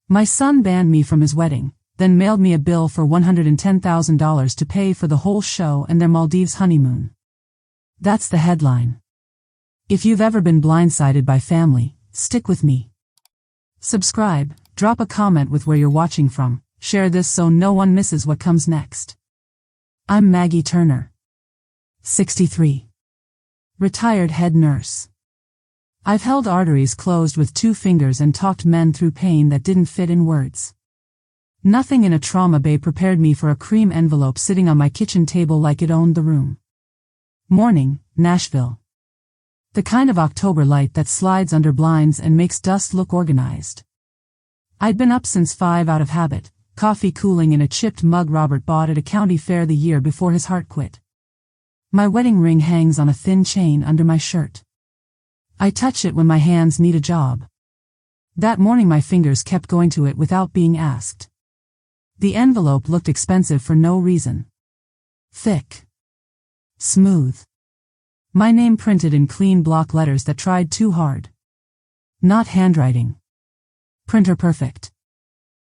My son banned me from his wedding, then mailed me a bill for $110,000 to pay for the whole show and their Maldives honeymoon. That's the headline. If you've ever been blindsided by family, stick with me. Subscribe, drop a comment with where you're watching from, share this so no one misses what comes next. I'm Maggie Turner. 63. Retired head nurse. I've held arteries closed with 2 fingers and talked men through pain that didn't fit in words. Nothing in a trauma bay prepared me for a cream envelope sitting on my kitchen table like it owned the room. Morning, Nashville. The kind of October light that slides under blinds and makes dust look organized. I'd been up since 5 out of habit, coffee cooling in a chipped mug Robert bought at a county fair the year before his heart quit. My wedding ring hangs on a thin chain under my shirt. I touch it when my hands need a job. That morning my fingers kept going to it without being asked. The envelope looked expensive for no reason. Thick. Smooth. My name printed in clean block letters that tried too hard. Not handwriting. Printer perfect.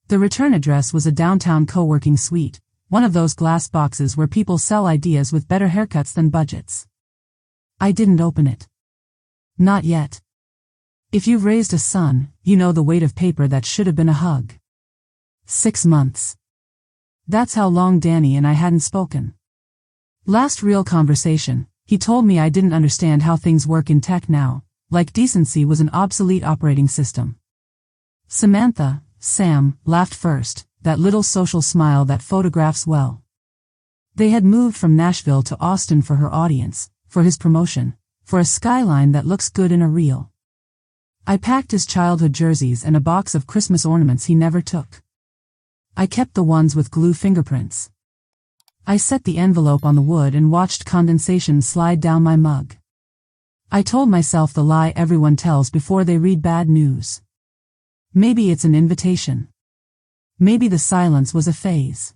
The return address was a downtown co-working suite, one of those glass boxes where people sell ideas with better haircuts than budgets. I didn't open it. Not yet. If you've raised a son, you know the weight of paper that should have been a hug. 6 months. That's how long Danny and I hadn't spoken. Last real conversation, he told me I didn't understand how things work in tech now, like decency was an obsolete operating system. Samantha, Sam, laughed first, that little social smile that photographs well. They had moved from Nashville to Austin for her audience, for his promotion, for a skyline that looks good in a reel. I packed his childhood jerseys and a box of Christmas ornaments he never took. I kept the ones with glue fingerprints. I set the envelope on the wood and watched condensation slide down my mug. I told myself the lie everyone tells before they read bad news. Maybe it's an invitation. Maybe the silence was a phase.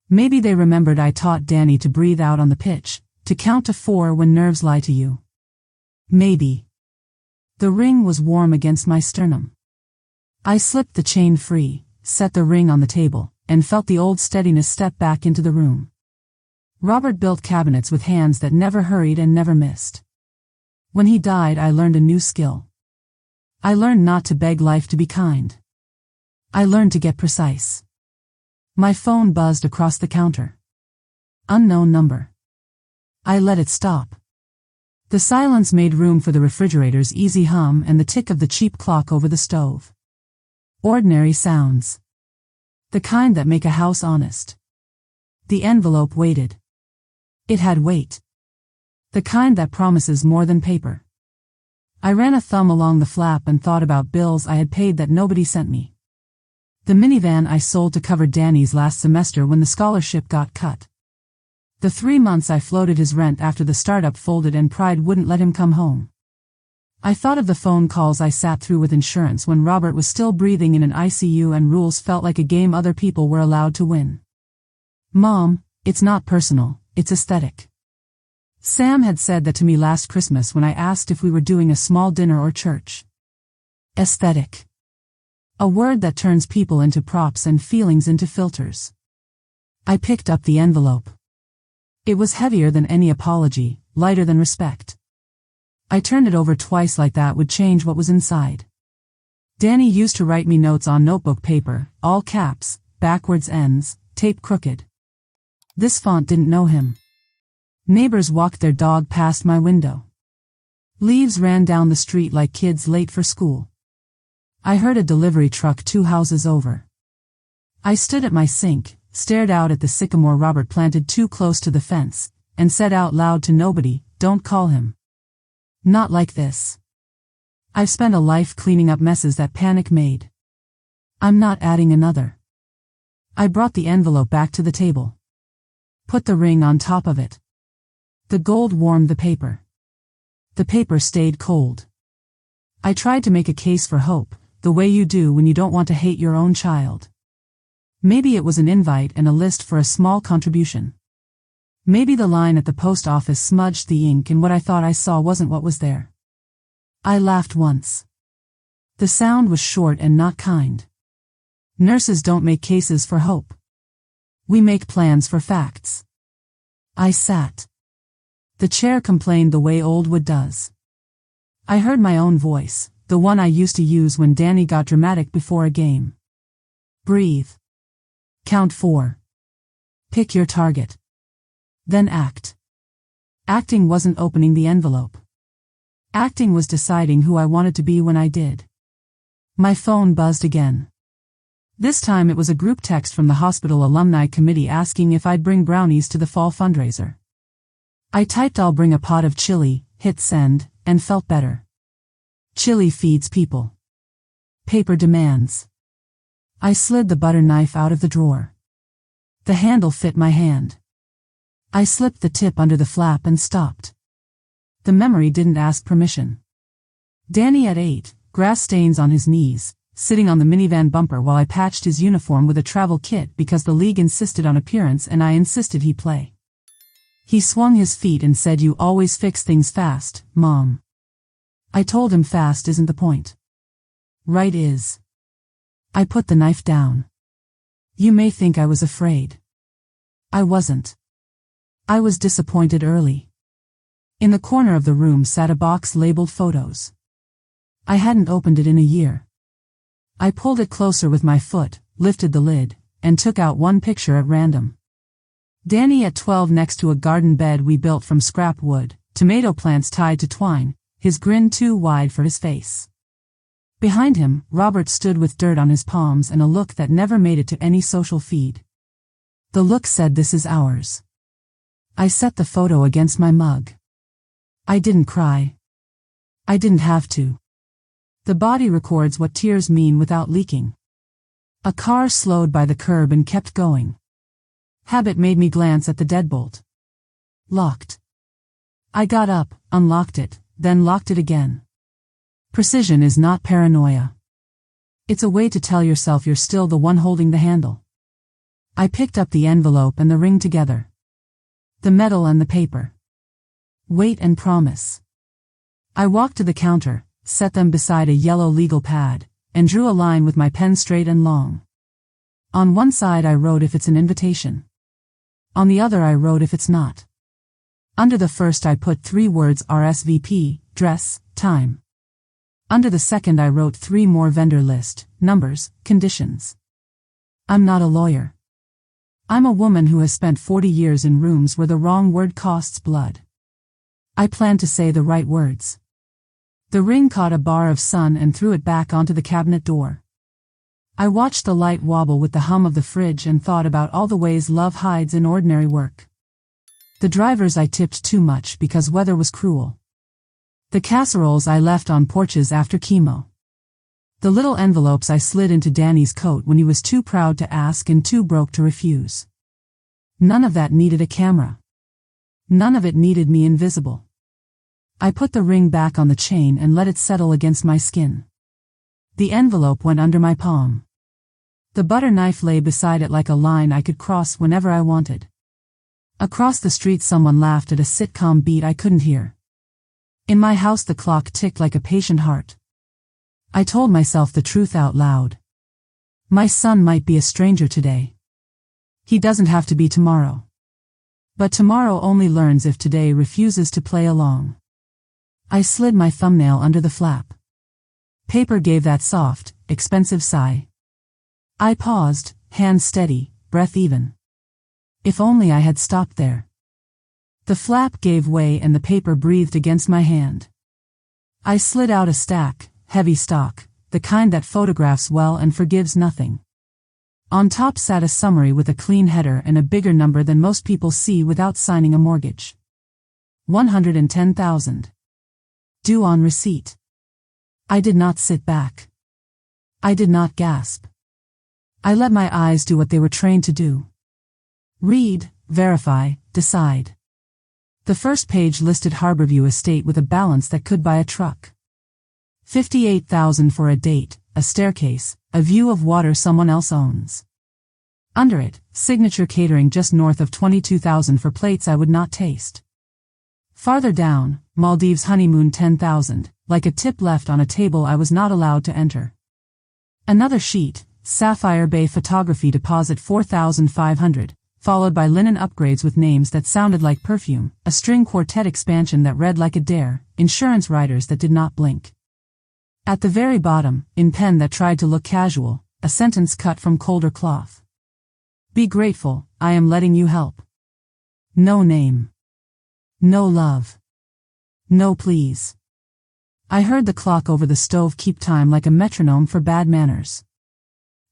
Maybe they remembered I taught Danny to breathe out on the pitch, to count to 4 when nerves lie to you. Maybe. The ring was warm against my sternum. I slipped the chain free, set the ring on the table, and felt the old steadiness step back into the room. Robert built cabinets with hands that never hurried and never missed. When he died, I learned a new skill. I learned not to beg life to be kind. I learned to get precise. My phone buzzed across the counter. Unknown number. I let it stop. The silence made room for the refrigerator's easy hum and the tick of the cheap clock over the stove. Ordinary sounds. The kind that make a house honest. The envelope waited. It had weight. The kind that promises more than paper. I ran a thumb along the flap and thought about bills I had paid that nobody sent me. The minivan I sold to cover Danny's last semester when the scholarship got cut. The 3 months I floated his rent after the startup folded and pride wouldn't let him come home. I thought of the phone calls I sat through with insurance when Robert was still breathing in an ICU and rules felt like a game other people were allowed to win. Mom, it's not personal, it's aesthetic. Sam had said that to me last Christmas when I asked if we were doing a small dinner or church. Aesthetic. A word that turns people into props and feelings into filters. I picked up the envelope. It was heavier than any apology, lighter than respect. I turned it over twice like that would change what was inside. Danny used to write me notes on notebook paper, all caps, backwards ends, tape crooked. This font didn't know him. Neighbors walked their dog past my window. Leaves ran down the street like kids late for school. I heard a delivery truck 2 houses over. I stood at my sink, stared out at the sycamore Robert planted too close to the fence, and said out loud to nobody, "Don't call him. Not like this. I've spent a life cleaning up messes that panic made. I'm not adding another." I brought the envelope back to the table. Put the ring on top of it. The gold warmed the paper. The paper stayed cold. I tried to make a case for hope, the way you do when you don't want to hate your own child. Maybe it was an invite and a list for a small contribution. Maybe the line at the post office smudged the ink and what I thought I saw wasn't what was there. I laughed once. The sound was short and not kind. Nurses don't make cases for hope. We make plans for facts. I sat. The chair complained the way old wood does. I heard my own voice, the one I used to use when Danny got dramatic before a game. Breathe. Count 4. Pick your target. Then act. Acting wasn't opening the envelope. Acting was deciding who I wanted to be when I did. My phone buzzed again. This time it was a group text from the hospital alumni committee asking if I'd bring brownies to the fall fundraiser. I typed "I'll bring a pot of chili," hit send, and felt better. Chili feeds people. Paper demands. I slid the butter knife out of the drawer. The handle fit my hand. I slipped the tip under the flap and stopped. The memory didn't ask permission. Danny at 8, grass stains on his knees, sitting on the minivan bumper while I patched his uniform with a travel kit because the league insisted on appearance and I insisted he play. He swung his feet and said, "You always fix things fast, Mom." I told him fast isn't the point. Right is. I put the knife down. You may think I was afraid. I wasn't. I was disappointed early. In the corner of the room sat a box labeled photos. I hadn't opened it in a year. I pulled it closer with my foot, lifted the lid, and took out one picture at random. Danny at 12 next to a garden bed we built from scrap wood, tomato plants tied to twine, his grin too wide for his face. Behind him, Robert stood with dirt on his palms and a look that never made it to any social feed. The look said, "This is ours." I set the photo against my mug. I didn't cry. I didn't have to. The body records what tears mean without leaking. A car slowed by the curb and kept going. Habit made me glance at the deadbolt. Locked. I got up, unlocked it, then locked it again. Precision is not paranoia. It's a way to tell yourself you're still the one holding the handle. I picked up the envelope and the ring together. The metal and the paper. Weight and promise. I walked to the counter, set them beside a yellow legal pad, and drew a line with my pen straight and long. On one side I wrote if it's an invitation. On the other I wrote if it's not. Under the first I put 3 words RSVP, dress, time. Under the second I wrote 3 more vendor list, numbers, conditions. I'm not a lawyer. I'm a woman who has spent 40 years in rooms where the wrong word costs blood. I planned to say the right words. The ring caught a bar of sun and threw it back onto the cabinet door. I watched the light wobble with the hum of the fridge and thought about all the ways love hides in ordinary work. The drivers I tipped too much because weather was cruel. The casseroles I left on porches after chemo. The little envelopes I slid into Danny's coat when he was too proud to ask and too broke to refuse. None of that needed a camera. None of it needed me invisible. I put the ring back on the chain and let it settle against my skin. The envelope went under my palm. The butter knife lay beside it like a line I could cross whenever I wanted. Across the street someone laughed at a sitcom beat I couldn't hear. In my house the clock ticked like a patient heart. I told myself the truth out loud. My son might be a stranger today. He doesn't have to be tomorrow. But tomorrow only learns if today refuses to play along. I slid my thumbnail under the flap. Paper gave that soft, expensive sigh. I paused, hands steady, breath even. If only I had stopped there. The flap gave way and the paper breathed against my hand. I slid out a stack, heavy stock, the kind that photographs well and forgives nothing. On top sat a summary with a clean header and a bigger number than most people see without signing a mortgage. 110,000. Due on receipt. I did not sit back. I did not gasp. I let my eyes do what they were trained to do. Read, verify, decide. The first page listed Harborview Estate with a balance that could buy a truck. 58,000 for a date, a staircase, a view of water someone else owns. Under it, Signature Catering just north of 22,000 for plates I would not taste. Farther down, Maldives Honeymoon 10,000, like a tip left on a table I was not allowed to enter. Another sheet, Sapphire Bay photography deposit 4,500, followed by linen upgrades with names that sounded like perfume, a string quartet expansion that read like a dare, insurance riders that did not blink. At the very bottom, in pen that tried to look casual, a sentence cut from colder cloth. Be grateful, I am letting you help. No name. No love. No please. I heard the clock over the stove keep time like a metronome for bad manners.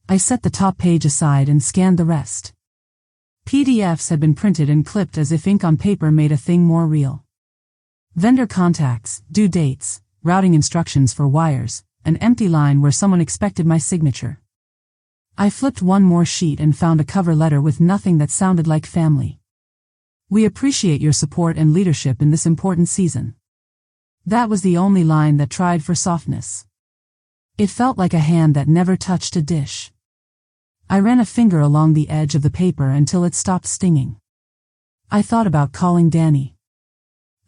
I set the top page aside and scanned the rest. PDFs had been printed and clipped as if ink on paper made a thing more real. Vendor contacts, due dates, routing instructions for wires, an empty line where someone expected my signature. I flipped one more sheet and found a cover letter with nothing that sounded like family. We appreciate your support and leadership in this important season. That was the only line that tried for softness. It felt like a hand that never touched a dish. I ran a finger along the edge of the paper until it stopped stinging. I thought about calling Danny.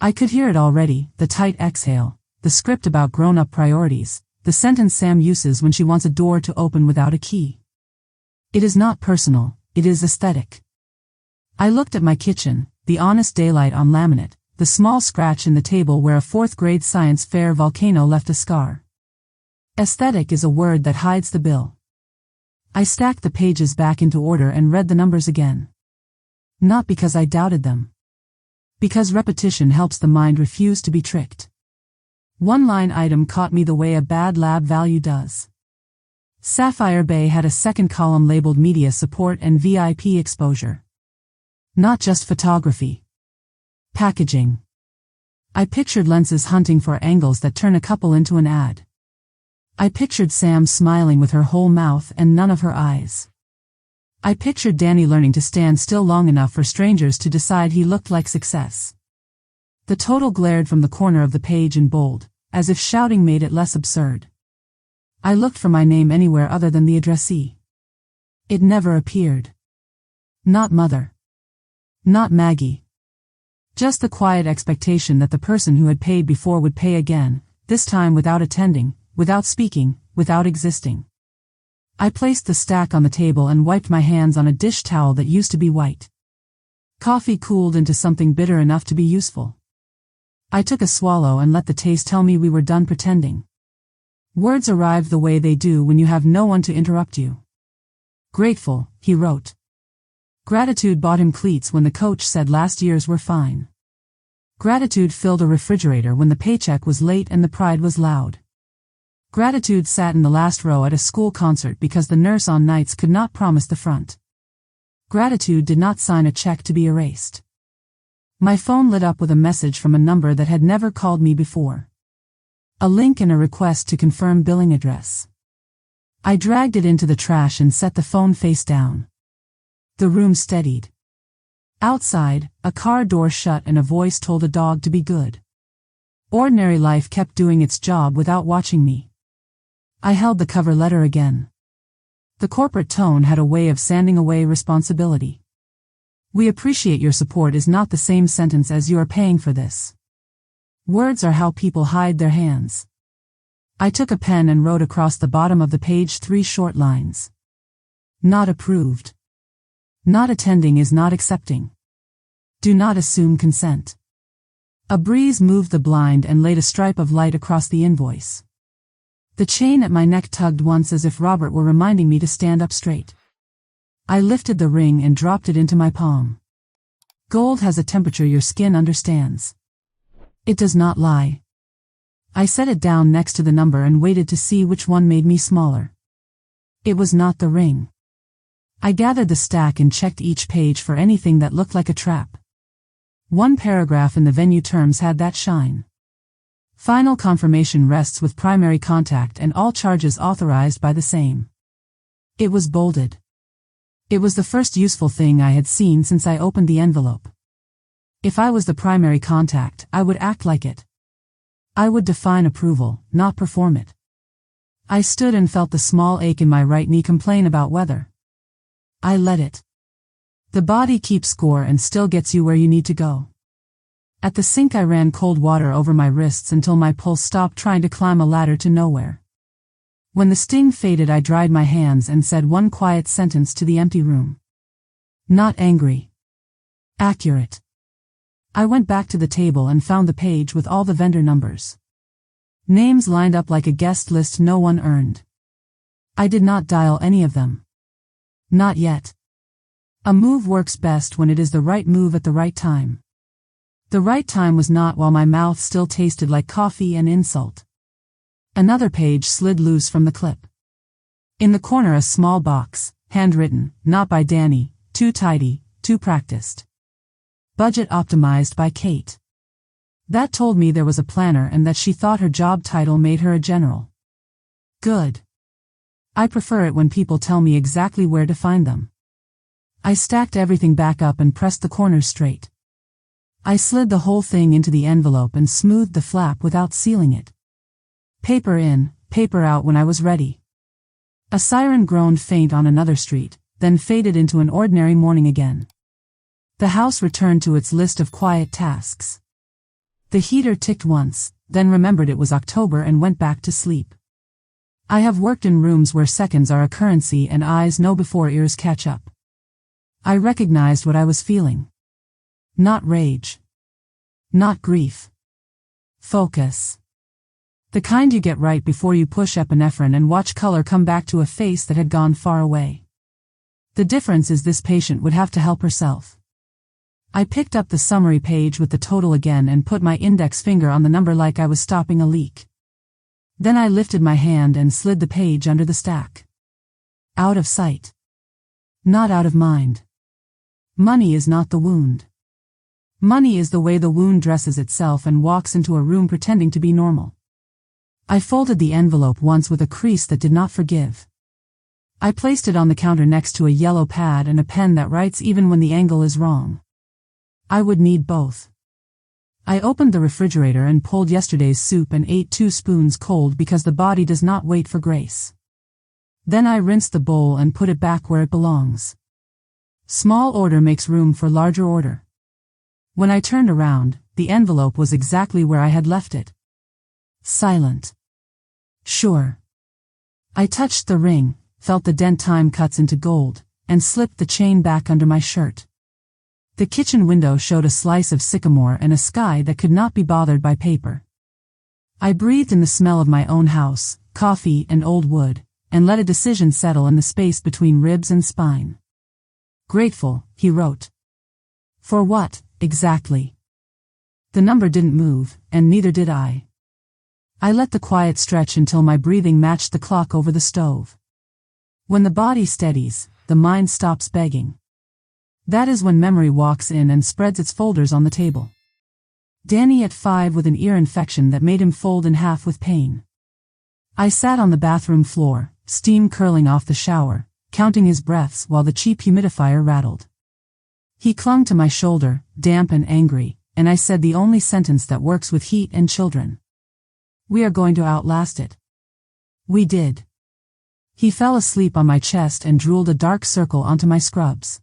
I could hear it already, the tight exhale, the script about grown-up priorities, the sentence Sam uses when she wants a door to open without a key. It is not personal, it is aesthetic. I looked at my kitchen, the honest daylight on laminate, the small scratch in the table where a fourth-grade science fair volcano left a scar. Aesthetic is a word that hides the bill. I stacked the pages back into order and read the numbers again. Not because I doubted them. Because repetition helps the mind refuse to be tricked. One line item caught me the way a bad lab value does. Sapphire Bay had a second column labeled media support and VIP exposure. Not just photography. Packaging. I pictured lenses hunting for angles that turn a couple into an ad. I pictured Sam smiling with her whole mouth and none of her eyes. I pictured Danny learning to stand still long enough for strangers to decide he looked like success. The total glared from the corner of the page in bold, as if shouting made it less absurd. I looked for my name anywhere other than the addressee. It never appeared. Not Mother. Not Maggie. Just the quiet expectation that the person who had paid before would pay again, this time without attending, without speaking, without existing. I placed the stack on the table and wiped my hands on a dish towel that used to be white. Coffee cooled into something bitter enough to be useful. I took a swallow and let the taste tell me we were done pretending. Words arrive the way they do when you have no one to interrupt you. Grateful, he wrote. Gratitude bought him cleats when the coach said last year's were fine. Gratitude filled a refrigerator when the paycheck was late and the pride was loud. Gratitude sat in the last row at a school concert because the nurse on nights could not promise the front. Gratitude did not sign a check to be erased. My phone lit up with a message from a number that had never called me before. A link and a request to confirm billing address. I dragged it into the trash and set the phone face down. The room steadied. Outside, a car door shut and a voice told a dog to be good. Ordinary life kept doing its job without watching me. I held the cover letter again. The corporate tone had a way of sanding away responsibility. We appreciate your support is not the same sentence as you are paying for this. Words are how people hide their hands. I took a pen and wrote across the bottom of the page 3 short lines. Not approved. Not attending is not accepting. Do not assume consent. A breeze moved the blind and laid a stripe of light across the invoice. The chain at my neck tugged once as if Robert were reminding me to stand up straight. I lifted the ring and dropped it into my palm. Gold has a temperature your skin understands. It does not lie. I set it down next to the number and waited to see which one made me smaller. It was not the ring. I gathered the stack and checked each page for anything that looked like a trap. One paragraph in the venue terms had that shine. Final confirmation rests with primary contact and all charges authorized by the same. It was bolded. It was the first useful thing I had seen since I opened the envelope. If I was the primary contact, I would act like it. I would define approval, not perform it. I stood and felt the small ache in my right knee complain about weather. I let it. The body keeps score and still gets you where you need to go. At the sink I ran cold water over my wrists until my pulse stopped trying to climb a ladder to nowhere. When the sting faded, I dried my hands and said one quiet sentence to the empty room. Not angry. Accurate. I went back to the table and found the page with all the vendor numbers. Names lined up like a guest list no one earned. I did not dial any of them. Not yet. A move works best when it is the right move at the right time. The right time was not while my mouth still tasted like coffee and insult. Another page slid loose from the clip. In the corner a small box, handwritten, not by Danny, too tidy, too practiced. Budget optimized by Kate. That told me there was a planner and that she thought her job title made her a general. Good. I prefer it when people tell me exactly where to find them. I stacked everything back up and pressed the corners straight. I slid the whole thing into the envelope and smoothed the flap without sealing it. Paper in, paper out when I was ready. A siren groaned faint on another street, then faded into an ordinary morning again. The house returned to its list of quiet tasks. The heater ticked once, then remembered it was October and went back to sleep. I have worked in rooms where seconds are a currency and eyes know before ears catch up. I recognized what I was feeling. Not rage. Not grief. Focus. The kind you get right before you push epinephrine and watch color come back to a face that had gone far away. The difference is this patient would have to help herself. I picked up the summary page with the total again and put my index finger on the number like I was stopping a leak. Then I lifted my hand and slid the page under the stack. Out of sight. Not out of mind. Money is not the wound. Money is the way the wound dresses itself and walks into a room pretending to be normal. I folded the envelope once with a crease that did not forgive. I placed it on the counter next to a yellow pad and a pen that writes even when the angle is wrong. I would need both. I opened the refrigerator and pulled yesterday's soup and ate 2 spoons cold because the body does not wait for grace. Then I rinsed the bowl and put it back where it belongs. Small order makes room for larger order. When I turned around, the envelope was exactly where I had left it. Silent. Sure. I touched the ring, felt the dent time cuts into gold, and slipped the chain back under my shirt. The kitchen window showed a slice of sycamore and a sky that could not be bothered by paper. I breathed in the smell of my own house, coffee and old wood, and let a decision settle in the space between ribs and spine. Grateful, he wrote. For what, exactly? The number didn't move, and neither did I. I let the quiet stretch until my breathing matched the clock over the stove. When the body steadies, the mind stops begging. That is when memory walks in and spreads its folders on the table. Danny at 5 with an ear infection that made him fold in half with pain. I sat on the bathroom floor, steam curling off the shower, counting his breaths while the cheap humidifier rattled. He clung to my shoulder, damp and angry, and I said the only sentence that works with heat and children. We are going to outlast it. We did. He fell asleep on my chest and drooled a dark circle onto my scrubs.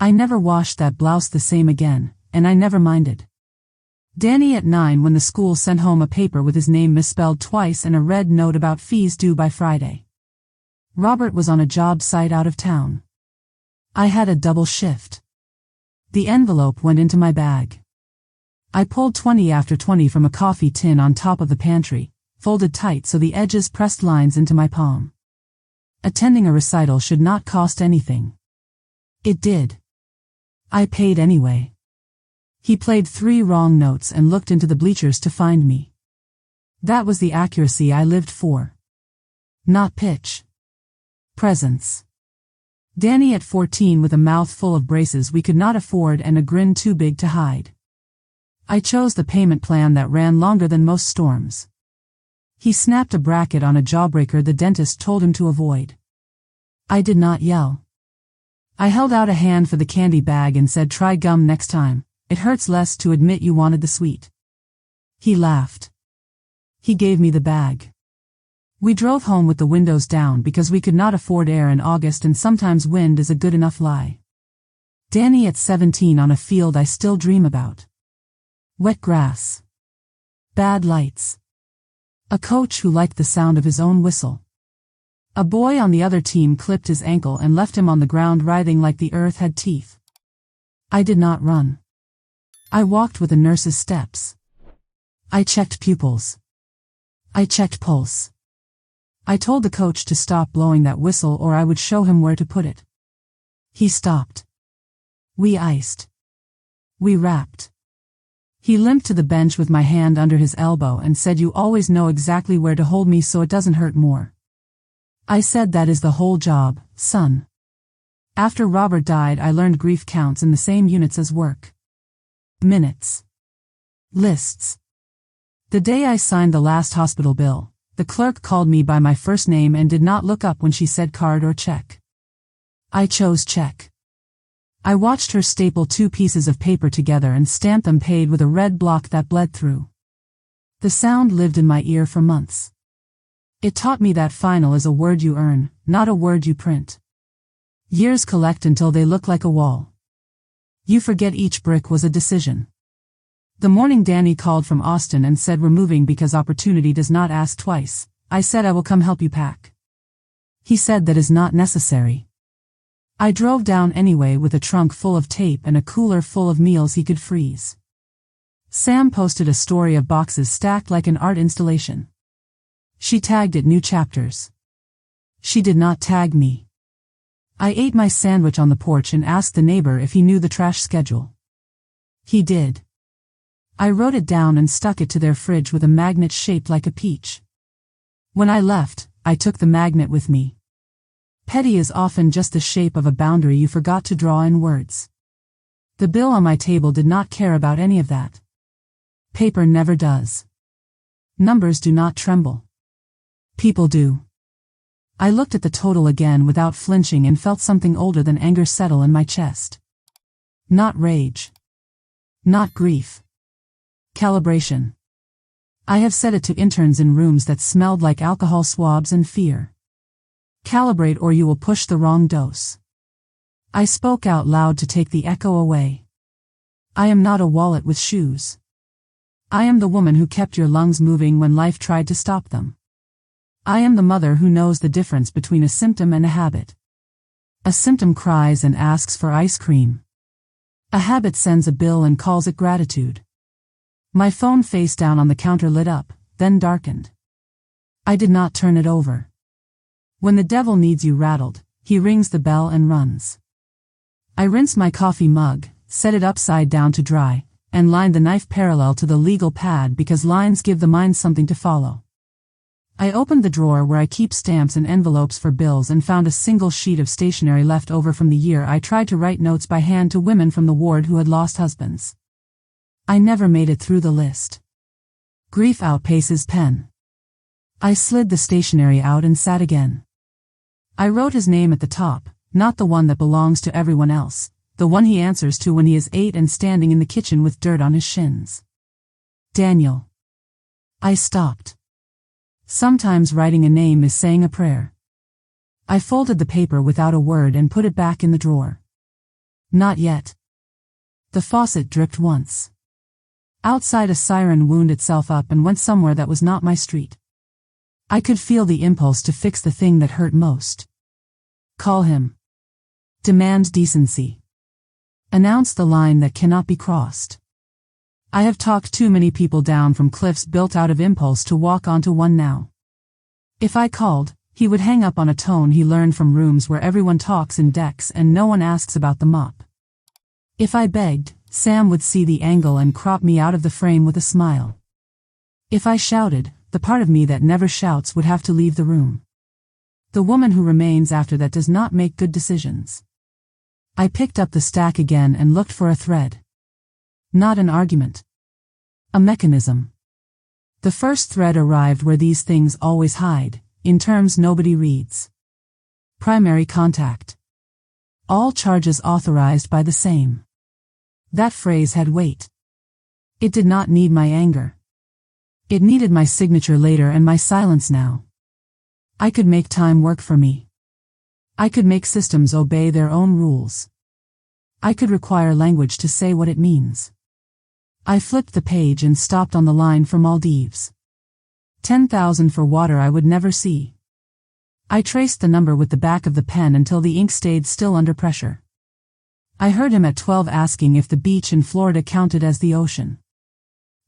I never washed that blouse the same again, and I never minded. Danny at 9 when the school sent home a paper with his name misspelled twice and a red note about fees due by Friday. Robert was on a job site out of town. I had a double shift. The envelope went into my bag. I pulled 20 after 20 from a coffee tin on top of the pantry, folded tight so the edges pressed lines into my palm. Attending a recital should not cost anything. It did. I paid anyway. He played 3 wrong notes and looked into the bleachers to find me. That was the accuracy I lived for. Not pitch. Presence. Danny at 14 with a mouth full of braces we could not afford and a grin too big to hide. I chose the payment plan that ran longer than most storms. He snapped a bracket on a jawbreaker the dentist told him to avoid. I did not yell. I held out a hand for the candy bag and said try gum next time, it hurts less to admit you wanted the sweet. He laughed. He gave me the bag. We drove home with the windows down because we could not afford air in August and sometimes wind is a good enough lie. Danny at 17 on a field I still dream about. Wet grass. Bad lights. A coach who liked the sound of his own whistle. A boy on the other team clipped his ankle and left him on the ground writhing like the earth had teeth. I did not run. I walked with a nurse's steps. I checked pupils. I checked pulse. I told the coach to stop blowing that whistle or I would show him where to put it. He stopped. We iced. We wrapped. He limped to the bench with my hand under his elbow and said, "You always know exactly where to hold me so it doesn't hurt more." I said, "That is the whole job, son." After Robert died, I learned grief counts in the same units as work. Minutes. Lists. The day I signed the last hospital bill, the clerk called me by my first name and did not look up when she said card or check. I chose check. I watched her staple 2 pieces of paper together and stamp them paid with a red block that bled through. The sound lived in my ear for months. It taught me that final is a word you earn, not a word you print. Years collect until they look like a wall. You forget each brick was a decision. The morning Danny called from Austin and said, "We're moving because opportunity does not ask twice," I said, "I will come help you pack." He said, "That is not necessary." I drove down anyway with a trunk full of tape and a cooler full of meals he could freeze. Sam posted a story of boxes stacked like an art installation. She tagged it New Chapters. She did not tag me. I ate my sandwich on the porch and asked the neighbor if he knew the trash schedule. He did. I wrote it down and stuck it to their fridge with a magnet shaped like a peach. When I left, I took the magnet with me. Petty is often just the shape of a boundary you forgot to draw in words. The bill on my table did not care about any of that. Paper never does. Numbers do not tremble. People do. I looked at the total again without flinching and felt something older than anger settle in my chest. Not rage. Not grief. Calibration. I have said it to interns in rooms that smelled like alcohol swabs and fear. Calibrate or you will push the wrong dose. I spoke out loud to take the echo away. I am not a wallet with shoes. I am the woman who kept your lungs moving when life tried to stop them. I am the mother who knows the difference between a symptom and a habit. A symptom cries and asks for ice cream. A habit sends a bill and calls it gratitude. My phone face down on the counter lit up, then darkened. I did not turn it over. When the devil needs you rattled, he rings the bell and runs. I rinsed my coffee mug, set it upside down to dry, and lined the knife parallel to the legal pad because lines give the mind something to follow. I opened the drawer where I keep stamps and envelopes for bills and found a single sheet of stationery left over from the year I tried to write notes by hand to women from the ward who had lost husbands. I never made it through the list. Grief outpaces pen. I slid the stationery out and sat again. I wrote his name at the top, not the one that belongs to everyone else, the one he answers to when he is 8 and standing in the kitchen with dirt on his shins. Daniel. I stopped. Sometimes writing a name is saying a prayer. I folded the paper without a word and put it back in the drawer. Not yet. The faucet dripped once. Outside, a siren wound itself up and went somewhere that was not my street. I could feel the impulse to fix the thing that hurt most. Call him. Demand decency. Announce the line that cannot be crossed. I have talked too many people down from cliffs built out of impulse to walk onto one now. If I called, he would hang up on a tone he learned from rooms where everyone talks in decks and no one asks about the mop. If I begged, Sam would see the angle and crop me out of the frame with a smile. If I shouted, the part of me that never shouts would have to leave the room. The woman who remains after that does not make good decisions. I picked up the stack again and looked for a thread. Not an argument. A mechanism. The first thread arrived where these things always hide, in terms nobody reads. Primary contact. All charges authorized by the same. That phrase had weight. It did not need my anger. It needed my signature later and my silence now. I could make time work for me. I could make systems obey their own rules. I could require language to say what it means. I flipped the page and stopped on the line for Maldives. 10,000 for water I would never see. I traced the number with the back of the pen until the ink stayed still under pressure. I heard him at 12 asking if the beach in Florida counted as the ocean.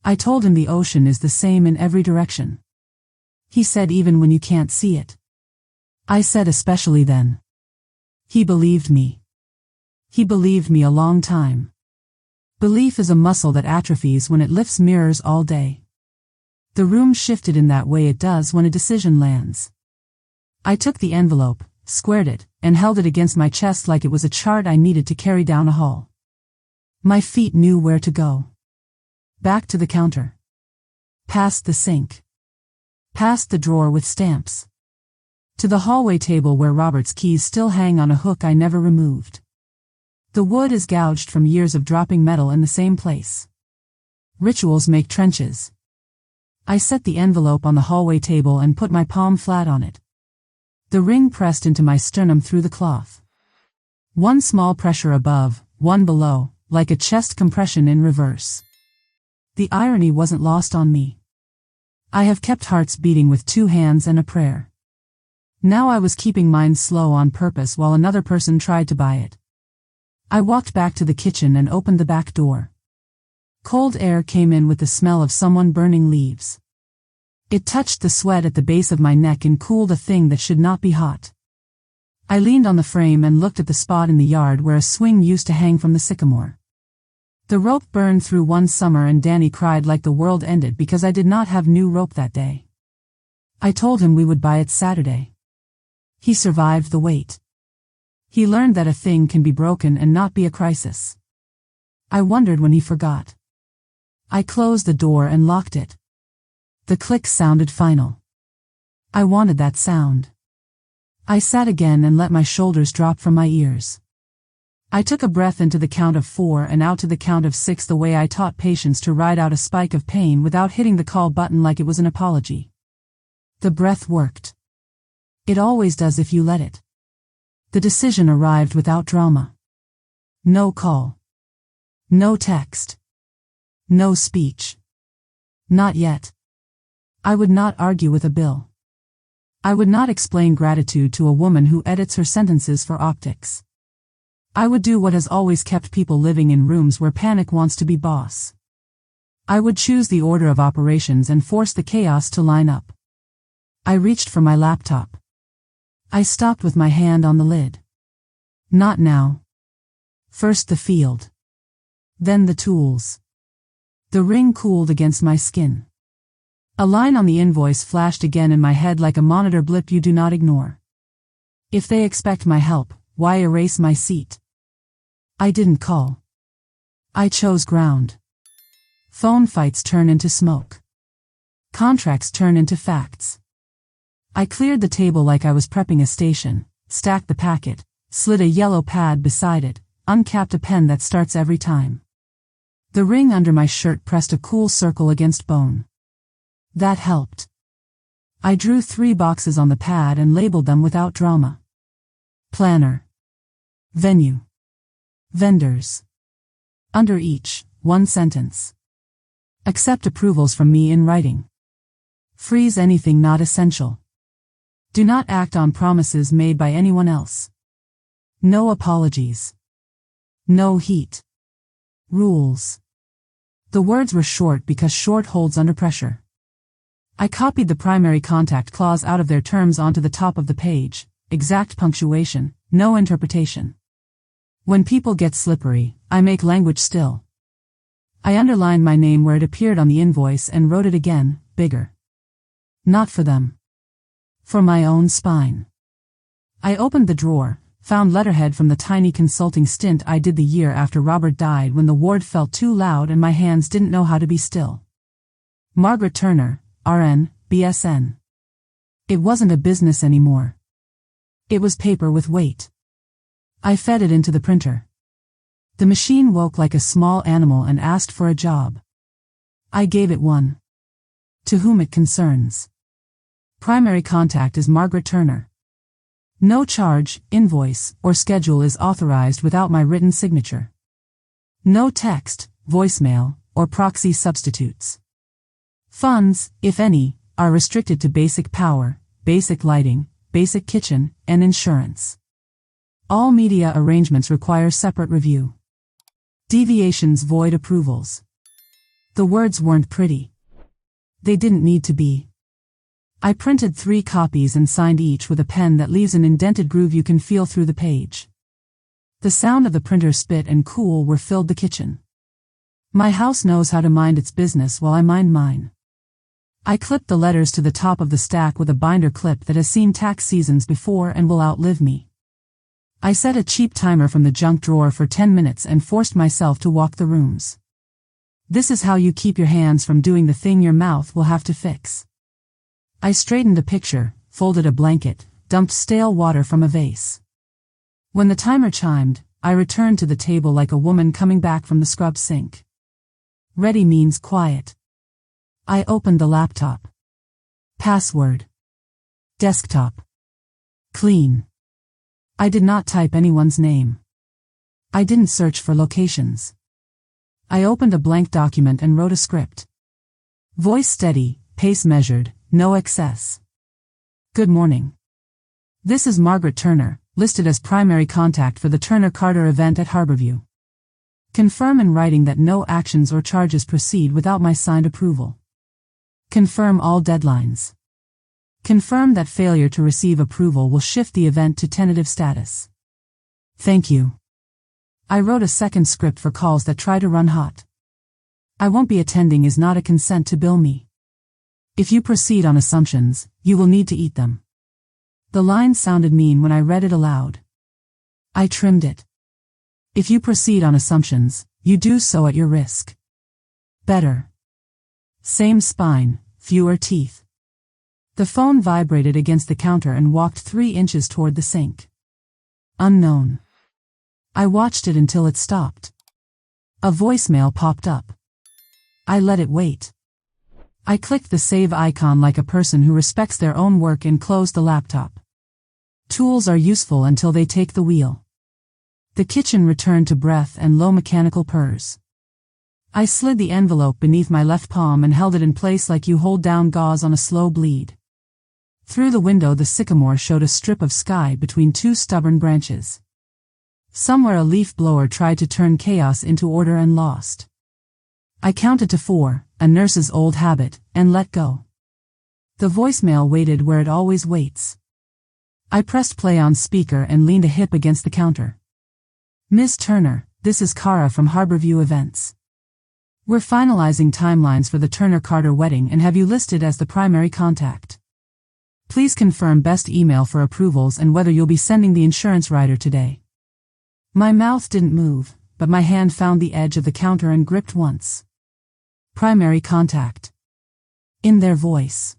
I told him the ocean is the same in every direction. He said even when you can't see it. I said especially then. He believed me. He believed me a long time. Belief is a muscle that atrophies when it lifts mirrors all day. The room shifted in that way it does when a decision lands. I took the envelope, squared it, and held it against my chest like it was a chart I needed to carry down a hall. My feet knew where to go. Back to the counter. Past the sink. Past the drawer with stamps. To the hallway table where Robert's keys still hang on a hook I never removed. The wood is gouged from years of dropping metal in the same place. Rituals make trenches. I set the envelope on the hallway table and put my palm flat on it. The ring pressed into my sternum through the cloth. One small pressure above, one below, like a chest compression in reverse. The irony wasn't lost on me. I have kept hearts beating with 2 hands and a prayer. Now I was keeping mine slow on purpose while another person tried to buy it. I walked back to the kitchen and opened the back door. Cold air came in with the smell of someone burning leaves. It touched the sweat at the base of my neck and cooled a thing that should not be hot. I leaned on the frame and looked at the spot in the yard where a swing used to hang from the sycamore. The rope burned through one summer and Danny cried like the world ended because I did not have new rope that day. I told him we would buy it Saturday. He survived the wait. He learned that a thing can be broken and not be a crisis. I wondered when he forgot. I closed the door and locked it. The click sounded final. I wanted that sound. I sat again and let my shoulders drop from my ears. I took a breath into the count of 4 and out to the count of 6 the way I taught patients to ride out a spike of pain without hitting the call button like it was an apology. The breath worked. It always does if you let it. The decision arrived without drama. No call. No text. No speech. Not yet. I would not argue with a bill. I would not explain gratitude to a woman who edits her sentences for optics. I would do what has always kept people living in rooms where panic wants to be boss. I would choose the order of operations and force the chaos to line up. I reached for my laptop. I stopped with my hand on the lid. Not now. First the field. Then the tools. The ring cooled against my skin. A line on the invoice flashed again in my head like a monitor blip you do not ignore. If they expect my help, why erase my seat? I didn't call. I chose ground. Phone fights turn into smoke. Contracts turn into facts. I cleared the table like I was prepping a station, stacked the packet, slid a yellow pad beside it, uncapped a pen that starts every time. The ring under my shirt pressed a cool circle against bone. That helped. I drew 3 boxes on the pad and labeled them without drama. Planner. Venue. Vendors. Under each, 1 sentence. Accept approvals from me in writing. Freeze anything not essential. Do not act on promises made by anyone else. No apologies. No heat. Rules. The words were short because short holds under pressure. I copied the primary contact clause out of their terms onto the top of the page, exact punctuation, no interpretation. When people get slippery, I make language still. I underlined my name where it appeared on the invoice and wrote it again, bigger. Not for them. For my own spine. I opened the drawer, found letterhead from the tiny consulting stint I did the year after Robert died when the ward felt too loud and my hands didn't know how to be still. Margaret Turner, RN, BSN. It wasn't a business anymore. It was paper with weight. I fed it into the printer. The machine woke like a small animal and asked for a job. I gave it one. To whom it concerns. Primary contact is Margaret Turner. No charge, invoice, or schedule is authorized without my written signature. No text, voicemail, or proxy substitutes. Funds, if any, are restricted to basic power, basic lighting, basic kitchen, and insurance. All media arrangements require separate review. Deviations void approvals. The words weren't pretty. They didn't need to be. I printed 3 copies and signed each with a pen that leaves an indented groove you can feel through the page. The sound of the printer's spit and cool were filled the kitchen. My house knows how to mind its business while I mind mine. I clipped the letters to the top of the stack with a binder clip that has seen tax seasons before and will outlive me. I set a cheap timer from the junk drawer for 10 minutes and forced myself to walk the rooms. This is how you keep your hands from doing the thing your mouth will have to fix. I straightened a picture, folded a blanket, dumped stale water from a vase. When the timer chimed, I returned to the table like a woman coming back from the scrub sink. Ready means quiet. I opened the laptop. Password. Desktop. Clean. I did not type anyone's name. I didn't search for locations. I opened a blank document and wrote a script. Voice steady, pace measured, no excess. Good morning. This is Margaret Turner, listed as primary contact for the Turner-Carter event at Harborview. Confirm in writing that no actions or charges proceed without my signed approval. Confirm all deadlines. Confirm that failure to receive approval will shift the event to tentative status. Thank you. I wrote a second script for calls that try to run hot. I won't be attending is not a consent to bill me. If you proceed on assumptions, you will need to eat them. The line sounded mean when I read it aloud. I trimmed it. If you proceed on assumptions, you do so at your risk. Better. Same spine, fewer teeth. The phone vibrated against the counter and walked 3 inches toward the sink. Unknown. I watched it until it stopped. A voicemail popped up. I let it wait. I clicked the save icon like a person who respects their own work and closed the laptop. Tools are useful until they take the wheel. The kitchen returned to breath and low mechanical purrs. I slid the envelope beneath my left palm and held it in place like you hold down gauze on a slow bleed. Through the window the sycamore showed a strip of sky between 2 stubborn branches. Somewhere a leaf blower tried to turn chaos into order and lost. I counted to 4, a nurse's old habit, and let go. The voicemail waited where it always waits. I pressed play on speaker and leaned a hip against the counter. Miss Turner, this is Kara from Harborview Events. We're finalizing timelines for the Turner-Carter wedding and have you listed as the primary contact. Please confirm best email for approvals and whether you'll be sending the insurance rider today. My mouth didn't move, but my hand found the edge of the counter and gripped once. Primary contact. In their voice.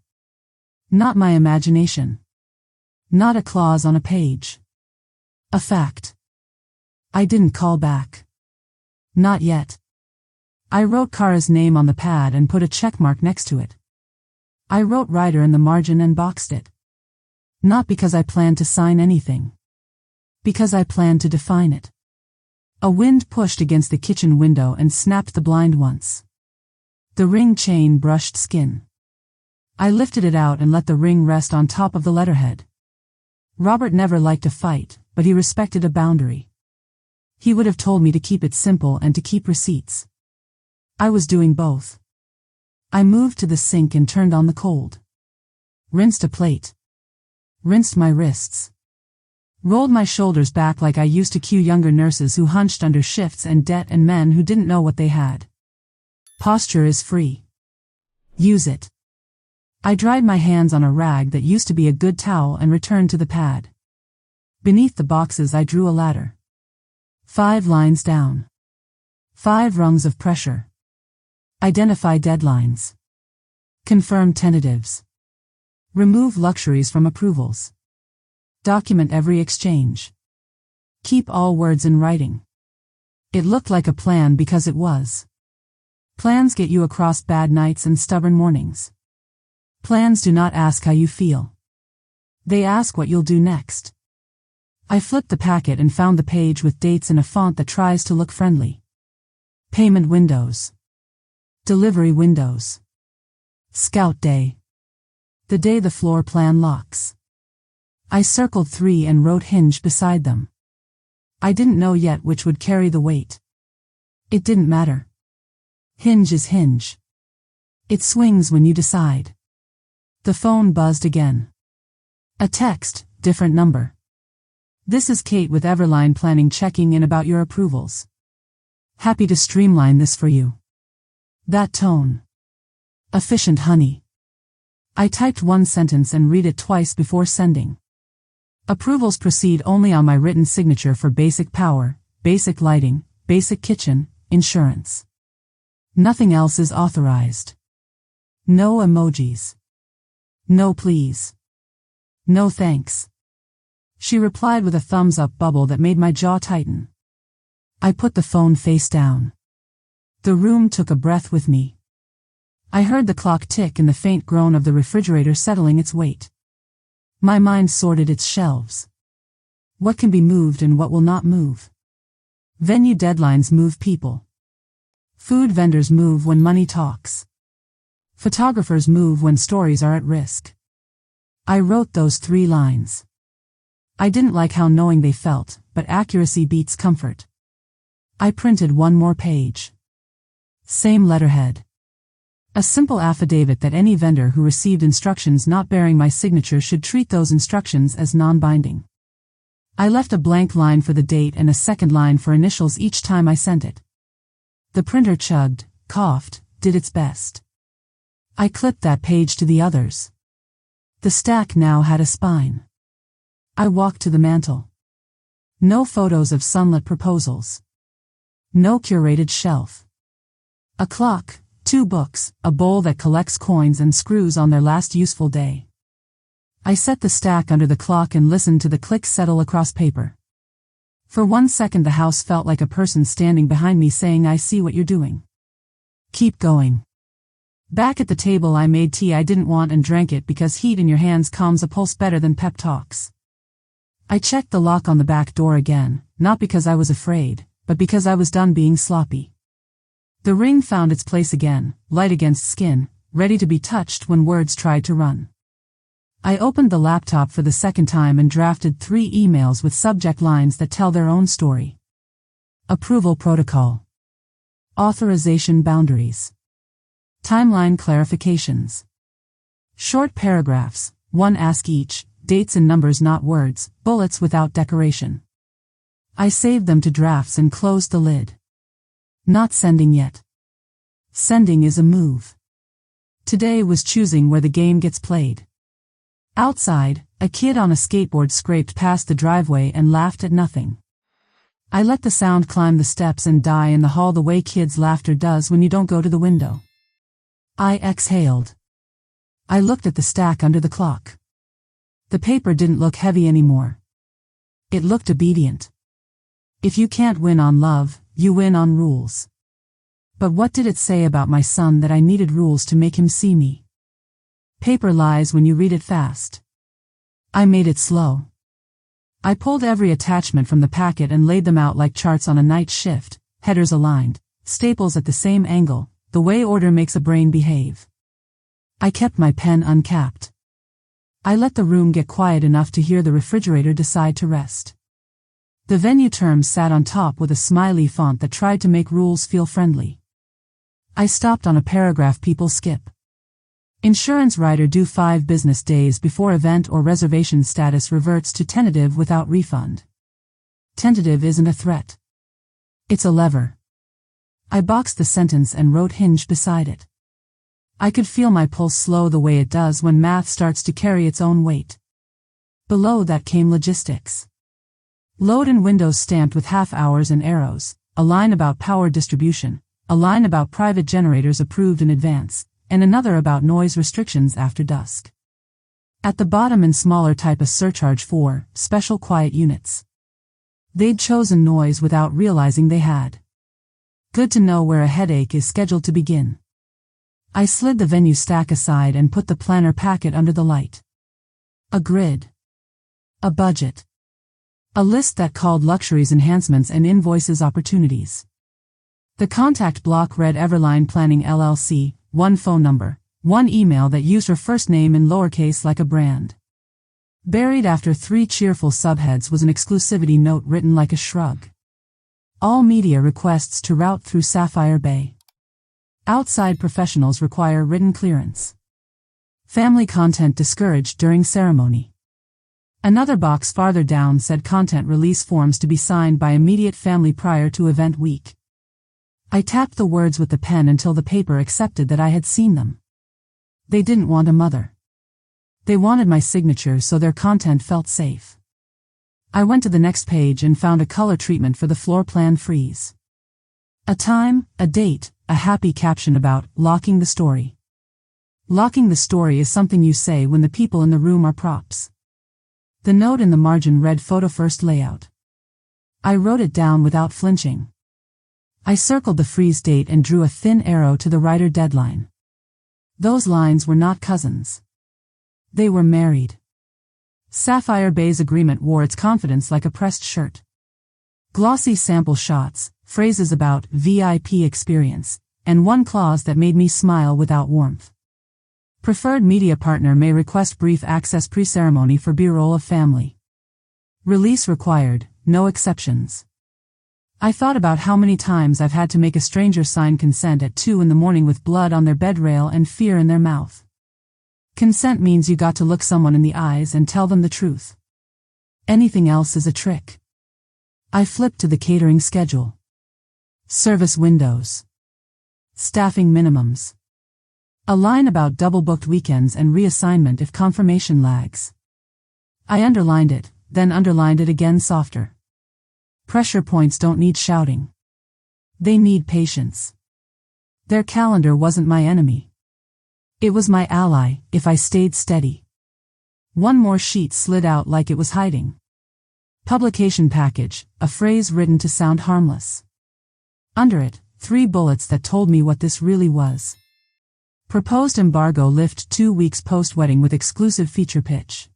Not my imagination. Not a clause on a page. A fact. I didn't call back. Not yet. I wrote Kara's name on the pad and put a checkmark next to it. I wrote Ryder in the margin and boxed it. Not because I planned to sign anything. Because I planned to define it. A wind pushed against the kitchen window and snapped the blind once. The ring chain brushed skin. I lifted it out and let the ring rest on top of the letterhead. Robert never liked a fight, but he respected a boundary. He would have told me to keep it simple and to keep receipts. I was doing both. I moved to the sink and turned on the cold. Rinsed a plate. Rinsed my wrists. Rolled my shoulders back like I used to cue younger nurses who hunched under shifts and debt and men who didn't know what they had. Posture is free. Use it. I dried my hands on a rag that used to be a good towel and returned to the pad. Beneath the boxes I drew a ladder. 5 lines down. 5 rungs of pressure. Identify deadlines. Confirm tentatives. Remove luxuries from approvals. Document every exchange. Keep all words in writing. It looked like a plan because it was. Plans get you across bad nights and stubborn mornings. Plans do not ask how you feel. They ask what you'll do next. I flipped the packet and found the page with dates in a font that tries to look friendly. Payment windows. Delivery windows. Scout day. The day the floor plan locks. I circled 3 and wrote Hinge beside them. I didn't know yet which would carry the weight. It didn't matter. Hinge is Hinge. It swings when you decide. The phone buzzed again. A text, different number. This is Kate with Everline Planning, checking in about your approvals. Happy to streamline this for you. That tone. Efficient, honey. I typed one sentence and read it twice before sending. Approvals proceed only on my written signature for basic power, basic lighting, basic kitchen, insurance. Nothing else is authorized. No emojis. No please. No thanks. She replied with a thumbs up bubble that made my jaw tighten. I put the phone face down. The room took a breath with me. I heard the clock tick and the faint groan of the refrigerator settling its weight. My mind sorted its shelves. What can be moved and what will not move? Venue deadlines move people. Food vendors move when money talks. Photographers move when stories are at risk. I wrote those 3 lines. I didn't like how knowing they felt, but accuracy beats comfort. I printed one more page. Same letterhead. A simple affidavit that any vendor who received instructions not bearing my signature should treat those instructions as non-binding. I left a blank line for the date and a second line for initials each time I sent it. The printer chugged, coughed, did its best. I clipped that page to the others. The stack now had a spine. I walked to the mantel. No photos of sunlit proposals. No curated shelf. A clock, 2 books, a bowl that collects coins and screws on their last useful day. I set the stack under the clock and listened to the click settle across paper. For 1 second the house felt like a person standing behind me saying, I see what you're doing. Keep going. Back at the table I made tea I didn't want and drank it because heat in your hands calms a pulse better than pep talks. I checked the lock on the back door again, not because I was afraid, but because I was done being sloppy. The ring found its place again, light against skin, ready to be touched when words tried to run. I opened the laptop for the second time and drafted 3 emails with subject lines that tell their own story. Approval protocol. Authorization boundaries. Timeline clarifications. Short paragraphs, 1 ask each, dates and numbers not words, bullets without decoration. I saved them to drafts and closed the lid. Not sending yet. Sending is a move. Today was choosing where the game gets played. Outside, a kid on a skateboard scraped past the driveway and laughed at nothing. I let the sound climb the steps and die in the hall the way kids' laughter does when you don't go to the window. I exhaled. I looked at the stack under the clock. The paper didn't look heavy anymore. It looked obedient. If you can't win on love, you win on rules. But what did it say about my son that I needed rules to make him see me? Paper lies when you read it fast. I made it slow. I pulled every attachment from the packet and laid them out like charts on a night shift, headers aligned, staples at the same angle, the way order makes a brain behave. I kept my pen uncapped. I let the room get quiet enough to hear the refrigerator decide to rest. The venue terms sat on top with a smiley font that tried to make rules feel friendly. I stopped on a paragraph people skip. Insurance rider due 5 business days before event or reservation status reverts to tentative without refund. Tentative isn't a threat. It's a lever. I boxed the sentence and wrote Hinge beside it. I could feel my pulse slow the way it does when math starts to carry its own weight. Below that came logistics. Load in windows stamped with half hours and arrows, a line about power distribution, a line about private generators approved in advance, and another about noise restrictions after dusk. At the bottom in smaller type a surcharge for special quiet units. They'd chosen noise without realizing they had. Good to know where a headache is scheduled to begin. I slid the venue stack aside and put the planner packet under the light. A grid. A budget. A list that called luxuries enhancements and invoices opportunities. The contact block read Everline Planning LLC, 1 phone number, 1 email that used her first name in lowercase like a brand. Buried after 3 cheerful subheads was an exclusivity note written like a shrug. All media requests to route through Sapphire Bay. Outside professionals require written clearance. Family content discouraged during ceremony. Another box farther down said content release forms to be signed by immediate family prior to event week. I tapped the words with the pen until the paper accepted that I had seen them. They didn't want a mother. They wanted my signature so their content felt safe. I went to the next page and found a color treatment for the floor plan freeze. A time, a date, a happy caption about locking the story. Locking the story is something you say when the people in the room are props. The note in the margin read photo first layout. I wrote it down without flinching. I circled the freeze date and drew a thin arrow to the writer deadline. Those lines were not cousins. They were married. Sapphire Bay's agreement wore its confidence like a pressed shirt. Glossy sample shots, phrases about VIP experience, and one clause that made me smile without warmth. Preferred media partner may request brief access pre-ceremony for B-roll of family. Release required, no exceptions. I thought about how many times I've had to make a stranger sign consent at 2 a.m. with blood on their bed rail and fear in their mouth. Consent means you got to look someone in the eyes and tell them the truth. Anything else is a trick. I flipped to the catering schedule. Service windows. Staffing minimums. A line about double-booked weekends and reassignment if confirmation lags. I underlined it, then underlined it again softer. Pressure points don't need shouting. They need patience. Their calendar wasn't my enemy. It was my ally, if I stayed steady. One more sheet slid out like it was hiding. Publication package, a phrase written to sound harmless. Under it, 3 bullets that told me what this really was. Proposed embargo lift 2 weeks post-wedding with exclusive feature pitch.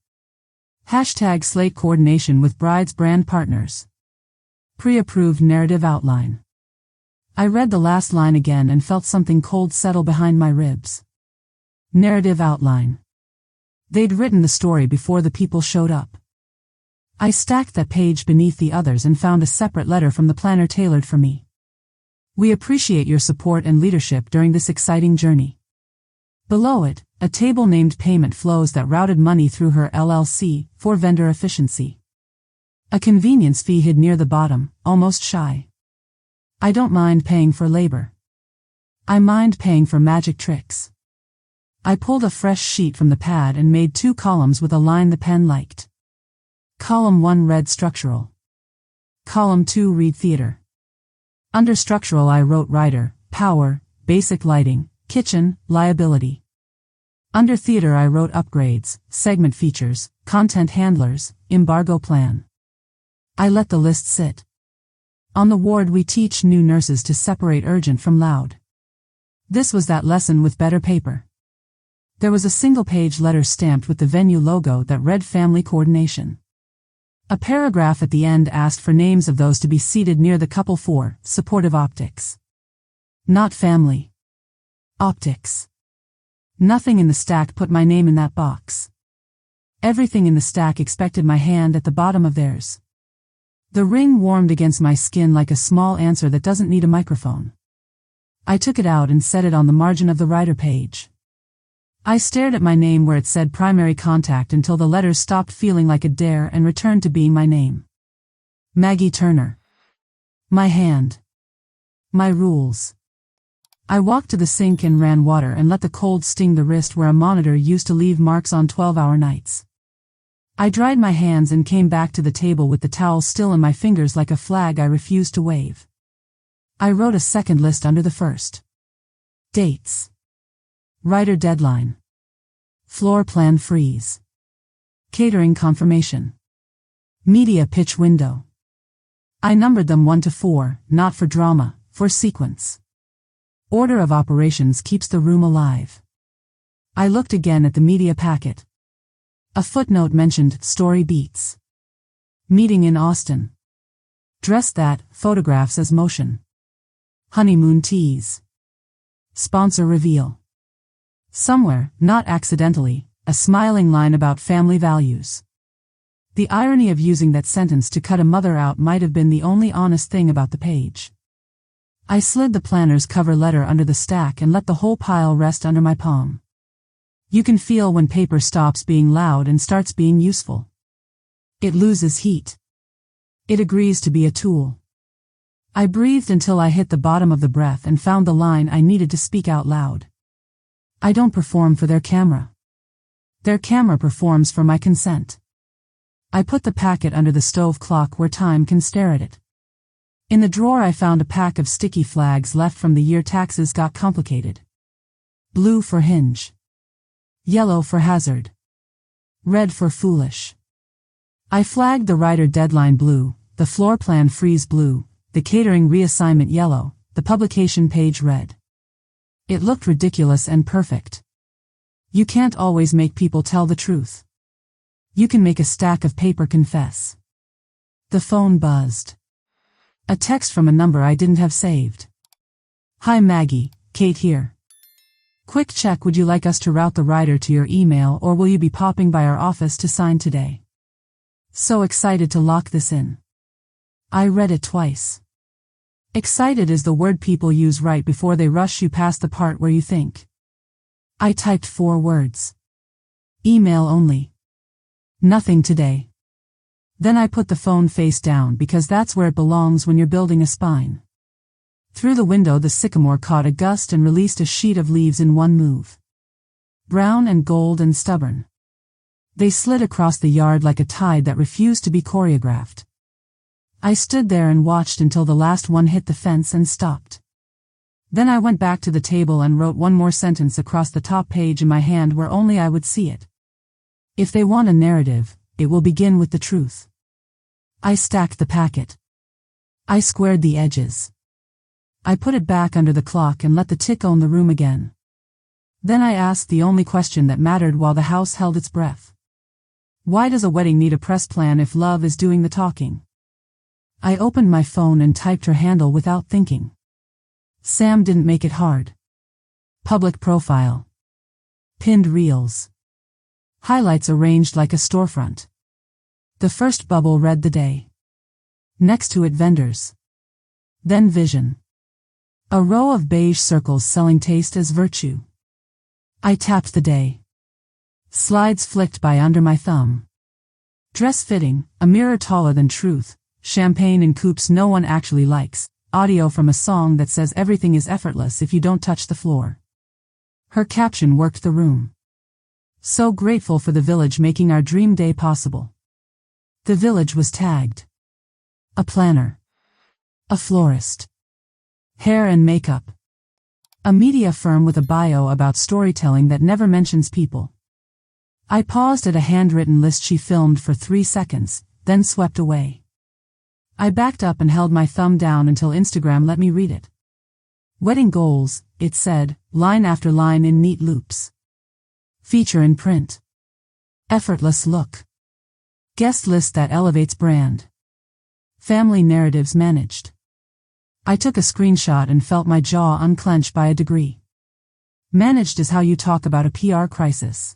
Hashtag slate coordination with bride's brand partners. Pre-approved narrative outline. I read the last line again and felt something cold settle behind my ribs. Narrative outline. They'd written the story before the people showed up. I stacked that page beneath the others and found a separate letter from the planner tailored for me. We appreciate your support and leadership during this exciting journey. Below it, a table named payment flows that routed money through her LLC for vendor efficiency. A convenience fee hid near the bottom, almost shy. I don't mind paying for labor. I mind paying for magic tricks. I pulled a fresh sheet from the pad and made 2 columns with a line the pen liked. Column 1 read structural. Column 2 read theater. Under structural I wrote writer, power, basic lighting, kitchen, liability. Under theater I wrote upgrades, segment features, content handlers, embargo plan. I let the list sit. On the ward we teach new nurses to separate urgent from loud. This was that lesson with better paper. There was a single-page letter stamped with the venue logo that read family coordination. A paragraph at the end asked for names of those to be seated near the couple for supportive optics. Not family. Optics. Nothing in the stack put my name in that box. Everything in the stack expected my hand at the bottom of theirs. The ring warmed against my skin like a small answer that doesn't need a microphone. I took it out and set it on the margin of the writer page. I stared at my name where it said primary contact until the letters stopped feeling like a dare and returned to being my name. Maggie Turner. My hand. My rules. I walked to the sink and ran water and let the cold sting the wrist where a monitor used to leave marks on 12-hour nights. I dried my hands and came back to the table with the towel still in my fingers like a flag I refused to wave. I wrote a second list under the first. Dates. Writer deadline. Floor plan freeze. Catering confirmation. Media pitch window. I numbered them 1 to 4, not for drama, for sequence. Order of operations keeps the room alive. I looked again at the media packet. A footnote mentioned story beats. Meeting in Austin. Dress that, photographs as motion. Honeymoon tease. Sponsor reveal. Somewhere, not accidentally, a smiling line about family values. The irony of using that sentence to cut a mother out might have been the only honest thing about the page. I slid the planner's cover letter under the stack and let the whole pile rest under my palm. You can feel when paper stops being loud and starts being useful. It loses heat. It agrees to be a tool. I breathed until I hit the bottom of the breath and found the line I needed to speak out loud. I don't perform for their camera. Their camera performs for my consent. I put the packet under the stove clock where time can stare at it. In the drawer I found a pack of sticky flags left from the year taxes got complicated. Blue for hinge. Yellow for hazard. Red for foolish. I flagged the writer deadline blue, the floor plan freeze blue, the catering reassignment yellow, the publication page red. It looked ridiculous and perfect. You can't always make people tell the truth. You can make a stack of paper confess. The phone buzzed. A text from a number I didn't have saved. Hi Maggie, Kate here. Quick check, would you like us to route the writer to your email or will you be popping by our office to sign today? So excited to lock this in. I read it twice. Excited is the word people use right before they rush you past the part where you think. I typed 4 words. Email only. Nothing today. Then I put the phone face down because that's where it belongs when you're building a spine. Through the window the sycamore caught a gust and released a sheet of leaves in one move. Brown and gold and stubborn. They slid across the yard like a tide that refused to be choreographed. I stood there and watched until the last one hit the fence and stopped. Then I went back to the table and wrote one more sentence across the top page in my hand where only I would see it. If they want a narrative, it will begin with the truth. I stacked the packet. I squared the edges. I put it back under the clock and let the tick own the room again. Then I asked the only question that mattered while the house held its breath. Why does a wedding need a press plan if love is doing the talking? I opened my phone and typed her handle without thinking. Sam didn't make it hard. Public profile. Pinned reels. Highlights arranged like a storefront. The first bubble read the day. Next to it vendors. Then vision. A row of beige circles selling taste as virtue. I tapped the day. Slides flicked by under my thumb. Dress fitting, a mirror taller than truth, champagne in coupes no one actually likes, audio from a song that says everything is effortless if you don't touch the floor. Her caption worked the room. So grateful for the village making our dream day possible. The village was tagged. A planner. A florist. Hair and makeup. A media firm with a bio about storytelling that never mentions people. I paused at a handwritten list she filmed for 3 seconds, then swept away. I backed up and held my thumb down until Instagram let me read it. Wedding goals, it said, line after line in neat loops. Feature in print. Effortless look. Guest list that elevates brand. Family narratives managed. I took a screenshot and felt my jaw unclench by a degree. Managed is how you talk about a PR crisis.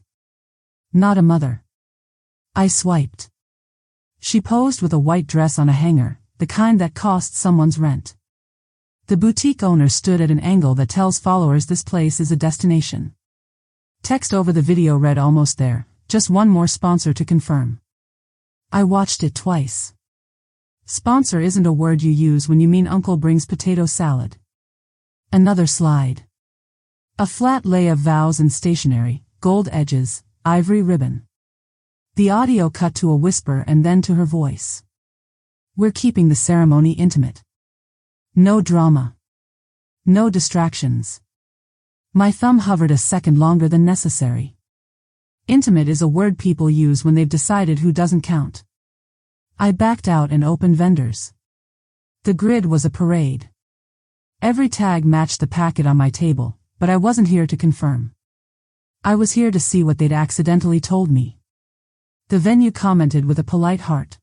Not a mother. I swiped. She posed with a white dress on a hanger, the kind that costs someone's rent. The boutique owner stood at an angle that tells followers this place is a destination. Text over the video read almost there, just one more sponsor to confirm. I watched it twice. Sponsor isn't a word you use when you mean uncle brings potato salad. Another slide. A flat lay of vows and stationery, gold edges, ivory ribbon. The audio cut to a whisper and then to her voice. We're keeping the ceremony intimate. No drama. No distractions. My thumb hovered a second longer than necessary. Intimate is a word people use when they've decided who doesn't count. I backed out and opened vendors. The grid was a parade. Every tag matched the packet on my table, but I wasn't here to confirm. I was here to see what they'd accidentally told me. The venue commented with a polite heart.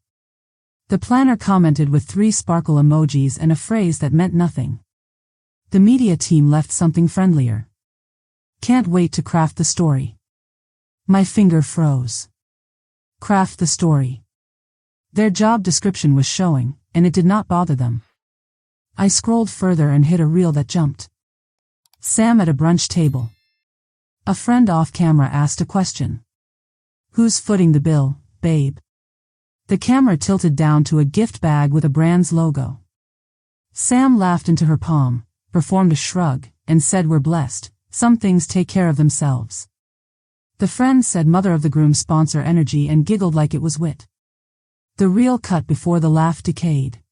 The planner commented with 3 sparkle emojis and a phrase that meant nothing. The media team left something friendlier. Can't wait to craft the story. My finger froze. Craft the story. Their job description was showing, and it did not bother them. I scrolled further and hit a reel that jumped. Sam at a brunch table. A friend off camera asked a question. Who's footing the bill, babe? The camera tilted down to a gift bag with a brand's logo. Sam laughed into her palm, performed a shrug, and said, "We're blessed, some things take care of themselves." The friend said, "Mother of the groom sponsor energy," and giggled like it was wit. The reel cut before the laugh decayed.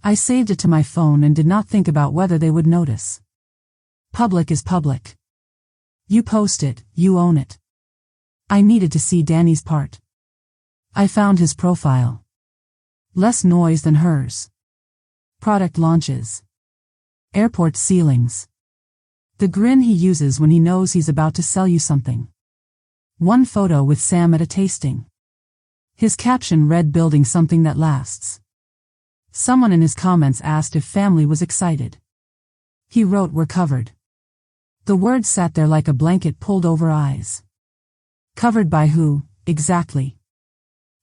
I saved it to my phone and did not think about whether they would notice. Public is public. You post it, you own it. I needed to see Danny's part. I found his profile. Less noise than hers. Product launches. Airport ceilings. The grin he uses when he knows he's about to sell you something. One photo with Sam at a tasting. His caption read, "Building something that lasts." Someone in his comments asked if family was excited. He wrote, "We're covered." The word sat there like a blanket pulled over eyes. Covered by who, exactly?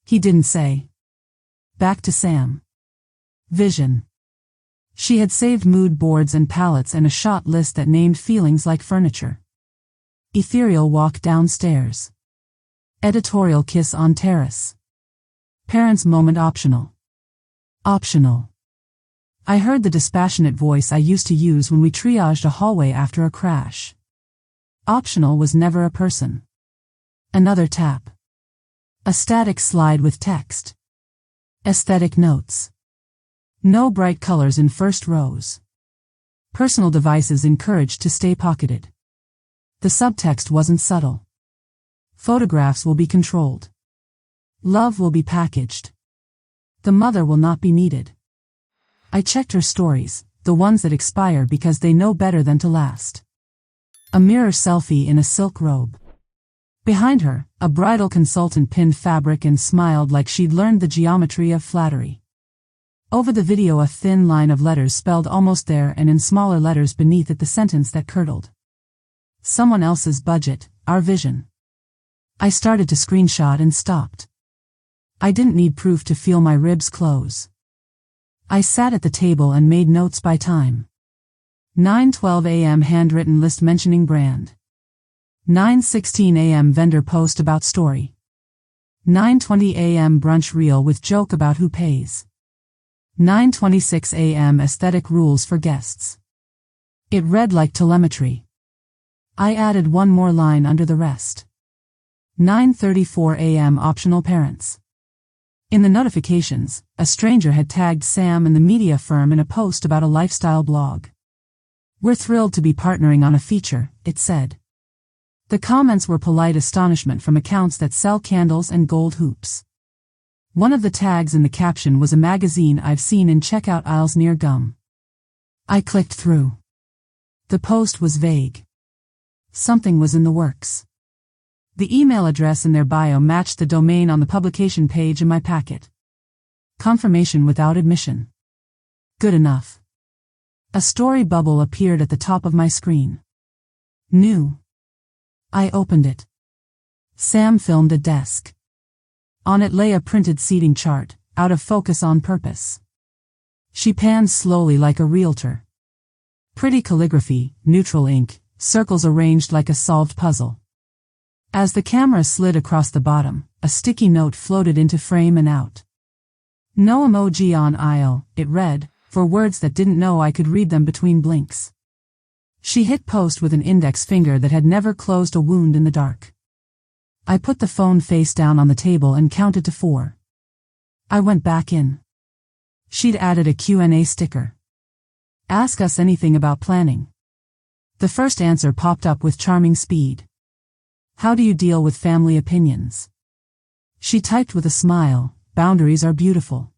He didn't say. Back to Sam. Vision. She had saved mood boards and palettes and a shot list that named feelings like furniture. Ethereal walk downstairs. Editorial kiss on terrace. Parents' moment optional. Optional. I heard the dispassionate voice I used to use when we triaged a hallway after a crash. Optional was never a person. Another tap. A static slide with text. Aesthetic notes. No bright colors in first rows. Personal devices encouraged to stay pocketed. The subtext wasn't subtle. Photographs will be controlled. Love will be packaged. The mother will not be needed. I checked her stories, the ones that expire because they know better than to last. A mirror selfie in a silk robe. Behind her, a bridal consultant pinned fabric and smiled like she'd learned the geometry of flattery. Over the video, a thin line of letters spelled "almost there," and in smaller letters beneath it the sentence that curdled. Someone else's budget, our vision. I started to screenshot and stopped. I didn't need proof to feel my ribs close. I sat at the table and made notes by time. 9:12 a.m. handwritten list mentioning brand. 9:16 a.m. vendor post about story. 9:20 a.m. brunch reel with joke about who pays. 9:26 a.m. aesthetic rules for guests. It read like telemetry. I added one more line under the rest. 9:34 a.m. optional parents. In the notifications, a stranger had tagged Sam and the media firm in a post about a lifestyle blog. "We're thrilled to be partnering on a feature," it said. The comments were polite astonishment from accounts that sell candles and gold hoops. One of the tags in the caption was a magazine I've seen in checkout aisles near gum. I clicked through. The post was vague. Something was in the works. The email address in their bio matched the domain on the publication page in my packet. Confirmation without admission. Good enough. A story bubble appeared at the top of my screen. New. I opened it. Sam filmed a desk. On it lay a printed seating chart, out of focus on purpose. She panned slowly like a realtor. Pretty calligraphy, neutral ink, circles arranged like a solved puzzle. As the camera slid across the bottom, a sticky note floated into frame and out. No emoji on aisle, it read, for words that didn't know I could read them between blinks. She hit post with an index finger that had never closed a wound in the dark. I put the phone face down on the table and counted to 4. I went back in. She'd added a Q&A sticker. Ask us anything about planning. The first answer popped up with charming speed. How do you deal with family opinions? She typed with a smile, boundaries are beautiful.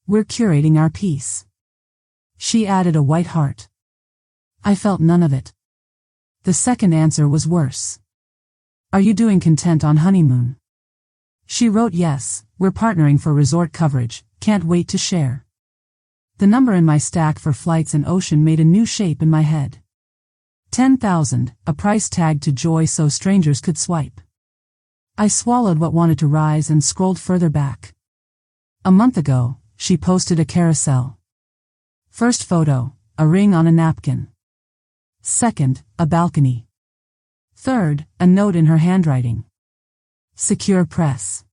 We're curating our peace. She added a white heart. I felt none of it. The second answer was worse. Are you doing content on Honeymoon? She wrote, yes, we're partnering for resort coverage, can't wait to share. The number in my stack for flights and ocean made a new shape in my head. 10,000, a price tag to joy so strangers could swipe. I swallowed what wanted to rise and scrolled further back. A month ago, she posted a carousel. First photo, a ring on a napkin. Second, a balcony. Third, a note in her handwriting. Secure press.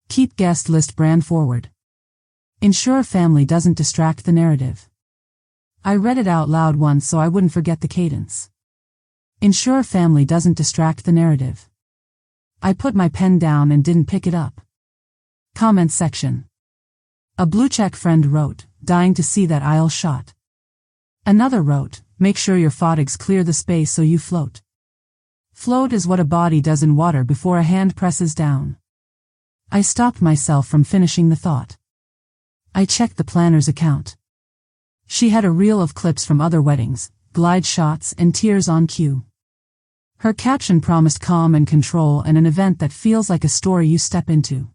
Keep guest list brand forward. Ensure family doesn't distract the narrative. I read it out loud once so I wouldn't forget the cadence. Ensure family doesn't distract the narrative. I put my pen down and didn't pick it up. Comment section. A blue check friend wrote, dying to see that aisle shot. Another wrote, make sure your photigs clear the space so you float. Float is what a body does in water before a hand presses down. I stopped myself from finishing the thought. I checked the planner's account. She had a reel of clips from other weddings, glide shots and tears on cue. Her caption promised calm and control and an event that feels like a story you step into.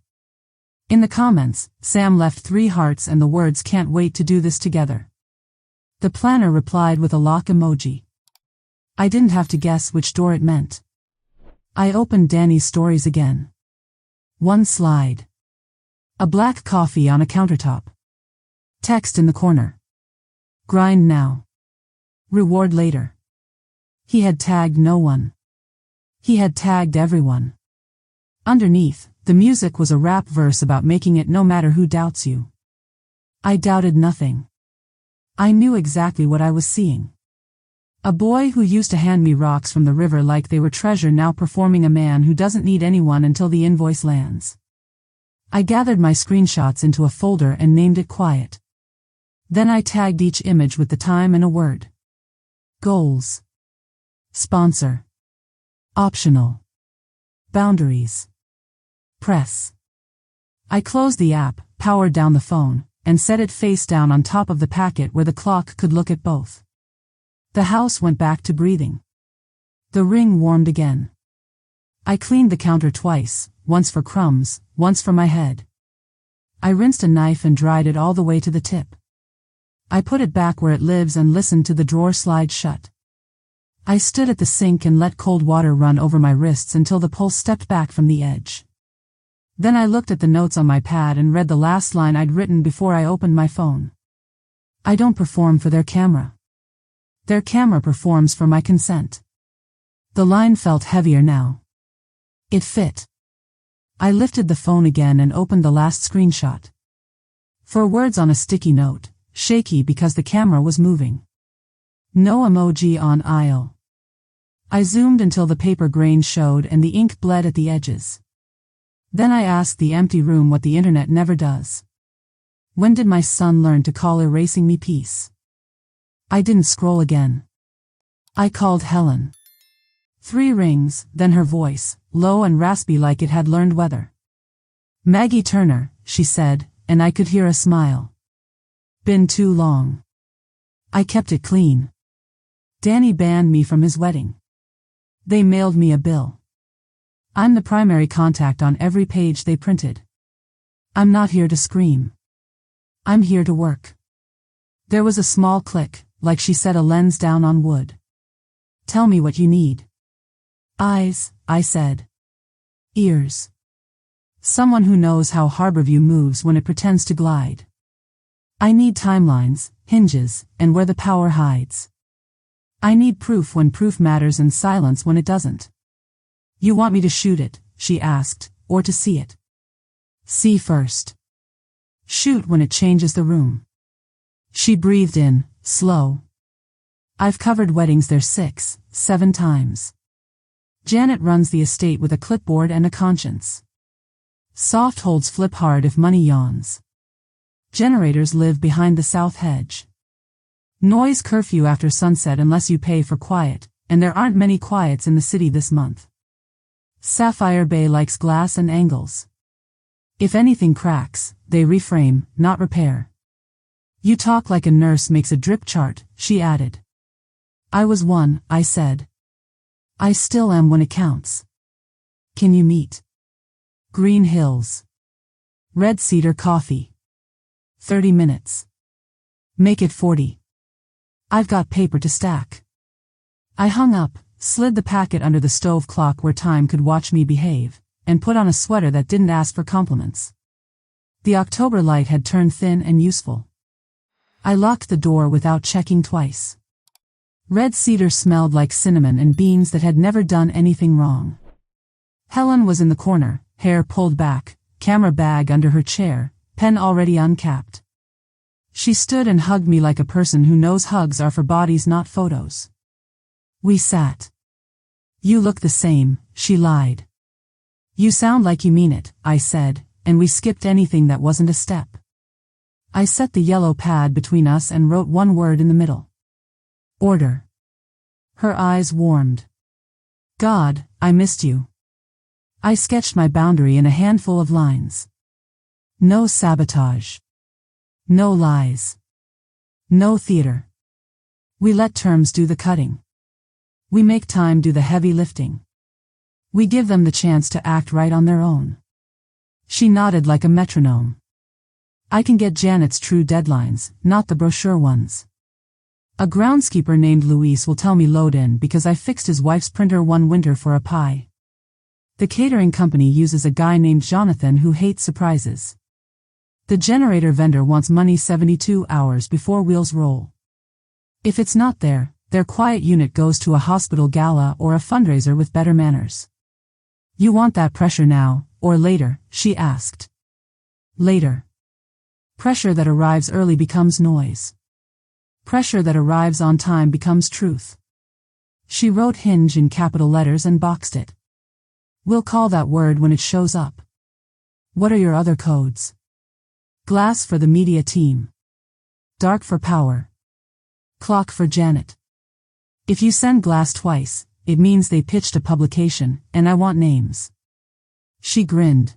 In the comments, Sam left 3 hearts and the words can't wait to do this together. The planner replied with a lock emoji. I didn't have to guess which door it meant. I opened Danny's stories again. One slide. A black coffee on a countertop. Text in the corner. Grind now. Reward later. He had tagged no one. He had tagged everyone. Underneath, the music was a rap verse about making it no matter who doubts you. I doubted nothing. I knew exactly what I was seeing. A boy who used to hand me rocks from the river like they were treasure now performing a man who doesn't need anyone until the invoice lands. I gathered my screenshots into a folder and named it Quiet. Then I tagged each image with the time and a word. Goals. Sponsor. Optional. Boundaries. Press. I closed the app, powered down the phone, and set it face down on top of the packet where the clock could look at both. The house went back to breathing. The ring warmed again. I cleaned the counter twice, once for crumbs, once for my head. I rinsed a knife and dried it all the way to the tip. I put it back where it lives and listened to the drawer slide shut. I stood at the sink and let cold water run over my wrists until the pulse stepped back from the edge. Then I looked at the notes on my pad and read the last line I'd written before I opened my phone. I don't perform for their camera. Their camera performs for my consent. The line felt heavier now. It fit. I lifted the phone again and opened the last screenshot. 4 words on a sticky note, shaky because the camera was moving. No emoji on aisle. I zoomed until the paper grain showed and the ink bled at the edges. Then I asked the empty room what the internet never does. When did my son learn to call erasing me peace? I didn't scroll again. I called Helen. 3 rings, then her voice, low and raspy like it had learned weather. Maggie Turner, she said, and I could hear a smile. Been too long. I kept it clean. Danny banned me from his wedding. They mailed me a bill. I'm the primary contact on every page they printed. I'm not here to scream. I'm here to work. There was a small click, like she set a lens down on wood. Tell me what you need. Eyes, I said. Ears. Someone who knows how Harborview moves when it pretends to glide. I need timelines, hinges, and where the power hides. I need proof when proof matters and silence when it doesn't. You want me to shoot it, she asked, or to see it? See first. Shoot when it changes the room. She breathed in, slow. I've covered weddings there 6, 7 times. Janet runs the estate with a clipboard and a conscience. Soft holds flip hard if money yawns. Generators live behind the south hedge. Noise curfew after sunset unless you pay for quiet, and there aren't many quiets in the city this month. Sapphire Bay likes glass and angles. If anything cracks, they reframe, not repair. You talk like a nurse makes a drip chart, she added. I was one, I said. I still am when it counts. Can you meet? Green Hills. Red Cedar Coffee. 30 minutes. Make it 40. I've got paper to stack. I hung up, slid the packet under the stove clock where time could watch me behave, and put on a sweater that didn't ask for compliments. The October light had turned thin and useful. I locked the door without checking twice. Red cedar smelled like cinnamon and beans that had never done anything wrong. Helen was in the corner, hair pulled back, camera bag under her chair, pen already uncapped. She stood and hugged me like a person who knows hugs are for bodies, not photos. We sat. You look the same, she lied. You sound like you mean it, I said, and we skipped anything that wasn't a step. I set the yellow pad between us and wrote one word in the middle. Order. Her eyes warmed. God, I missed you. I sketched my boundary in a handful of lines. No sabotage. No lies. No theater. We let terms do the cutting. We make time do the heavy lifting. We give them the chance to act right on their own. She nodded like a metronome. I can get Janet's true deadlines, not the brochure ones. A groundskeeper named Luis will tell me load in because I fixed his wife's printer one winter for a pie. The catering company uses a guy named Jonathan who hates surprises. The generator vendor wants money 72 hours before wheels roll. If it's not there, their quiet unit goes to a hospital gala or a fundraiser with better manners. You want that pressure now, or later, she asked. Later. Pressure that arrives early becomes noise. Pressure that arrives on time becomes truth. She wrote hinge in capital letters and boxed it. We'll call that word when it shows up. What are your other codes? Glass for the media team. Dark for power. Clock for Janet. If you send glass twice, it means they pitched a publication, and I want names. She grinned.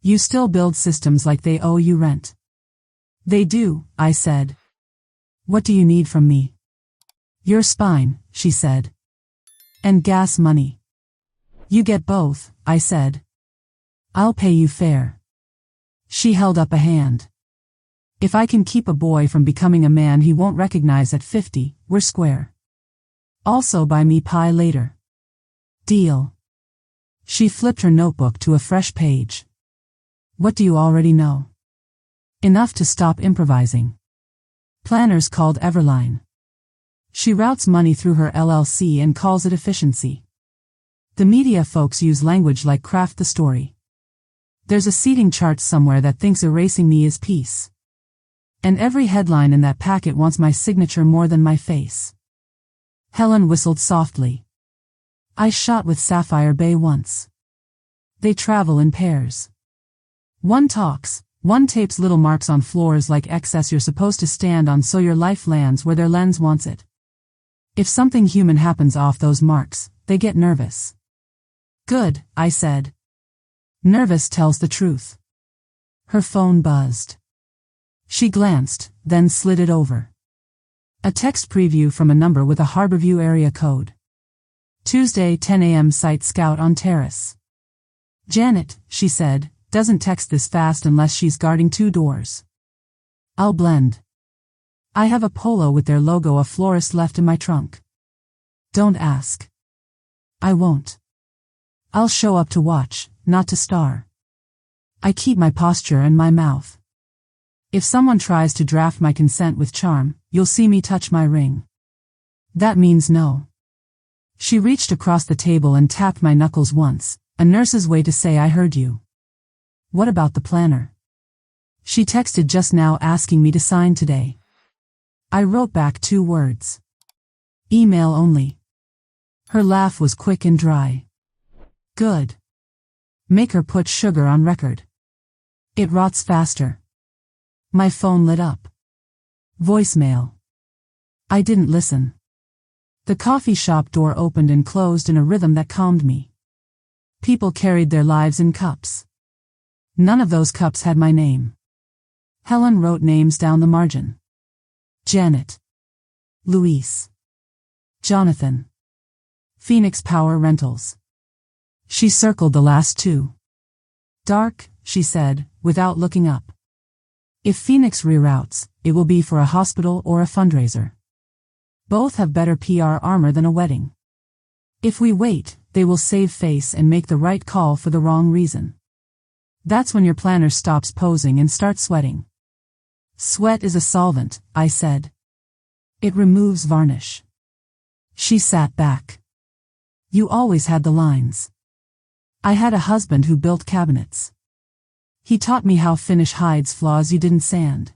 You still build systems like they owe you rent. They do, I said. What do you need from me? Your spine, she said. And gas money. You get both, I said. I'll pay you fair. She held up a hand. If I can keep a boy from becoming a man he won't recognize at 50, we're square. Also buy me pie later. Deal. She flipped her notebook to a fresh page. What do you already know? Enough to stop improvising. Planners called Everline. She routes money through her LLC and calls it efficiency. The media folks use language like craft the story. There's a seating chart somewhere that thinks erasing me is peace. And every headline in that packet wants my signature more than my face. Helen whistled softly. I shot with Sapphire Bay once. They travel in pairs. One talks, one tapes little marks on floors like excess you're supposed to stand on so your life lands where their lens wants it. If something human happens off those marks, they get nervous. Good, I said. Nervous tells the truth. Her phone buzzed. She glanced, then slid it over. A text preview from a number with a Harborview area code. Tuesday 10 a.m. Site Scout on Terrace. Janet, she said, doesn't text this fast unless she's guarding 2 doors. I'll blend. I have a polo with their logo a florist left in my trunk. Don't ask. I won't. I'll show up to watch, not to star. I keep my posture and my mouth. If someone tries to draft my consent with charm, you'll see me touch my ring. That means no. She reached across the table and tapped my knuckles once, a nurse's way to say I heard you. What about the planner? She texted just now asking me to sign today. I wrote back 2 words. Email only. Her laugh was quick and dry. Good. Make her put sugar on record. It rots faster. My phone lit up. Voicemail. I didn't listen. The coffee shop door opened and closed in a rhythm that calmed me. People carried their lives in cups. None of those cups had my name. Helen wrote names down the margin. Janet. Luis. Jonathan. Phoenix Power Rentals. She circled the last 2. Dark, she said, without looking up. If Phoenix reroutes, it will be for a hospital or a fundraiser. Both have better PR armor than a wedding. If we wait, they will save face and make the right call for the wrong reason. That's when your planner stops posing and starts sweating. Sweat is a solvent, I said. It removes varnish. She sat back. You always had the lines. I had a husband who built cabinets. He taught me how finish hides flaws you didn't sand.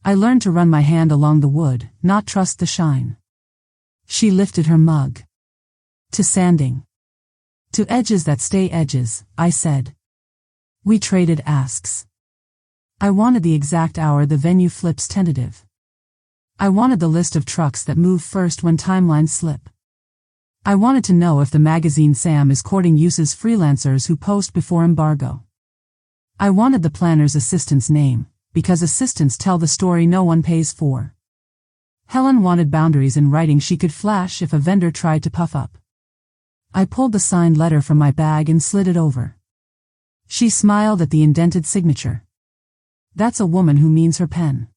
I learned to run my hand along the wood, not trust the shine. She lifted her mug. To sanding. To edges that stay edges, I said. We traded asks. I wanted the exact hour the venue flips tentative. I wanted the list of trucks that move first when timelines slip. I wanted to know if the magazine Sam is courting uses freelancers who post before embargo. I wanted the planner's assistant's name, because assistants tell the story no one pays for. Helen wanted boundaries in writing she could flash if a vendor tried to puff up. I pulled the signed letter from my bag and slid it over. She smiled at the indented signature. That's a woman who means her pen.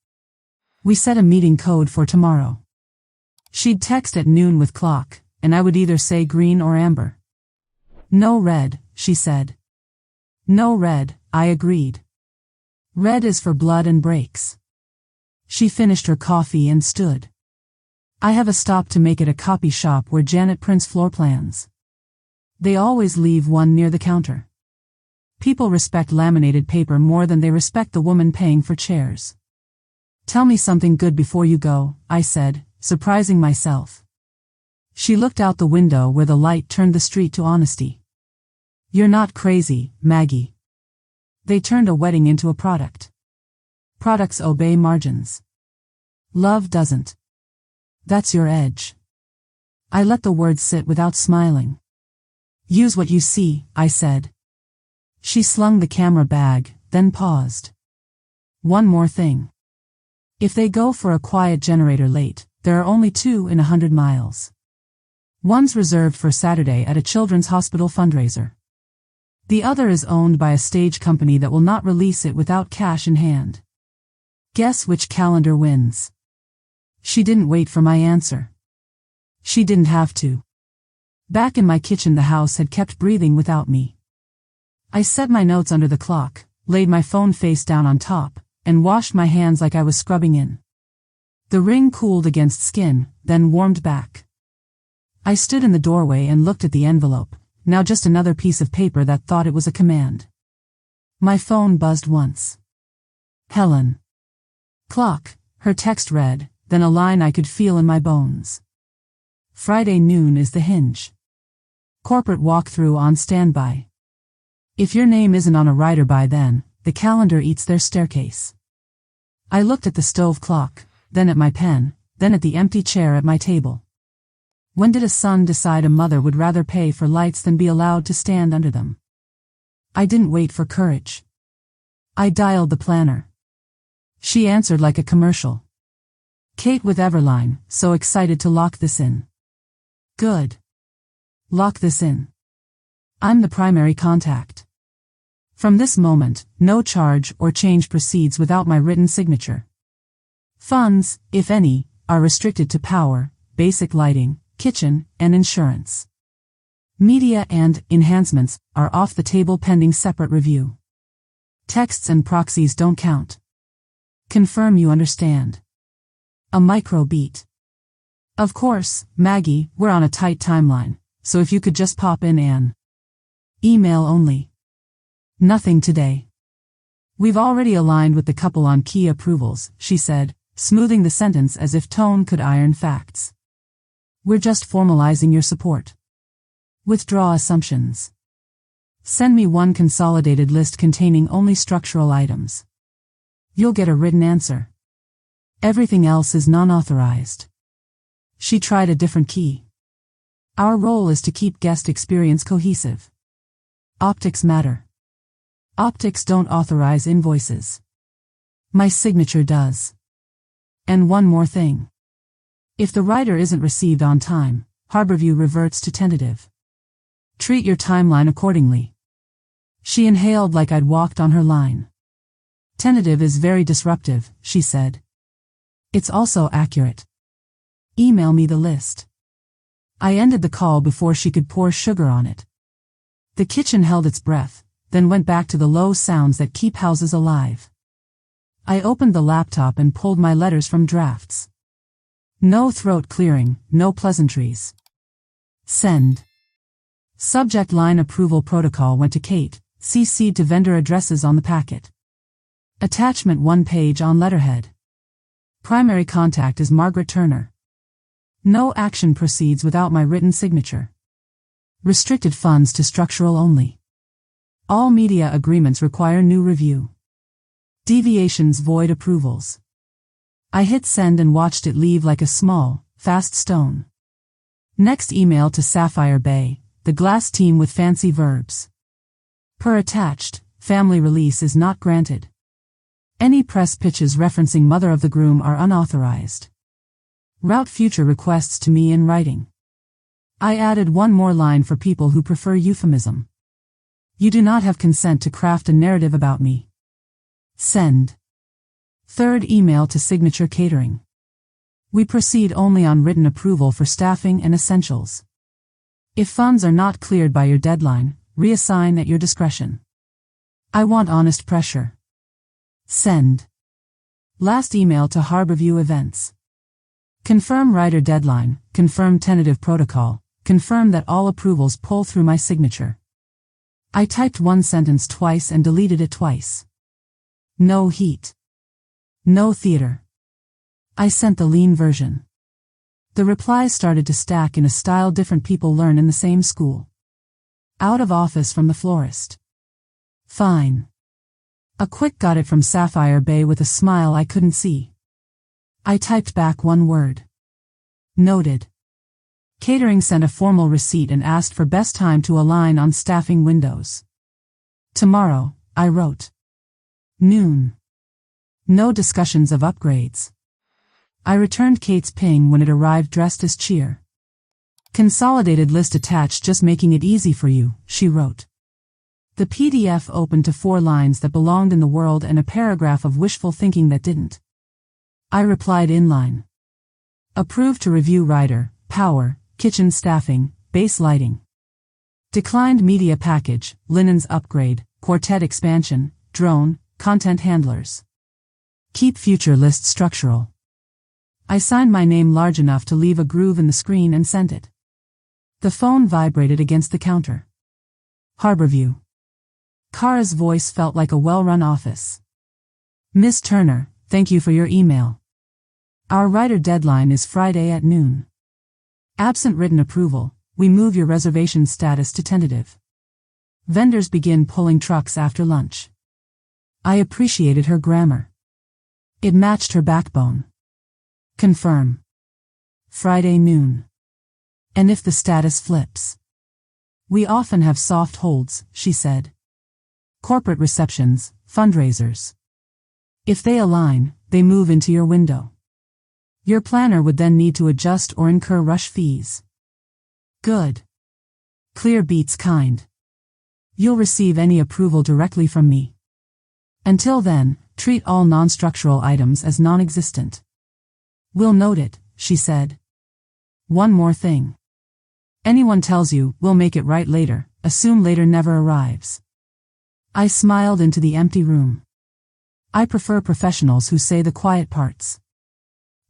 We set a meeting code for tomorrow. She'd text at noon with clock, and I would either say green or amber. No red, she said. No red, I agreed. Red is for blood and breaks. She finished her coffee and stood. I have a stop to make at a copy shop where Janet prints floor plans. They always leave one near the counter. People respect laminated paper more than they respect the woman paying for chairs. Tell me something good before you go, I said, surprising myself. She looked out the window where the light turned the street to honesty. You're not crazy, Maggie. They turned a wedding into a product. Products obey margins. Love doesn't. That's your edge. I let the words sit without smiling. Use what you see, I said. She slung the camera bag, then paused. One more thing. If they go for a quiet generator late, there are only 2 in 100 miles. One's reserved for Saturday at a children's hospital fundraiser. The other is owned by a stage company that will not release it without cash in hand. Guess which calendar wins? She didn't wait for my answer. She didn't have to. Back in my kitchen, the house had kept breathing without me. I set my notes under the clock, laid my phone face down on top, and washed my hands like I was scrubbing in. The ring cooled against skin, then warmed back. I stood in the doorway and looked at the envelope, now just another piece of paper that thought it was a command. My phone buzzed once. Helen. Clock, her text read, then a line I could feel in my bones. Friday noon is the hinge. Corporate walkthrough on standby. If your name isn't on a rider by then, the calendar eats their staircase. I looked at the stove clock, then at my pen, then at the empty chair at my table. When did a son decide a mother would rather pay for lights than be allowed to stand under them? I didn't wait for courage. I dialed the planner. She answered like a commercial. Kate with Everline, so excited to lock this in. Good. Lock this in. I'm the primary contact. From this moment, no charge or change proceeds without my written signature. Funds, if any, are restricted to power, basic lighting, kitchen, and insurance. Media and enhancements are off the table pending separate review. Texts and proxies don't count. Confirm you understand. A micro beat. Of course, Maggie, we're on a tight timeline, so if you could just pop in an email only. Nothing today. We've already aligned with the couple on key approvals, she said, smoothing the sentence as if tone could iron facts. We're just formalizing your support. Withdraw assumptions. Send me one consolidated list containing only structural items. You'll get a written answer. Everything else is non-authorized. She tried a different key. Our role is to keep guest experience cohesive. Optics matter. Optics don't authorize invoices. My signature does. And one more thing. If the rider isn't received on time, Harborview reverts to tentative. Treat your timeline accordingly. She inhaled like I'd walked on her line. Tentative is very disruptive, she said. It's also accurate. Email me the list. I ended the call before she could pour sugar on it. The kitchen held its breath, then went back to the low sounds that keep houses alive. I opened the laptop and pulled my letters from drafts. No throat clearing, no pleasantries. Send. Subject line: approval protocol went to Kate, CC'd to vendor addresses on the packet. Attachment 1 page on letterhead. Primary contact is Margaret Turner. No action proceeds without my written signature. Restricted funds to structural only. All media agreements require new review. Deviations void approvals. I hit send and watched it leave like a small, fast stone. Next email to Sapphire Bay, the glass team with fancy verbs. Per attached, family release is not granted. Any press pitches referencing mother of the groom are unauthorized. Route future requests to me in writing. I added one more line for people who prefer euphemism. You do not have consent to craft a narrative about me. Send. Third email to Signature Catering. We proceed only on written approval for staffing and essentials. If funds are not cleared by your deadline, reassign at your discretion. I want honest pressure. Send. Last email to Harborview Events. Confirm writer deadline, confirm tentative protocol, confirm that all approvals pull through my signature. I typed one sentence twice and deleted it twice. No heat. No theater. I sent the lean version. The replies started to stack in a style different people learn in the same school. Out of office from the florist. Fine. A quick got it from Sapphire Bay with a smile I couldn't see. I typed back one word. Noted. Catering sent a formal receipt and asked for best time to align on staffing windows. Tomorrow, I wrote. Noon. No discussions of upgrades. I returned Kate's ping when it arrived dressed as cheer. Consolidated list attached, just making it easy for you, she wrote. The PDF opened to 4 lines that belonged in the world and a paragraph of wishful thinking that didn't. I replied inline. Approved to review writer, power, kitchen staffing, base lighting. Declined media package, linens upgrade, quartet expansion, drone, content handlers. Keep future list structural. I signed my name large enough to leave a groove in the screen and sent it. The phone vibrated against the counter. Harborview. Kara's voice felt like a well-run office. Miss Turner, thank you for your email. Our writer deadline is Friday at noon. Absent written approval, we move your reservation status to tentative. Vendors begin pulling trucks after lunch. I appreciated her grammar. It matched her backbone. Confirm. Friday noon. And if the status flips? We often have soft holds, she said. Corporate receptions, fundraisers. If they align, they move into your window. Your planner would then need to adjust or incur rush fees. Good. Clear beats kind. You'll receive any approval directly from me. Until then, treat all non-structural items as non-existent. We'll note it, she said. One more thing. Anyone tells you, we'll make it right later, assume later never arrives. I smiled into the empty room. I prefer professionals who say the quiet parts.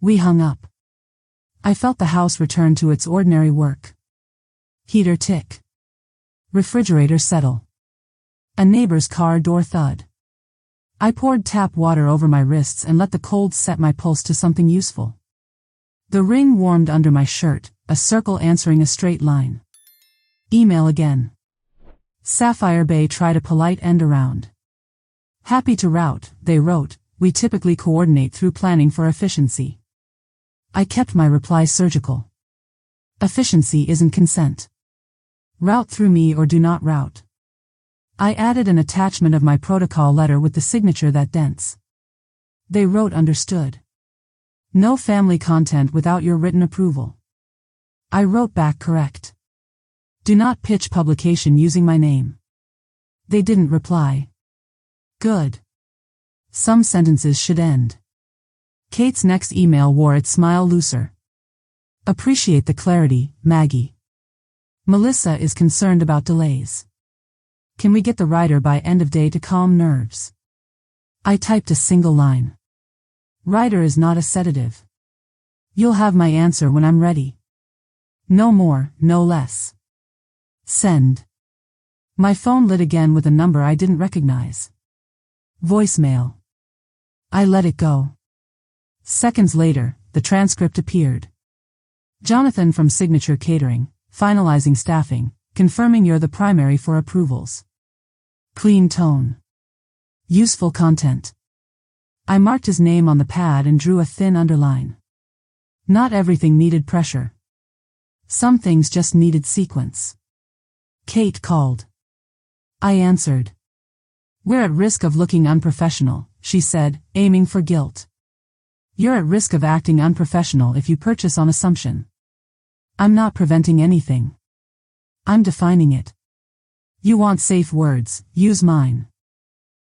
We hung up. I felt the house return to its ordinary work. Heater tick. Refrigerator settle. A neighbor's car door thud. I poured tap water over my wrists and let the cold set my pulse to something useful. The ring warmed under my shirt, a circle answering a straight line. Email again. Sapphire Bay tried a polite end around. Happy to route, they wrote, we typically coordinate through planning for efficiency. I kept my reply surgical. Efficiency isn't consent. Route through me or do not route. I added an attachment of my protocol letter with the signature that dense. They wrote understood. No family content without your written approval. I wrote back correct. Do not pitch publication using my name. They didn't reply. Good. Some sentences should end. Kate's next email wore its smile looser. Appreciate the clarity, Maggie. Melissa is concerned about delays. Can we get the writer by end of day to calm nerves? I typed a single line. Writer is not a sedative. You'll have my answer when I'm ready. No more, no less. Send. My phone lit again with a number I didn't recognize. Voicemail. I let it go. Seconds later, the transcript appeared. Jonathan from Signature Catering, finalizing staffing, confirming you're the primary for approvals. Clean tone. Useful content. I marked his name on the pad and drew a thin underline. Not everything needed pressure. Some things just needed sequence. Kate called. I answered. We're at risk of looking unprofessional, she said, aiming for guilt. You're at risk of acting unprofessional if you purchase on assumption. I'm not preventing anything. I'm defining it. You want safe words, use mine.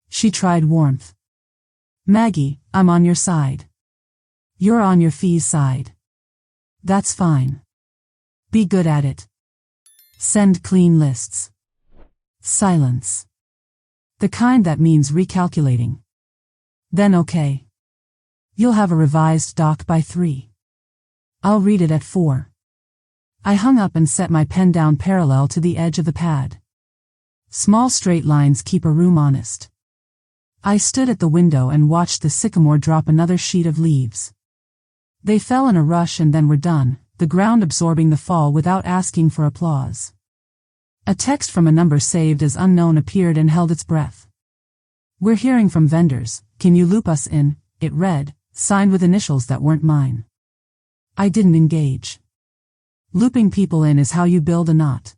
She tried warmth. Maggie, I'm on your side. You're on your fee's side. That's fine. Be good at it. Send clean lists. Silence. The kind that means recalculating. Then okay. You'll have a revised doc by 3. I'll read it at 4. I hung up and set my pen down parallel to the edge of the pad. Small straight lines keep a room honest. I stood at the window and watched the sycamore drop another sheet of leaves. They fell in a rush and then were done, the ground absorbing the fall without asking for applause. A text from a number saved as unknown appeared and held its breath. We're hearing from vendors, can you loop us in? It read, signed with initials that weren't mine. I didn't engage. Looping people in is how you build a knot.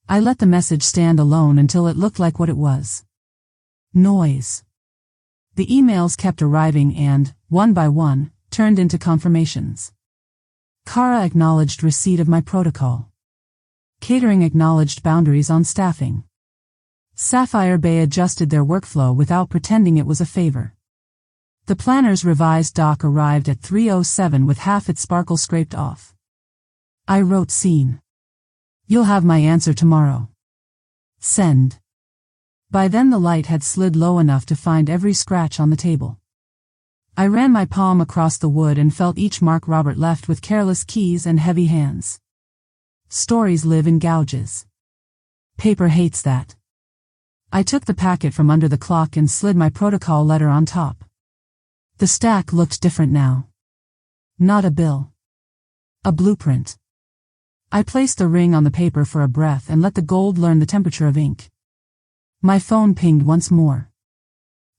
I let the message stand alone until it looked like what it was. Noise. The emails kept arriving and, one by one, turned into confirmations. Kara acknowledged receipt of my protocol. Catering acknowledged boundaries on staffing. Sapphire Bay adjusted their workflow without pretending it was a favor. The planner's revised doc arrived at 3:07 with half its sparkle scraped off. I wrote scene. You'll have my answer tomorrow. Send. By then the light had slid low enough to find every scratch on the table. I ran my palm across the wood and felt each mark Robert left with careless keys and heavy hands. Stories live in gouges. Paper hates that. I took the packet from under the clock and slid my protocol letter on top. The stack looked different now. Not a bill. A blueprint. I placed the ring on the paper for a breath and let the gold learn the temperature of ink. My phone pinged once more.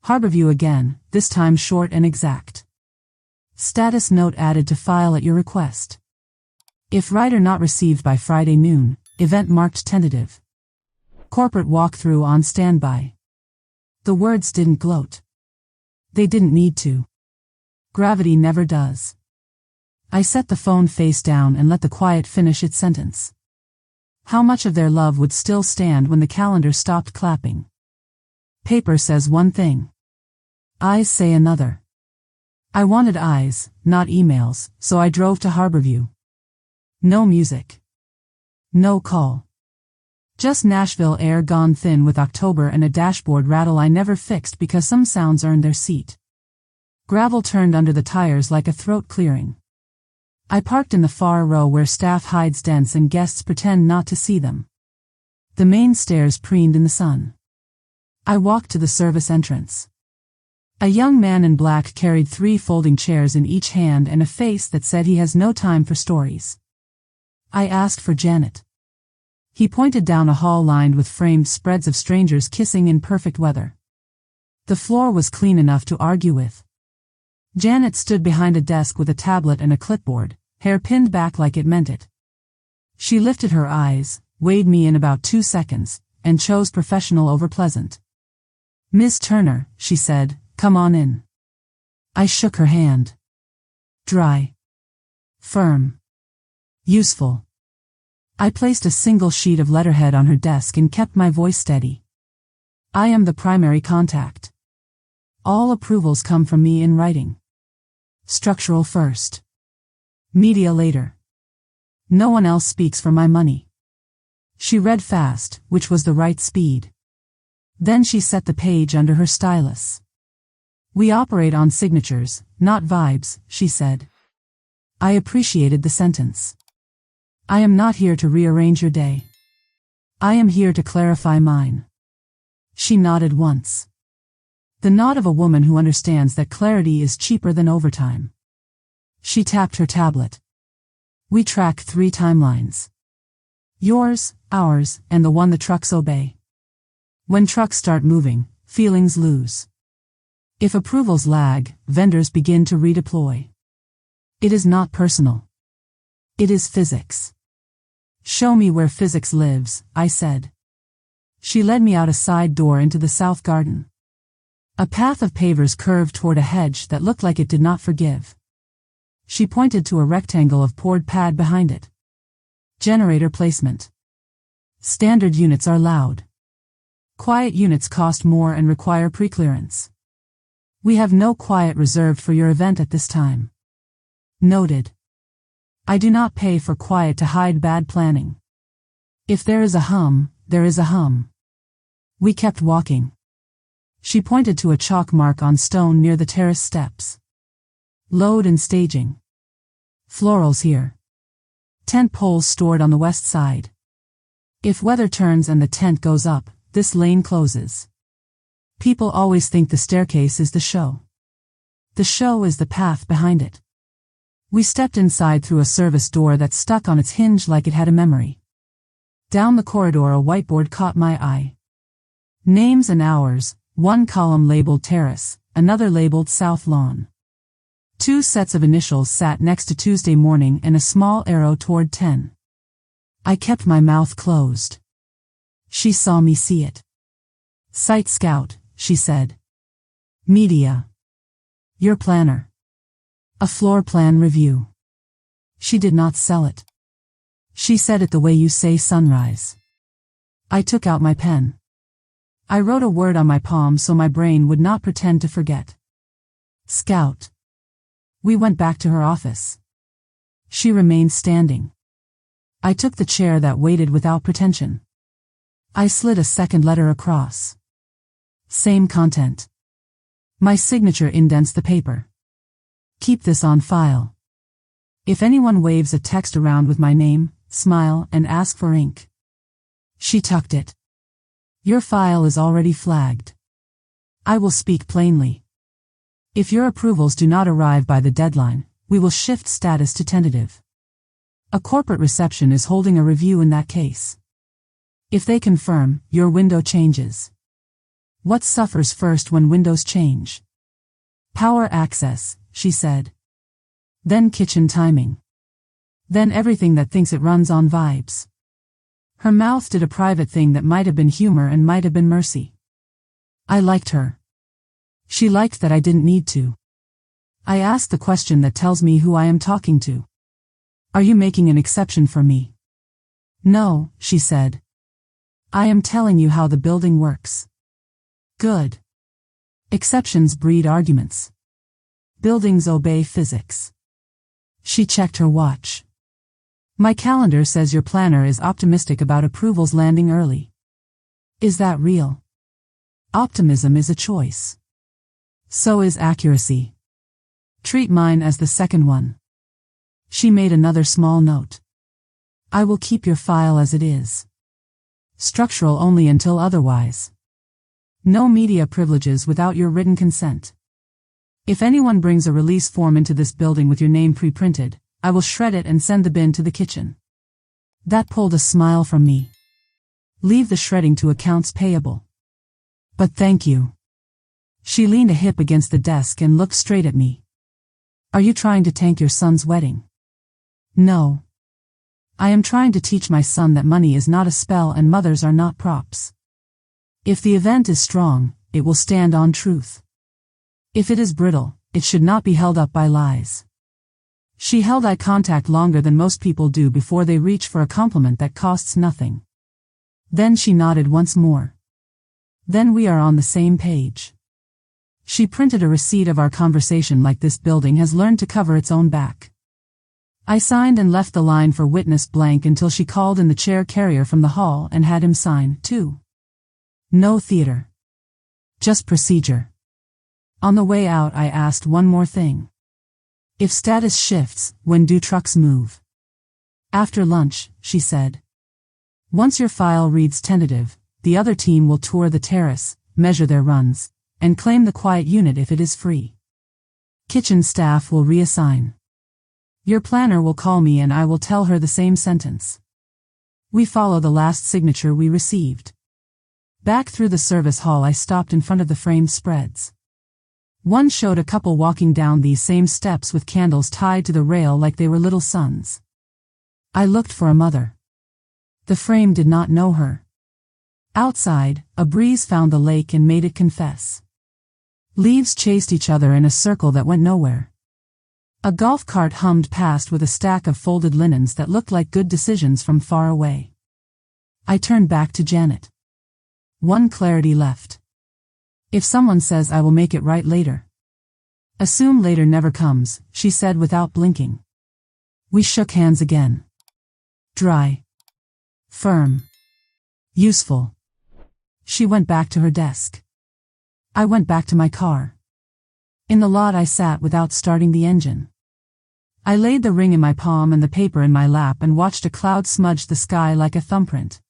Harborview again, this time short and exact. Status note added to file at your request. If writer not received by Friday noon, event marked tentative. Corporate walkthrough on standby. The words didn't gloat. They didn't need to. Gravity never does. I set the phone face down and let the quiet finish its sentence. How much of their love would still stand when the calendar stopped clapping? Paper says one thing. Eyes say another. I wanted eyes, not emails, so I drove to Harborview. No music. No call. Just Nashville air gone thin with October and a dashboard rattle I never fixed because some sounds earned their seat. Gravel turned under the tires like a throat clearing. I parked in the far row where staff hides dents and guests pretend not to see them. The main stairs preened in the sun. I walked to the service entrance. A young man in black carried 3 folding chairs in each hand and a face that said he has no time for stories. I asked for Janet. He pointed down a hall lined with framed spreads of strangers kissing in perfect weather. The floor was clean enough to argue with. Janet stood behind a desk with a tablet and a clipboard, hair pinned back like it meant it. She lifted her eyes, weighed me in about 2 seconds, and chose professional over pleasant. Miss Turner, she said, come on in. I shook her hand. Dry. Firm. Useful. I placed a single sheet of letterhead on her desk and kept my voice steady. I am the primary contact. All approvals come from me in writing. Structural first. Media later. No one else speaks for my money. She read fast, which was the right speed. Then she set the page under her stylus. "We operate on signatures, not vibes," she said. I appreciated the sentence. "I am not here to rearrange your day. I am here to clarify mine." She nodded once. The nod of a woman who understands that clarity is cheaper than overtime. She tapped her tablet. "We track 3 timelines. Yours, ours, and the one the trucks obey. When trucks start moving, feelings lose. If approvals lag, vendors begin to redeploy. It is not personal. It is physics." "Show me where physics lives," I said. She led me out a side door into the south garden. A path of pavers curved toward a hedge that looked like it did not forgive. She pointed to a rectangle of poured pad behind it. "Generator placement. Standard units are loud. Quiet units cost more and require preclearance. We have no quiet reserved for your event at this time." Noted. I do not pay for quiet to hide bad planning. If there is a hum, there is a hum. We kept walking. She pointed to a chalk mark on stone near the terrace steps. "Load and staging. Florals here. Tent poles stored on the west side. If weather turns and the tent goes up, this lane closes. People always think the staircase is the show. The show is the path behind it." We stepped inside through a service door that stuck on its hinge like it had a memory. Down the corridor a whiteboard caught my eye. Names and hours, one column labeled terrace, another labeled south lawn. 2 sets of initials sat next to Tuesday morning and a small arrow toward 10. I kept my mouth closed. She saw me see it. "Site scout," she said. "Media. Your planner. A floor plan review." She did not sell it. She said it the way you say sunrise. I took out my pen. I wrote a word on my palm so my brain would not pretend to forget. Scout. We went back to her office. She remained standing. I took the chair that waited without pretension. I slid a second letter across. Same content. My signature indents the paper. "Keep this on file. If anyone waves a text around with my name, smile and ask for ink." She tucked it. "Your file is already flagged. I will speak plainly. If your approvals do not arrive by the deadline, we will shift status to tentative. A corporate reception is holding a review in that case. If they confirm, your window changes. What suffers first when windows change? Power access," she said. "Then kitchen timing. Then everything that thinks it runs on vibes." Her mouth did a private thing that might have been humor and might have been mercy. I liked her. She liked that I didn't need to. I asked the question that tells me who I am talking to. "Are you making an exception for me?" "No," she said. "I am telling you how the building works." Good. Exceptions breed arguments. Buildings obey physics. She checked her watch. "My calendar says your planner is optimistic about approvals landing early. Is that real?" Optimism is a choice. So is accuracy. Treat mine as the second one. She made another small note. "I will keep your file as it is. Structural only until otherwise. No media privileges without your written consent. If anyone brings a release form into this building with your name pre-printed, I will shred it and send the bin to the kitchen." That pulled a smile from me. "Leave the shredding to accounts payable." "But thank you." She leaned a hip against the desk and looked straight at me. "Are you trying to tank your son's wedding?" "No. I am trying to teach my son that money is not a spell and mothers are not props. If the event is strong, it will stand on truth. If it is brittle, it should not be held up by lies." She held eye contact longer than most people do before they reach for a compliment that costs nothing. Then she nodded once more. "Then we are on the same page." She printed a receipt of our conversation like this building has learned to cover its own back. I signed and left the line for witness blank until she called in the chair carrier from the hall and had him sign, too. No theater. Just procedure. On the way out I asked one more thing. If status shifts, when do trucks move? After lunch, she said. Once your file reads tentative, the other team will tour the terrace, measure their runs, and claim the quiet unit if it is free. Kitchen staff will reassign. Your planner will call me and I will tell her the same sentence. We follow the last signature we received. Back through the service hall I stopped in front of the framed spreads. One showed a couple walking down these same steps with candles tied to the rail like they were little sons. I looked for a mother. The frame did not know her. Outside, a breeze found the lake and made it confess. Leaves chased each other in a circle that went nowhere. A golf cart hummed past with a stack of folded linens that looked like good decisions from far away. I turned back to Janet. One clarity left. If someone says I will make it right later. Assume later never comes, she said without blinking. We shook hands again. Dry. Firm. Useful. She went back to her desk. I went back to my car. In the lot I sat without starting the engine. I laid the ring in my palm and the paper in my lap and watched a cloud smudge the sky like a thumbprint.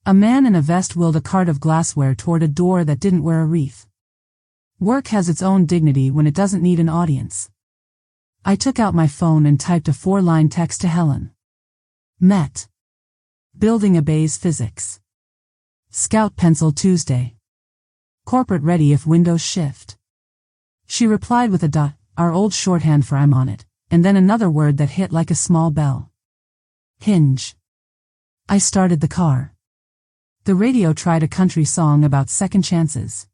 A man in a vest wheeled a cart of glassware toward a door that didn't wear a wreath. Work has its own dignity when it doesn't need an audience. I took out my phone and typed a 4-line text to Helen. Met. Building obeys physics. Scout pencil Tuesday. Corporate ready if windows shift. She replied with a dot, our old shorthand for I'm on it, and then another word that hit like a small bell. Hinge. I started the car. The radio tried a country song about second chances.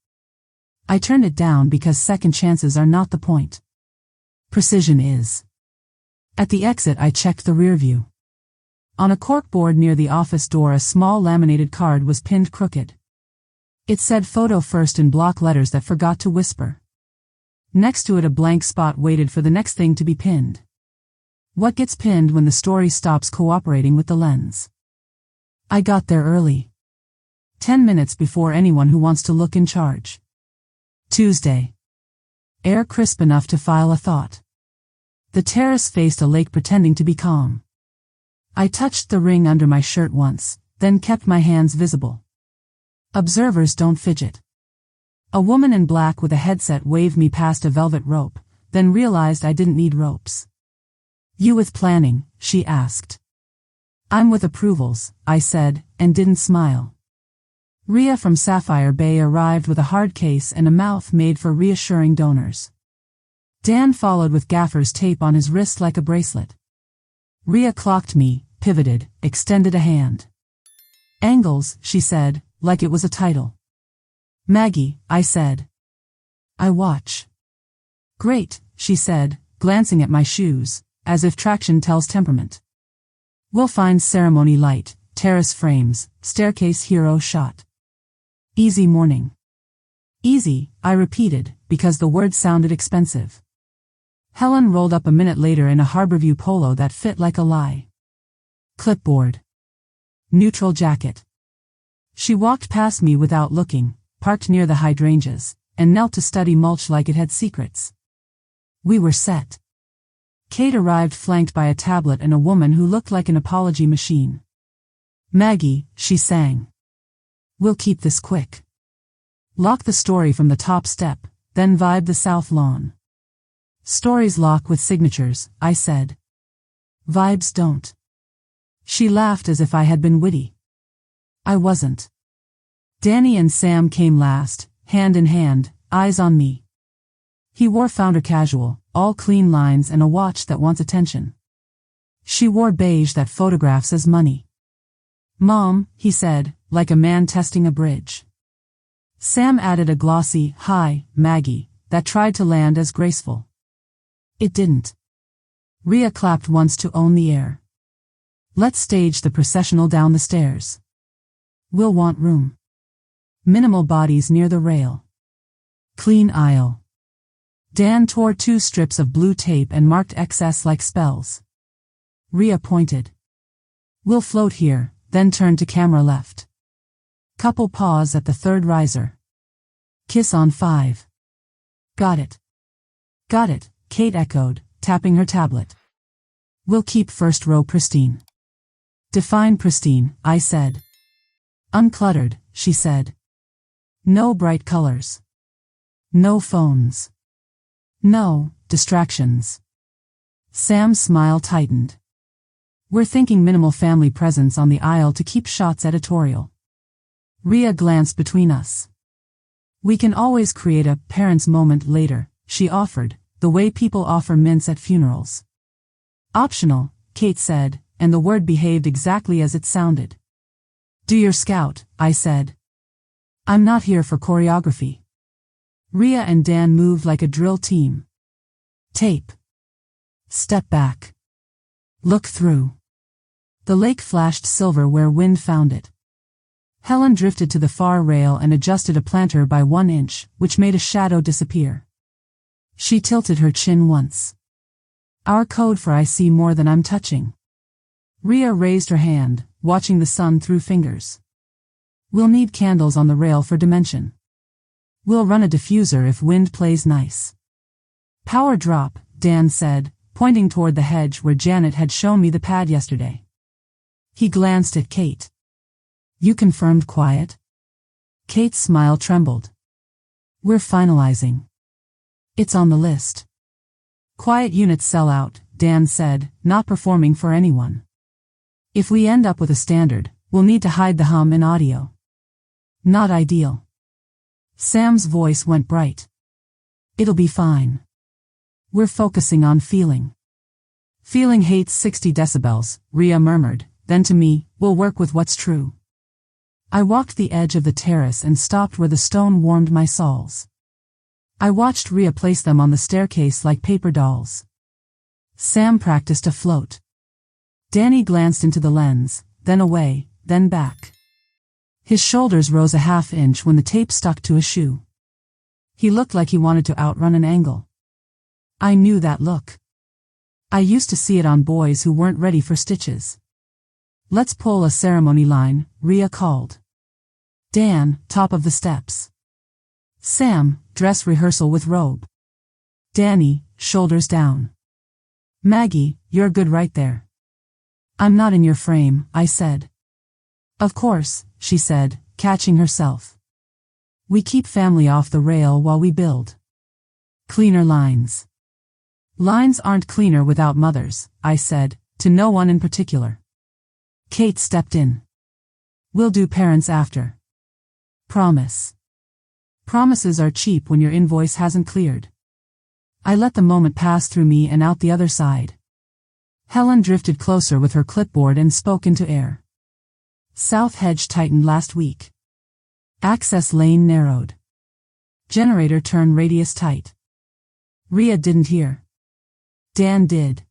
I turned it down because second chances are not the point. Precision is. At the exit I checked the rear view. On a corkboard near the office door a small laminated card was pinned crooked. It said photo first in block letters that forgot to whisper. Next to it a blank spot waited for the next thing to be pinned. What gets pinned when the story stops cooperating with the lens? I got there early. 10 minutes before anyone who wants to look in charge. Tuesday. Air crisp enough to file a thought. The terrace faced a lake pretending to be calm. I touched the ring under my shirt once, then kept my hands visible. Observers don't fidget. A woman in black with a headset waved me past a velvet rope, then realized I didn't need ropes. You with planning, she asked. I'm with approvals, I said, and didn't smile. Ria from Sapphire Bay arrived with a hard case and a mouth made for reassuring donors. Dan followed with gaffer's tape on his wrist like a bracelet. Ria clocked me, pivoted, extended a hand. Angles, she said, like it was a title. Maggie, I said. I watch. Great, she said, glancing at my shoes, as if traction tells temperament. We'll find ceremony light, terrace frames, staircase hero shot. Easy morning. Easy, I repeated, because the word sounded expensive. Helen rolled up a minute later in a Harborview polo that fit like a lie. Clipboard. Neutral jacket. She walked past me without looking, parked near the hydrangeas, and knelt to study mulch like it had secrets. We were set. Kate arrived flanked by a tablet and a woman who looked like an apology machine. Maggie, she sang. We'll keep this quick. Lock the story from the top step, then vibe the south lawn. Stories lock with signatures, I said. Vibes don't. She laughed as if I had been witty. I wasn't. Danny and Sam came last, hand in hand, eyes on me. He wore founder casual, all clean lines and a watch that wants attention. She wore beige that photographs as money. Mom, he said, like a man testing a bridge. Sam added a glossy, hi, Maggie, that tried to land as graceful. It didn't. Ria clapped once to own the air. Let's stage the processional down the stairs. We'll want room. Minimal bodies near the rail. Clean aisle. Dan tore 2 strips of blue tape and marked excess like spells. Ria pointed. We'll float here, then turn to camera left. Couple pause at the third riser. Kiss on 5. Got it. Got it, Kate echoed, tapping her tablet. We'll keep first row pristine. Define pristine, I said. Uncluttered, she said. No bright colors. No phones. No distractions. Sam's smile tightened. We're thinking minimal family presence on the aisle to keep shots editorial. Rhea glanced between us. We can always create a parents' moment later, she offered, the way people offer mints at funerals. Optional, Kate said, and the word behaved exactly as it sounded. Do your scout, I said. I'm not here for choreography. Rhea and Dan moved like a drill team. Tape. Step back. Look through. The lake flashed silver where wind found it. Helen drifted to the far rail and adjusted a planter by 1 inch, which made a shadow disappear. She tilted her chin once. Our code for I see more than I'm touching. Rhea raised her hand, watching the sun through fingers. We'll need candles on the rail for dimension. We'll run a diffuser if wind plays nice. Power drop, Dan said, pointing toward the hedge where Janet had shown me the pad yesterday. He glanced at Kate. You confirmed quiet? Kate's smile trembled. We're finalizing. It's on the list. Quiet units sell out, Dan said, not performing for anyone. If we end up with a standard, we'll need to hide the hum in audio. Not ideal. Sam's voice went bright. It'll be fine. We're focusing on feeling. Feeling hates 60 decibels, Rhea murmured, then to me, we'll work with what's true. I walked the edge of the terrace and stopped where the stone warmed my soles. I watched Rhea place them on the staircase like paper dolls. Sam practiced a float. Danny glanced into the lens, then away, then back. His shoulders rose a ½ inch when the tape stuck to a shoe. He looked like he wanted to outrun an angle. I knew that look. I used to see it on boys who weren't ready for stitches. Let's pull a ceremony line, Rhea called. Dan, top of the steps. Sam, dress rehearsal with robe. Danny, shoulders down. Maggie, you're good right there. I'm not in your frame, I said. Of course, she said, catching herself. We keep family off the rail while we build. Cleaner lines. Lines aren't cleaner without mothers, I said, to no one in particular. Kate stepped in. We'll do parents after. Promise. Promises are cheap when your invoice hasn't cleared. I let the moment pass through me and out the other side. Helen drifted closer with her clipboard and spoke into air. South hedge tightened last week. Access lane narrowed. Generator turn radius tight. Rhea didn't hear. Dan did.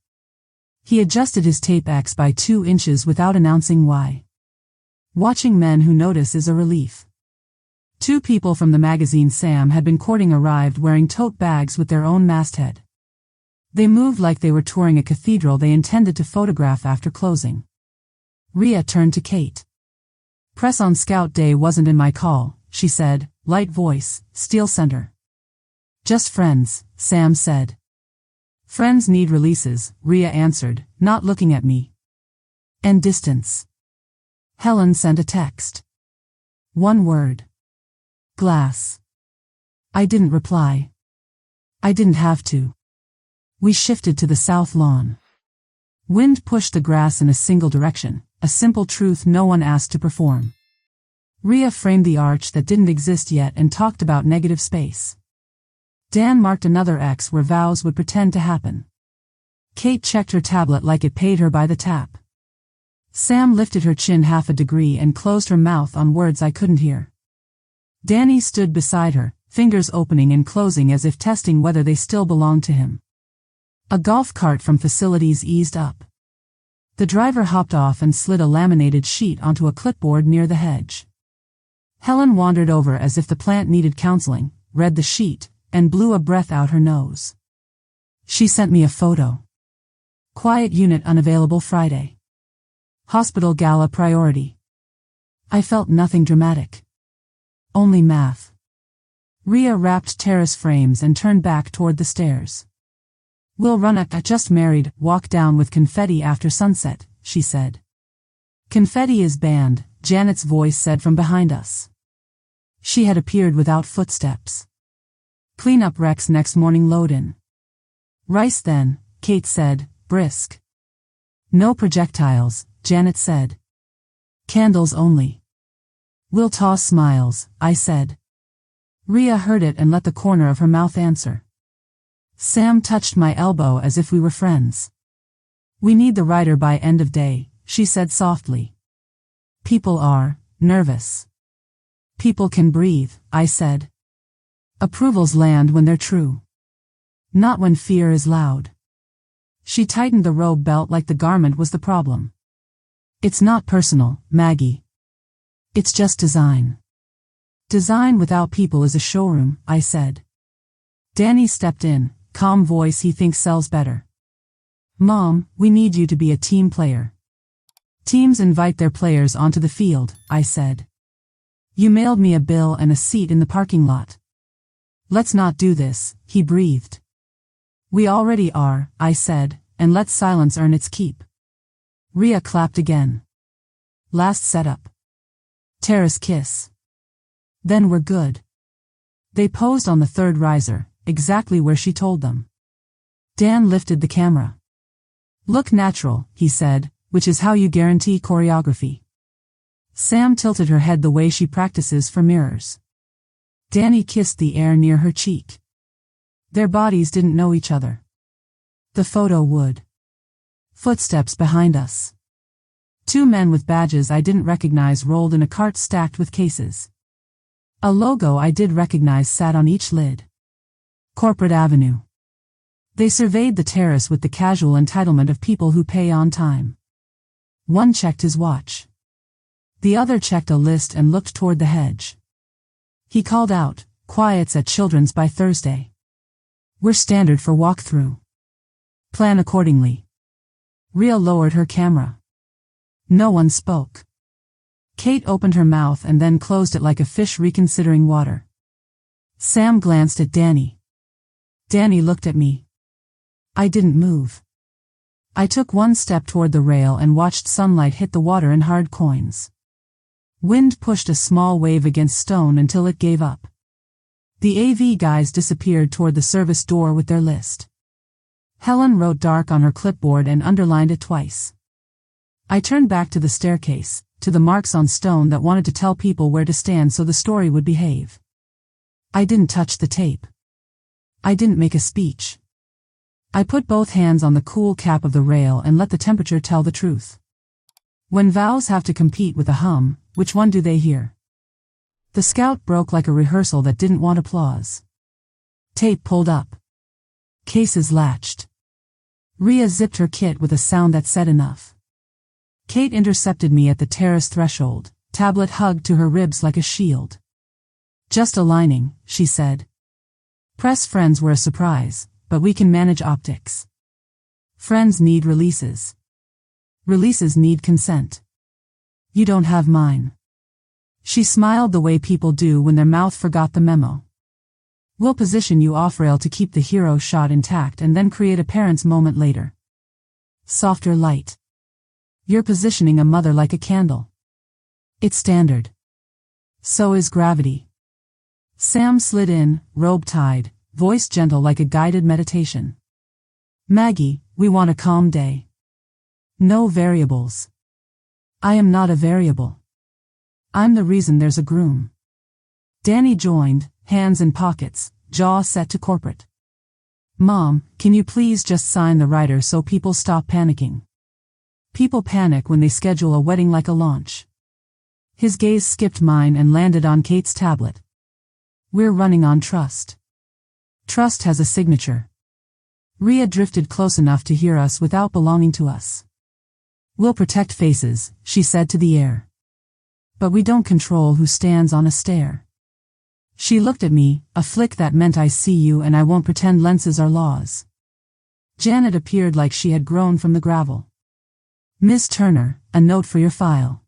He adjusted his tape X by 2 inches without announcing why. Watching men who notice is a relief. 2 people from the magazine Sam had been courting arrived wearing tote bags with their own masthead. They moved like they were touring a cathedral they intended to photograph after closing. Rhea turned to Kate. Press on Scout Day wasn't in my call, she said, light voice, Steel Center. Just friends, Sam said. Friends need releases, Rhea answered, not looking at me. And distance. Helen sent a text. 1 word. Glass. I didn't reply. I didn't have to. We shifted to the south lawn. Wind pushed the grass in a single direction, a simple truth no one asked to perform. Rhea framed the arch that didn't exist yet and talked about negative space. Dan marked another X where vows would pretend to happen. Kate checked her tablet like it paid her by the tap. Sam lifted her chin ½ a degree and closed her mouth on words I couldn't hear. Danny stood beside her, fingers opening and closing as if testing whether they still belonged to him. A golf cart from facilities eased up. The driver hopped off and slid a laminated sheet onto a clipboard near the hedge. Helen wandered over as if the plant needed counseling, read the sheet, and blew a breath out her nose. She sent me a photo. Quiet unit unavailable Friday. Hospital gala priority. I felt nothing dramatic. Only math. Rhea wrapped terrace frames and turned back toward the stairs. We'll run a just married walk down with confetti after sunset, she said. Confetti is banned, Janet's voice said from behind us. She had appeared without footsteps. Clean up Rex next morning load in. Rice then, Kate said, brisk. No projectiles, Janet said. Candles only. We'll toss smiles, I said. Rhea heard it and let the corner of her mouth answer. Sam touched my elbow as if we were friends. We need the rider by end of day, she said softly. People are nervous. People can breathe, I said. Approvals land when they're true. Not when fear is loud. She tightened the robe belt like the garment was the problem. It's not personal, Maggie. It's just design. Design without people is a showroom, I said. Danny stepped in, calm voice he thinks sells better. Mom, we need you to be a team player. Teams invite their players onto the field, I said. You mailed me a bill and a seat in the parking lot. Let's not do this, he breathed. We already are, I said, and let silence earn its keep. Rhea clapped again. Last setup. Terrace kiss. Then we're good. They posed on the third riser, exactly where she told them. Dan lifted the camera. Look natural, he said, which is how you guarantee choreography. Sam tilted her head the way she practices for mirrors. Danny kissed the air near her cheek. Their bodies didn't know each other. The photo would. Footsteps behind us. Two men with badges I didn't recognize rolled in a cart stacked with cases. A logo I did recognize sat on each lid. Corporate Avenue. They surveyed the terrace with the casual entitlement of people who pay on time. One checked his watch. The other checked a list and looked toward the hedge. He called out, "Quiets at Children's by Thursday. We're standard for walkthrough. Plan accordingly." Rhea lowered her camera. No one spoke. Kate opened her mouth and then closed it like a fish reconsidering water. Sam glanced at Danny. Danny looked at me. I didn't move. I took one step toward the rail and watched sunlight hit the water in hard coins. Wind pushed a small wave against stone until it gave up. The AV guys disappeared toward the service door with their list. Helen wrote dark on her clipboard and underlined it twice. I turned back to the staircase, to the marks on stone that wanted to tell people where to stand so the story would behave. I didn't touch the tape. I didn't make a speech. I put both hands on the cool cap of the rail and let the temperature tell the truth. When vows have to compete with a hum, which one do they hear? The scout broke like a rehearsal that didn't want applause. Tape pulled up. Cases latched. Rhea zipped her kit with a sound that said enough. Kate intercepted me at the terrace threshold, tablet hugged to her ribs like a shield. Just aligning, she said. Press friends were a surprise, but we can manage optics. Friends need releases. Releases need consent. You don't have mine. She smiled the way people do when their mouth forgot the memo. We'll position you off-rail to keep the hero shot intact and then create a parent's moment later. Softer light. You're positioning a mother like a candle. It's standard. So is gravity. Sam slid in, robe tied, voice gentle like a guided meditation. Maggie, we want a calm day. No variables. I am not a variable. I'm the reason there's a groom. Danny joined, hands in pockets, jaw set to corporate. Mom, can you please just sign the rider so people stop panicking? People panic when they schedule a wedding like a launch. His gaze skipped mine and landed on Kate's tablet. We're running on trust. Trust has a signature. Rhea drifted close enough to hear us without belonging to us. We'll protect faces, she said to the air. But we don't control who stands on a stair. She looked at me, a flick that meant I see you and I won't pretend lenses are laws. Janet appeared like she had grown from the gravel. Miss Turner, a note for your file.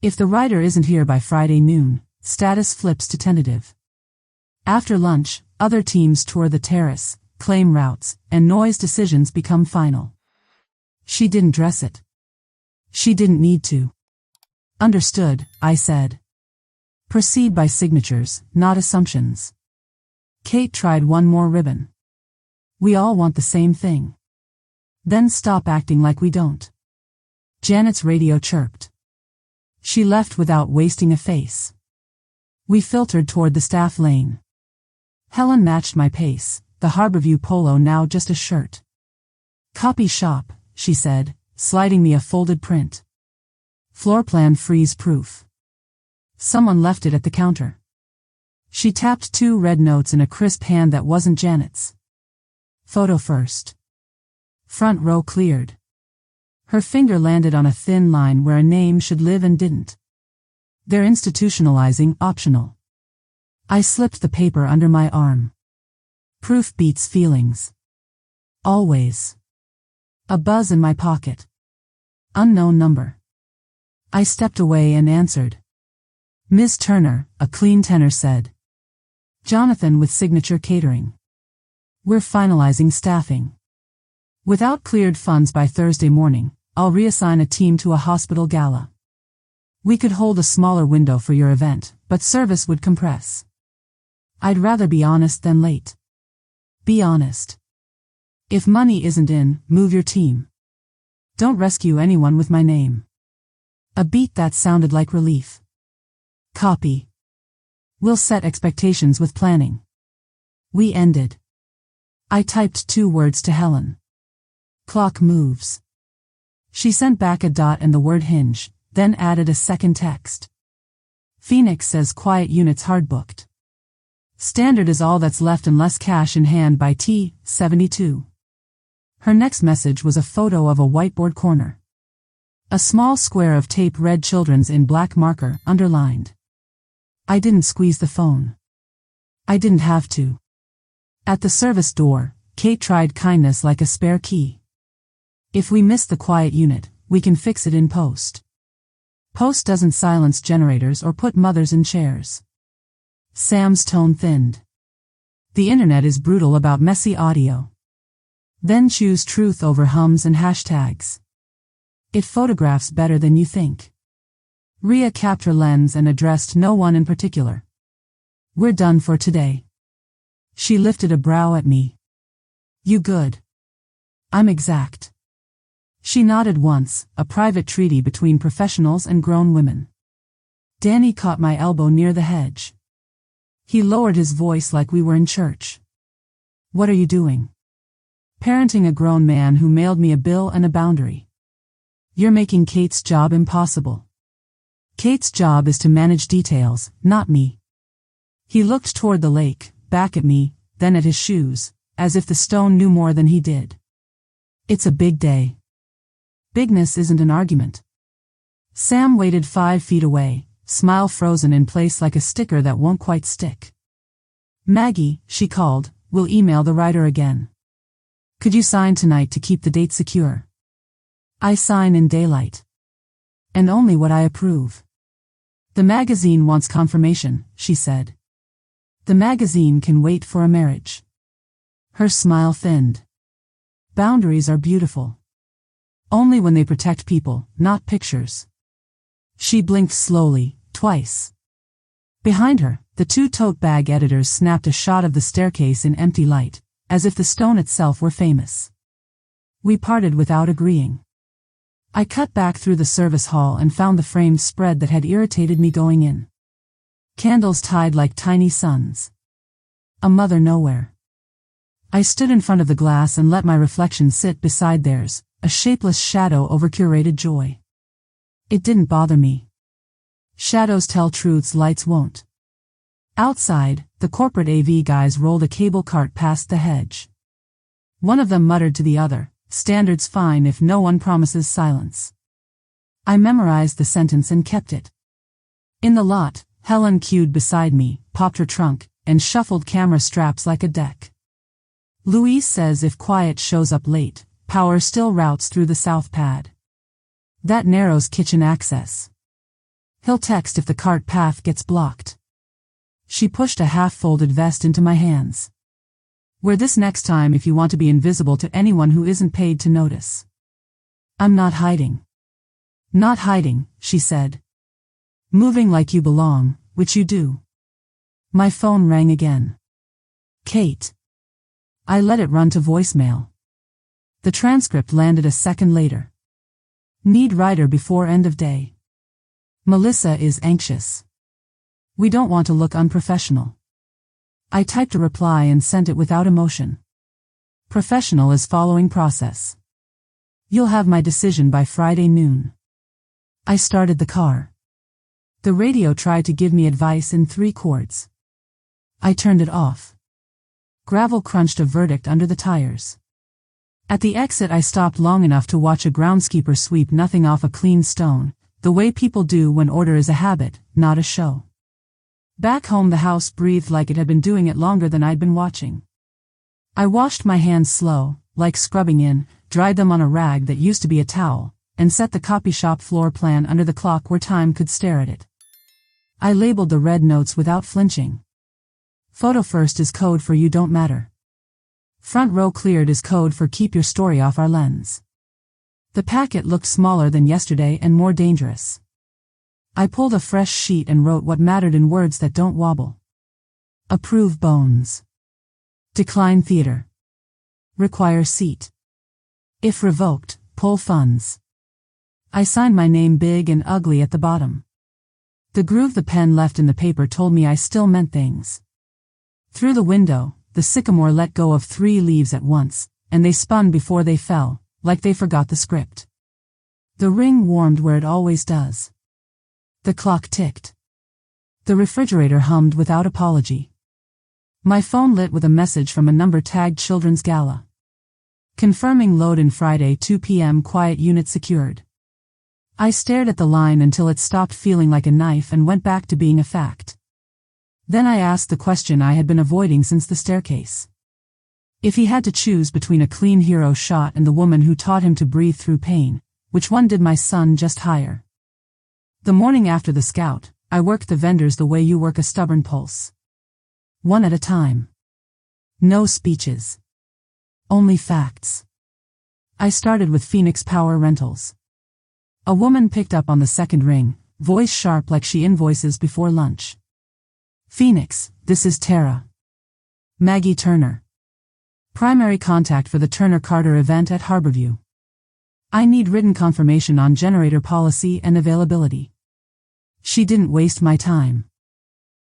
If the rider isn't here by Friday noon, status flips to tentative. After lunch, other teams tour the terrace, claim routes, and noise decisions become final. She didn't dress it. She didn't need to. Understood, I said. Proceed by signatures, not assumptions. Kate tried one more ribbon. We all want the same thing. Then stop acting like we don't. Janet's radio chirped. She left without wasting a face. We filtered toward the staff lane. Helen matched my pace, the Harborview polo now just a shirt. Copy shop, she said, sliding me a folded print. Floor plan freeze-proof. Someone left it at the counter. She tapped 2 red notes in a crisp hand that wasn't Janet's. Photo first. Front row cleared. Her finger landed on a thin line where a name should live and didn't. They're institutionalizing optional. I slipped the paper under my arm. Proof beats feelings. Always. A buzz in my pocket. Unknown number. I stepped away and answered. Ms. Turner, a clean tenor said. Jonathan with Signature Catering. We're finalizing staffing. Without cleared funds by Thursday morning, I'll reassign a team to a hospital gala. We could hold a smaller window for your event, but service would compress. I'd rather be honest than late. Be honest. If money isn't in, move your team. Don't rescue anyone with my name. A beat that sounded like relief. Copy. We'll set expectations with planning. We ended. I typed 2 words to Helen. Clock moves. She sent back a dot and the word hinge, then added a second text. Phoenix says quiet units hard booked. Standard is all that's left unless cash in hand by T72. Her next message was a photo of a whiteboard corner. A small square of tape read children's in black marker, underlined. I didn't squeeze the phone. I didn't have to. At the service door, Kate tried kindness like a spare key. If we miss the quiet unit, we can fix it in post. Post doesn't silence generators or put mothers in chairs. Sam's tone thinned. The internet is brutal about messy audio. Then choose truth over hums and hashtags. It photographs better than you think. Rhea capped her lens and addressed no one in particular. We're done for today. She lifted a brow at me. You good? I'm exact. She nodded once, a private treaty between professionals and grown women. Danny caught my elbow near the hedge. He lowered his voice like we were in church. What are you doing? Parenting a grown man who mailed me a bill and a boundary. You're making Kate's job impossible. Kate's job is to manage details, not me. He looked toward the lake, back at me, then at his shoes, as if the stone knew more than he did. It's a big day. Bigness isn't an argument. Sam waited 5 feet away, smile frozen in place like a sticker that won't quite stick. Maggie, she called, will email the writer again. Could you sign tonight to keep the date secure? I sign in daylight. And only what I approve. The magazine wants confirmation, she said. The magazine can wait for a marriage. Her smile thinned. Boundaries are beautiful. Only when they protect people, not pictures. She blinked slowly, twice. Behind her, the 2 tote bag editors snapped a shot of the staircase in empty light, as if the stone itself were famous. We parted without agreeing. I cut back through the service hall and found the framed spread that had irritated me going in. Candles tied like tiny suns. A mother nowhere. I stood in front of the glass and let my reflection sit beside theirs, a shapeless shadow over curated joy. It didn't bother me. Shadows tell truths lights won't. Outside, the corporate AV guys rolled a cable cart past the hedge. One of them muttered to the other, "Standard's fine if no one promises silence." I memorized the sentence and kept it. In the lot, Helen queued beside me, popped her trunk, and shuffled camera straps like a deck. Louise says if quiet shows up late, power still routes through the south pad. That narrows kitchen access. He'll text if the cart path gets blocked. She pushed a half-folded vest into my hands. Wear this next time if you want to be invisible to anyone who isn't paid to notice. I'm not hiding. Not hiding, she said. Moving like you belong, which you do. My phone rang again. Kate. I let it run to voicemail. The transcript landed a second later. Need writer before end of day. Melissa is anxious. We don't want to look unprofessional. I typed a reply and sent it without emotion. Professional is following process. You'll have my decision by Friday noon. I started the car. The radio tried to give me advice in 3 chords. I turned it off. Gravel crunched a verdict under the tires. At the exit I stopped long enough to watch a groundskeeper sweep nothing off a clean stone, the way people do when order is a habit, not a show. Back home the house breathed like it had been doing it longer than I'd been watching. I washed my hands slow, like scrubbing in, dried them on a rag that used to be a towel, and set the copy shop floor plan under the clock where time could stare at it. I labeled the red notes without flinching. Photo first is code for you don't matter. Front row cleared is code for keep your story off our lens. The packet looked smaller than yesterday and more dangerous. I pulled a fresh sheet and wrote what mattered in words that don't wobble. Approve bones. Decline theater. Require seat. If revoked, pull funds. I signed my name big and ugly at the bottom. The groove the pen left in the paper told me I still meant things. Through the window, the sycamore let go of 3 leaves at once, and they spun before they fell, like they forgot the script. The ring warmed where it always does. The clock ticked. The refrigerator hummed without apology. My phone lit with a message from a number tagged Children's Gala. Confirming load in Friday 2 p.m. quiet unit secured. I stared at the line until it stopped feeling like a knife and went back to being a fact. Then I asked the question I had been avoiding since the staircase. If he had to choose between a clean hero shot and the woman who taught him to breathe through pain, which one did my son just hire? The morning after the scout, I worked the vendors the way you work a stubborn pulse. One at a time. No speeches. Only facts. I started with Phoenix Power Rentals. A woman picked up on the second ring, voice sharp like she invoices before lunch. Phoenix, this is Tara. Maggie Turner. Primary contact for the Turner-Carter event at Harborview. I need written confirmation on generator policy and availability. She didn't waste my time.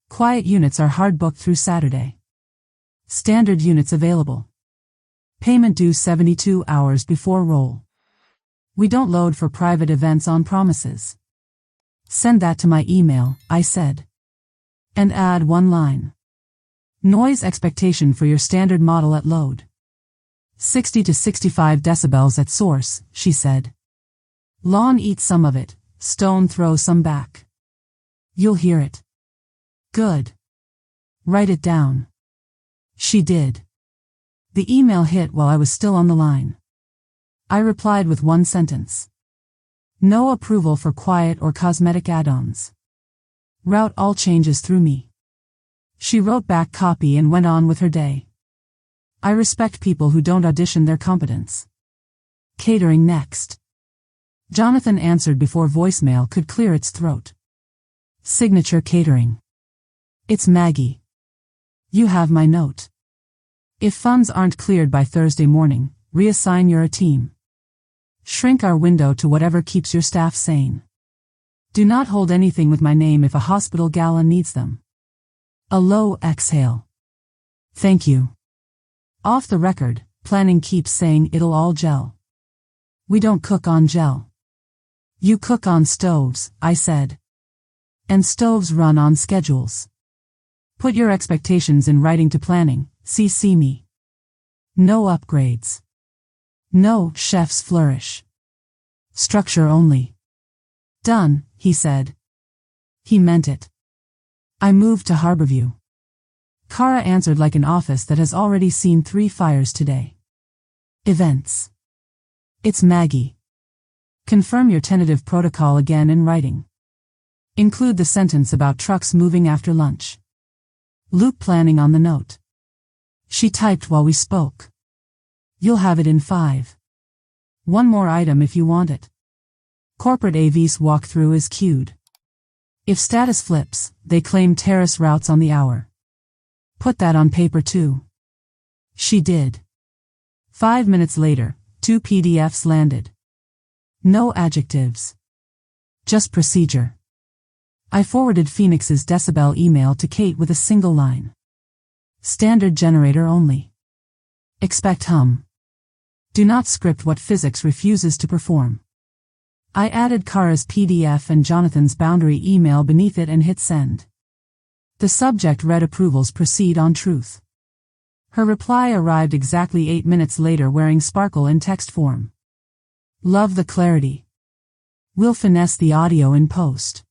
Quiet units are hard booked through Saturday. Standard units available. Payment due 72 hours before roll. We don't load for private events on promises. Send that to my email, I said. And add 1 line. Noise expectation for your standard model at load. 60 to 65 decibels at source, she said. Lawn eat some of it, stone throw some back. You'll hear it. Good. Write it down. She did. The email hit while I was still on the line. I replied with 1 sentence. No approval for quiet or cosmetic add-ons. Route all changes through me. She wrote back copy and went on with her day. I respect people who don't audition their competence. Catering next. Jonathan answered before voicemail could clear its throat. Signature catering. It's Maggie. You have my note. If funds aren't cleared by Thursday morning, reassign your team. Shrink our window to whatever keeps your staff sane. Do not hold anything with my name if a hospital gala needs them. A low exhale. Thank you. Off the record, planning keeps saying it'll all gel. We don't cook on gel. You cook on stoves, I said. And stoves run on schedules. Put your expectations in writing to planning, CC me. No upgrades. No chef's flourish. Structure only. Done, he said. He meant it. I moved to Harborview. Kara answered like an office that has already seen 3 fires today. Events. It's Maggie. Confirm your tentative protocol again in writing. Include the sentence about trucks moving after lunch. Luke planning on the note. She typed while we spoke. You'll have it in 5. One more item if you want it. Corporate AV's walkthrough is queued. If status flips, they claim terrace routes on the hour. Put that on paper too. She did. 5 minutes later, 2 PDFs landed. No adjectives. Just procedure. I forwarded Phoenix's decibel email to Kate with a single line. Standard generator only. Expect hum. Do not script what physics refuses to perform. I added Kara's PDF and Jonathan's boundary email beneath it and hit send. The subject read approvals proceed on truth. Her reply arrived exactly 8 minutes later wearing sparkle in text form. Love the clarity. We'll finesse the audio in post.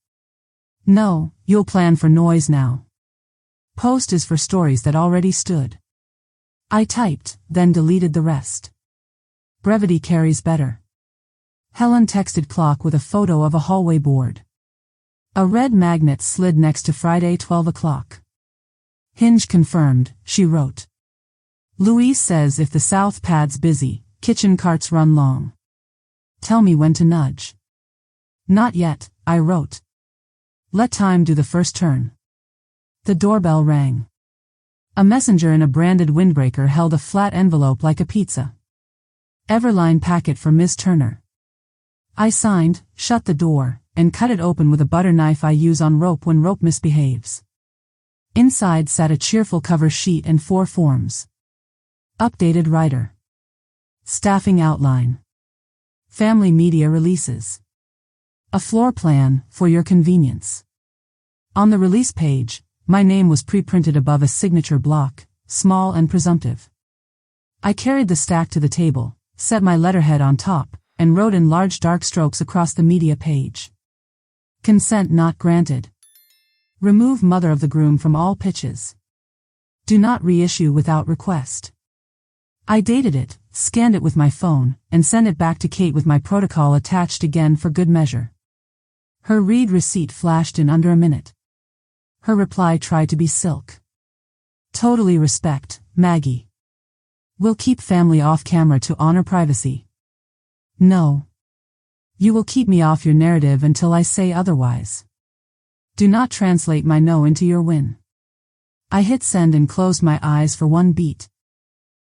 No, you'll plan for noise now. Post is for stories that already stood. I typed, then deleted the rest. Brevity carries better. Helen texted clock with a photo of a hallway board. A red magnet slid next to Friday 12 o'clock. Hinge confirmed, she wrote. Louise says if the south pad's busy, kitchen carts run long. Tell me when to nudge. Not yet, I wrote. Let time do the first turn. The doorbell rang. A messenger in a branded windbreaker held a flat envelope like a pizza. Everline packet for Miss Turner. I signed, shut the door, and cut it open with a butter knife I use on rope when rope misbehaves. Inside sat a cheerful cover sheet and 4 forms. Updated writer. Staffing outline. Family media releases. A floor plan, for your convenience. On the release page, my name was pre-printed above a signature block, small and presumptive. I carried the stack to the table, set my letterhead on top, and wrote in large dark strokes across the media page. Consent not granted. Remove mother of the groom from all pitches. Do not reissue without request. I dated it, scanned it with my phone, and sent it back to Kate with my protocol attached again for good measure. Her read receipt flashed in under a minute. Her reply tried to be silk. Totally respect, Maggie. We'll keep family off camera to honor privacy. No. You will keep me off your narrative until I say otherwise. Do not translate my no into your win. I hit send and closed my eyes for 1 beat.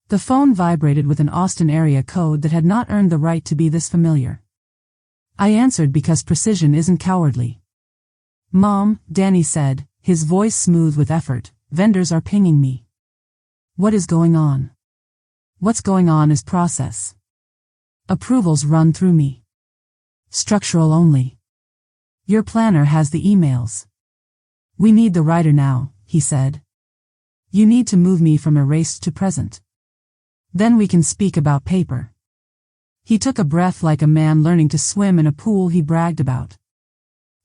The phone vibrated with an Austin area code that had not earned the right to be this familiar. I answered because precision isn't cowardly. Mom, Danny said, his voice smooth with effort, vendors are pinging me. What is going on? What's going on is process. Approvals run through me. Structural only. Your planner has the emails. We need the writer now, he said. You need to move me from erased to present. Then we can speak about paper. He took a breath like a man learning to swim in a pool he bragged about.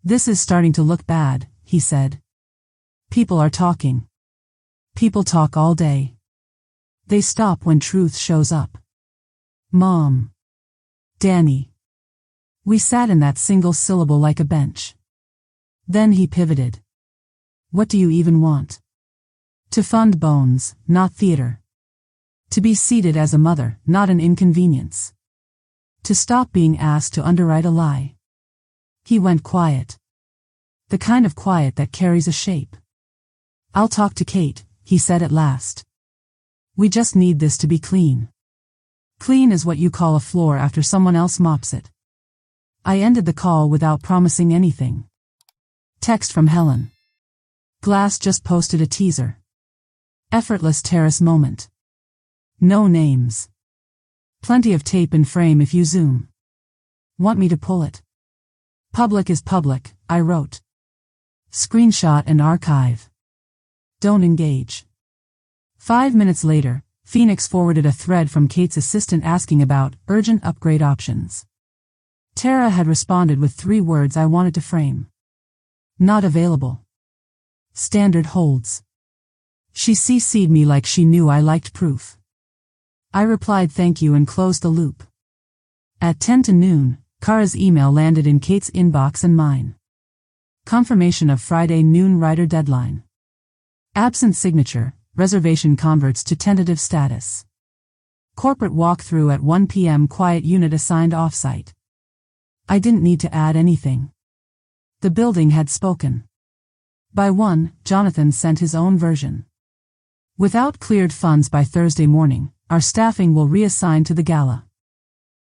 This is starting to look bad, he said. People are talking. People talk all day. They stop when truth shows up. Mom. Danny. We sat in that single syllable like a bench. Then he pivoted. What do you even want? To fund bones, not theater. To be seated as a mother, not an inconvenience. To stop being asked to underwrite a lie. He went quiet. The kind of quiet that carries a shape. I'll talk to Kate, he said at last. We just need this to be clean. Clean is what you call a floor after someone else mops it. I ended the call without promising anything. Text from Helen. Glass just posted a teaser. Effortless terrace moment. No names. Plenty of tape in frame if you zoom. Want me to pull it? Public is public, I wrote. Screenshot and archive. Don't engage. 5 minutes later, Phoenix forwarded a thread from Kate's assistant asking about urgent upgrade options. Tara had responded with 3 words I wanted to frame. Not available. Standard holds. She CC'd me like she knew I liked proof. I replied thank you and closed the loop. At 10 to noon, Kara's email landed in Kate's inbox and mine. Confirmation of Friday noon writer deadline. Absent signature, reservation converts to tentative status. Corporate walkthrough at 1 p.m. Quiet unit assigned offsite. I didn't need to add anything. The building had spoken. By 1, Jonathan sent his own version. Without cleared funds by Thursday morning, our staffing will reassign to the gala.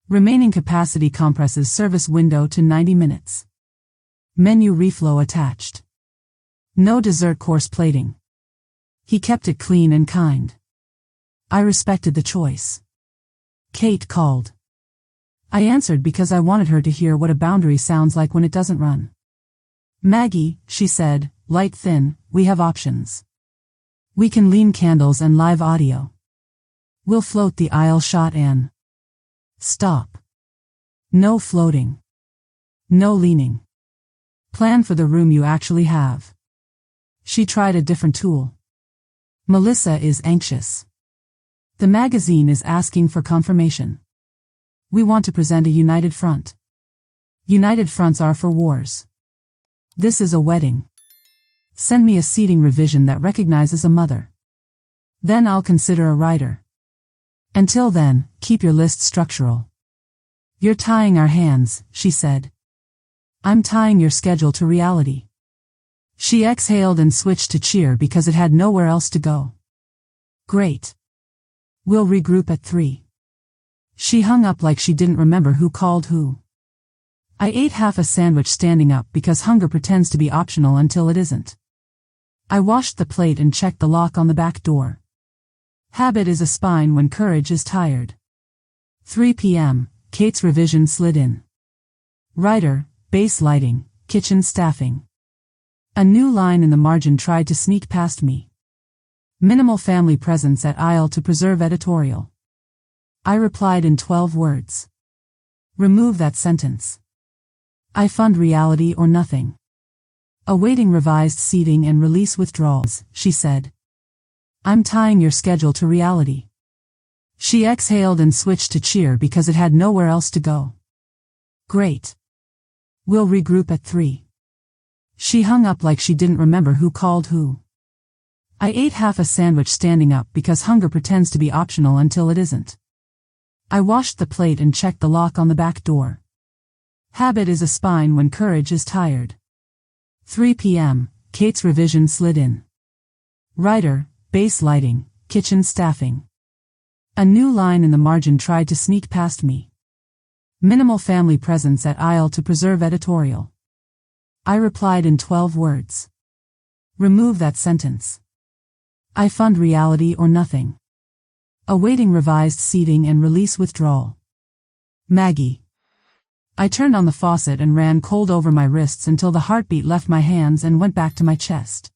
Remaining capacity compresses service window to 90 minutes. Menu reflow attached. No dessert course plating. He kept it clean and kind. I respected the choice. Kate called. I answered because I wanted her to hear what a boundary sounds like when it doesn't run. Maggie, she said, light thin, we have options. We can lean candles and live audio. We'll float the aisle shot and stop. No floating. No leaning. Plan for the room you actually have. She tried a different tool. Melissa is anxious. The magazine is asking for confirmation. We want to present a united front. United fronts are for wars. This is a wedding. Send me a seating revision that recognizes a mother. Then I'll consider a writer. Until then, keep your list structural. You're tying our hands, she said. I'm tying your schedule to reality. She exhaled and switched to cheer because it had nowhere else to go. Great. We'll regroup at 3. She hung up like she didn't remember who called who. I ate half a sandwich standing up because hunger pretends to be optional until it isn't. I washed the plate and checked the lock on the back door. Habit is a spine when courage is tired. 3 p.m., Kate's revision slid in. Writer, base lighting, kitchen staffing. A new line in the margin tried to sneak past me. Minimal family presence at aisle to preserve editorial. I replied in 12 words. Remove that sentence. I fund reality or nothing. Awaiting revised seating and release withdrawals, she said. I'm tying your schedule to reality. She exhaled and switched to cheer because it had nowhere else to go. Great. We'll regroup at 3. She hung up like she didn't remember who called who. I ate half a sandwich standing up because hunger pretends to be optional until it isn't. I washed the plate and checked the lock on the back door. Habit is a spine when courage is tired. 3 p.m., Kate's revision slid in. Writer, base lighting, kitchen staffing. A new line in the margin tried to sneak past me. Minimal family presence at aisle to preserve editorial. I replied in 12 words. Remove that sentence. I fund reality or nothing. Awaiting revised seating and release withdrawal. Maggie. I turned on the faucet and ran cold over my wrists until the heartbeat left my hands and went back to my chest.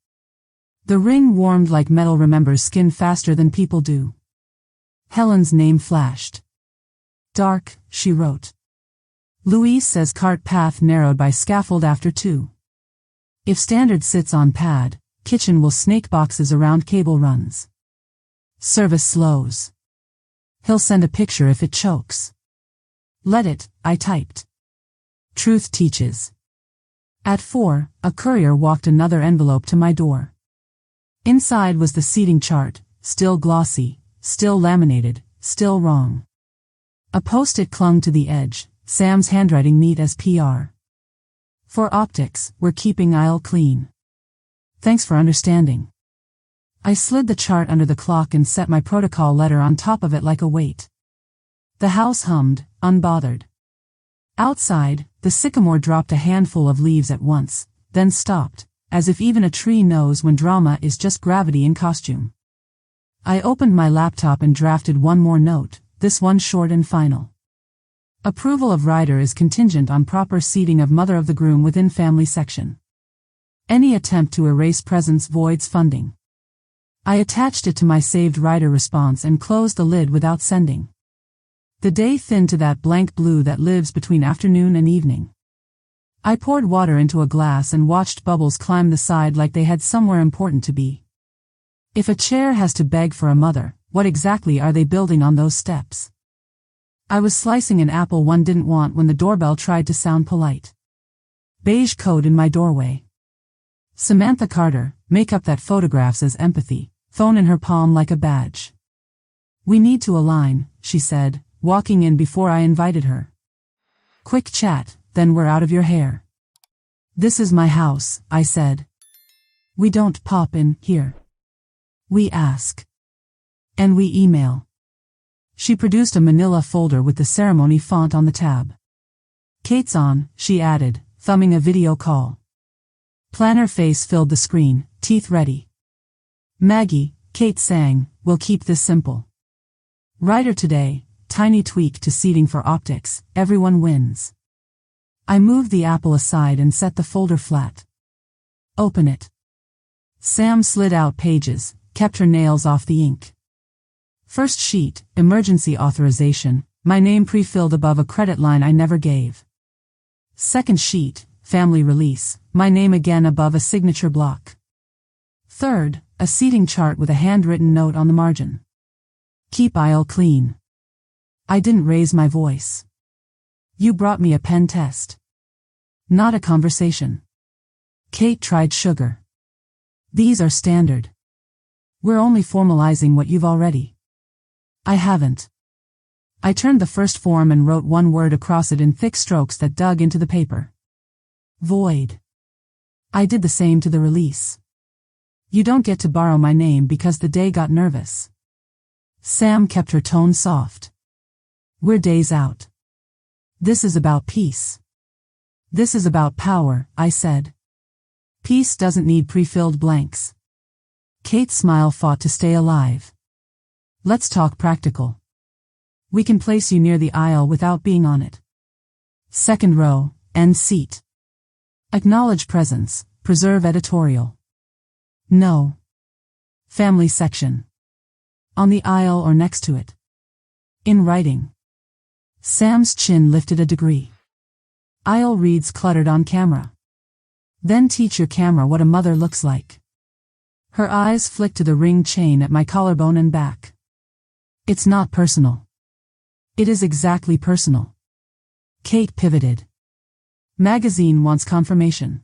The ring warmed like metal remembers skin faster than people do. Helen's name flashed. Dark, she wrote. Louise says cart path narrowed by scaffold after 2. If standard sits on pad, kitchen will snake boxes around cable runs. Service slows. He'll send a picture if it chokes. Let it, I typed. Truth teaches. At 4, a courier walked another envelope to my door. Inside was the seating chart, still glossy, still laminated, still wrong. A post-it clung to the edge, Sam's handwriting neat as PR. For optics, we're keeping aisle clean. Thanks for understanding. I slid the chart under the clock and set my protocol letter on top of it like a weight. The house hummed, unbothered. Outside, the sycamore dropped a handful of leaves at once, then stopped, as if even a tree knows when drama is just gravity in costume. I opened my laptop and drafted one more note, this one short and final. Approval of rider is contingent on proper seating of mother of the groom within family section. Any attempt to erase presence voids funding. I attached it to my saved rider response and closed the lid without sending. The day thinned to that blank blue that lives between afternoon and evening. I poured water into a glass and watched bubbles climb the side like they had somewhere important to be. If a chair has to beg for a mother, what exactly are they building on those steps? I was slicing an apple one didn't want when the doorbell tried to sound polite. Beige coat in my doorway. Samantha Carter, makeup that photographs as empathy, phone in her palm like a badge. We need to align, she said, walking in before I invited her. Quick chat, then we're out of your hair. This is my house, I said. We don't pop in here. We ask. And we email. She produced a manila folder with the ceremony font on the tab. Kate's on, she added, thumbing a video call. Planner face filled the screen, teeth ready. Maggie, Kate sang, we'll keep this simple. Writer today, tiny tweak to seating for optics, everyone wins. I moved the apple aside and set the folder flat. Open it. Sam slid out pages, kept her nails off the ink. First sheet, emergency authorization, my name pre-filled above a credit line I never gave. Second sheet, family release, my name again above a signature block. Third, a seating chart with a handwritten note on the margin. Keep aisle clean. I didn't raise my voice. You brought me a pen test. Not a conversation. Kate tried sugar. These are standard. We're only formalizing what you've already. I haven't. I turned the first form and wrote one word across it in thick strokes that dug into the paper. Void. I did the same to the release. You don't get to borrow my name because the day got nervous. Sam kept her tone soft. We're days out. This is about peace. This is about power, I said. Peace doesn't need pre-filled blanks. Kate's smile fought to stay alive. Let's talk practical. We can place you near the aisle without being on it. Second row, end seat. Acknowledge presence, preserve editorial. No. Family section. On the aisle or next to it. In writing. Sam's chin lifted a degree. Aisle reads cluttered on camera. Then teach your camera what a mother looks like. Her eyes flicked to the ring chain at my collarbone and back. It's not personal. It is exactly personal. Kate pivoted. Magazine wants confirmation.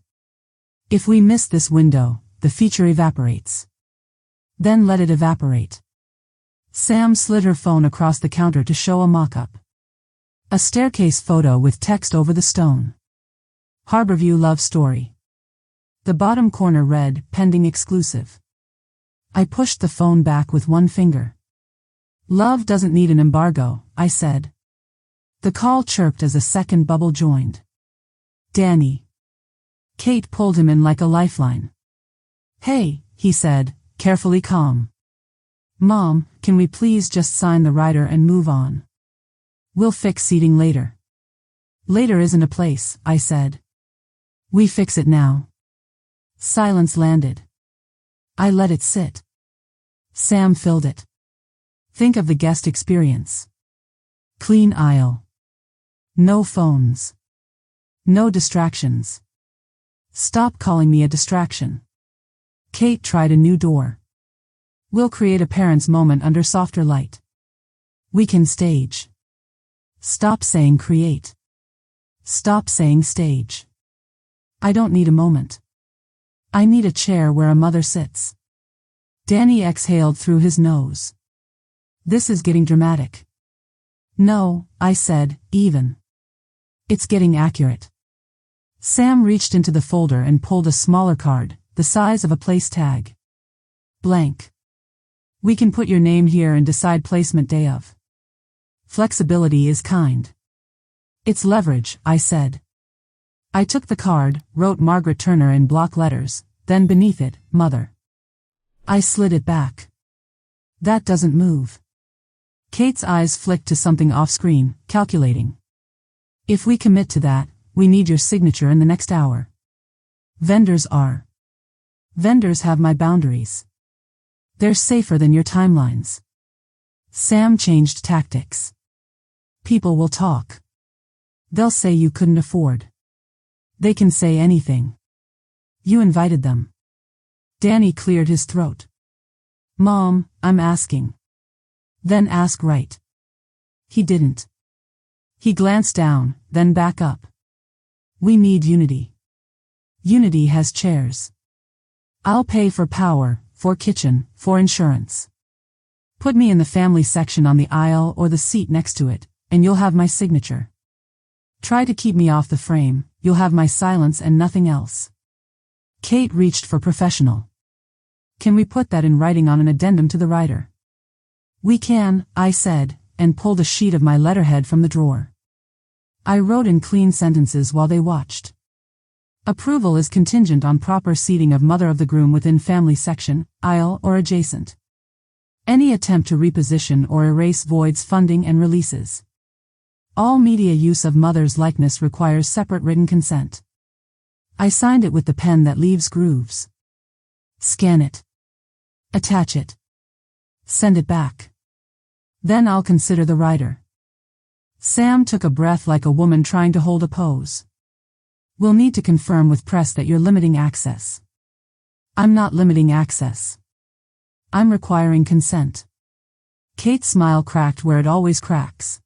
If we miss this window, the feature evaporates. Then let it evaporate. Sam slid her phone across the counter to show a mock-up. A staircase photo with text over the stone. Harborview love story. The bottom corner read, pending exclusive. I pushed the phone back with one finger. Love doesn't need an embargo, I said. The call chirped as a second bubble joined. Danny. Kate pulled him in like a lifeline. Hey, he said, carefully calm. Mom, can we please just sign the rider and move on? We'll fix seating later. Later isn't a place, I said. We fix it now. Silence landed. I let it sit. Sam filled it. Think of the guest experience. Clean aisle. No phones. No distractions. Stop calling me a distraction. Kate tried a new door. We'll create a parent's moment under softer light. We can stage. Stop saying create. Stop saying stage. I don't need a moment. I need a chair where a mother sits. Danny exhaled through his nose. This is getting dramatic. No, I said, even. It's getting accurate. Sam reached into the folder and pulled a smaller card, the size of a place tag. Blank. We can put your name here and decide placement day of. Flexibility is kind. It's leverage, I said. I took the card, wrote Margaret Turner in block letters, then beneath it, Mother. I slid it back. That doesn't move. Kate's eyes flicked to something off-screen, calculating. If we commit to that, we need your signature in the next hour. Vendors are. Vendors have my boundaries. They're safer than your timelines. Sam changed tactics. People will talk. They'll say you couldn't afford. They can say anything. You invited them. Danny cleared his throat. Mom, I'm asking. Then ask right. He didn't. He glanced down, then back up. We need unity. Unity has chairs. I'll pay for power, for kitchen, for insurance. Put me in the family section on the aisle or the seat next to it, and you'll have my signature. Try to keep me off the frame, you'll have my silence and nothing else. Kate reached for professional. Can we put that in writing on an addendum to the writer? We can, I said, and pulled a sheet of my letterhead from the drawer. I wrote in clean sentences while they watched. Approval is contingent on proper seating of mother of the groom within family section, aisle or adjacent. Any attempt to reposition or erase voids funding and releases. All media use of mother's likeness requires separate written consent. I signed it with the pen that leaves grooves. Scan it. Attach it. Send it back. Then I'll consider the writer. Sam took a breath like a woman trying to hold a pose. We'll need to confirm with press that you're limiting access. I'm not limiting access. I'm requiring consent. Kate's smile cracked where it always cracks.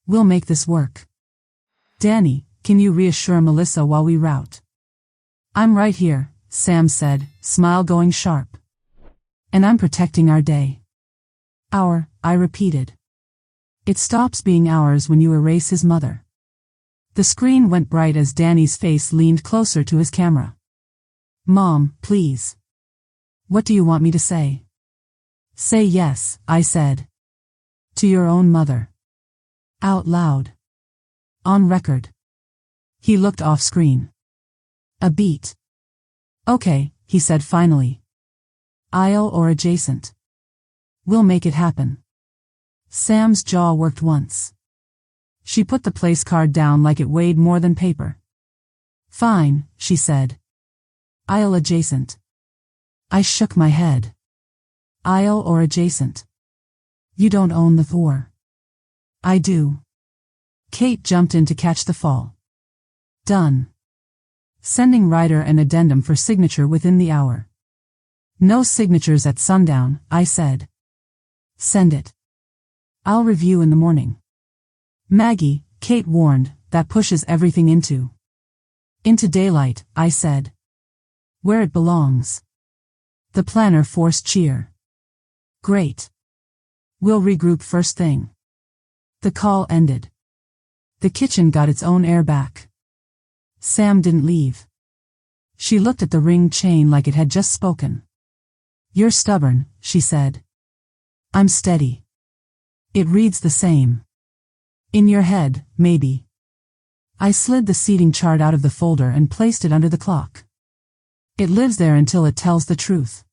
We'll make this work. Danny, can you reassure Melissa while we route? I'm right here, Sam said, smile going sharp. And I'm protecting our day. Our, I repeated. It stops being ours when you erase his mother. The screen went bright as Danny's face leaned closer to his camera. Mom, please. What do you want me to say? Say yes, I said. To your own mother. Out loud. On record. He looked off screen. A beat. Okay, he said finally. Aisle or adjacent. We'll make it happen. Sam's jaw worked once. She put the place card down like it weighed more than paper. Fine, she said. Aisle adjacent. I shook my head. Aisle or adjacent. You don't own the floor. I do. Kate jumped in to catch the fall. Done. Sending writer an addendum for signature within the hour. No signatures at sundown, I said. Send it. I'll review in the morning. Maggie, Kate warned, that pushes everything into daylight, I said. Where it belongs. The planner forced cheer. Great. We'll regroup first thing. The call ended. The kitchen got its own air back. Sam didn't leave. She looked at the ring chain like it had just spoken. You're stubborn, she said. I'm steady. It reads the same. In your head, maybe. I slid the seating chart out of the folder and placed it under the clock. It lives there until it tells the truth.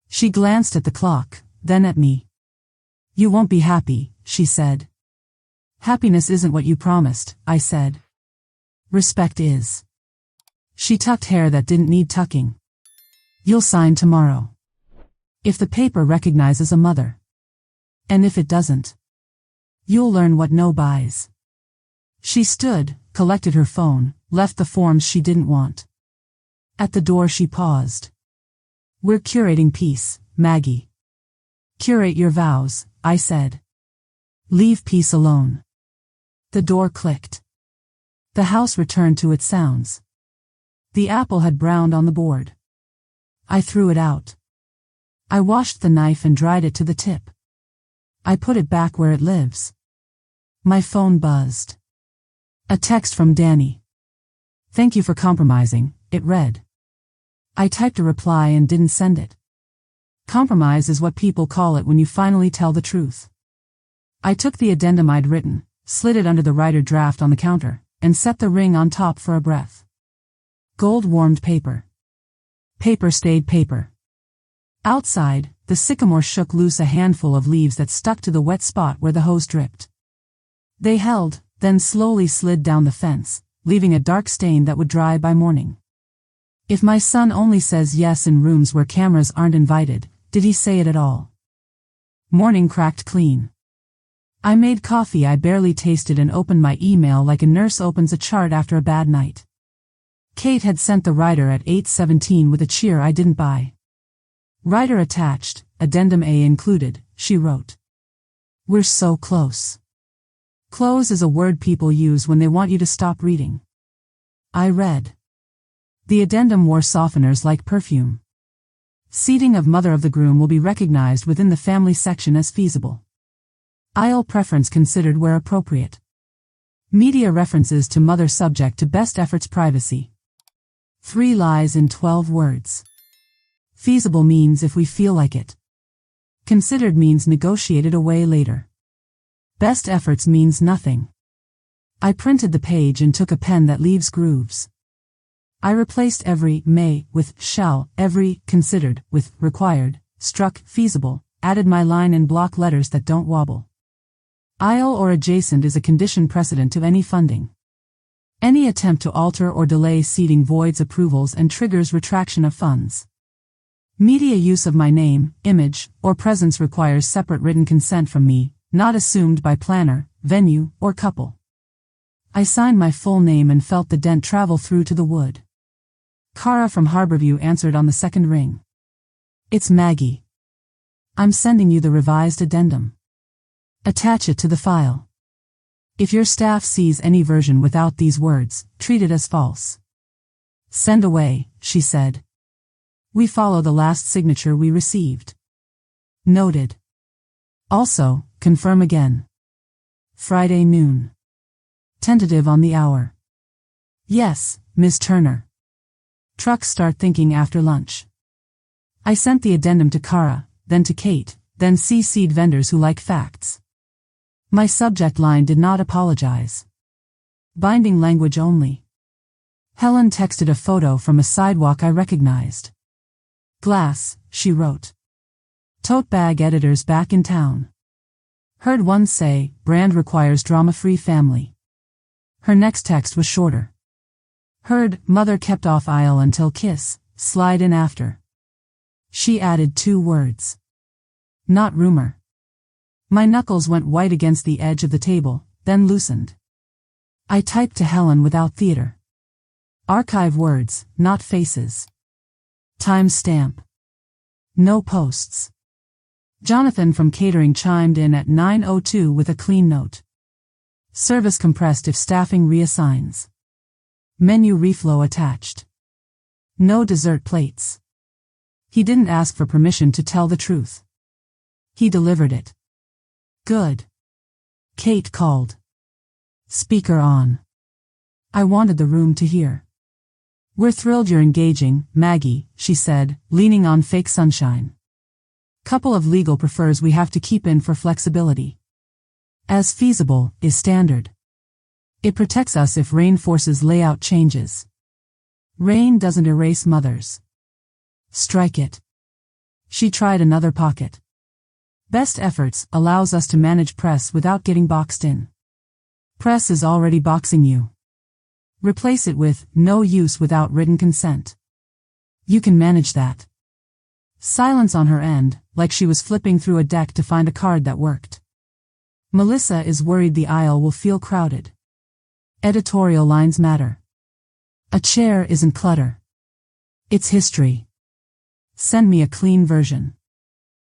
She glanced at the clock, then at me. You won't be happy, she said. Happiness isn't what you promised, I said. Respect is. She tucked hair that didn't need tucking. You'll sign tomorrow. If the paper recognizes a mother. And if it doesn't. You'll learn what no buys. She stood, collected her phone, left the forms she didn't want. At the door she paused. We're curating peace, Maggie. Curate your vows, I said. Leave peace alone. The door clicked. The house returned to its sounds. The apple had browned on the board. I threw it out. I washed the knife and dried it to the tip. I put it back where it lives. My phone buzzed. A text from Danny. Thank you for compromising, it read. I typed a reply and didn't send it. Compromise is what people call it when you finally tell the truth. I took the addendum I'd written, slid it under the writer draft on the counter, and set the ring on top for a breath. Gold-warmed paper. Paper stayed paper. Outside, the sycamore shook loose a handful of leaves that stuck to the wet spot where the hose dripped. They held, then slowly slid down the fence, leaving a dark stain that would dry by morning. If my son only says yes in rooms where cameras aren't invited, did he say it at all? Morning cracked clean. I made coffee I barely tasted and opened my email like a nurse opens a chart after a bad night. Kate had sent the writer at 8:17 with a cheer I didn't buy. Writer attached, addendum A included, she wrote. We're so close. Close is a word people use when they want you to stop reading. I read. The addendum wore softeners like perfume. Seating of mother of the groom will be recognized within the family section as feasible. Aisle preference considered where appropriate. Media references to mother subject to best efforts privacy. 3 lies in 12 words. Feasible means if we feel like it. Considered means negotiated away later. Best efforts means nothing. I printed the page and took a pen that leaves grooves. I replaced every may with shall, every considered with required, struck feasible, added my line in block letters that don't wobble. Aisle or adjacent is a condition precedent to any funding. Any attempt to alter or delay seating voids approvals and triggers retraction of funds. Media use of my name, image, or presence requires separate written consent from me, not assumed by planner, venue, or couple. I signed my full name and felt the dent travel through to the wood. Cara from Harborview answered on the second ring. It's Maggie. I'm sending you the revised addendum. Attach it to the file. If your staff sees any version without these words, treat it as false. Send away, she said. We follow the last signature we received. Noted. Also, confirm again. Friday noon. Tentative on the hour. Yes, Miss Turner. Trucks start thinking after lunch. I sent the addendum to Cara, then to Kate, then CC'd vendors who like facts. My subject line did not apologize. Binding language only. Helen texted a photo from a sidewalk I recognized. Glass, she wrote. Tote bag editors back in town. Heard one say, brand requires drama-free family. Her next text was shorter. Heard, mother kept off aisle until kiss, slide in after. She added 2 words. Not rumor. My knuckles went white against the edge of the table, then loosened. I typed to Helen without theater. Archive words, not faces. Timestamp. No posts. Jonathan from catering chimed in at 9:02 with a clean note. Service compressed if staffing reassigns. Menu reflow attached. No dessert plates. He didn't ask for permission to tell the truth. He delivered it. Good. Kate called. Speaker on. I wanted the room to hear. We're thrilled you're engaging, Maggie, she said, leaning on fake sunshine. Couple of legal prefers we have to keep in for flexibility. As feasible is standard. It protects us if rain forces layout changes. Rain doesn't erase mothers. Strike it. She tried another pocket. Best efforts allows us to manage press without getting boxed in. Press is already boxing you. Replace it with no use without written consent. You can manage that. Silence on her end, like she was flipping through a deck to find a card that worked. Melissa is worried the aisle will feel crowded. Editorial lines matter. A chair isn't clutter. It's history. Send me a clean version.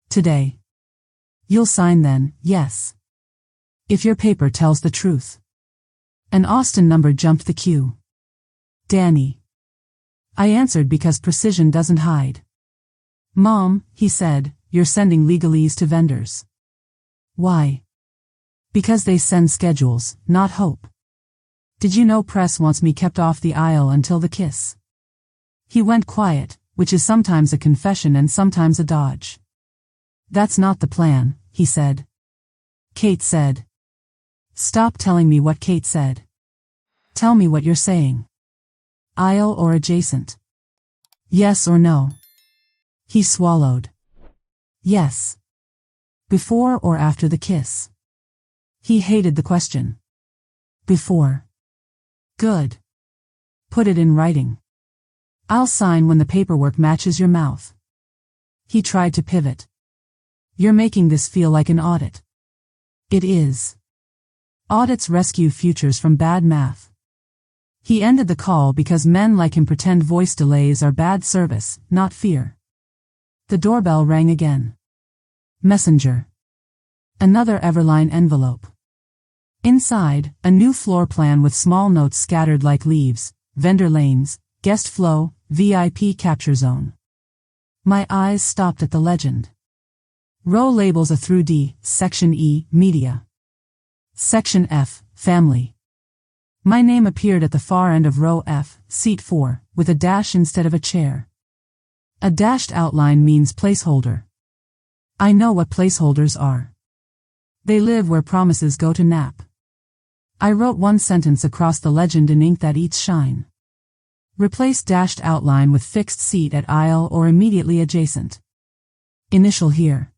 Today. You'll sign then, yes. If your paper tells the truth. An Austin number jumped the queue. Danny. I answered because precision doesn't hide. Mom, he said, you're sending legalese to vendors. Why? Because they send schedules, not hope. Did you know press wants me kept off the aisle until the kiss? He went quiet, which is sometimes a confession and sometimes a dodge. That's not the plan, he said. Kate said. Stop telling me what Kate said. Tell me what you're saying. Aisle or adjacent? Yes or no? He swallowed. Yes. Before or after the kiss? He hated the question. Before. Good. Put it in writing. I'll sign when the paperwork matches your mouth. He tried to pivot. You're making this feel like an audit. It is. Audits rescue futures from bad math. He ended the call because men like him pretend voice delays are bad service, not fear. The doorbell rang again. Messenger. Another Everline envelope. Inside, a new floor plan with small notes scattered like leaves, vendor lanes, guest flow, VIP capture zone. My eyes stopped at the legend. Row labels a through D, Section E, Media. Section F, Family. My name appeared at the far end of row F, seat 4, with a dash instead of a chair. A dashed outline means placeholder. I know what placeholders are. They live where promises go to nap. I wrote one sentence across the legend in ink that eats shine. Replace dashed outline with fixed seat at aisle or immediately adjacent. Initial here.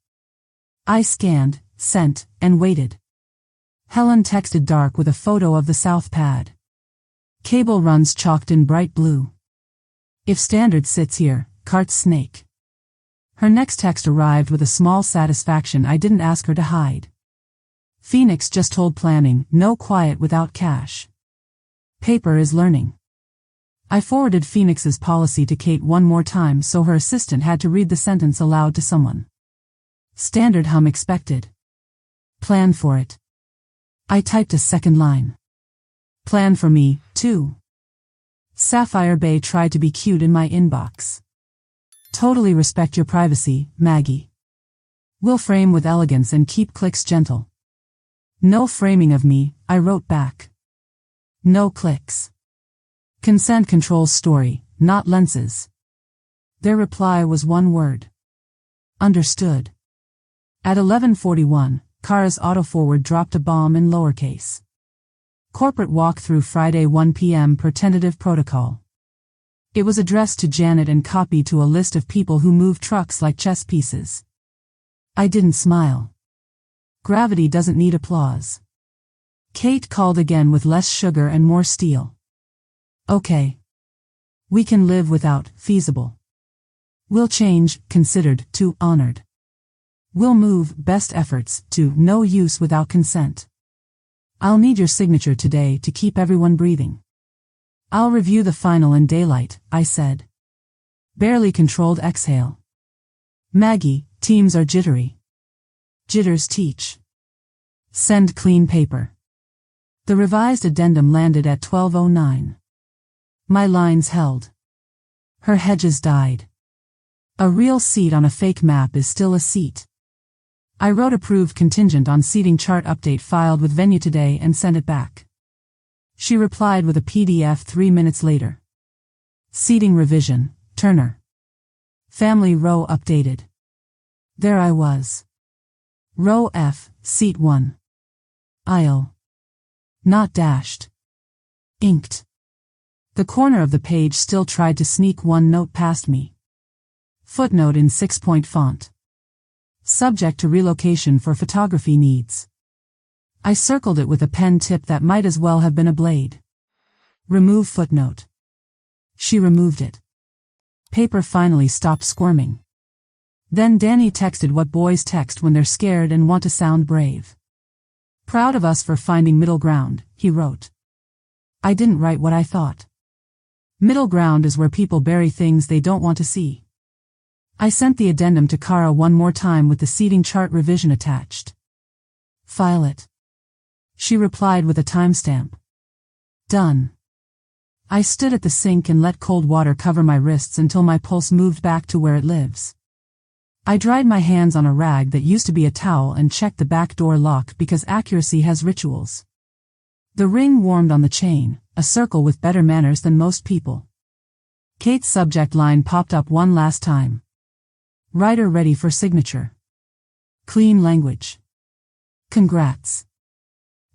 I scanned, sent, and waited. Helen texted dark with a photo of the south pad. Cable runs chalked in bright blue. If standard sits here, cart snake. Her next text arrived with a small satisfaction I didn't ask her to hide. Phoenix just told planning, no quiet without cash. Paper is learning. I forwarded Phoenix's policy to Kate one more time so her assistant had to read the sentence aloud to someone. Standard hum expected. Plan for it. I typed a second line. Plan for me, too. Sapphire Bay tried to be cute in my inbox. Totally respect your privacy, Maggie. We'll frame with elegance and keep clicks gentle. No framing of me, I wrote back. No clicks. Consent controls story, not lenses. Their reply was one word. Understood. At 11:41, Kara's autoforward dropped a bomb in lowercase. Corporate walkthrough Friday 1 p.m. per tentative protocol. It was addressed to Janet and copied to a list of people who move trucks like chess pieces. I didn't smile. Gravity doesn't need applause. Kate called again with less sugar and more steel. Okay. We can live without, feasible. We'll change, considered, to honored. We'll move, best efforts, to no use without consent. I'll need your signature today to keep everyone breathing. I'll review the final in daylight, I said. Barely controlled exhale. Maggie, teams are jittery. Jitters teach. Send clean paper. The revised addendum landed at 12:09. My lines held. Her hedges died. A real seat on a fake map is still a seat. I wrote approved contingent on seating chart update filed with venue today and sent it back. She replied with a PDF 3 minutes later. Seating revision, Turner. Family row updated. There I was. Row F, seat 1. Aisle. Not dashed. Inked. The corner of the page still tried to sneak one note past me. Footnote in 6-point font. Subject to relocation for photography needs. I circled it with a pen tip that might as well have been a blade. Remove footnote. She removed it. Paper finally stopped squirming. Then Danny texted what boys text when they're scared and want to sound brave. Proud of us for finding middle ground, he wrote. I didn't write what I thought. Middle ground is where people bury things they don't want to see. I sent the addendum to Kara one more time with the seating chart revision attached. File it. She replied with a timestamp. Done. I stood at the sink and let cold water cover my wrists until my pulse moved back to where it lives. I dried my hands on a rag that used to be a towel and checked the back door lock because accuracy has rituals. The ring warmed on the chain, a circle with better manners than most people. Kate's subject line popped up one last time. Writer ready for signature. Clean language. Congrats.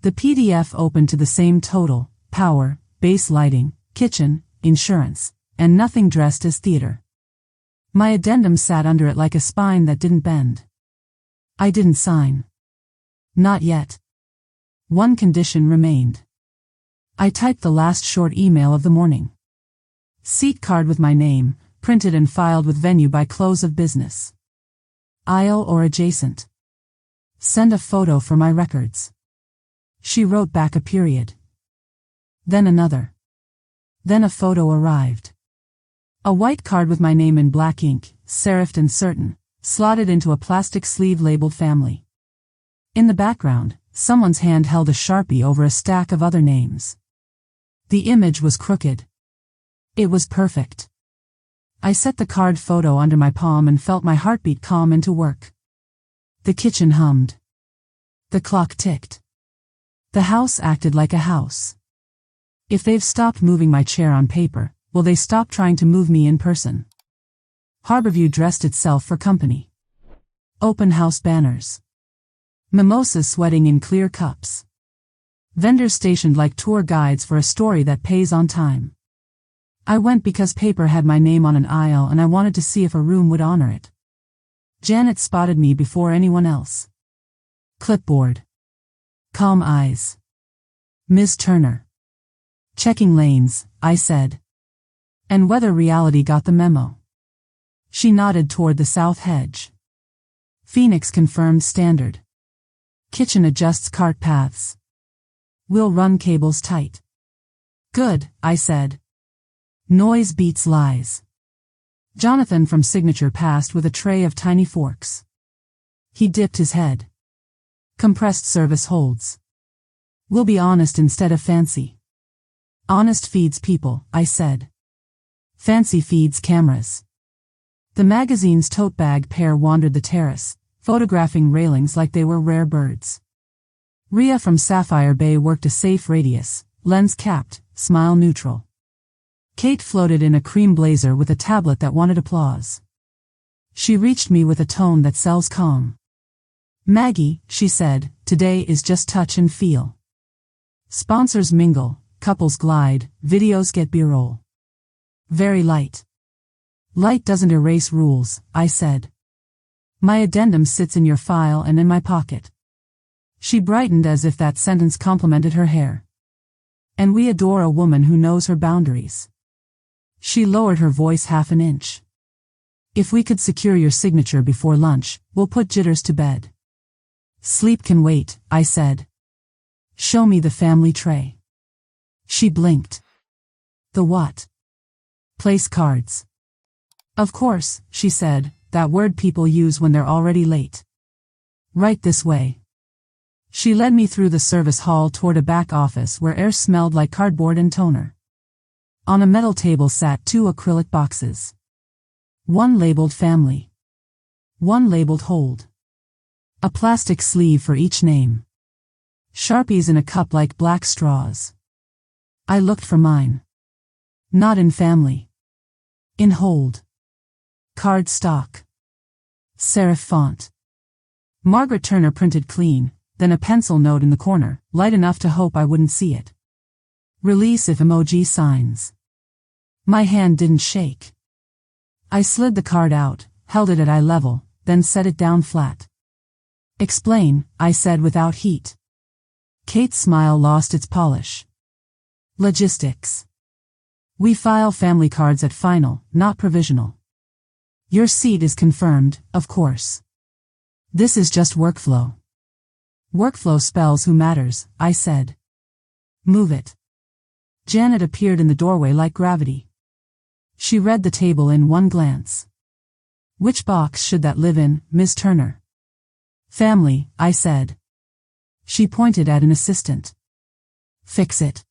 The PDF opened to the same total, power, base lighting, kitchen, insurance, and nothing dressed as theater. My addendum sat under it like a spine that didn't bend. I didn't sign. Not yet. One condition remained. I typed the last short email of the morning. Seat card with my name, printed and filed with venue by close of business. Aisle or adjacent. Send a photo for my records. She wrote back a period. Then another. Then a photo arrived. A white card with my name in black ink, serifed and certain, slotted into a plastic sleeve labeled family. In the background, someone's hand held a Sharpie over a stack of other names. The image was crooked. It was perfect. I set the card photo under my palm and felt my heartbeat calm into work. The kitchen hummed. The clock ticked. The house acted like a house. If they've stopped moving my chair on paper, will they stop trying to move me in person? Harborview dressed itself for company. Open house banners. Mimosas sweating in clear cups. Vendors stationed like tour guides for a story that pays on time. I went because paper had my name on an aisle and I wanted to see if a room would honor it. Janet spotted me before anyone else. Clipboard. Calm eyes. Ms. Turner. Checking lanes, I said. And whether reality got the memo. She nodded toward the south hedge. Phoenix confirmed standard. Kitchen adjusts cart paths. We'll run cables tight. Good, I said. Noise beats lies. Jonathan from Signature passed with a tray of tiny forks. He dipped his head. Compressed service holds. We'll be honest instead of fancy. Honest feeds people, I said. Fancy feeds cameras. The magazine's tote bag pair wandered the terrace, photographing railings like they were rare birds. Rhea from Sapphire Bay worked a safe radius, lens capped, smile neutral. Kate floated in a cream blazer with a tablet that wanted applause. She reached me with a tone that sells calm. Maggie, she said, today is just touch and feel. Sponsors mingle, couples glide, videos get B-roll. Very light. Light doesn't erase rules, I said. My addendum sits in your file and in my pocket. She brightened as if that sentence complimented her hair. And we adore a woman who knows her boundaries. She lowered her voice half an inch. If we could secure your signature before lunch, we'll put jitters to bed. Sleep can wait, I said. Show me the family tray. She blinked. The what? Place cards. Of course, she said, that word people use when they're already late. Right this way. She led me through the service hall toward a back office where air smelled like cardboard and toner. On a metal table sat 2 acrylic boxes. One labeled family. One labeled hold. A plastic sleeve for each name. Sharpies in a cup like black straws. I looked for mine. Not in family. In hold. Card stock. Serif font. Margaret Turner printed clean, then a pencil note in the corner, light enough to hope I wouldn't see it. Release if emoji signs. My hand didn't shake. I slid the card out, held it at eye level, then set it down flat. Explain, I said without heat. Kate's smile lost its polish. Logistics. We file family cards at final, not provisional. Your seat is confirmed, of course. This is just workflow. Workflow spells who matters, I said. Move it. Janet appeared in the doorway like gravity. She read the table in one glance. Which box should that live in, Ms. Turner? Family, I said. She pointed at an assistant. Fix it.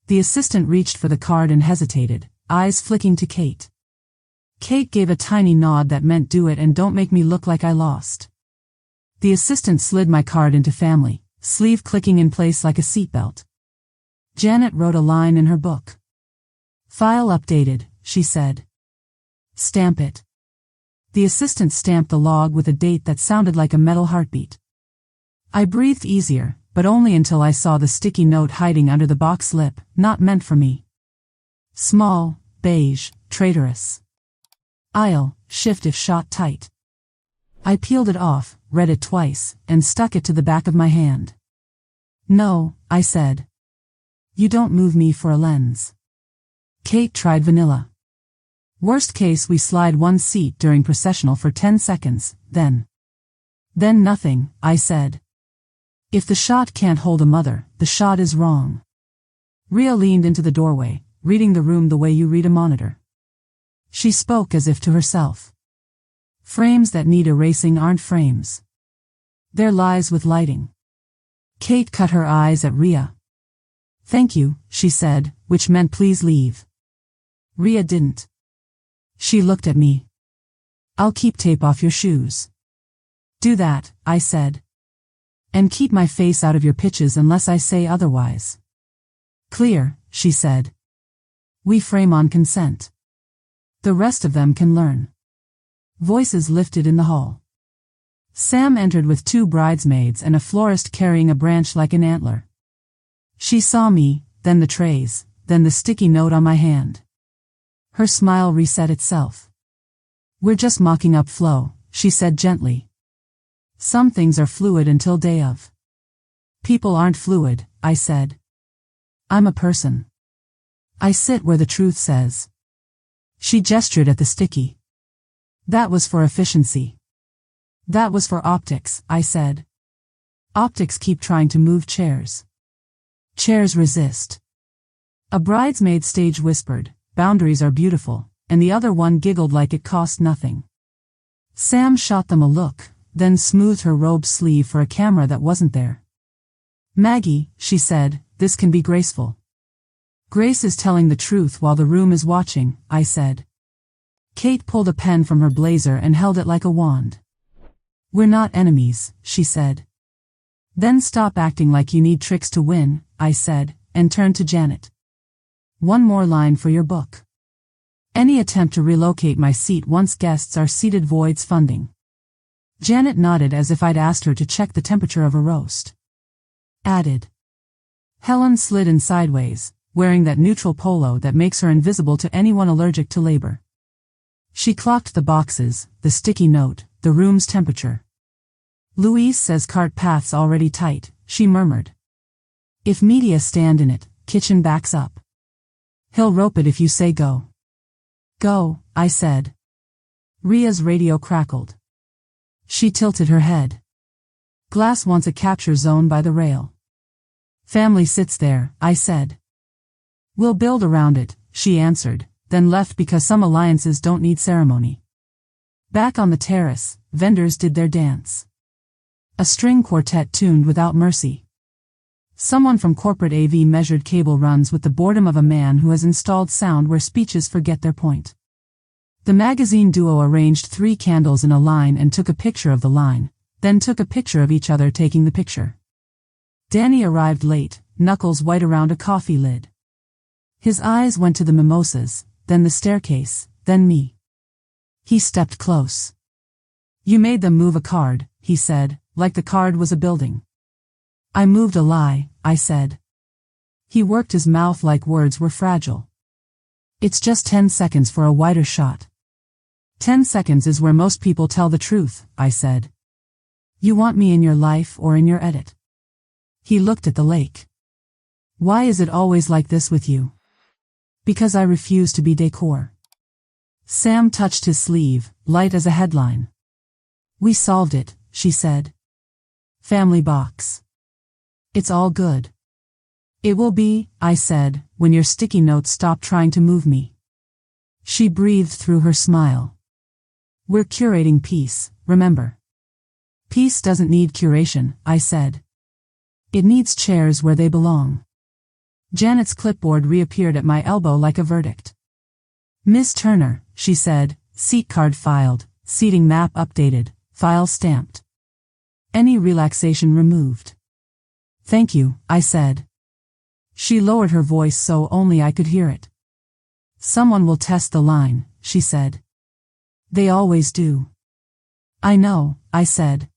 The assistant reached for the card and hesitated, eyes flicking to Kate. Kate gave a tiny nod that meant do it and don't make me look like I lost. The assistant slid my card into family, sleeve clicking in place like a seatbelt. Janet wrote a line in her book. File updated, she said. Stamp it. The assistant stamped the log with a date that sounded like a metal heartbeat. I breathed easier, but only until I saw the sticky note hiding under the box lip, not meant for me. Small, beige, traitorous. Aisle, shift if shot tight. I peeled it off, read it twice, and stuck it to the back of my hand. No, I said. You don't move me for a lens. Kate tried vanilla. Worst case we slide one seat during processional for 10 seconds, then. Then nothing, I said. If the shot can't hold a mother, the shot is wrong. Rhea leaned into the doorway, reading the room the way you read a monitor. She spoke as if to herself. Frames that need erasing aren't frames. They're lies with lighting. Kate cut her eyes at Rhea. Thank you, she said, which meant please leave. Rhea didn't. She looked at me. I'll keep tape off your shoes. Do that, I said. And keep my face out of your pitches unless I say otherwise. Clear, she said. We frame on consent. The rest of them can learn. Voices lifted in the hall. Sam entered with 2 bridesmaids and a florist carrying a branch like an antler. She saw me, then the trays, then the sticky note on my hand. Her smile reset itself. We're just mocking up Flo, she said gently. Some things are fluid until day of. People aren't fluid, I said. I'm a person. I sit where the truth says. She gestured at the sticky. That was for efficiency. That was for optics, I said. Optics keep trying to move chairs. Chairs resist. A bridesmaid stage whispered, boundaries are beautiful, and the other one giggled like it cost nothing. Sam shot them a look, then smoothed her robe sleeve for a camera that wasn't there. Maggie, she said, this can be graceful. Grace is telling the truth while the room is watching, I said. Kate pulled a pen from her blazer and held it like a wand. We're not enemies, she said. Then stop acting like you need tricks to win, I said, and turned to Janet. One more line for your book. Any attempt to relocate my seat once guests are seated voids funding. Janet nodded as if I'd asked her to check the temperature of a roast. Added. Helen slid in sideways, wearing that neutral polo that makes her invisible to anyone allergic to labor. She clocked the boxes, the sticky note, the room's temperature. Louise says cart path's already tight, she murmured. If media stand in it, kitchen backs up. He'll rope it if you say go. Go, I said. Ria's radio crackled. She tilted her head. Glass wants a capture zone by the rail. Family sits there, I said. We'll build around it, she answered, then left because some alliances don't need ceremony. Back on the terrace, vendors did their dance. A string quartet tuned without mercy. Someone from corporate AV measured cable runs with the boredom of a man who has installed sound where speeches forget their point. The magazine duo arranged 3 candles in a line and took a picture of the line, then took a picture of each other taking the picture. Danny arrived late, knuckles white around a coffee lid. His eyes went to the mimosas, then the staircase, then me. He stepped close. You made them move a card, he said, like the card was a building. I moved a lie, I said. He worked his mouth like words were fragile. It's just 10 seconds for a wider shot. 10 seconds is where most people tell the truth, I said. You want me in your life or in your edit? He looked at the lake. Why is it always like this with you? Because I refuse to be decor. Sam touched his sleeve, light as a headline. We solved it, she said. Family box. It's all good. It will be, I said, when your sticky notes stop trying to move me. She breathed through her smile. We're curating peace, remember. Peace doesn't need curation, I said. It needs chairs where they belong. Janet's clipboard reappeared at my elbow like a verdict. Miss Turner, she said, seat card filed, seating map updated, file stamped. Any relaxation removed. Thank you, I said. She lowered her voice so only I could hear it. Someone will test the line, she said. They always do. I know, I said.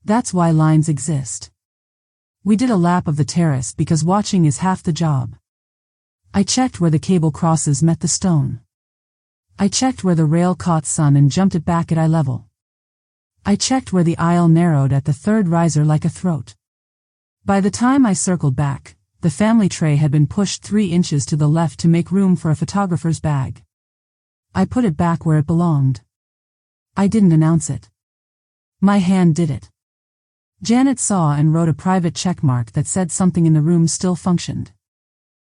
That's why lines exist. We did a lap of the terrace because watching is half the job. I checked where the cable crosses met the stone. I checked where the rail caught sun and jumped it back at eye level. I checked where the aisle narrowed at the third riser like a throat. By the time I circled back, the family tray had been pushed 3 inches to the left to make room for a photographer's bag. I put it back where it belonged. I didn't announce it. My hand did it. Janet saw and wrote a private checkmark that said something in the room still functioned.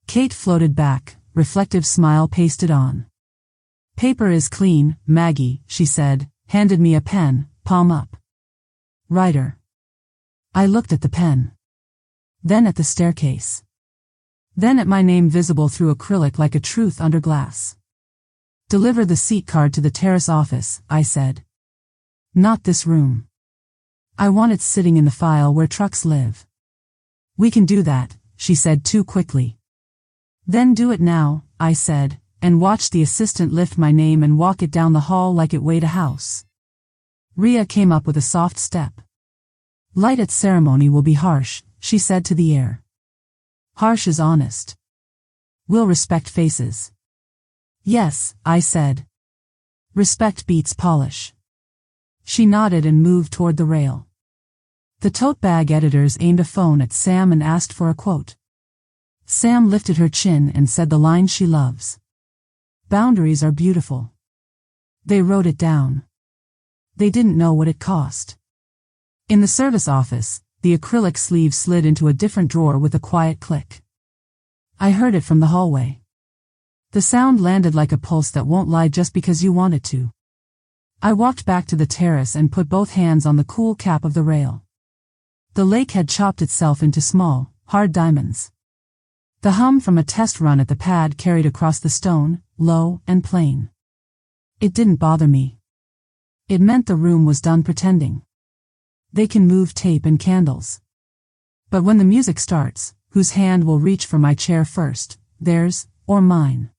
Kate floated back, reflective smile pasted on. Paper is clean, Maggie, she said, handed me a pen, palm up. Writer. I looked at the pen. Then at the staircase. Then at my name visible through acrylic like a truth under glass. Deliver the seat card to the terrace office, I said. Not this room. I want it sitting in the file where trucks live. We can do that, she said too quickly. Then do it now, I said, and watched the assistant lift my name and walk it down the hall like it weighed a house. Rhea came up with a soft step. Light at ceremony will be harsh, she said to the air. Harsh is honest. We'll respect faces. Yes, I said. Respect beats polish. She nodded and moved toward the rail. The tote bag editors aimed a phone at Sam and asked for a quote. Sam lifted her chin and said the line she loves. Boundaries are beautiful. They wrote it down. They didn't know what it cost. In the service office, the acrylic sleeve slid into a different drawer with a quiet click. I heard it from the hallway. The sound landed like a pulse that won't lie just because you want it to. I walked back to the terrace and put both hands on the cool cap of the rail. The lake had chopped itself into small, hard diamonds. The hum from a test run at the pad carried across the stone, low and plain. It didn't bother me. It meant the room was done pretending. They can move tape and candles. But when the music starts, whose hand will reach for my chair first, theirs or mine?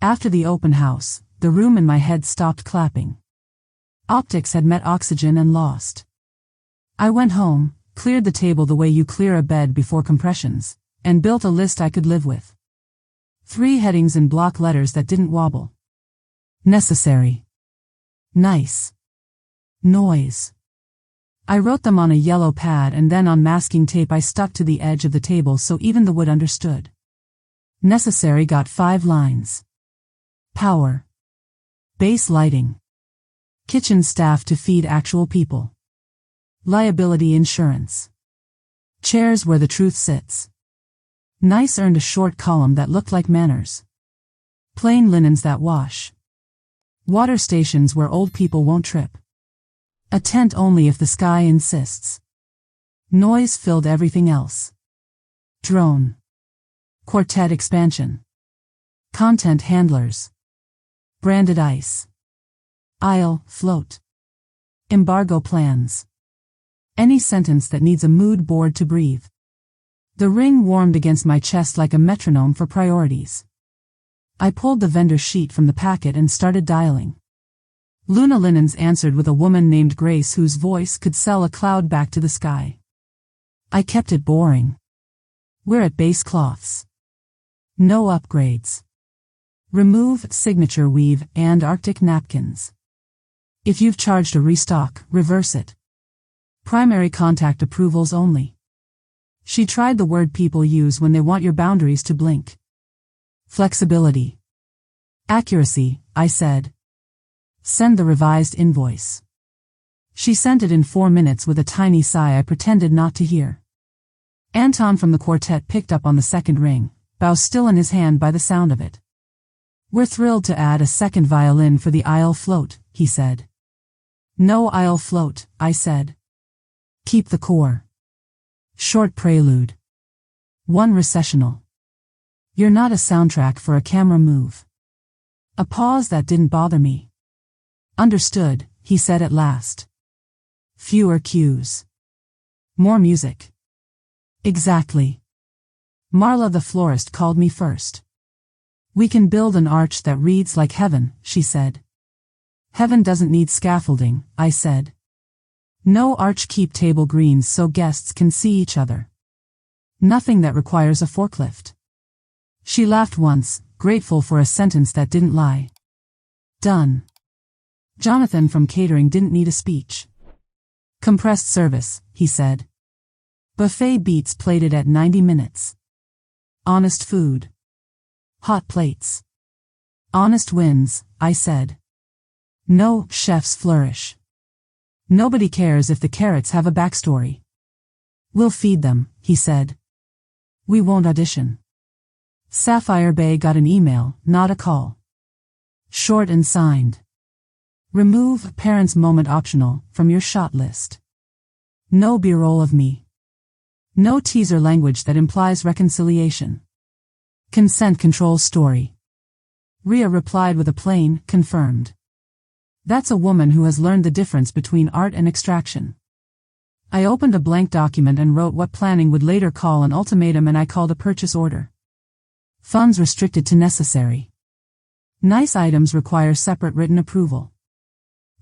After the open house, the room in my head stopped clapping. Optics had met oxygen and lost. I went home, cleared the table the way you clear a bed before compressions, and built a list I could live with. 3 headings in block letters that didn't wobble. Necessary. Nice. Noise. I wrote them on a yellow pad and then on masking tape I stuck to the edge of the table so even the wood understood. Necessary got 5 lines. Power. Base lighting. Kitchen staff to feed actual people. Liability insurance. Chairs where the truth sits. Nice earned a short column that looked like manners. Plain linens that wash. Water stations where old people won't trip. A tent only if the sky insists. Noise filled everything else. Drone. Quartet expansion. Content handlers. Branded ice. Aisle, float. Embargo plans. Any sentence that needs a mood board to breathe. The ring warmed against my chest like a metronome for priorities. I pulled the vendor sheet from the packet and started dialing. Luna Linens answered with a woman named Grace whose voice could sell a cloud back to the sky. I kept it boring. We're at base cloths. No upgrades. Remove signature weave and Arctic napkins. If you've charged a restock, reverse it. Primary contact approvals only. She tried the word people use when they want your boundaries to blink. Flexibility. Accuracy, I said. Send the revised invoice. She sent it in 4 minutes with a tiny sigh I pretended not to hear. Anton from the quartet picked up on the second ring, bow still in his hand by the sound of it. We're thrilled to add a second violin for the aisle float, he said. No aisle float, I said. Keep the core. Short prelude. 1 recessional. You're not a soundtrack for a camera move. A pause that didn't bother me. Understood, he said at last. Fewer cues. More music. Exactly. Marla the florist called me first. We can build an arch that reads like heaven, she said. Heaven doesn't need scaffolding, I said. No arch, keep table greens so guests can see each other. Nothing that requires a forklift. She laughed once, grateful for a sentence that didn't lie. Done. Jonathan from catering didn't need a speech. Compressed service, he said. Buffet beats plated at 90 minutes. Honest food. Hot plates. Honest wins, I said. No chef's flourish. Nobody cares if the carrots have a backstory. We'll feed them, he said. We won't audition. Sapphire Bay got an email, not a call. Short and signed. Remove parents' moment optional from your shot list. No b-roll of me. No teaser language that implies reconciliation. Consent control story. Ria replied with a plain, confirmed. That's a woman who has learned the difference between art and extraction. I opened a blank document and wrote what planning would later call an ultimatum, and I called a purchase order. Funds restricted to necessary. Nice items require separate written approval.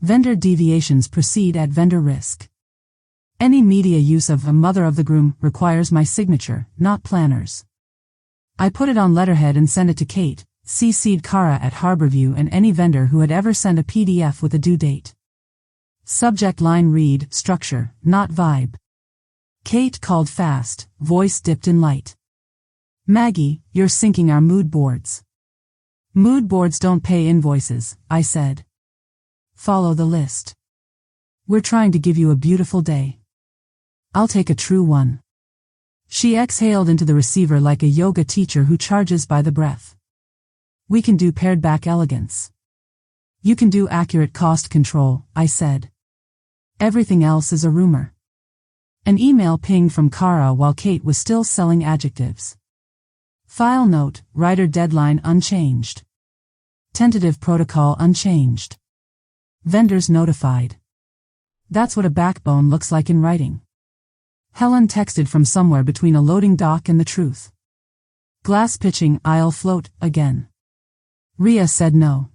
Vendor deviations proceed at vendor risk. Any media use of a mother of the groom requires my signature, not planner's. I put it on letterhead and sent it to Kate, CC'd Kara at Harborview and any vendor who had ever sent a PDF with a due date. Subject line read, structure, not vibe. Kate called fast, voice dipped in light. Maggie, you're sinking our mood boards. Mood boards don't pay invoices, I said. Follow the list. We're trying to give you a beautiful day. I'll take a true one. She exhaled into the receiver like a yoga teacher who charges by the breath. We can do pared back elegance. You can do accurate cost control, I said. Everything else is a rumor. An email pinged from Kara while Kate was still selling adjectives. File note, writer deadline unchanged. Tentative protocol unchanged. Vendors notified. That's what a backbone looks like in writing. Helen texted from somewhere between a loading dock and the truth. Glass pitching, I'll float, again. Ria said no.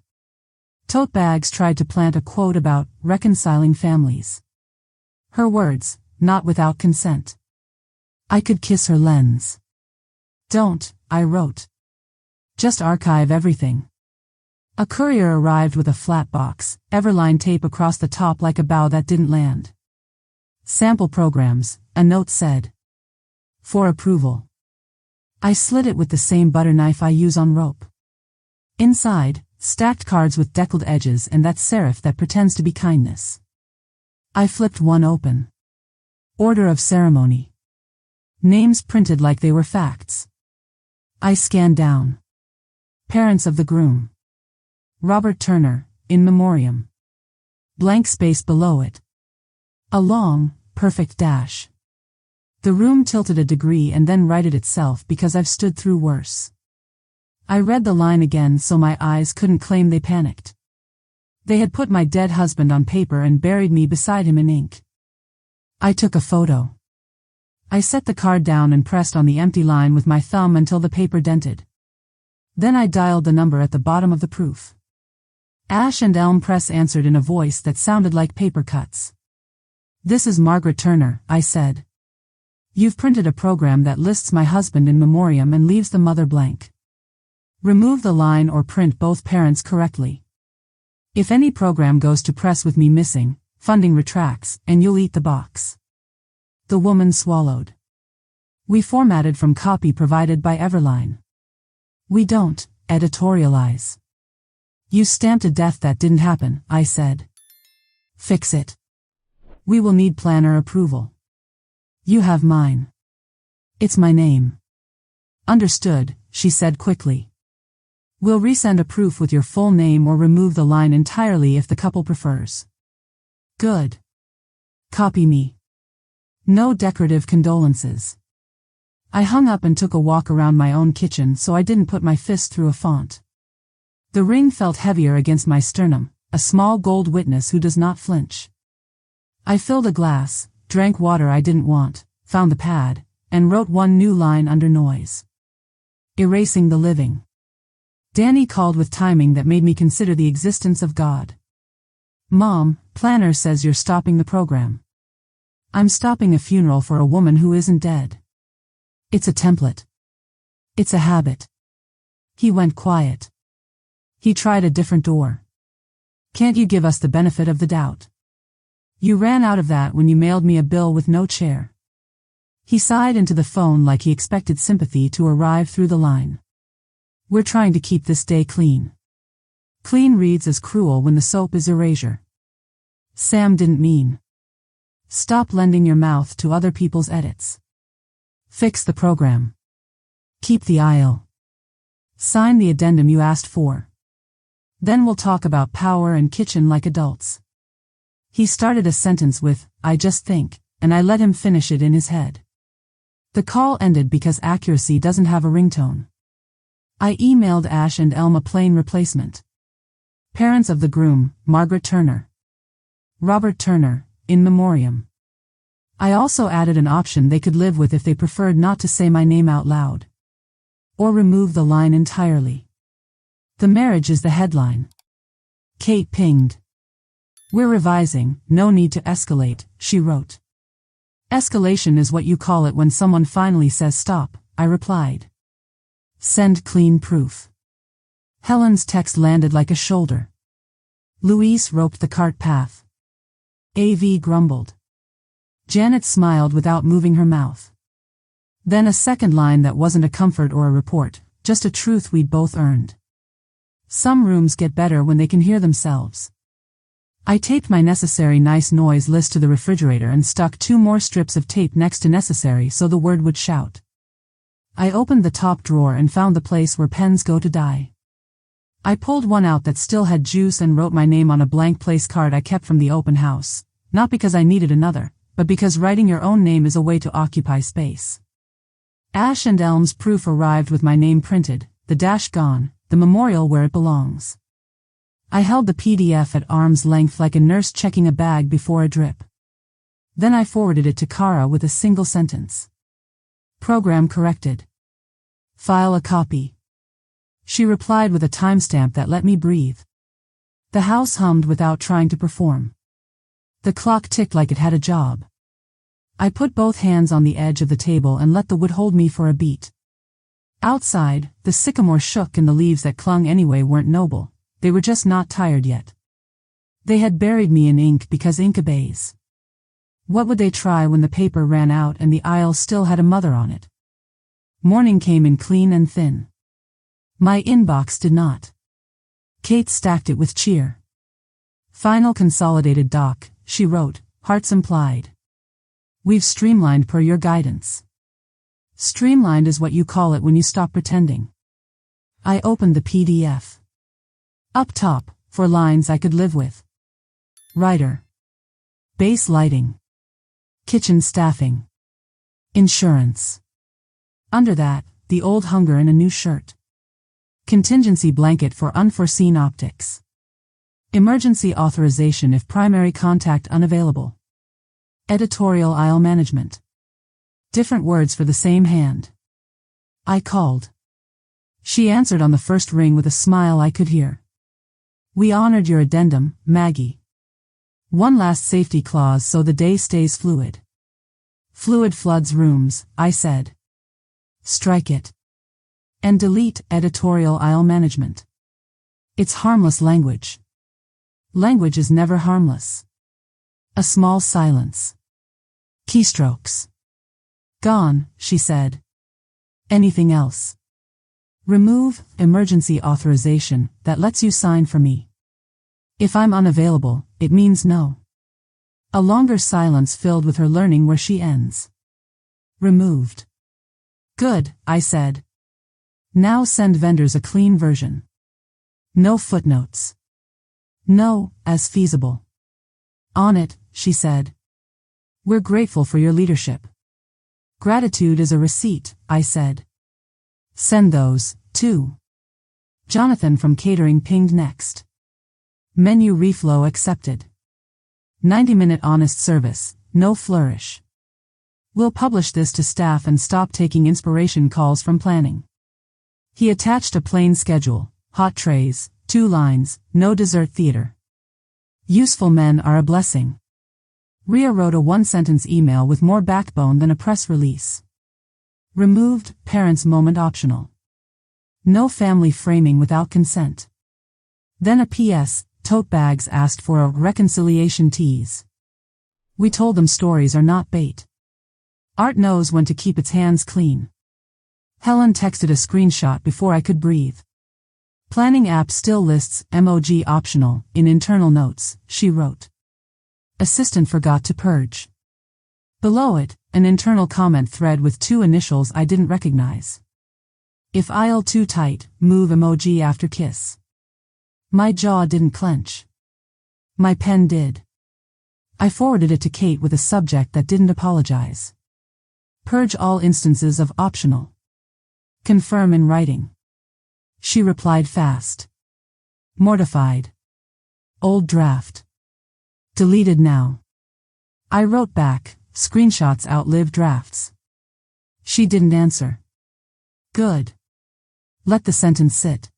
Tote bags tried to plant a quote about reconciling families. Her words, not without consent. I could kiss her lens. Don't, I wrote. Just archive everything. A courier arrived with a flat box, Everline tape across the top like a bow that didn't land. Sample programs, a note said. For approval. I slit it with the same butter knife I use on rope. Inside, stacked cards with deckled edges and that serif that pretends to be kindness. I flipped one open. Order of ceremony. Names printed like they were facts. I scanned down. Parents of the groom. Robert Turner, in memoriam. Blank space below it. A long, perfect dash. The room tilted a degree and then righted itself because I've stood through worse. I read the line again so my eyes couldn't claim they panicked. They had put my dead husband on paper and buried me beside him in ink. I took a photo. I set the card down and pressed on the empty line with my thumb until the paper dented. Then I dialed the number at the bottom of the proof. Ash and Elm Press answered in a voice that sounded like paper cuts. This is Margaret Turner, I said. You've printed a program that lists my husband in memoriam and leaves the mother blank. Remove the line or print both parents correctly. If any program goes to press with me missing, funding retracts, and you'll eat the box. The woman swallowed. We formatted from copy provided by Everline. We don't editorialize. You stamped a death that didn't happen, I said. Fix it. We will need planner approval. You have mine. It's my name. Understood, she said quickly. We'll resend a proof with your full name or remove the line entirely if the couple prefers. Good. Copy me. No decorative condolences. I hung up and took a walk around my own kitchen so I didn't put my fist through a font. The ring felt heavier against my sternum, a small gold witness who does not flinch. I filled a glass, drank water I didn't want, found the pad, and wrote one new line under noise. Erasing the living. Danny called with timing that made me consider the existence of God. Mom, planner says you're stopping the program. I'm stopping a funeral for a woman who isn't dead. It's a template. It's a habit. He went quiet. He tried a different door. Can't you give us the benefit of the doubt? You ran out of that when you mailed me a bill with no chair. He sighed into the phone like he expected sympathy to arrive through the line. We're trying to keep this day clean. Clean reads as cruel when the soap is erasure. Sam didn't mean. Stop lending your mouth to other people's edits. Fix the program. Keep the aisle. Sign the addendum you asked for. Then we'll talk about power and kitchen like adults. He started a sentence with, I just think, and I let him finish it in his head. The call ended because accuracy doesn't have a ringtone. I emailed Ash and Elm a plain replacement. Parents of the groom, Margaret Turner. Robert Turner, in memoriam. I also added an option they could live with if they preferred not to say my name out loud. Or remove the line entirely. The marriage is the headline. Kate pinged. We're revising, no need to escalate, she wrote. Escalation is what you call it when someone finally says stop, I replied. Send clean proof. Helen's text landed like a shoulder. Louise roped the cart path. AV grumbled. Janet smiled without moving her mouth. Then a second line that wasn't a comfort or a report, just a truth we'd both earned. Some rooms get better when they can hear themselves. I taped my necessary nice noise list to the refrigerator and stuck 2 more strips of tape next to necessary so the word would shout. I opened the top drawer and found the place where pens go to die. I pulled one out that still had juice and wrote my name on a blank place card I kept from the open house, not because I needed another, but because writing your own name is a way to occupy space. Ash and Elm's proof arrived with my name printed, the dash gone, the memorial where it belongs. I held the PDF at arm's length like a nurse checking a bag before a drip. Then I forwarded it to Kara with a single sentence. Program corrected. File a copy. She replied with a timestamp that let me breathe. The house hummed without trying to perform. The clock ticked like it had a job. I put both hands on the edge of the table and let the wood hold me for a beat. Outside, the sycamore shook and the leaves that clung anyway weren't noble, they were just not tired yet. They had buried me in ink because ink obeys. What would they try when the paper ran out and the aisle still had a mother on it? Morning came in clean and thin. My inbox did not. Kate stacked it with cheer. Final consolidated doc, she wrote, hearts implied. We've streamlined per your guidance. Streamlined is what you call it when you stop pretending. I opened the PDF. Up top, 4 lines I could live with. Writer. Base lighting. Kitchen staffing. Insurance. Under that, the old hunger in a new shirt. Contingency blanket for unforeseen optics. Emergency authorization if primary contact unavailable. Editorial aisle management. Different words for the same hand. I called. She answered on the first ring with a smile I could hear. We honored your addendum, Maggie. One last safety clause so the day stays fluid. Fluid floods rooms, I said. Strike it. And delete editorial aisle management. It's harmless language. Language is never harmless. A small silence. Keystrokes. Gone, she said. Anything else? Remove emergency authorization that lets you sign for me. If I'm unavailable, it means no. A longer silence filled with her learning where she ends. Removed. Good, I said. Now send vendors a clean version. No footnotes. No, as feasible. On it, she said. We're grateful for your leadership. Gratitude is a receipt, I said. Send those, too. Jonathan from catering pinged next. Menu reflow accepted. 90-minute honest service, no flourish. We'll publish this to staff and stop taking inspiration calls from planning. He attached a plain schedule, hot trays, 2 lines, no dessert theater. Useful men are a blessing. Rhea wrote a 1-sentence email with more backbone than a press release. Removed, parents' moment optional. No family framing without consent. Then a PS, tote bags asked for a reconciliation tease. We told them stories are not bait. Art knows when to keep its hands clean. Helen texted a screenshot before I could breathe. Planning app still lists emoji optional in internal notes, she wrote. Assistant forgot to purge. Below it, an internal comment thread with 2 initials I didn't recognize. If aisle too tight, move emoji after kiss. My jaw didn't clench. My pen did. I forwarded it to Kate with a subject that didn't apologize. Purge all instances of optional. Confirm in writing. She replied fast. Mortified. Old draft. Deleted now. I wrote back, screenshots outlive drafts. She didn't answer. Good. Let the sentence sit.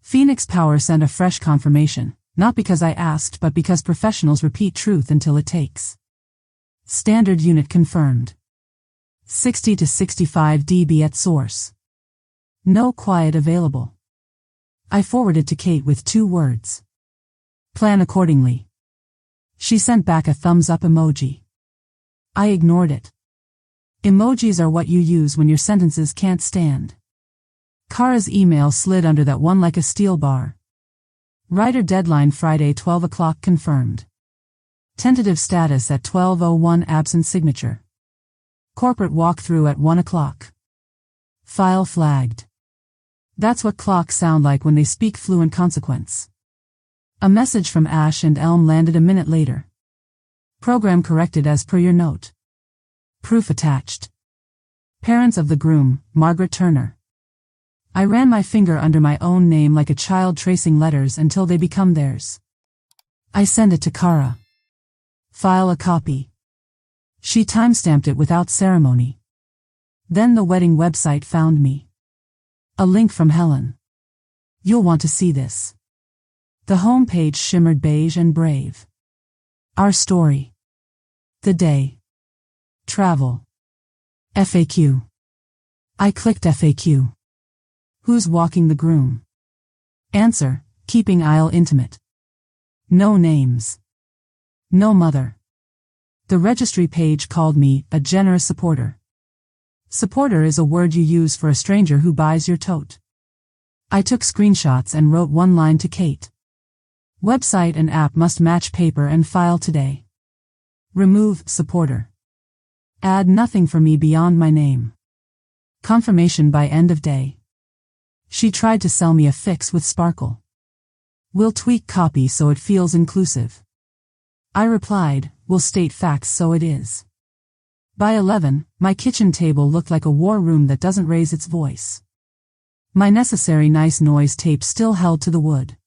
Phoenix Power sent a fresh confirmation, not because I asked but because professionals repeat truth until it takes. Standard unit confirmed. 60 to 65 dB at source. No quiet available. I forwarded to Kate with 2 words. Plan accordingly. She sent back a thumbs up emoji. I ignored it. Emojis are what you use when your sentences can't stand. Kara's email slid under that one like a steel bar. Writer deadline Friday 12 o'clock confirmed. Tentative status at 12:01 absent signature. Corporate walkthrough at 1 o'clock. File flagged. That's what clocks sound like when they speak fluent consequence. A message from Ash and Elm landed a minute later. Program corrected as per your note. Proof attached. Parents of the groom, Margaret Turner. I ran my finger under my own name like a child tracing letters until they become theirs. I send it to Kara. File a copy. She timestamped it without ceremony. Then the wedding website found me. A link from Helen. You'll want to see this. The home page shimmered beige and brave. Our story. The day. Travel. FAQ. I clicked FAQ. Who's walking the groom? Answer, keeping aisle intimate. No names. No mother. The registry page called me a generous supporter. Supporter is a word you use for a stranger who buys your tote. I took screenshots and wrote one line to Kate. Website and app must match paper and file today. Remove supporter. Add nothing for me beyond my name. Confirmation by end of day. She tried to sell me a fix with Sparkle. We'll tweak copy so it feels inclusive. I replied, we'll state facts so it is. By 11, my kitchen table looked like a war room that doesn't raise its voice. My necessary nice noise tape still held to the wood.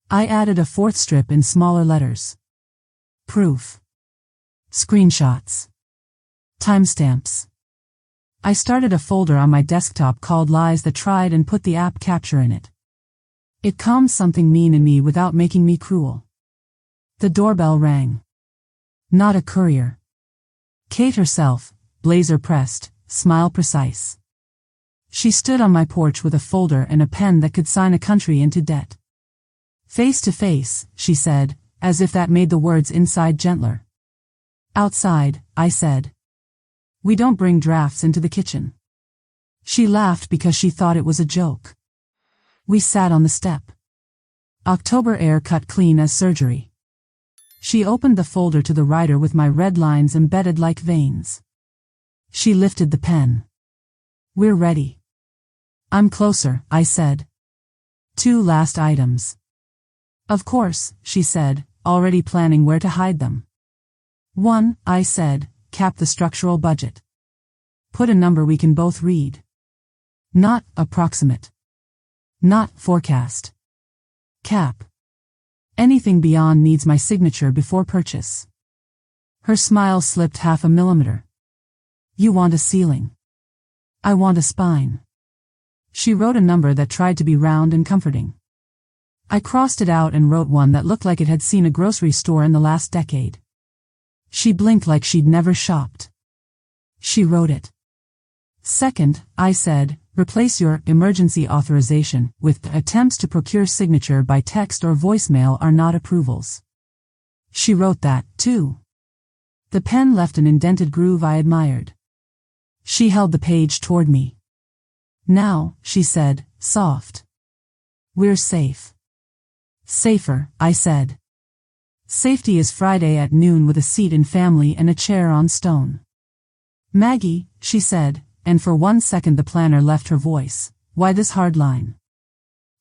I added a 4th strip in smaller letters. Proof. Screenshots. Timestamps. I started a folder on my desktop called Lies That Tried and put the app capture in it. It calmed something mean in me without making me cruel. The doorbell rang. Not a courier. Kate herself, blazer pressed, smile precise. She stood on my porch with a folder and a pen that could sign a country into debt. Face to face, she said, as if that made the words inside gentler. Outside, I said. We don't bring drafts into the kitchen. She laughed because she thought it was a joke. We sat on the step. October air cut clean as surgery. She opened the folder to the writer with my red lines embedded like veins. She lifted the pen. We're ready. I'm closer, I said. 2 last items. Of course, she said, already planning where to hide them. 1, I said, cap the structural budget. Put a number we can both read. Not approximate. Not forecast. Cap. Anything beyond needs my signature before purchase. Her smile slipped 0.5 millimeter. You want a ceiling. I want a spine. She wrote a number that tried to be round and comforting. I crossed it out and wrote one that looked like it had seen a grocery store in the last decade. She blinked like she'd never shopped. She wrote it. 2nd, I said, replace your emergency authorization with attempts to procure signature by text or voicemail are not approvals. She wrote that, too. The pen left an indented groove I admired. She held the page toward me. Now, she said, soft. We're safe. Safer, I said. Safety is Friday at noon with a seat in family and a chair on stone. Maggie, she said, and for 1 second the planner left her voice. Why this hard line?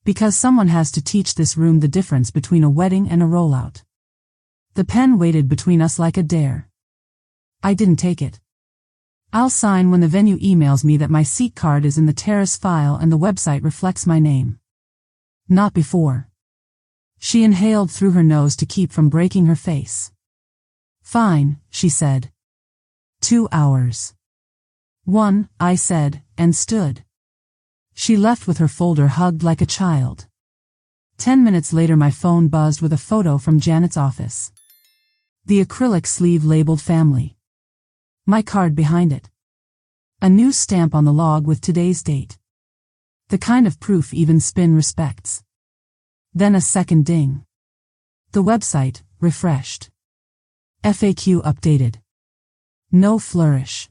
Because someone has to teach this room the difference between a wedding and a rollout. The pen waited between us like a dare. I didn't take it. I'll sign when the venue emails me that my seat card is in the terrace file and the website reflects my name. Not before. She inhaled through her nose to keep from breaking her face. Fine, she said. 2 hours. 1, I said, and stood. She left with her folder hugged like a child. 10 minutes later my phone buzzed with a photo from Janet's office. The acrylic sleeve labeled family. My card behind it. A new stamp on the log with today's date. The kind of proof even Spin respects. Then a second ding. The website, refreshed. FAQ updated. No flourish.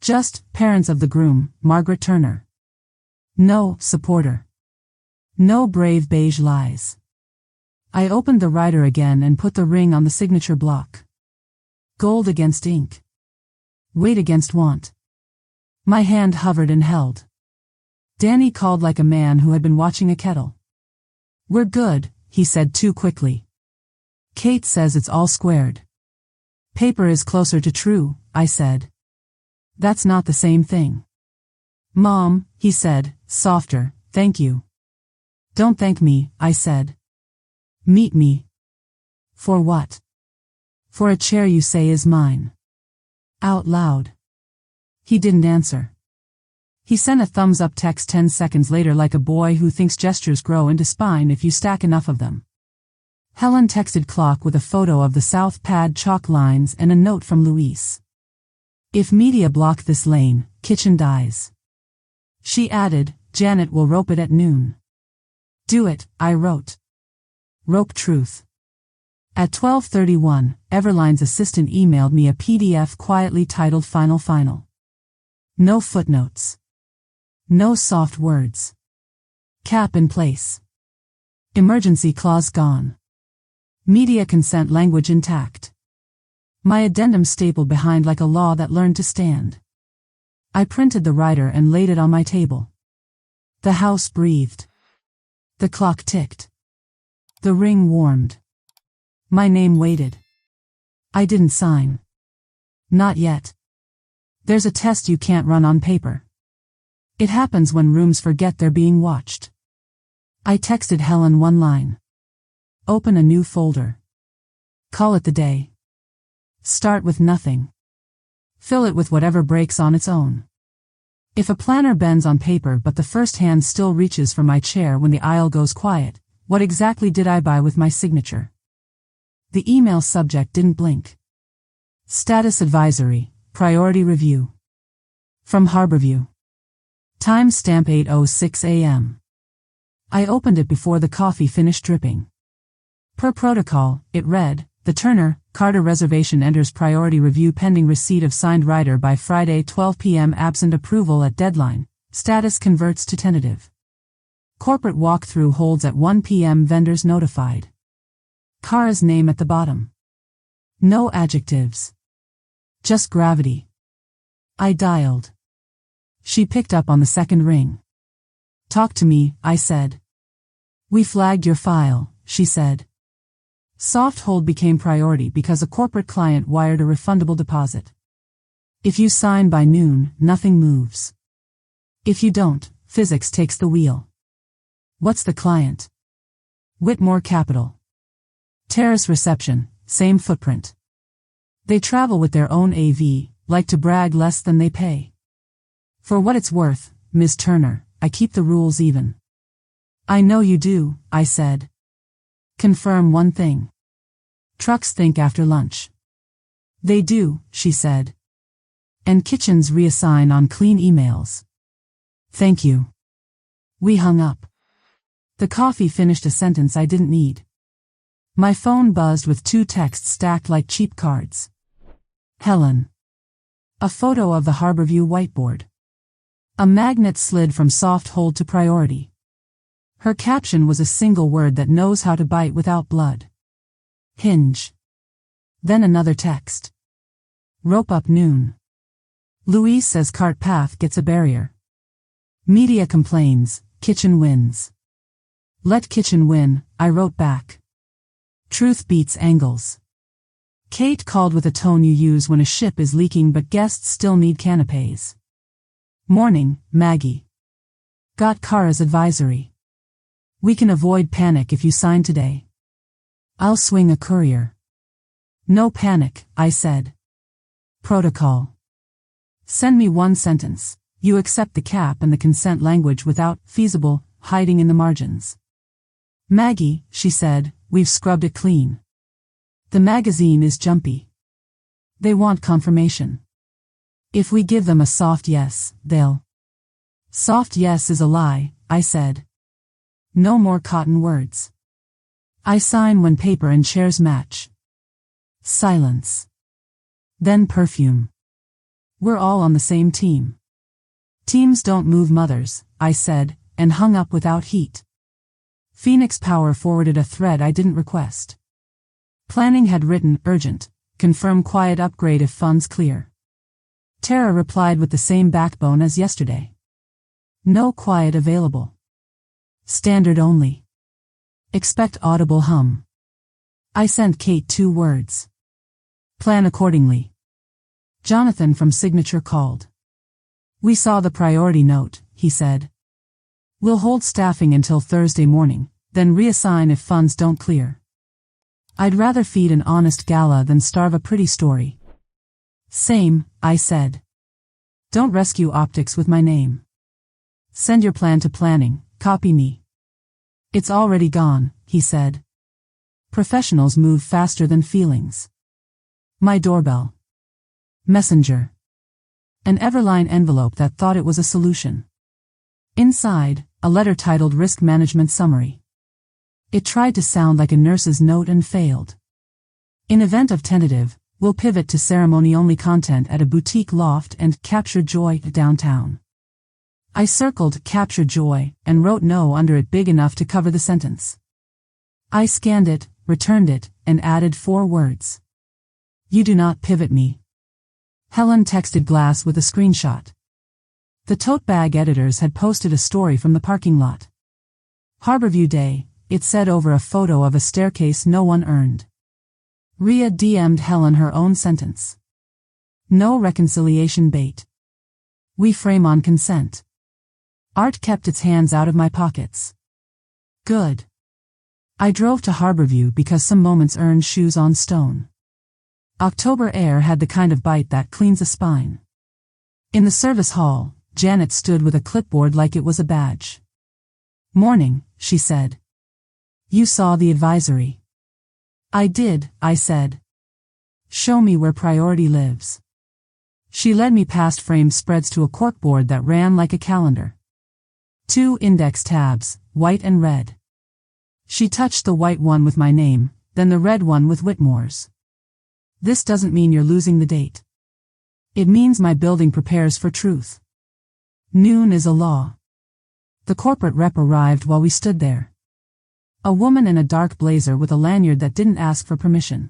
Just, parents of the groom, Margaret Turner. No, supporter. No brave beige lies. I opened the writer again and put the ring on the signature block. Gold against ink. Weight against want. My hand hovered and held. Danny called like a man who had been watching a kettle. We're good, he said too quickly. Kate says it's all squared. Paper is closer to true, I said. That's not the same thing. Mom, he said, softer, thank you. Don't thank me, I said. Meet me. For what? For a chair you say is mine. Out loud. He didn't answer. He sent a thumbs-up text 10 seconds later like a boy who thinks gestures grow into spine if you stack enough of them. Helen texted Clock with a photo of the South Pad chalk lines and a note from Luis. If media block this lane, kitchen dies. She added, Janet will rope it at noon. Do it, I wrote. Rope truth. At 12:31, Everline's assistant emailed me a PDF quietly titled Final. No footnotes. No soft words. Cap in place. Emergency clause gone. Media consent language intact. My addendum stapled behind like a law that learned to stand. I printed the writer and laid it on my table. The house breathed. The clock ticked. The ring warmed. My name waited. I didn't sign. Not yet. There's a test you can't run on paper. It happens when rooms forget they're being watched. I texted Helen one line. Open a new folder. Call it the day. Start with nothing. Fill it with whatever breaks on its own. If a planner bends on paper but the first hand still reaches for my chair when the aisle goes quiet, what exactly did I buy with my signature? The email subject didn't blink. Status advisory, priority review. From Harborview. Timestamp 8:06 a.m. I opened it before the coffee finished dripping. Per protocol, it read, the Turner, Carter reservation enters priority review pending receipt of signed writer by Friday 12 p.m. absent approval at deadline. Status converts to tentative. Corporate walkthrough holds at 1 p.m. vendors notified. Kara's name at the bottom. No adjectives. Just gravity. I dialed. She picked up on the second ring. Talk to me, I said. We flagged your file, she said. Soft hold became priority because a corporate client wired a refundable deposit. If you sign by noon, nothing moves. If you don't, physics takes the wheel. What's the client? Whitmore Capital. Terrace reception, same footprint. They travel with their own AV, like to brag less than they pay. For what it's worth, Ms. Turner, I keep the rules even. I know you do, I said. Confirm one thing. Trucks think after lunch. They do, she said. And kitchens reassign on clean emails. Thank you. We hung up. The coffee finished a sentence I didn't need. My phone buzzed with 2 texts stacked like cheap cards. Helen. A photo of the Harborview whiteboard. A magnet slid from soft hold to priority. Her caption was a single word that knows how to bite without blood. Hinge. Then another text. Rope up noon. Luis says cart path gets a barrier. Media complains, kitchen wins. Let kitchen win, I wrote back. Truth beats angles. Kate called with a tone you use when a ship is leaking but guests still need canapes. Morning, Maggie. Got Kara's advisory. We can avoid panic if you sign today. I'll swing a courier. No panic, I said. Protocol. Send me one sentence. You accept the cap and the consent language without, feasible, hiding in the margins. Maggie, she said, we've scrubbed it clean. The magazine is jumpy. They want confirmation. If we give them a soft yes, they'll. Soft yes is a lie, I said. No more cotton words. I sign when paper and chairs match. Silence. Then perfume. We're all on the same team. Teams don't move mothers, I said, and hung up without heat. Phoenix Power forwarded a thread I didn't request. Planning had written, urgent, confirm quiet upgrade if funds clear. Tara replied with the same backbone as yesterday. No quiet available. Standard only. Expect audible hum. I sent Kate 2 words. Plan accordingly. Jonathan from Signature called. We saw the priority note, he said. We'll hold staffing until Thursday morning, then reassign if funds don't clear. I'd rather feed an honest gala than starve a pretty story. Same, I said. Don't rescue optics with my name. Send your plan to planning, copy me. It's already gone, he said. Professionals move faster than feelings. My doorbell. Messenger. An Everline envelope that thought it was a solution. Inside, a letter titled Risk Management Summary. It tried to sound like a nurse's note and failed. In event of tentative, we'll pivot to ceremony-only content at a boutique loft and capture joy downtown. I circled capture joy and wrote no under it big enough to cover the sentence. I scanned it, returned it, and added 4 words. You do not pivot me. Helen texted Glass with a screenshot. The tote bag editors had posted a story from the parking lot. Harborview Day, it said over a photo of a staircase no one earned. Rhea DM'd Helen her own sentence. No reconciliation bait. We frame on consent. Art kept its hands out of my pockets. Good. I drove to Harborview because some moments earned shoes on stone. October air had the kind of bite that cleans a spine. In the service hall, Janet stood with a clipboard like it was a badge. Morning, she said. You saw the advisory. I did, I said. Show me where priority lives. She led me past framed spreads to a corkboard that ran like a calendar. 2 index tabs, white and red. She touched the white one with my name, then the red one with Whitmore's. This doesn't mean you're losing the date. It means my building prepares for truth. Noon is a law. The corporate rep arrived while we stood there. A woman in a dark blazer with a lanyard that didn't ask for permission.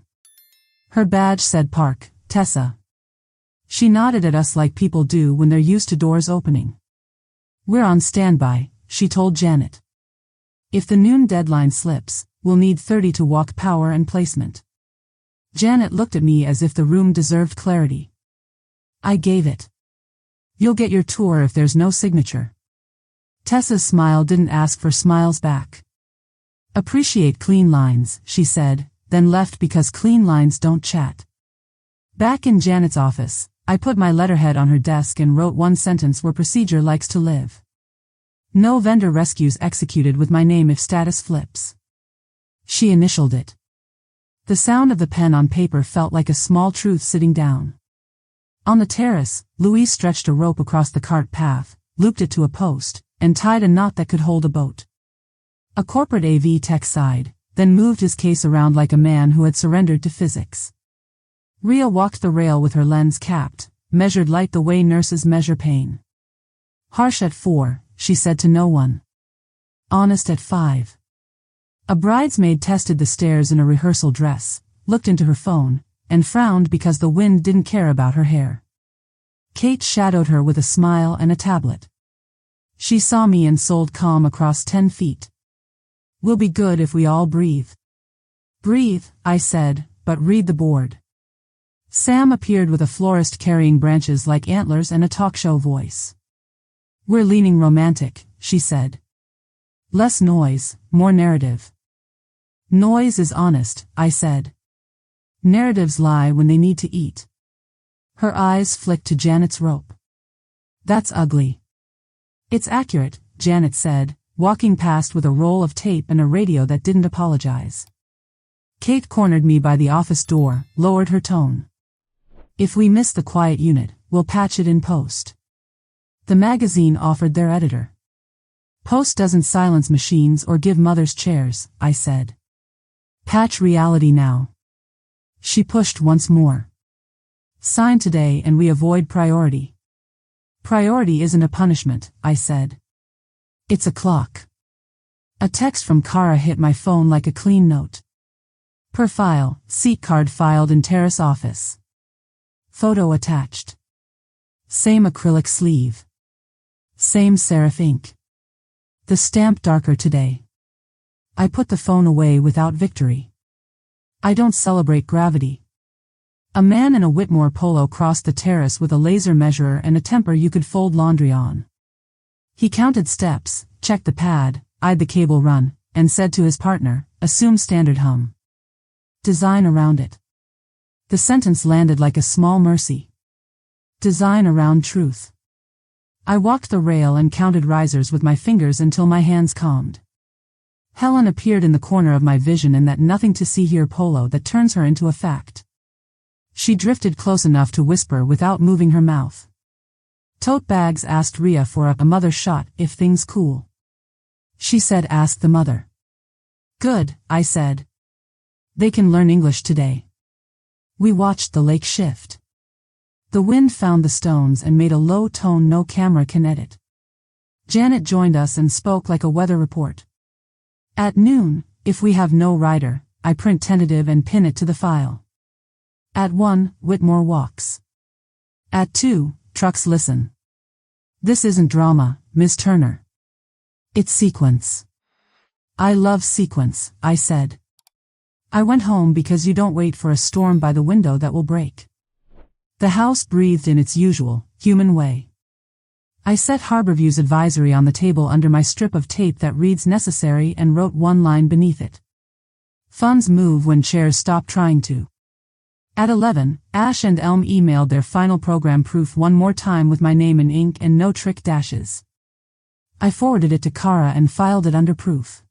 Her badge said Park, Tessa. She nodded at us like people do when they're used to doors opening. We're on standby, she told Janet. If the noon deadline slips, we'll need 30 to walk power and placement. Janet looked at me as if the room deserved clarity. I gave it. You'll get your tour if there's no signature. Tessa's smile didn't ask for smiles back. Appreciate clean lines, she said, then left because clean lines don't chat. Back in Janet's office, I put my letterhead on her desk and wrote one sentence where procedure likes to live. No vendor rescues executed with my name if status flips. She initialed it. The sound of the pen on paper felt like a small truth sitting down. On the terrace, Louise stretched a rope across the cart path, looped it to a post, and tied a knot that could hold a boat. A corporate AV tech sighed, then moved his case around like a man who had surrendered to physics. Rhea walked the rail with her lens capped, measured light the way nurses measure pain. Harsh at 4, she said to no one. Honest at 5. A bridesmaid tested the stairs in a rehearsal dress, looked into her phone, and frowned because the wind didn't care about her hair. Kate shadowed her with a smile and a tablet. She saw me and sold calm across 10 feet. We'll be good if we all breathe. Breathe, I said, but read the board. Sam appeared with a florist carrying branches like antlers and a talk show voice. "We're leaning romantic," she said. "Less noise, more narrative." "Noise is honest," I said. "Narratives lie when they need to eat." Her eyes flicked to Janet's rope. "That's ugly." "It's accurate," Janet said, walking past with a roll of tape and a radio that didn't apologize. Kate cornered me by the office door, lowered her tone. "If we miss the quiet unit, we'll patch it in post." The magazine offered their editor. "Post doesn't silence machines or give mothers chairs," I said. "Patch reality now." She pushed once more. "Sign today and we avoid priority." "Priority isn't a punishment," I said. "It's a clock." A text from Kara hit my phone like a clean note. Per file, seat card filed in terrace office. Photo attached. Same acrylic sleeve. Same serif ink. The stamp darker today. I put the phone away without victory. I don't celebrate gravity. A man in a Whitmore polo crossed the terrace with a laser measurer and a temper you could fold laundry on. He counted steps, checked the pad, eyed the cable run, and said to his partner, "Assume standard hum. Design around it." The sentence landed like a small mercy. Design around truth. I walked the rail and counted risers with my fingers until my hands calmed. Helen appeared in the corner of my vision in that nothing to see here polo that turns her into a fact. She drifted close enough to whisper without moving her mouth. "Tote bags asked Rhea for a mother shot if things cool." She said ask the mother. "Good," I said. "They can learn English today." We watched the lake shift. The wind found the stones and made a low tone no camera can edit. Janet joined us and spoke like a weather report. "At noon, if we have no rider, I print tentative and pin it to the file. At 1, Whitmore walks. At 2, trucks listen. This isn't drama, Miss Turner. It's sequence." "I love sequence," I said. "I went home because you don't wait for a storm by the window that will break." The house breathed in its usual, human way. I set Harborview's advisory on the table under my strip of tape that reads necessary and wrote one line beneath it. "Funds move when chairs stop trying to." At 11, Ash and Elm emailed their final program proof one more time with my name in ink and no trick dashes. I forwarded it to Kara and filed it under proof.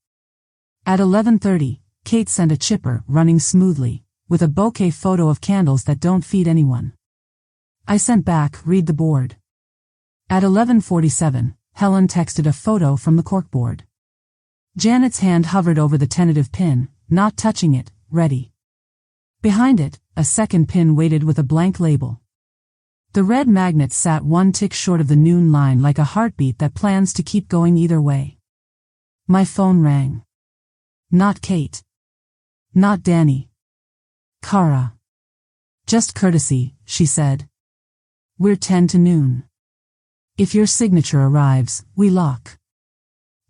At 11:30, Kate sent a chipper, running smoothly, with a bouquet photo of candles that don't feed anyone. I sent back, read the board. At 11:47, Helen texted a photo from the corkboard. Janet's hand hovered over the tentative pin, not touching it, ready. Behind it, a second pin waited with a blank label. The red magnet sat one tick short of the noon line like a heartbeat that plans to keep going either way. My phone rang. Not Kate. Not Danny. Kara. "Just courtesy," she said. "We're 10 to noon. If your signature arrives, we lock.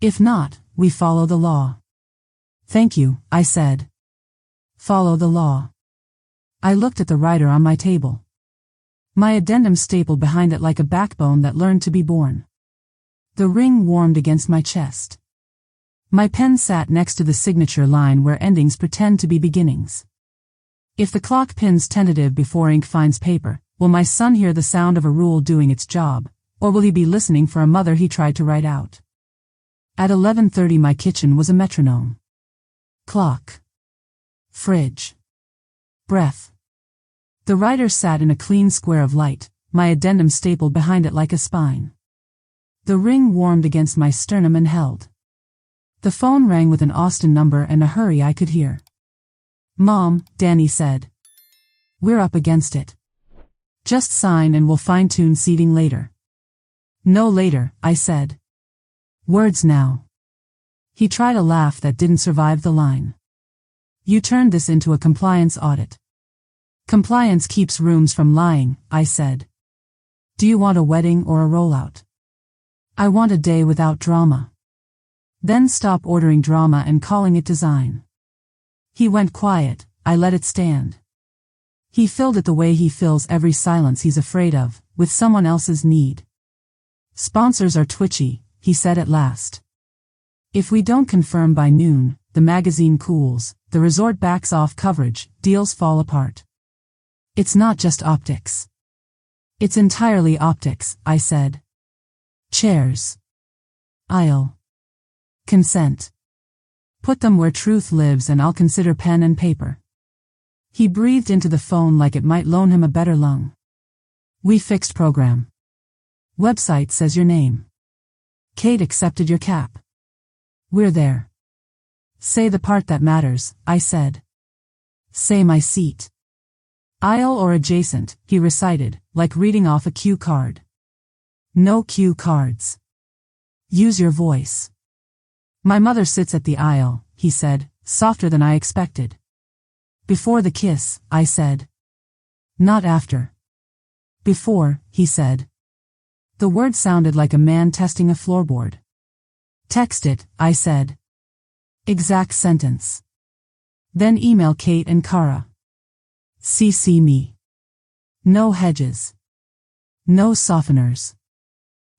If not, we follow the law." "Thank you," I said. "Follow the law." I looked at the writer on my table. My addendum stapled behind it like a backbone that learned to be born. The ring warmed against my chest. My pen sat next to the signature line where endings pretend to be beginnings. If the clock pins tentative before ink finds paper, will my son hear the sound of a rule doing its job, or will he be listening for a mother he tried to write out? At 11:30 my kitchen was a metronome. Clock. Fridge. Breath. The writer sat in a clean square of light, my addendum stapled behind it like a spine. The ring warmed against my sternum and held. The phone rang with an Austin number and a hurry I could hear. "Mom," Danny said. "We're up against it. Just sign and we'll fine-tune seating later." "No later," I said. "Words now." He tried a laugh that didn't survive the line. "You turned this into a compliance audit." "Compliance keeps rooms from lying," I said. "Do you want a wedding or a rollout?" "I want a day without drama." "Then stop ordering drama and calling it design." He went quiet, I let it stand. He filled it the way he fills every silence he's afraid of, with someone else's need. Sponsors are twitchy, he said at last. If we don't confirm by noon, the magazine cools, the resort backs off coverage, deals fall apart. It's not just optics. It's entirely optics, I said. Chairs. Aisle. Consent. Put them where truth lives and I'll consider pen and paper. He breathed into the phone like it might loan him a better lung. We fixed program. Website says your name. Kate accepted your cap. We're there. Say the part that matters, I said. Say my seat. Aisle or adjacent, he recited, like reading off a cue card. No cue cards. Use your voice. My mother sits at the aisle, he said, softer than I expected. Before the kiss, I said. Not after. Before, he said. The word sounded like a man testing a floorboard. Text it, I said. Exact sentence. Then email Kate and Kara. CC me. No hedges. No softeners.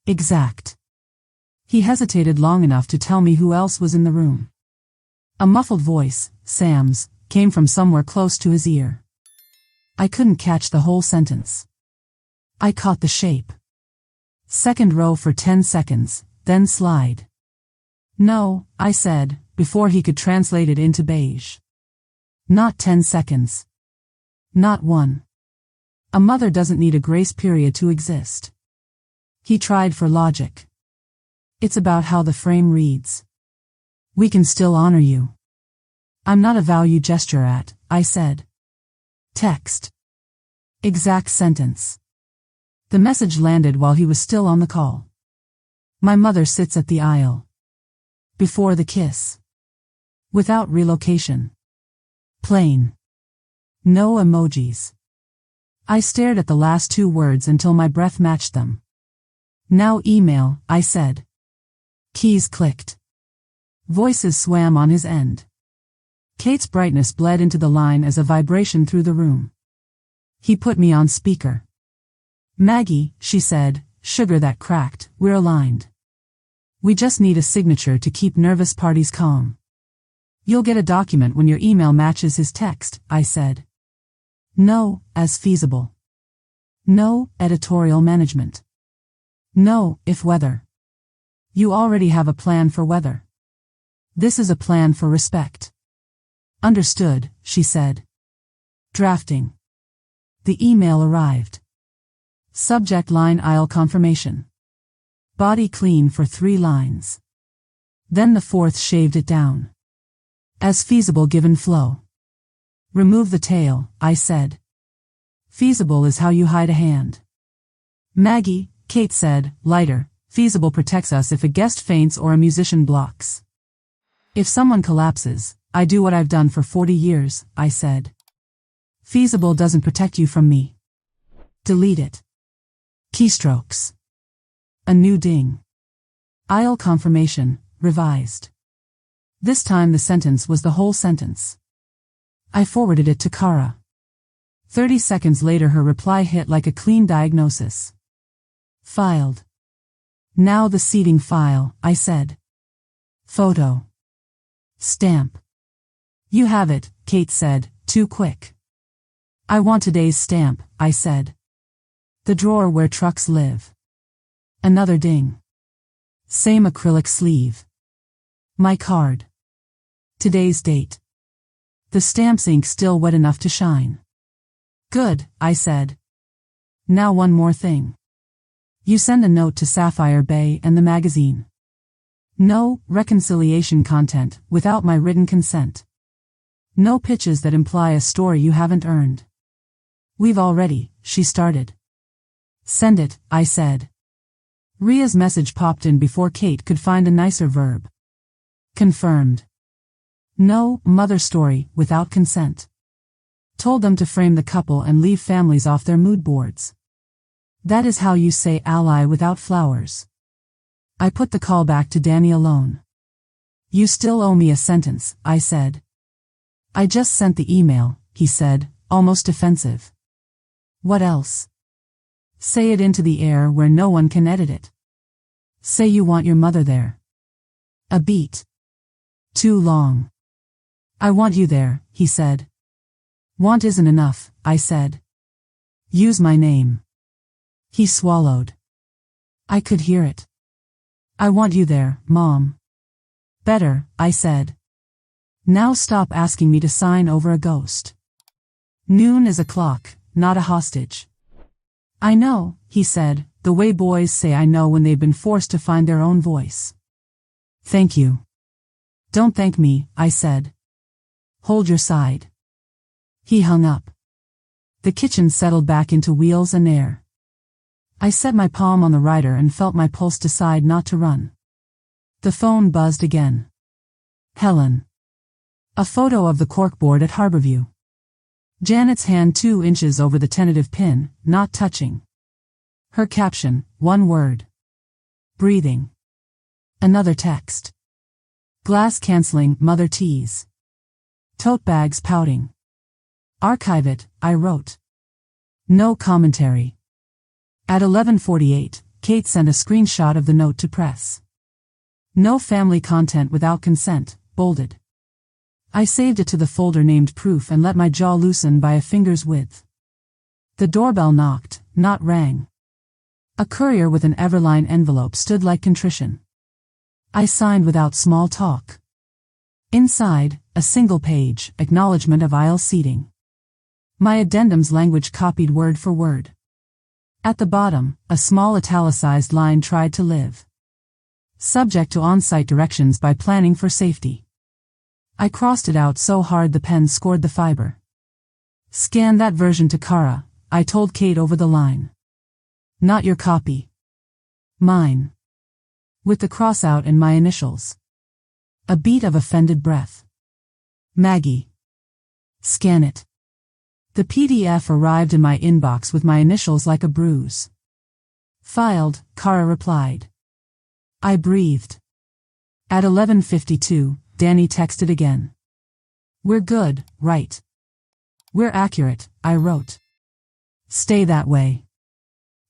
Exact. He hesitated long enough to tell me who else was in the room. A muffled voice, Sam's, came from somewhere close to his ear. I couldn't catch the whole sentence. I caught the shape. Second row for 10 seconds, then slide. No, I said, before he could translate it into beige. Not 10 seconds. Not one. A mother doesn't need a grace period to exist. He tried for logic. It's about how the frame reads. We can still honor you. I'm not a value gesture at, I said. Text. Exact sentence. The message landed while he was still on the call. My mother sits at the aisle. Before the kiss. Without relocation. Plain. No emojis. I stared at the last two words until my breath matched them. Now email, I said. Keys clicked. Voices swam on his end. Kate's brightness bled into the line as a vibration through the room. He put me on speaker. Maggie, she said, sugar that cracked, we're aligned. We just need a signature to keep nervous parties calm. You'll get a document when your email matches his text, I said. No, as feasible. No, editorial management. No, if weather. You already have a plan for weather. This is a plan for respect. Understood, she said. Drafting. The email arrived. Subject line aisle confirmation. Body clean for 3 lines. Then the 4th shaved it down. As feasible given flow. Remove the tail, I said. Feasible is how you hide a hand. Maggie, Kate said, lighter, feasible protects us if a guest faints or a musician blocks. If someone collapses, I do what I've done for 40 years, I said. Feasible doesn't protect you from me. Delete it. Keystrokes. A new ding. Aisle confirmation, revised. This time the sentence was the whole sentence. I forwarded it to Kara. 30 seconds later her reply hit like a clean diagnosis. Filed. Now the seating file, I said. Photo. Stamp. You have it, Kate said, too quick. I want today's stamp, I said. The drawer where trucks live. Another ding. Same acrylic sleeve. My card. Today's date. The stamp's ink still wet enough to shine. Good, I said. Now one more thing. You send a note to Sapphire Bay and the magazine. No reconciliation content without my written consent. No pitches that imply a story you haven't earned. We've already, she started. Send it, I said. Ria's message popped in before Kate could find a nicer verb. Confirmed. No mother story without consent. Told them to frame the couple and leave families off their mood boards. That is how you say ally without flowers. I put the call back to Danny alone. You still owe me a sentence, I said. I just sent the email, he said, almost defensive. What else? Say it into the air where no one can edit it. Say you want your mother there. A beat. Too long. I want you there, he said. Want isn't enough, I said. Use my name. He swallowed. I could hear it. I want you there, Mom. Better, I said. Now stop asking me to sign over a ghost. Noon is a clock, not a hostage. I know, he said, the way boys say I know when they've been forced to find their own voice. Thank you. Don't thank me, I said. Hold your side. He hung up. The kitchen settled back into wheels and air. I set my palm on the rider and felt my pulse decide not to run. The phone buzzed again. Helen. A photo of the corkboard at Harborview. Janet's hand 2 inches over the tentative pin, not touching. Her caption, 1 word. Breathing. Another text. Glass canceling, mother tease. Tote bags pouting. Archive it, I wrote. No commentary. At 11:48, Kate sent a screenshot of the note to press. No family content without consent, bolded. I saved it to the folder named Proof and let my jaw loosen by a finger's width. The doorbell knocked, not rang. A courier with an Everline envelope stood like contrition. I signed without small talk. Inside, a single page, acknowledgement of aisle seating. My addendum's language copied word for word. At the bottom, a small italicized line tried to live. Subject to on-site directions by planning for safety. I crossed it out so hard the pen scored the fiber. Scan that version to Kara, I told Kate over the line. Not your copy. Mine. With the cross out and my initials. A beat of offended breath. Maggie. Scan it. The PDF arrived in my inbox with my initials like a bruise. Filed, Kara replied. I breathed. At 11:52, Danny texted again. We're good, right? We're accurate, I wrote. Stay that way.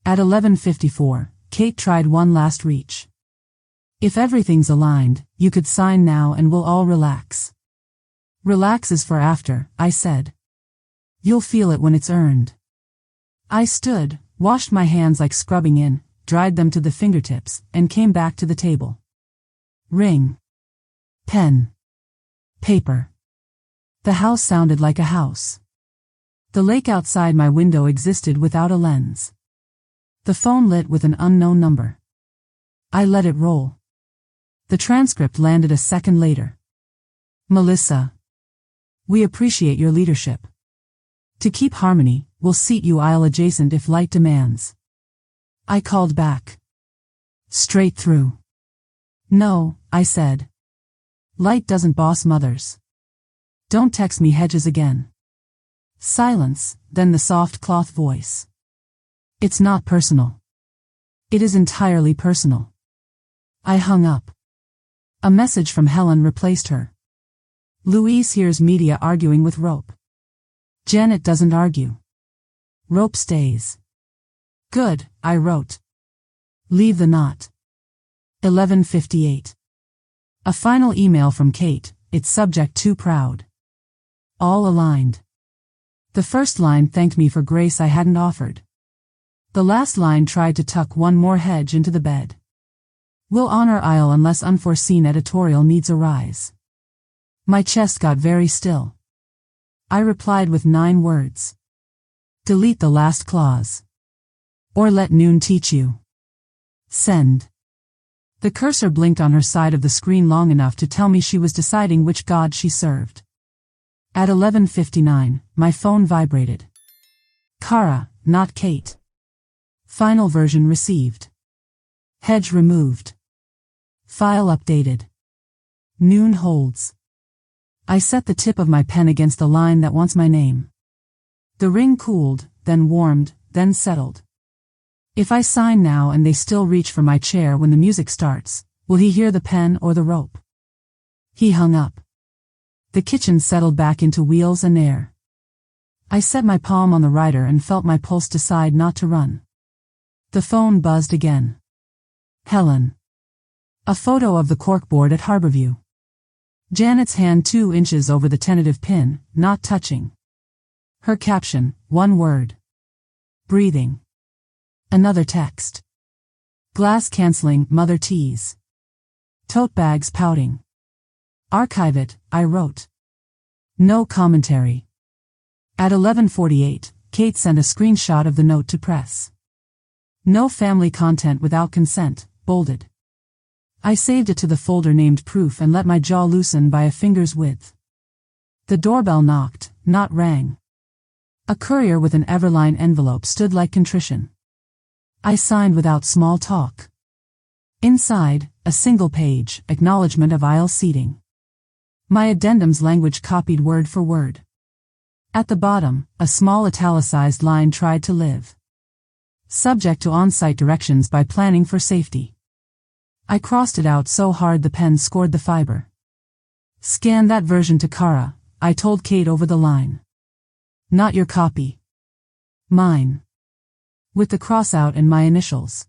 At 11:54, Kate tried one last reach. If everything's aligned, you could sign now and we'll all relax. Relax is for after, I said. You'll feel it when it's earned. I stood, washed my hands like scrubbing in, dried them to the fingertips, and came back to the table. Ring. Pen. Paper. The house sounded like a house. The lake outside my window existed without a lens. The phone lit with an unknown number. I let it roll. The transcript landed a second later. Melissa. We appreciate your leadership. To keep harmony, we'll seat you aisle adjacent if light demands. I called back. Straight through. No, I said. Light doesn't boss mothers. Don't text me Hedges again. Silence, then the soft cloth voice. It's not personal. It is entirely personal. I hung up. A message from Helen replaced her. Louise hears media arguing with Rope. Janet doesn't argue. Rope stays. Good, I wrote. Leave the knot. 11:58. A final email from Kate, its subject too proud. All aligned. The first line thanked me for grace I hadn't offered. The last line tried to tuck one more hedge into the bed. We'll honor aisle unless unforeseen editorial needs arise. My chest got very still. I replied with 9 words. Delete the last clause. Or let Noon teach you. Send. The cursor blinked on her side of the screen long enough to tell me she was deciding which god she served. At 11:59, my phone vibrated. Kara, not Kate. Final version received. Hedge removed. File updated. Noon holds. I set the tip of my pen against the line that wants my name. The ring cooled, then warmed, then settled. If I sign now and they still reach for my chair when the music starts, will he hear the pen or the rope? He hung up. The kitchen settled back into wheels and air. I set my palm on the rider and felt my pulse decide not to run. The phone buzzed again. Helen. A photo of the corkboard at Harborview. Janet's hand 2 inches over the tentative pin, not touching. Her caption, 1 word. Breathing. Another text. Glass canceling, mother tease. Tote bags pouting. Archive it, I wrote. No commentary. At 11:48, Kate sent a screenshot of the note to press. No family content without consent, bolded. I saved it to the folder named Proof and let my jaw loosen by a finger's width. The doorbell knocked, not rang. A courier with an Everline envelope stood like contrition. I signed without small talk. Inside, a single page, acknowledgement of aisle seating. My addendum's language copied word for word. At the bottom, a small italicized line tried to live. Subject to on-site directions by planning for safety. I crossed it out so hard the pen scored the fiber. Scan that version to Kara, I told Kate over the line. Not your copy. Mine. With the cross out and my initials.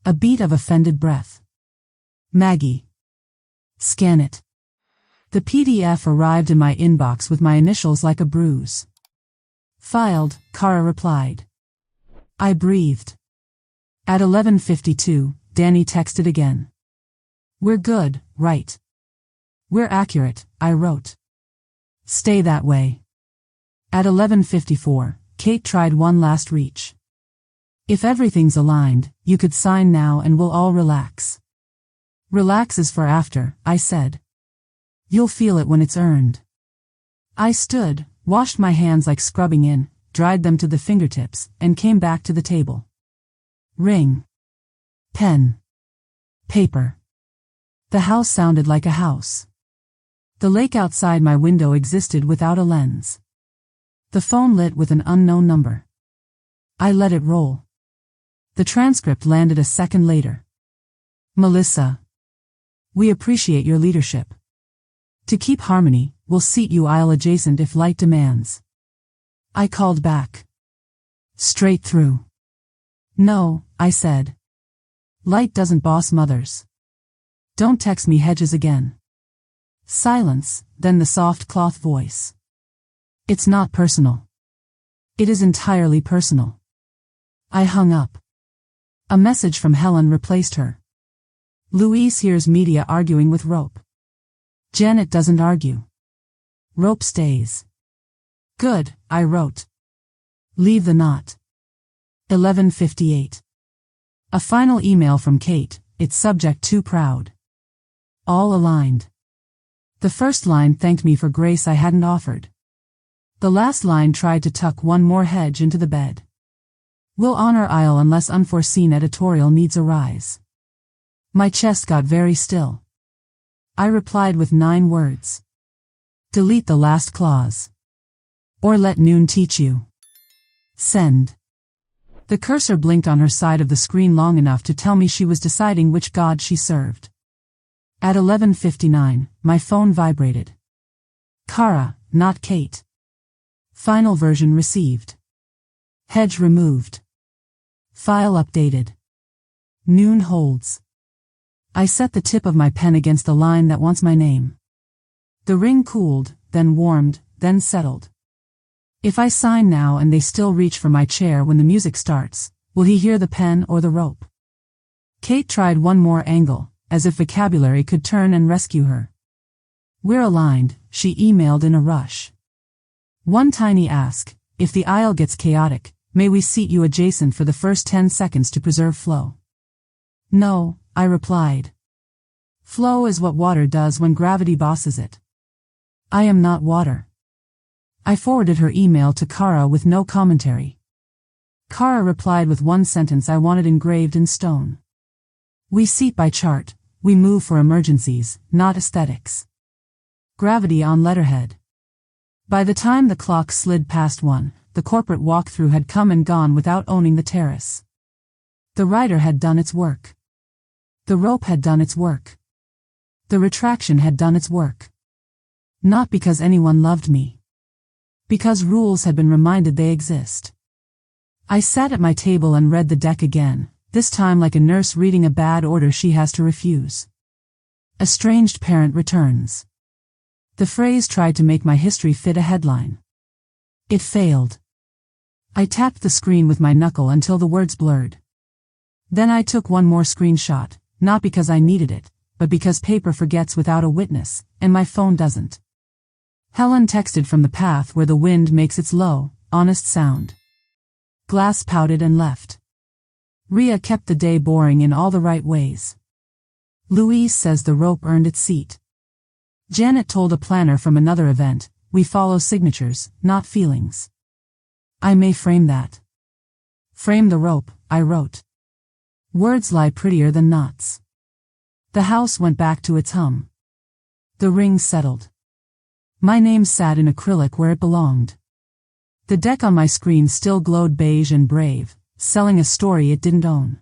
A beat of offended breath. Maggie. Scan it. The PDF arrived in my inbox with my initials like a bruise. Filed, Kara replied. I breathed. At 11:52, Danny texted again. We're good, right? We're accurate, I wrote. Stay that way. At 11:54, Kate tried one last reach. If everything's aligned, you could sign now and we'll all relax. Relax is for after, I said. You'll feel it when it's earned. I stood, washed my hands like scrubbing in, dried them to the fingertips, and came back to the table. Ring. Pen. Paper. The house sounded like a house. The lake outside my window existed without a lens. The phone lit with an unknown number. I let it roll. The transcript landed a second later. Melissa. We appreciate your leadership. To keep harmony, we'll seat you aisle adjacent if light demands. I called back. Straight through. No, I said. Light doesn't boss mothers. Don't text me Hedges again. Silence, then the soft cloth voice. It's not personal. It is entirely personal. I hung up. A message from Helen replaced her. Louise hears media arguing with Rope. Janet doesn't argue. Rope stays. Good, I wrote. Leave the knot. 11:58. A final email from Kate, its subject too proud. All aligned. The first line thanked me for grace I hadn't offered. The last line tried to tuck one more hedge into the bed. We'll honor aisle unless unforeseen editorial needs arise. My chest got very still. I replied with 9 words. Delete the last clause. Or let noon teach you. Send. The cursor blinked on her side of the screen long enough to tell me she was deciding which god she served. At 11:59, my phone vibrated. Kara, not Kate. Final version received. Hedge removed. File updated. Noon holds. I set the tip of my pen against the line that wants my name. The ring cooled, then warmed, then settled. If I sign now and they still reach for my chair when the music starts, will he hear the pen or the rope? Kate tried one more angle, as if vocabulary could turn and rescue her. We're aligned, she emailed in a rush. One tiny ask, if the aisle gets chaotic, may we seat you adjacent for the first 10 seconds to preserve flow? No, I replied. Flow is what water does when gravity bosses it. I am not water. I forwarded her email to Kara with no commentary. Kara replied with one sentence I wanted engraved in stone. We seat by chart, we move for emergencies, not aesthetics. Gravity on letterhead. By the time the clock slid past 1, the corporate walkthrough had come and gone without owning the terrace. The rider had done its work. The rope had done its work. The retraction had done its work. Not because anyone loved me. Because rules had been reminded they exist. I sat at my table and read the deck again, this time like a nurse reading a bad order she has to refuse. Estranged parent returns. The phrase tried to make my history fit a headline. It failed. I tapped the screen with my knuckle until the words blurred. Then I took one more screenshot, not because I needed it, but because paper forgets without a witness, and my phone doesn't. Helen texted from the path where the wind makes its low, honest sound. Glass pouted and left. Ria kept the day boring in all the right ways. Louise says the rope earned its seat. Janet told a planner from another event, we follow signatures, not feelings. I may frame that. Frame the rope, I wrote. Words lie prettier than knots. The house went back to its hum. The ring settled. My name sat in acrylic where it belonged. The deck on my screen still glowed beige and brave, selling a story it didn't own.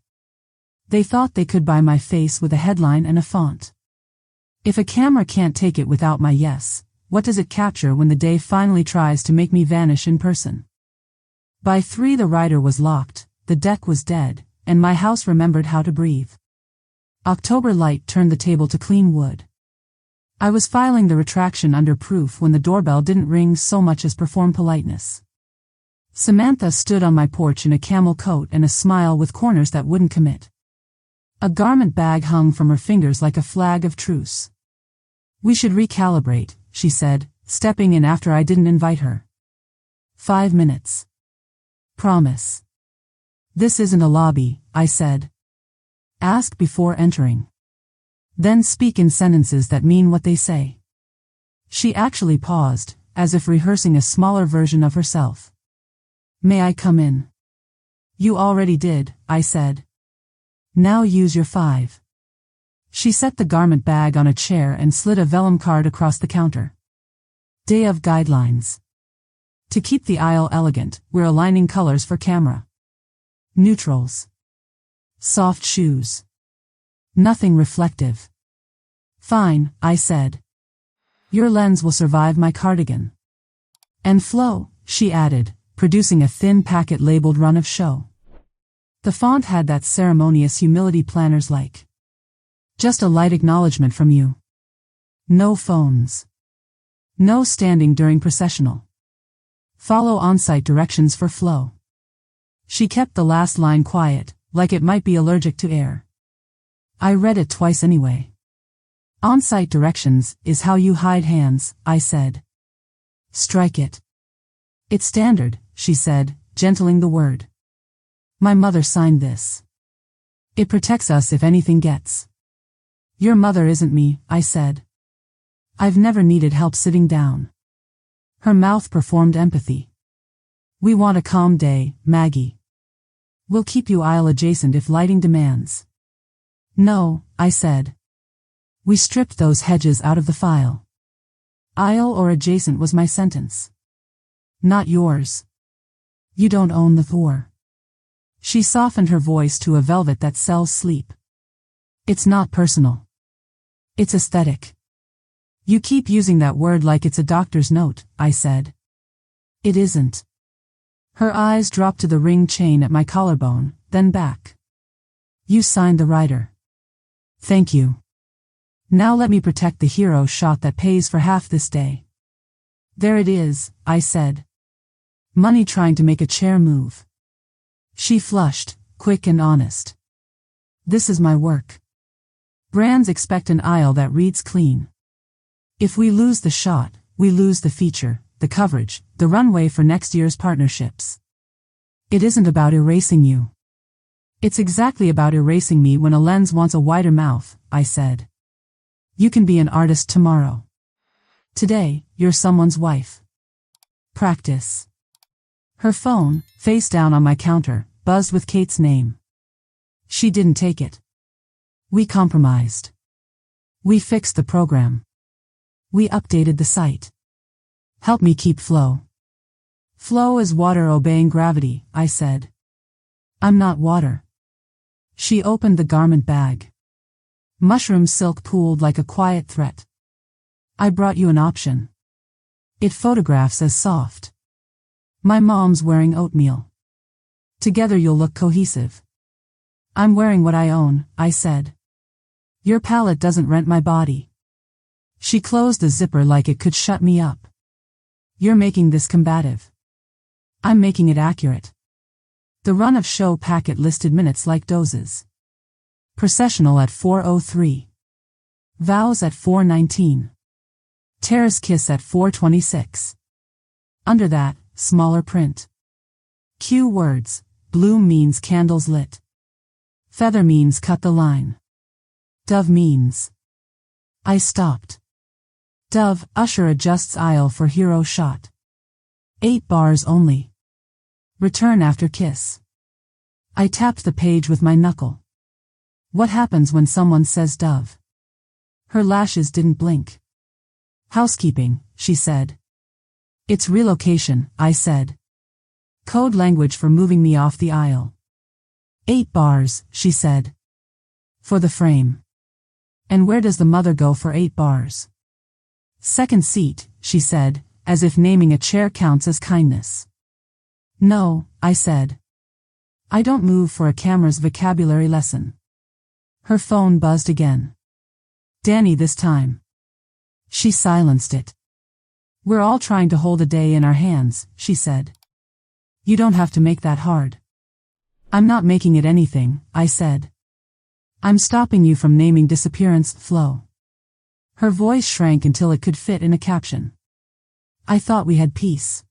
They thought they could buy my face with a headline and a font. If a camera can't take it without my yes, what does it capture when the day finally tries to make me vanish in person? By 3 the rider was locked, the deck was dead, and my house remembered how to breathe. October light turned the table to clean wood. I was filing the retraction under proof when the doorbell didn't ring so much as perform politeness. Samantha stood on my porch in a camel coat and a smile with corners that wouldn't commit. A garment bag hung from her fingers like a flag of truce. We should recalibrate, she said, stepping in after I didn't invite her. 5 minutes. Promise. This isn't a lobby, I said. Ask before entering. Then speak in sentences that mean what they say. She actually paused, as if rehearsing a smaller version of herself. May I come in? You already did, I said. Now use your 5. She set the garment bag on a chair and slid a vellum card across the counter. Day of guidelines. To keep the aisle elegant, we're aligning colors for camera. Neutrals. Soft shoes. Nothing reflective. Fine, I said. Your lens will survive my cardigan. And flow, she added, producing a thin packet labeled Run of Show. The font had that ceremonious humility planners like. Just a light acknowledgement from you. No phones. No standing during processional. Follow on-site directions for flow. She kept the last line quiet, like it might be allergic to air. I read it twice anyway. On-site directions is how you hide hands, I said. Strike it. It's standard, she said, gentling the word. My mother signed this. It protects us if anything gets. Your mother isn't me, I said. I've never needed help sitting down. Her mouth performed empathy. We want a calm day, Maggie. We'll keep you aisle adjacent if lighting demands. No, I said. We stripped those hedges out of the file. Aisle or adjacent was my sentence. Not yours. You don't own the Thor. She softened her voice to a velvet that sells sleep. It's not personal. It's aesthetic. You keep using that word like it's a doctor's note, I said. It isn't. Her eyes dropped to the ring chain at my collarbone, then back. You signed the rider. Thank you. Now let me protect the hero shot that pays for half this day. There it is, I said. Money trying to make a chair move. She flushed, quick and honest. This is my work. Brands expect an aisle that reads clean. If we lose the shot, we lose the feature, the coverage, the runway for next year's partnerships. It isn't about erasing you. It's exactly about erasing me when a lens wants a wider mouth, I said. You can be an artist tomorrow. Today, you're someone's wife. Practice. Her phone, face down on my counter, buzzed with Kate's name. She didn't take it. We compromised. We fixed the program. We updated the site. Help me keep flow. Flow is water obeying gravity, I said. I'm not water. She opened the garment bag. Mushroom silk pooled like a quiet threat. I brought you an option. It photographs as soft. My mom's wearing oatmeal. Together you'll look cohesive. I'm wearing what I own, I said. Your palette doesn't rent my body. She closed the zipper like it could shut me up. You're making this combative. I'm making it accurate. The run of show packet listed minutes like doses. Processional at 4:03. Vows at 4:19. Terrace kiss at 4:26. Under that, smaller print. Cue words, bloom means candles lit. Feather means cut the line. Dove means. I stopped. Dove, usher adjusts aisle for hero shot. 8 bars only. Return after kiss. I tapped the page with my knuckle. What happens when someone says Dove? Her lashes didn't blink. Housekeeping, she said. It's relocation, I said. Code language for moving me off the aisle. 8 bars, she said. For the frame. And where does the mother go for 8 bars? Second seat, she said, as if naming a chair counts as kindness. No, I said. I don't move for a camera's vocabulary lesson. Her phone buzzed again. Danny this time. She silenced it. We're all trying to hold a day in our hands, she said. You don't have to make that hard. I'm not making it anything, I said. I'm stopping you from naming disappearance, Flo. Her voice shrank until it could fit in a caption. I thought we had peace.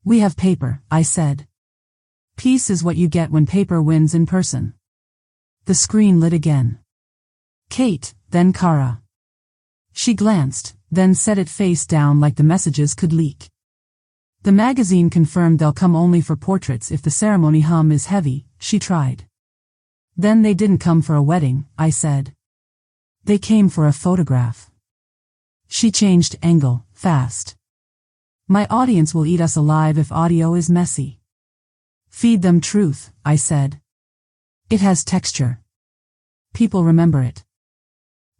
We have paper, I said. Peace is what you get when paper wins in person. The screen lit again. Kate, then Kara. She glanced, then set it face down like the messages could leak. The magazine confirmed they'll come only for portraits if the ceremony hum is heavy, she tried. Then they didn't come for a wedding, I said. They came for a photograph. She changed angle, fast. My audience will eat us alive if audio is messy. Feed them truth, I said. It has texture. People remember it.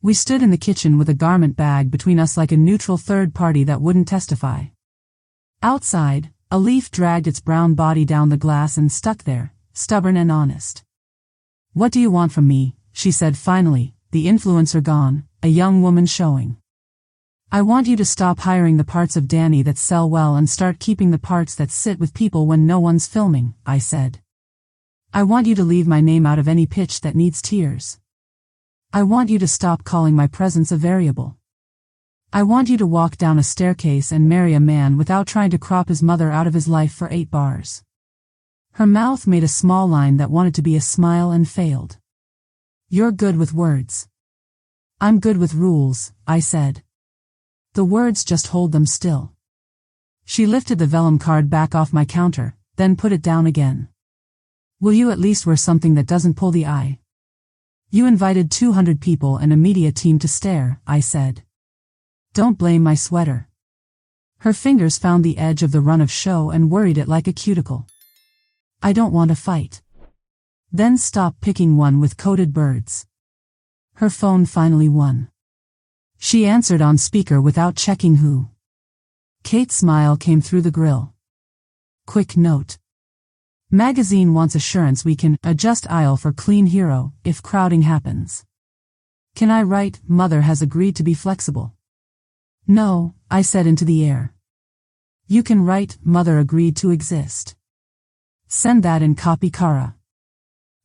We stood in the kitchen with a garment bag between us like a neutral third party that wouldn't testify. Outside, a leaf dragged its brown body down the glass and stuck there, stubborn and honest. What do you want from me? She said finally, the influencer gone, a young woman showing. I want you to stop hiring the parts of Danny that sell well and start keeping the parts that sit with people when no one's filming, I said. I want you to leave my name out of any pitch that needs tears. I want you to stop calling my presence a variable. I want you to walk down a staircase and marry a man without trying to crop his mother out of his life for 8 bars. Her mouth made a small line that wanted to be a smile and failed. You're good with words. I'm good with rules, I said. The words just hold them still. She lifted the vellum card back off my counter, then put it down again. Will you at least wear something that doesn't pull the eye? You invited 200 people and a media team to stare, I said. Don't blame my sweater. Her fingers found the edge of the run of show and worried it like a cuticle. I don't want to fight. Then stop picking one with coated birds. Her phone finally won. She answered on speaker without checking who. Kate's smile came through the grill. Quick note. Magazine wants assurance we can adjust aisle for clean hero if crowding happens. Can I write, Mother has agreed to be flexible? No, I said into the air. You can write, Mother agreed to exist. Send that and copy Kara.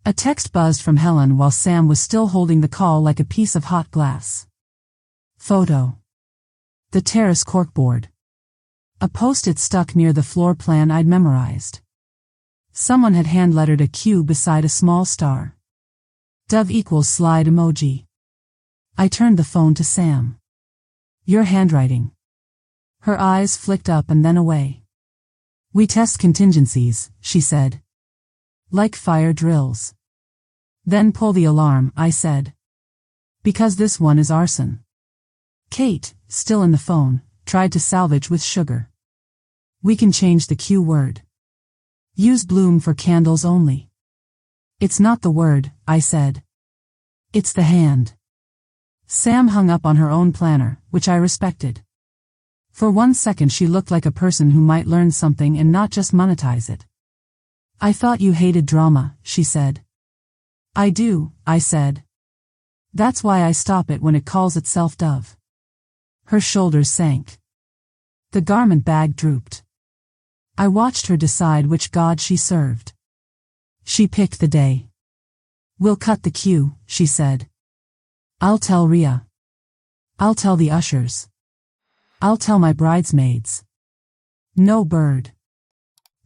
A text buzzed from Helen while Sam was still holding the call like a piece of hot glass. Photo. The terrace corkboard. A post-it stuck near the floor plan I'd memorized. Someone had hand-lettered a Q beside a small star. Dove equals slide emoji. I turned the phone to Sam. Your handwriting. Her eyes flicked up and then away. We test contingencies, she said. Like fire drills. Then pull the alarm, I said. Because this one is arson. Kate, still in the phone, tried to salvage with sugar. We can change the Q word. Use bloom for candles only. It's not the word, I said. It's the hand. Sam hung up on her own planner, which I respected. For 1 second she looked like a person who might learn something and not just monetize it. I thought you hated drama, she said. I do, I said. That's why I stop it when it calls itself Dove. Her shoulders sank. The garment bag drooped. I watched her decide which god she served. She picked the day. We'll cut the queue, she said. I'll tell Rhea. I'll tell the ushers. I'll tell my bridesmaids. No bird.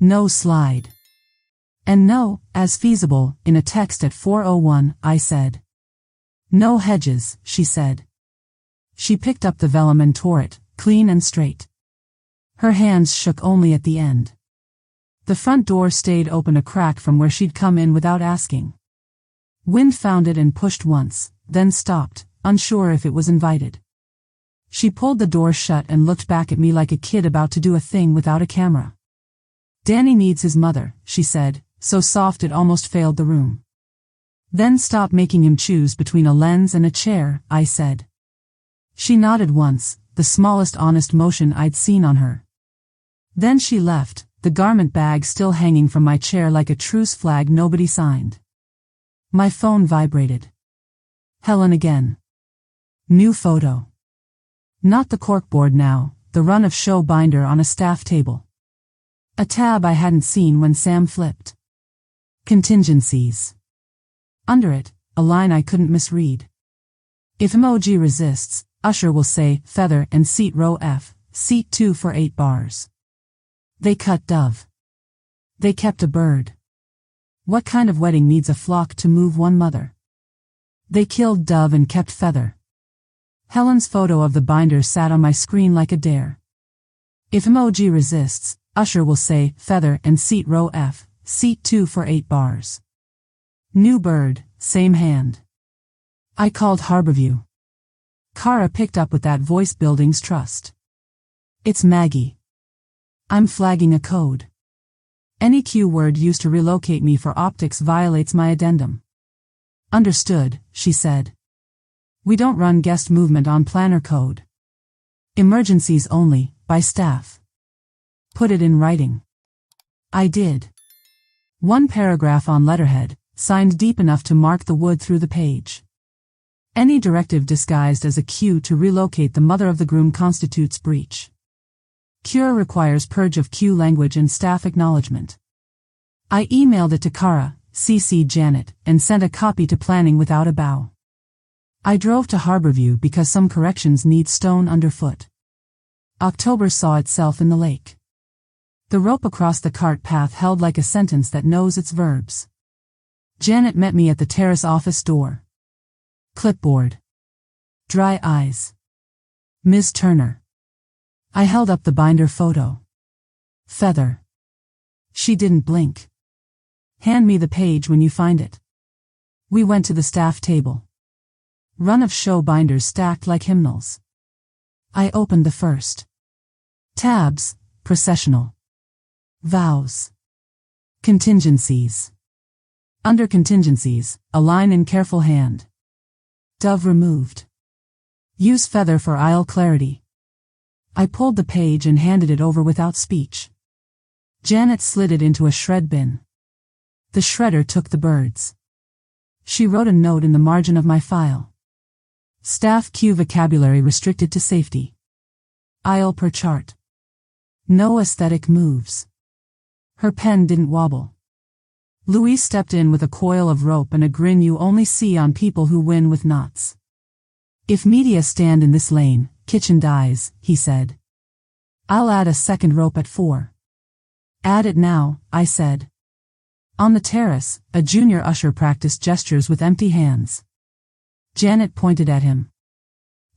No slide. And no, as feasible, in a text at 4:01, I said. No hedges, she said. She picked up the vellum and tore it, clean and straight. Her hands shook only at the end. The front door stayed open a crack from where she'd come in without asking. Wind found it and pushed once, then stopped, unsure if it was invited. She pulled the door shut and looked back at me like a kid about to do a thing without a camera. Danny needs his mother, she said, so soft it almost failed the room. Then stop making him choose between a lens and a chair, I said. She nodded once, the smallest honest motion I'd seen on her. Then she left, the garment bag still hanging from my chair like a truce flag nobody signed. My phone vibrated. Helen again. New photo. Not the corkboard now, the run-of-show binder on a staff table. A tab I hadn't seen when Sam flipped. Contingencies. Under it, a line I couldn't misread. If emoji resists, usher will say, feather and seat row F, seat 2 for 8 bars. They cut Dove. They kept a bird. What kind of wedding needs a flock to move one mother? They killed Dove and kept feather. Helen's photo of the binder sat on my screen like a dare. If emoji resists, usher will say, feather and seat row F, seat 2 for 8 bars. New bird, same hand. I called Harborview. Kara picked up with that voice building's trust. It's Maggie. I'm flagging a code. Any Q word used to relocate me for optics violates my addendum. Understood, she said. We don't run guest movement on planner code. Emergencies only, by staff. Put it in writing. I did. One paragraph on letterhead, signed deep enough to mark the wood through the page. Any directive disguised as a cue to relocate the mother of the groom constitutes breach. Cure requires purge of Q language and staff acknowledgement. I emailed it to Kara, CC'd Janet, and sent a copy to planning without a bow. I drove to Harborview because some corrections need stone underfoot. October saw itself in the lake. The rope across the cart path held like a sentence that knows its verbs. Janet met me at the terrace office door. Clipboard. Dry eyes. Ms. Turner. I held up the binder photo. Feather. She didn't blink. Hand me the page when you find it. We went to the staff table. Run-of-show binders stacked like hymnals. I opened the first. Tabs, processional. Vows. Contingencies. Under contingencies, a line in careful hand. Dove removed. Use feather for aisle clarity. I pulled the page and handed it over without speech. Janet slid it into a shred bin. The shredder took the birds. She wrote a note in the margin of my file. Staff Q vocabulary restricted to safety. Aisle per chart. No aesthetic moves. Her pen didn't wobble. Louise stepped in with a coil of rope and a grin you only see on people who win with knots. If media stand in this lane, kitchen dies, he said. I'll add a second rope at 4. Add it now, I said. On the terrace, a junior usher practiced gestures with empty hands. Janet pointed at him.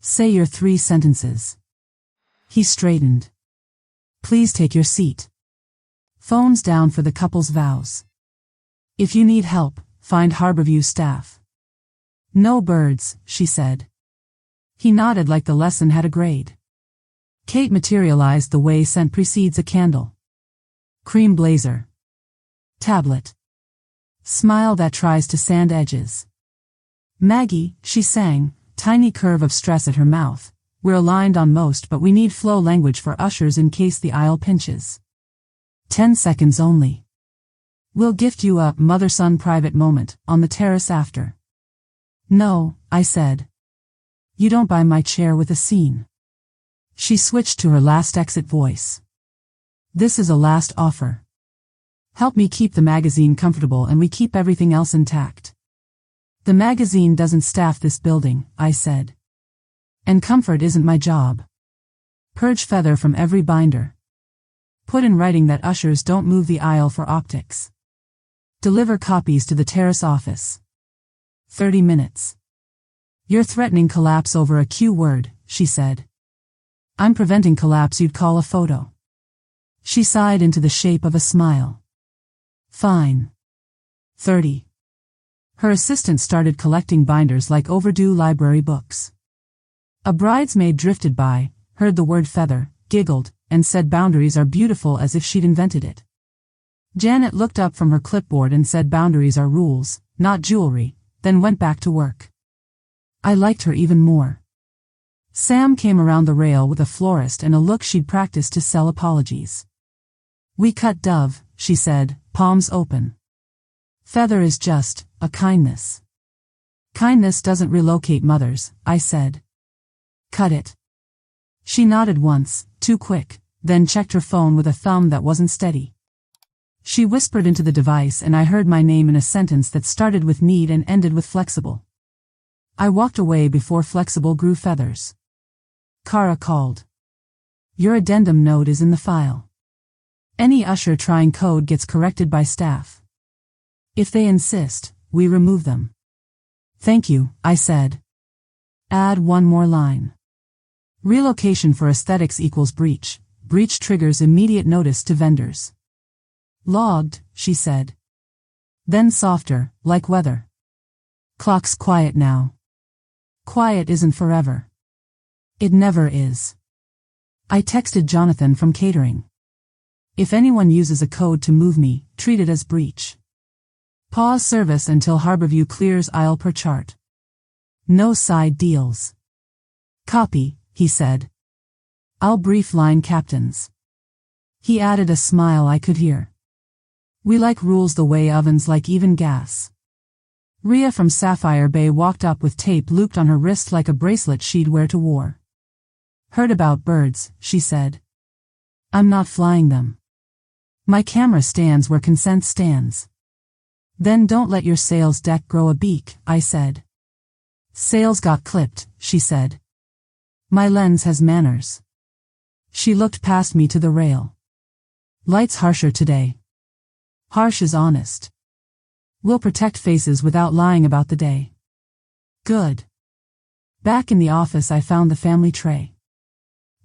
Say your 3 sentences. He straightened. Please take your seat. Phones down for the couple's vows. If you need help, find Harborview staff. No birds, she said. He nodded like the lesson had a grade. Kate materialized the way scent precedes a candle. Cream blazer. Tablet. Smile that tries to sand edges. Maggie, she sang, tiny curve of stress at her mouth, We're aligned on most, but we need flow language for ushers in case the aisle pinches. 10 seconds only. We'll gift you a mother-son private moment on the terrace after. No, I said. You don't buy my chair with a scene. She switched to her last exit voice. This is a last offer. Help me keep the magazine comfortable and we keep everything else intact. The magazine doesn't staff this building, I said. And comfort isn't my job. Purge feather from every binder. Put in writing that ushers don't move the aisle for optics. Deliver copies to the terrace office. 30 minutes. You're threatening collapse over a Q word, she said. I'm preventing collapse you'd call a photo. She sighed into the shape of a smile. Fine. 30. Her assistant started collecting binders like overdue library books. A bridesmaid drifted by, heard the word feather, giggled, and said boundaries are beautiful as if she'd invented it. Janet looked up from her clipboard and said boundaries are rules, not jewelry, then went back to work. I liked her even more. Sam came around the rail with a florist and a look she'd practiced to sell apologies. We cut dove, she said, palms open. Feather is just a kindness. Kindness doesn't relocate mothers, I said. Cut it. She nodded once, too quick, then checked her phone with a thumb that wasn't steady. She whispered into the device and I heard my name in a sentence that started with need and ended with flexible. I walked away before flexible grew feathers. Kara called. Your addendum note is in the file. Any usher trying code gets corrected by staff. If they insist, we remove them. Thank you, I said. Add one more line. Relocation for aesthetics equals breach. Breach triggers immediate notice to vendors. Logged, she said. Then softer, like weather. Clock's quiet now. Quiet isn't forever. It never is. I texted Jonathan from catering. If anyone uses a code to move me, treat it as breach. Pause service until Harborview clears aisle per chart. No side deals. Copy, he said. I'll brief line captains. He added a smile I could hear. We like rules the way ovens like even gas. Rhea from Sapphire Bay walked up with tape looped on her wrist like a bracelet she'd wear to war. Heard about birds, she said. I'm not flying them. My camera stands where consent stands. Then don't let your sales deck grow a beak, I said. Sales got clipped, she said. My lens has manners. She looked past me to the rail. Light's harsher today. Harsh is honest. We'll protect faces without lying about the day. Good. Back in the office I found the family tray.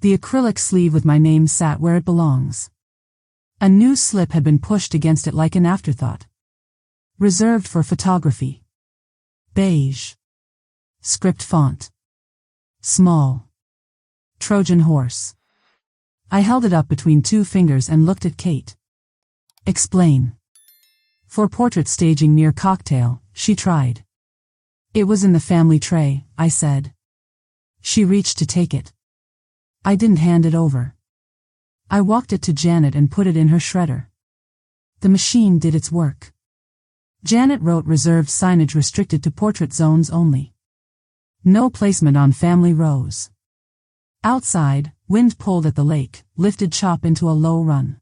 The acrylic sleeve with my name sat where it belongs. A new slip had been pushed against it like an afterthought. Reserved for photography. Beige. Script font. Small. Trojan horse. I held it up between two fingers and looked at Kate. Explain. For portrait staging near cocktail, she tried. It was in the family tray, I said. She reached to take it. I didn't hand it over. I walked it to Janet and put it in her shredder. The machine did its work. Janet wrote reserved signage restricted to portrait zones only. No placement on family rows. Outside, wind pulled at the lake, lifted chop into a low run.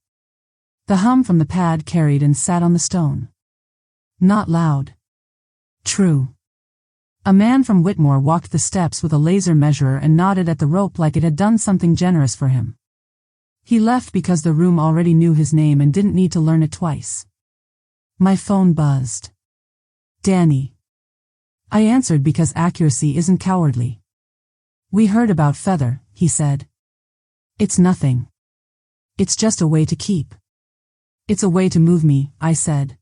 The hum from the pad carried and sat on the stone. Not loud. True. A man from Whitmore walked the steps with a laser measurer and nodded at the rope like it had done something generous for him. He left because the room already knew his name and didn't need to learn it twice. My phone buzzed. Danny. I answered because accuracy isn't cowardly. We heard about Feather, he said. It's nothing. It's just a way to keep. It's a way to move me, I said.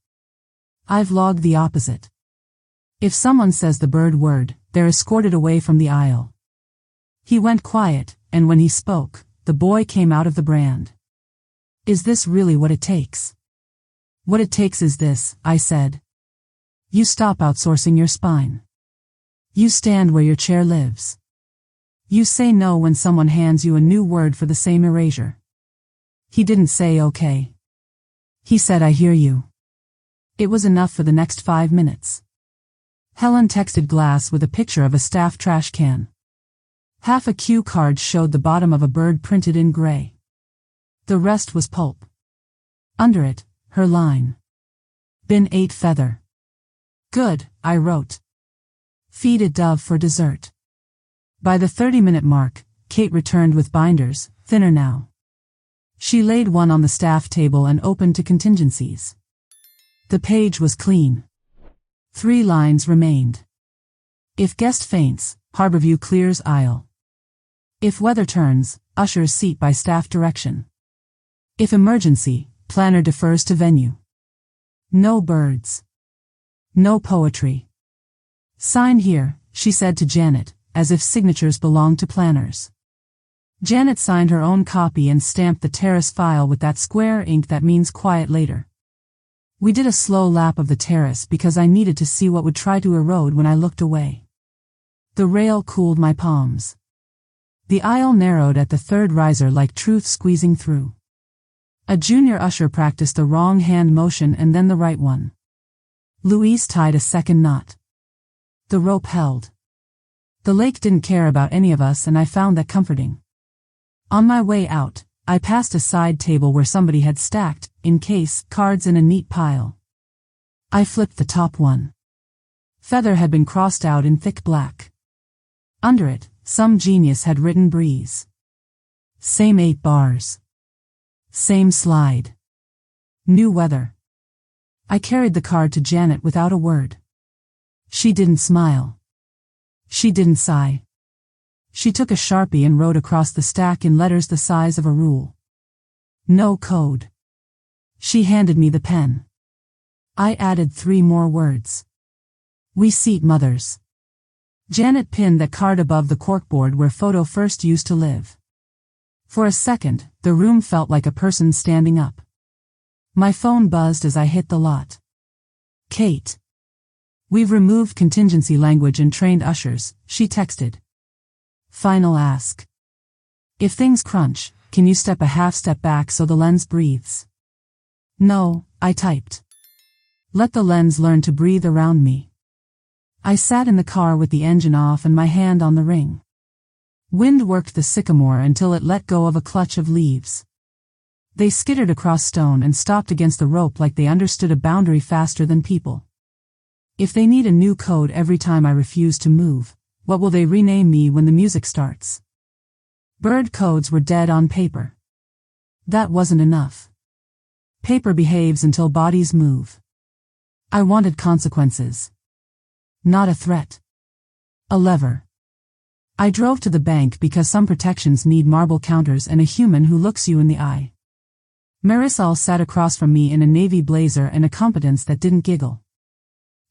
I've logged the opposite. If someone says the bird word, they're escorted away from the aisle. He went quiet, and when he spoke, the boy came out of the brand. Is this really what it takes? What it takes is this, I said. You stop outsourcing your spine. You stand where your chair lives. You say no when someone hands you a new word for the same erasure. He didn't say okay. He said I hear you. It was enough for the next 5 minutes. Helen texted Glass with a picture of a staff trash can. Half a cue card showed the bottom of a bird printed in gray. The rest was pulp. Under it, her line. Bin 8 feather. Good, I wrote. Feed a dove for dessert. By the 30-minute mark, Kate returned with binders, thinner now. She laid one on the staff table and opened to contingencies. The page was clean. 3 lines remained. If guest faints, Harborview clears aisle. If weather turns, ushers seat by staff direction. If emergency, planner defers to venue. No birds. No poetry. Sign here, she said to Janet, as if signatures belonged to planners. Janet signed her own copy and stamped the terrace file with that square ink that means quiet later. We did a slow lap of the terrace because I needed to see what would try to erode when I looked away. The rail cooled my palms. The aisle narrowed at the third riser like truth squeezing through. A junior usher practiced the wrong hand motion and then the right one. Louise tied a second knot. The rope held. The lake didn't care about any of us and I found that comforting. On my way out, I passed a side table where somebody had stacked, in case, cards in a neat pile. I flipped the top one. Feather had been crossed out in thick black. Under it, some genius had written breeze. Same 8 bars. Same slide. New weather. I carried the card to Janet without a word. She didn't smile. She didn't sigh. She took a Sharpie and wrote across the stack in letters the size of a rule. No code. She handed me the pen. I added 3 more words. We seat mothers. Janet pinned that card above the corkboard where Photo first used to live. For a second, the room felt like a person standing up. My phone buzzed as I hit the lot. Kate. We've removed contingency language and trained ushers, she texted. Final ask. If things crunch, can you step a half step back so the lens breathes? No, I typed. Let the lens learn to breathe around me. I sat in the car with the engine off and my hand on the ring. Wind worked the sycamore until it let go of a clutch of leaves. They skittered across stone and stopped against the rope like they understood a boundary faster than people. If they need a new code every time I refuse to move, what will they rename me when the music starts? Bird codes were dead on paper. That wasn't enough. Paper behaves until bodies move. I wanted consequences. Not a threat. A lever. I drove to the bank because some protections need marble counters and a human who looks you in the eye. Marisol sat across from me in a navy blazer and a competence that didn't giggle.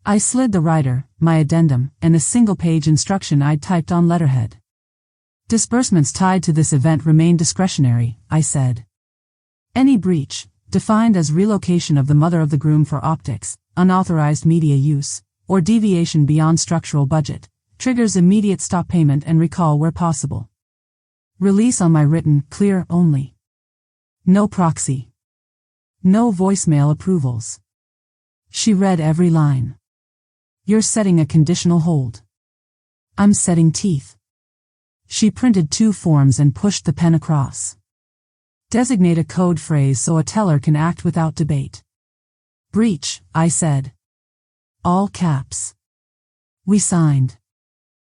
I slid the rider, my addendum, and a single-page instruction I'd typed on letterhead. Disbursements tied to this event remain discretionary, I said. Any breach, defined as relocation of the mother of the groom for optics, unauthorized media use, or deviation beyond structural budget, triggers immediate stop payment and recall where possible. Release on my written, clear only. No proxy. No voicemail approvals. She read every line. You're setting a conditional hold. I'm setting teeth. She printed 2 forms and pushed the pen across. Designate a code phrase so a teller can act without debate. Breach, I said. All caps. We signed.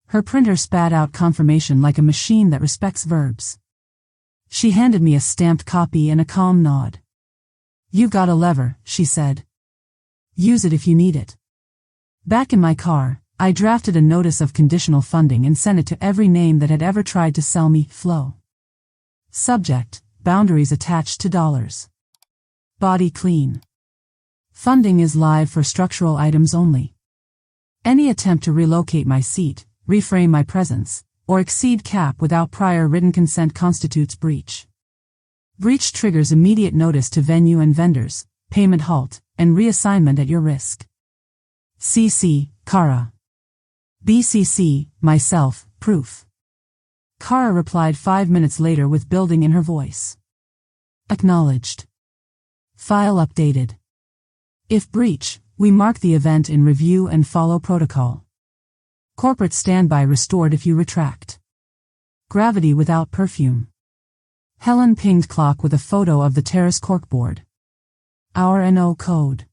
Her printer spat out confirmation like a machine that respects verbs. She handed me a stamped copy and a calm nod. You've got a lever, she said. Use it if you need it. Back in my car, I drafted a notice of conditional funding and sent it to every name that had ever tried to sell me flow. Subject, boundaries attached to dollars. Body clean. Funding is live for structural items only. Any attempt to relocate my seat, reframe my presence, or exceed cap without prior written consent constitutes breach. Breach triggers immediate notice to venue and vendors, payment halt, and reassignment at your risk. CC, Kara. BCC, myself, proof. Kara replied 5 minutes later with building in her voice. Acknowledged. File updated. If breach, we mark the event in review and follow protocol. Corporate standby restored if you retract. Gravity without perfume. Helen pinged clock with a photo of the terrace corkboard. Our NO code.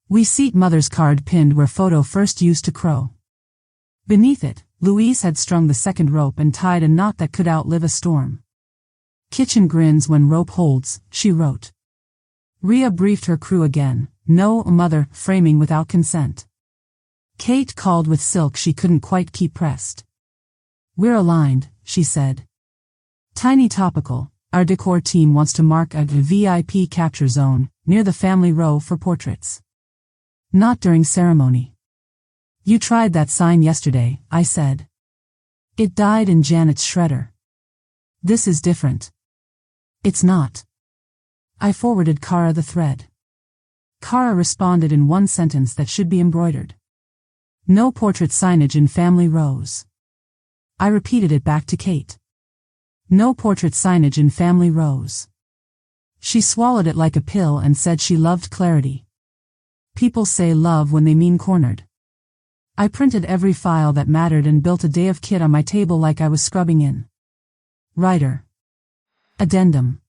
We seat mother's card pinned where photo first used to crow. Beneath it, Louise had strung the second rope and tied a knot that could outlive a storm. Kitchen grins when rope holds, she wrote. Rhea briefed her crew again, no mother, framing without consent. Kate called with silk she couldn't quite keep pressed. We're aligned, she said. Tiny topical, our decor team wants to mark a VIP capture zone, near the family row for portraits. Not during ceremony. You tried that sign yesterday, I said. It died in Janet's shredder. This is different. It's not. I forwarded Kara the thread. Kara responded in one sentence that should be embroidered. No portrait signage in family rows. I repeated it back to Kate. No portrait signage in family rows. She swallowed it like a pill and said she loved clarity. People say love when they mean cornered. I printed every file that mattered and built a day of kit on my table like I was scrubbing in. Writer. Addendum.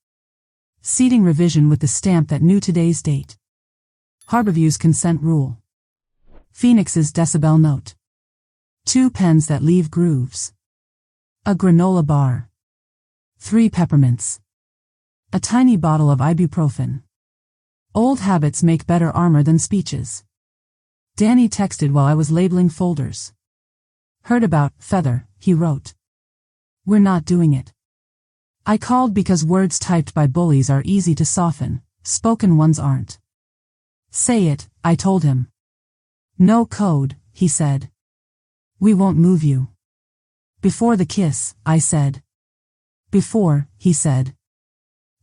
Seating revision with the stamp that knew today's date. Harborview's consent rule. Phoenix's decibel note. 2 pens that leave grooves. A granola bar. 3 peppermints. A tiny bottle of ibuprofen. Old habits make better armor than speeches. Danny texted while I was labeling folders. Heard about feather, he wrote. We're not doing it. I called because words typed by bullies are easy to soften, spoken ones aren't. Say it, I told him. No code, he said. We won't move you. Before the kiss, I said. Before, he said.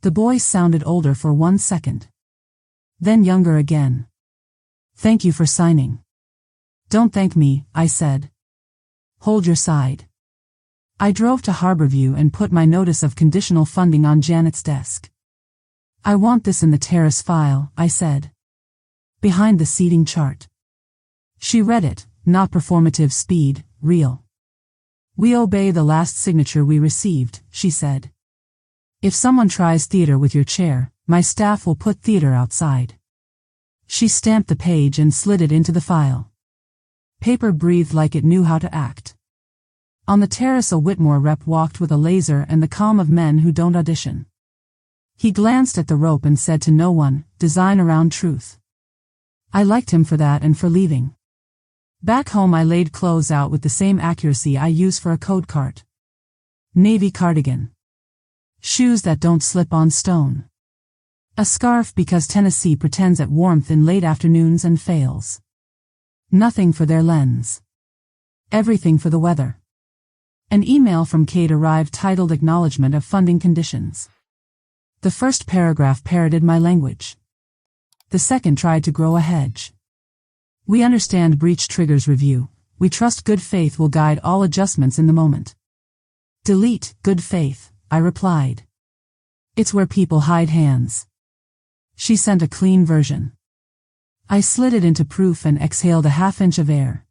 The voice sounded older for 1 second. Then younger again. Thank you for signing. Don't thank me, I said. Hold your side. I drove to Harborview and put my notice of conditional funding on Janet's desk. I want this in the terrace file, I said. Behind the seating chart. She read it, not performative speed, real. We obey the last signature we received, she said. If someone tries theater with your chair, my staff will put theater outside. She stamped the page and slid it into the file. Paper breathed like it knew how to act. On the terrace a Whitmore rep walked with a laser and the calm of men who don't audition. He glanced at the rope and said to no one, design around truth. I liked him for that and for leaving. Back home I laid clothes out with the same accuracy I use for a code cart. Navy cardigan. Shoes that don't slip on stone. A scarf because Tennessee pretends at warmth in late afternoons and fails. Nothing for their lens. Everything for the weather. An email from Kate arrived titled Acknowledgement of Funding Conditions. The first paragraph parroted my language. The second tried to grow a hedge. We understand breach triggers review. We trust good faith will guide all adjustments in the moment. Delete good faith, I replied. It's where people hide hands. She sent a clean version. I slid it into proof and exhaled a half-inch of air.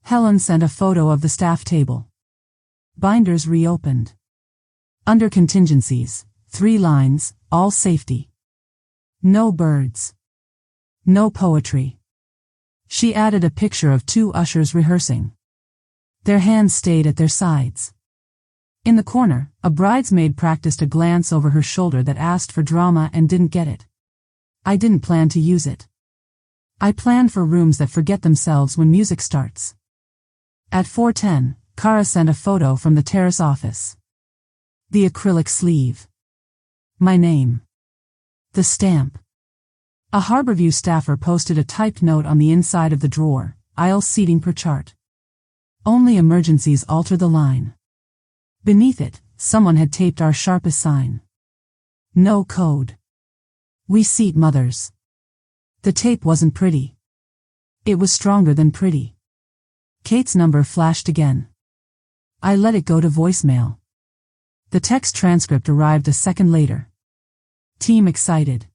Helen sent a photo of the staff table. Binders reopened. Under contingencies, 3 lines, all safety. No birds. No poetry. She added a picture of 2 ushers rehearsing. Their hands stayed at their sides. In the corner, a bridesmaid practiced a glance over her shoulder that asked for drama and didn't get it. I didn't plan to use it. I planned for rooms that forget themselves when music starts. At 4:10, Kara sent a photo from the terrace office. The acrylic sleeve. My name. The stamp. A Harborview staffer posted a typed note on the inside of the drawer, aisle seating per chart. Only emergencies alter the line. Beneath it, someone had taped our sharpest sign. No code. We seat mothers. The tape wasn't pretty. It was stronger than pretty. Kate's number flashed again. I let it go to voicemail. The text transcript arrived a second later. Team excited.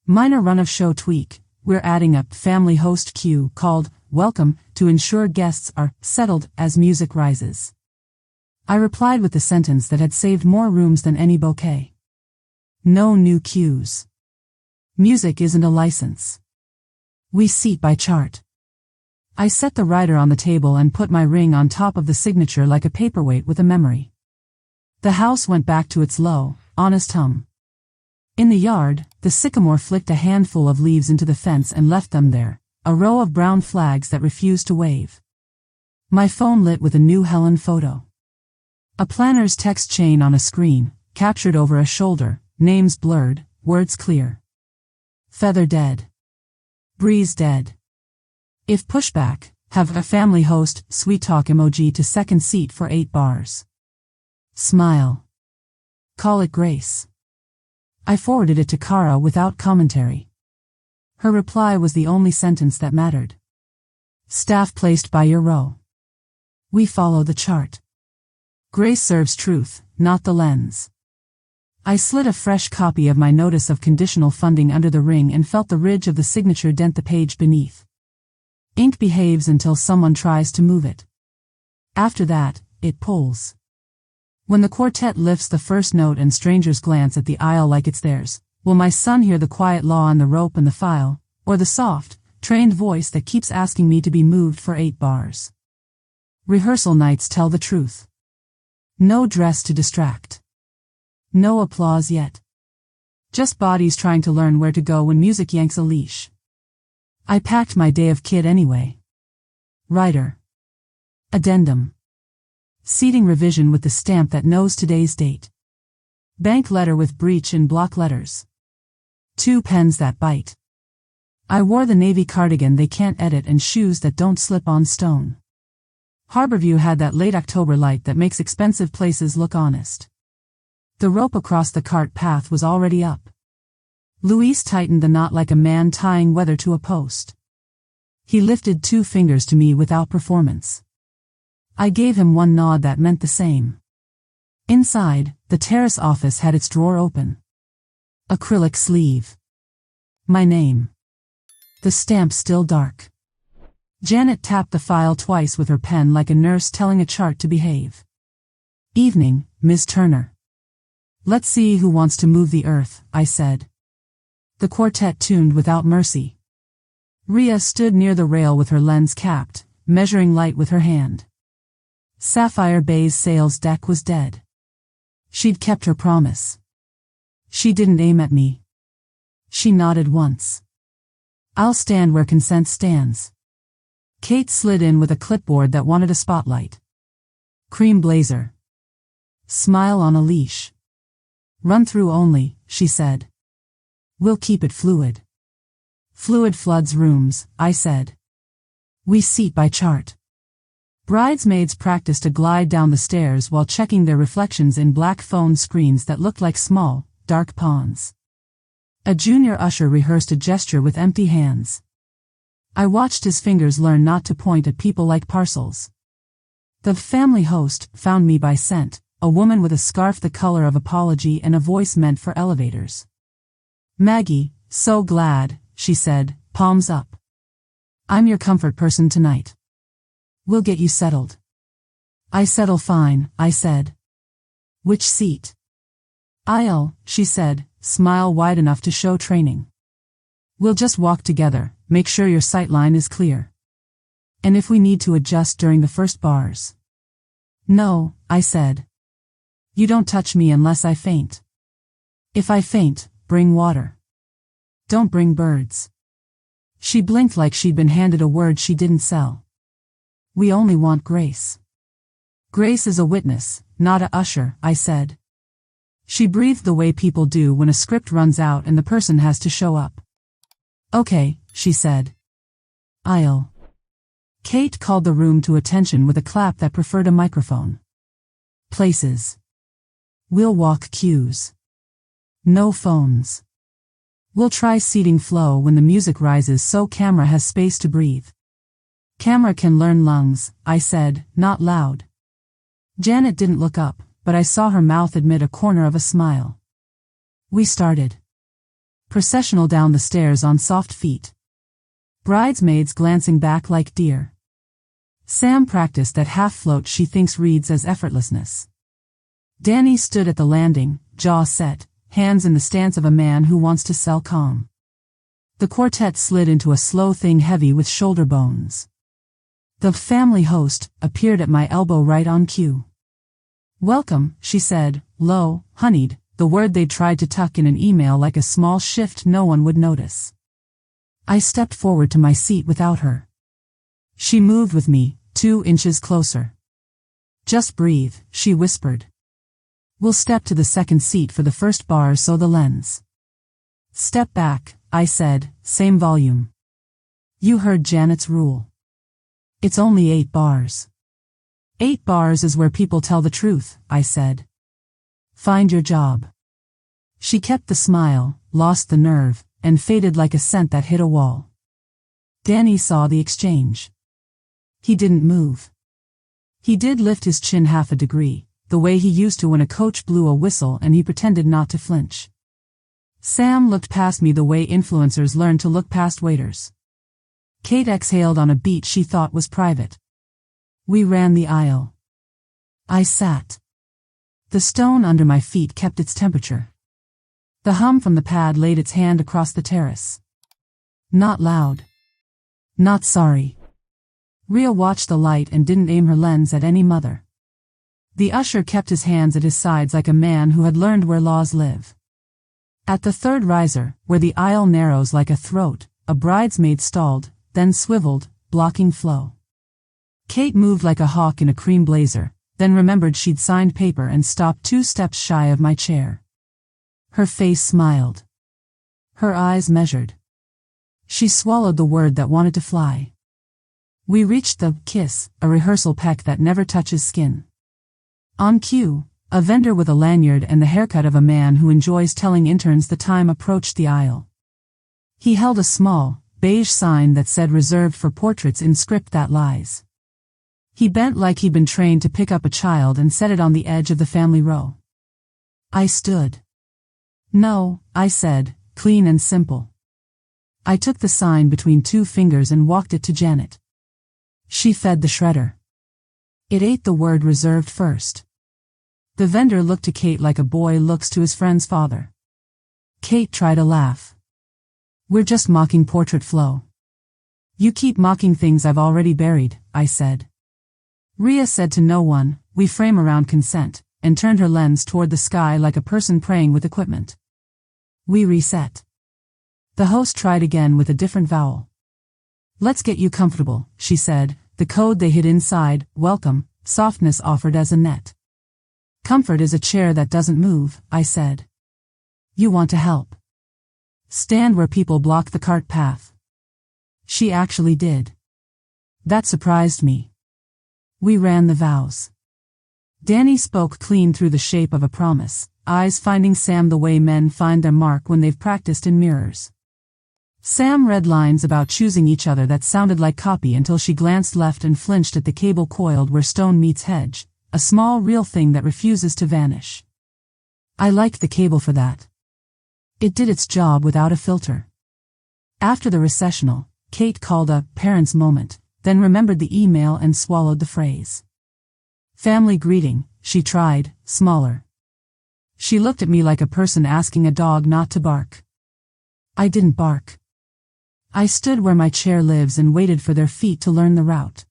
Minor run-of-show tweak. We're adding a family host cue called Welcome to ensure guests are settled as music rises. I replied with the sentence that had saved more rooms than any bouquet. No new cues. Music isn't a license. We seat by chart. I set the writer on the table and put my ring on top of the signature like a paperweight with a memory. The house went back to its low, honest hum. In the yard, the sycamore flicked a handful of leaves into the fence and left them there, a row of brown flags that refused to wave. My phone lit with a new Helen photo. A planner's text chain on a screen, captured over a shoulder, names blurred, words clear. Feather dead. Breeze dead. If pushback, have a family host, sweet talk emoji to second seat for 8 bars. Smile. Call it grace. I forwarded it to Kara without commentary. Her reply was the only sentence that mattered. Staff placed by your row. We follow the chart. Grace serves truth, not the lens. I slid a fresh copy of my notice of conditional funding under the ring and felt the ridge of the signature dent the page beneath. Ink behaves until someone tries to move it. After that, it pulls. When the quartet lifts the first note and strangers glance at the aisle like it's theirs, will my son hear the quiet law on the rope and the file, or the soft, trained voice that keeps asking me to be moved for 8 bars? Rehearsal nights tell the truth. No dress to distract. No applause yet. Just bodies trying to learn where to go when music yanks a leash. I packed my day of kid anyway. Writer. Addendum. Seating revision with the stamp that knows today's date. Bank letter with breach in block letters. 2 pens that bite. I wore the navy cardigan they can't edit and shoes that don't slip on stone. Harborview had that late October light that makes expensive places look honest. The rope across the cart path was already up. Luis tightened the knot like a man tying weather to a post. He lifted 2 fingers to me without performance. I gave him one nod that meant the same. Inside, the terrace office had its drawer open. Acrylic sleeve. My name. The stamp still dark. Janet tapped the file twice with her pen like a nurse telling a chart to behave. Evening, Ms. Turner. Let's see who wants to move the earth, I said. The quartet tuned without mercy. Rhea stood near the rail with her lens capped, measuring light with her hand. Sapphire Bay's sales deck was dead. She'd kept her promise. She didn't aim at me. She nodded once. I'll stand where consent stands. Kate slid in with a clipboard that wanted a spotlight. Cream blazer. Smile on a leash. Run through only, she said. We'll keep it fluid. Fluid floods rooms, I said. We seat by chart. Bridesmaids practiced to glide down the stairs while checking their reflections in black phone screens that looked like small, dark ponds. A junior usher rehearsed a gesture with empty hands. I watched his fingers learn not to point at people like parcels. The family host found me by scent, a woman with a scarf the color of apology and a voice meant for elevators. Maggie, so glad, she said, palms up. I'm your comfort person tonight. We'll get you settled. I settle fine, I said. Which seat? Aisle, she said, smile wide enough to show training. We'll just walk together, make sure your sight line is clear. And if we need to adjust during the first bars. No, I said. You don't touch me unless I faint. If I faint, bring water. Don't bring birds. She blinked like she'd been handed a word she didn't sell. We only want grace. Grace is a witness, not a usher, I said. She breathed the way people do when a script runs out and the person has to show up. Okay, she said. I'll. Kate called the room to attention with a clap that preferred a microphone. Places. We'll walk cues. No phones. We'll try seating flow when the music rises so camera has space to breathe. Camera can learn lungs, I said, not loud. Janet didn't look up, but I saw her mouth admit a corner of a smile. We started. Processional down the stairs on soft feet. Bridesmaids glancing back like deer. Sam practiced that half float she thinks reads as effortlessness. Danny stood at the landing, jaw set, hands in the stance of a man who wants to sell calm. The quartet slid into a slow thing heavy with shoulder bones. The family host appeared at my elbow right on cue. Welcome, she said, low, honeyed, the word they'd tried to tuck in an email like a small shift no one would notice. I stepped forward to my seat without her. She moved with me, 2 inches closer. Just breathe, she whispered. We'll step to the second seat for the first bar so the lens. Step back, I said, same volume. You heard Janet's rule. It's only 8 bars. 8 bars is where people tell the truth, I said. Find your job. She kept the smile, lost the nerve, and faded like a scent that hit a wall. Danny saw the exchange. He didn't move. He did lift his chin half a degree, the way he used to when a coach blew a whistle and he pretended not to flinch. Sam looked past me the way influencers learn to look past waiters. Kate exhaled on a beat she thought was private. We ran the aisle. I sat. The stone under my feet kept its temperature. The hum from the pad laid its hand across the terrace. Not loud. Not sorry. Rhea watched the light and didn't aim her lens at any mother. The usher kept his hands at his sides like a man who had learned where laws live. At the third riser, where the aisle narrows like a throat, a bridesmaid stalled, then swiveled, blocking flow. Kate moved like a hawk in a cream blazer, then remembered she'd signed paper and stopped 2 steps shy of my chair. Her face smiled. Her eyes measured. She swallowed the word that wanted to fly. We reached the kiss, a rehearsal peck that never touches skin. On cue, a vendor with a lanyard and the haircut of a man who enjoys telling interns the time approached the aisle. He held a small, beige sign that said reserved for portraits in script that lies. He bent like he'd been trained to pick up a child and set it on the edge of the family row. I stood. No, I said, clean and simple. I took the sign between 2 fingers and walked it to Janet. She fed the shredder. It ate the word reserved first. The vendor looked to Kate like a boy looks to his friend's father. Kate tried a laugh. We're just mocking portrait flow. You keep mocking things I've already buried, I said. Rhea said to no one, we frame around consent, and turned her lens toward the sky like a person praying with equipment. We reset. The host tried again with a different vowel. Let's get you comfortable, she said, the code they hid inside, welcome, softness offered as a net. Comfort is a chair that doesn't move, I said. You want to help. Stand where people block the cart path. She actually did. That surprised me. We ran the vows. Danny spoke clean through the shape of a promise, eyes finding Sam the way men find their mark when they've practiced in mirrors. Sam read lines about choosing each other that sounded like copy until she glanced left and flinched at the cable coiled where stone meets hedge, a small real thing that refuses to vanish. I liked the cable for that. It did its job without a filter. After the recessional, Kate called a parents' moment, then remembered the email and swallowed the phrase. Family greeting, she tried, smaller. She looked at me like a person asking a dog not to bark. I didn't bark. I stood where my chair lives and waited for their feet to learn the route.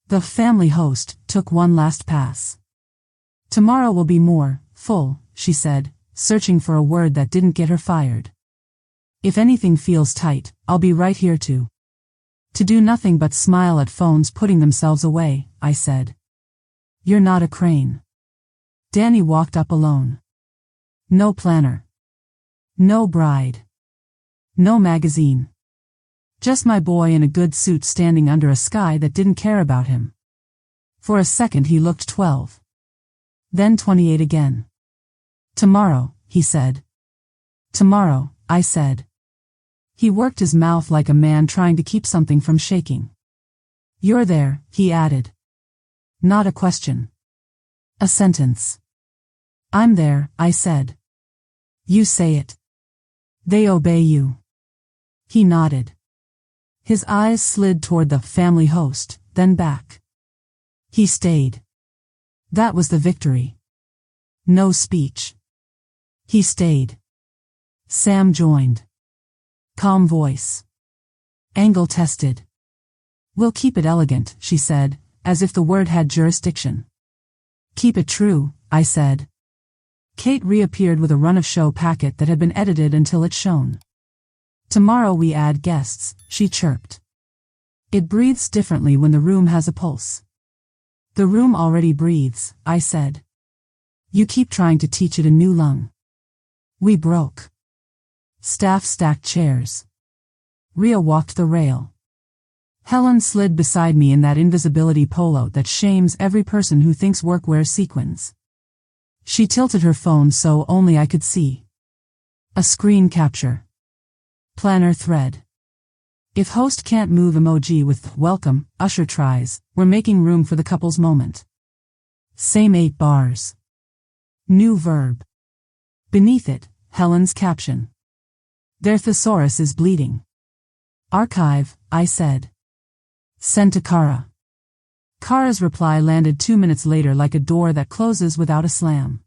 The family host took one last pass. Tomorrow will be more full, she said, searching for a word that didn't get her fired. If anything feels tight, I'll be right here to do nothing but smile at phones putting themselves away, I said. You're not a crane. Danny walked up alone. No planner. No bride. No magazine. Just my boy in a good suit standing under a sky that didn't care about him. For a second he looked 12. Then 28 again. Tomorrow, he said. Tomorrow, I said. He worked his mouth like a man trying to keep something from shaking. You're there, he added. Not a question. A sentence. I'm there, I said. You say it. They obey you. He nodded. His eyes slid toward the family host, then back. He stayed. That was the victory. No speech. He stayed. Sam joined. Calm voice. Angle tested. We'll keep it elegant, she said, as if the word had jurisdiction. Keep it true, I said. Kate reappeared with a run-of-show packet that had been edited until it shone. Tomorrow we add guests, she chirped. It breathes differently when the room has a pulse. The room already breathes, I said. You keep trying to teach it a new lung. We broke. Staff stacked chairs. Rhea walked the rail. Helen slid beside me in that invisibility polo that shames every person who thinks work wears sequins. She tilted her phone so only I could see. A screen capture. Planner thread. If host can't move emoji with welcome, usher tries, we're making room for the couple's moment. Same 8 bars. New verb. Beneath it, Helen's caption. Their thesaurus is bleeding. Archive, I said. Send to Kara. Kara's reply landed 2 minutes later like a door that closes without a slam.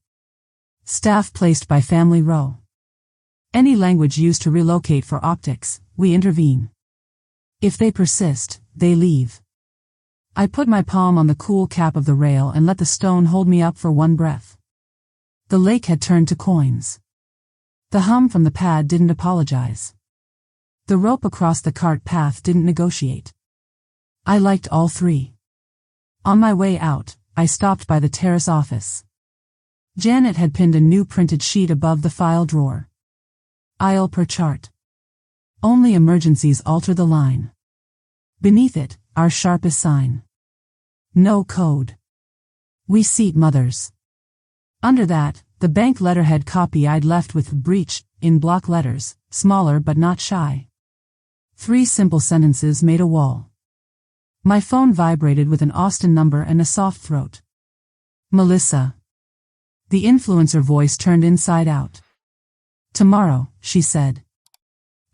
Staff placed by family row. Any language used to relocate for optics, we intervene. If they persist, they leave. I put my palm on the cool cap of the rail and let the stone hold me up for one breath. The lake had turned to coins. The hum from the pad didn't apologize. The rope across the cart path didn't negotiate. I liked all 3. On my way out, I stopped by the terrace office. Janet had pinned a new printed sheet above the file drawer. Aisle per chart. Only emergencies alter the line. Beneath it, our sharpest sign. No code. We seat mothers. Under that, the bank letterhead copy I'd left with breach, in block letters, smaller but not shy. 3 simple sentences made a wall. My phone vibrated with an Austin number and a soft throat. Melissa. The influencer voice turned inside out. Tomorrow, she said.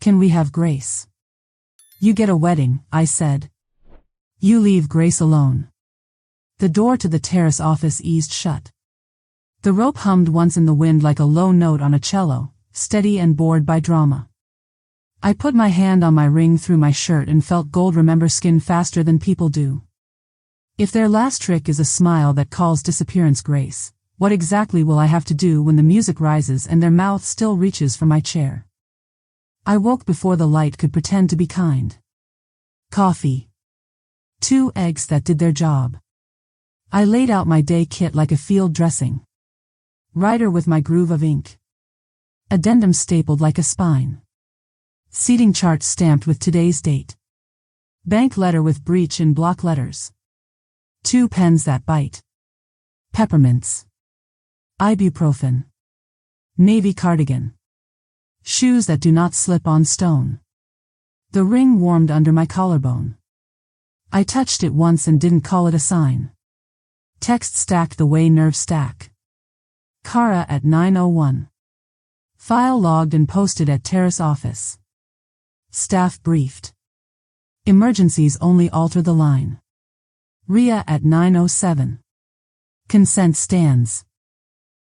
Can we have Grace? You get a wedding, I said. You leave Grace alone. The door to the terrace office eased shut. The rope hummed once in the wind like a low note on a cello, steady and bored by drama. I put my hand on my ring through my shirt and felt gold remember skin faster than people do. If their last trick is a smile that calls disappearance grace, what exactly will I have to do when the music rises and their mouth still reaches for my chair? I woke before the light could pretend to be kind. Coffee. 2 eggs that did their job. I laid out my day kit like a field dressing. Rider with my groove of ink. Addendum stapled like a spine. Seating chart stamped with today's date. Bank letter with breach in block letters. 2 pens that bite. Peppermints. Ibuprofen. Navy cardigan. Shoes that do not slip on stone. The ring warmed under my collarbone. I touched it once and didn't call it a sign. Text stacked the way nerves stack. Kara at 9:01. File logged and posted at terrace office. Staff briefed. Emergencies only alter the line. Rhea at 9:07. Consent stands.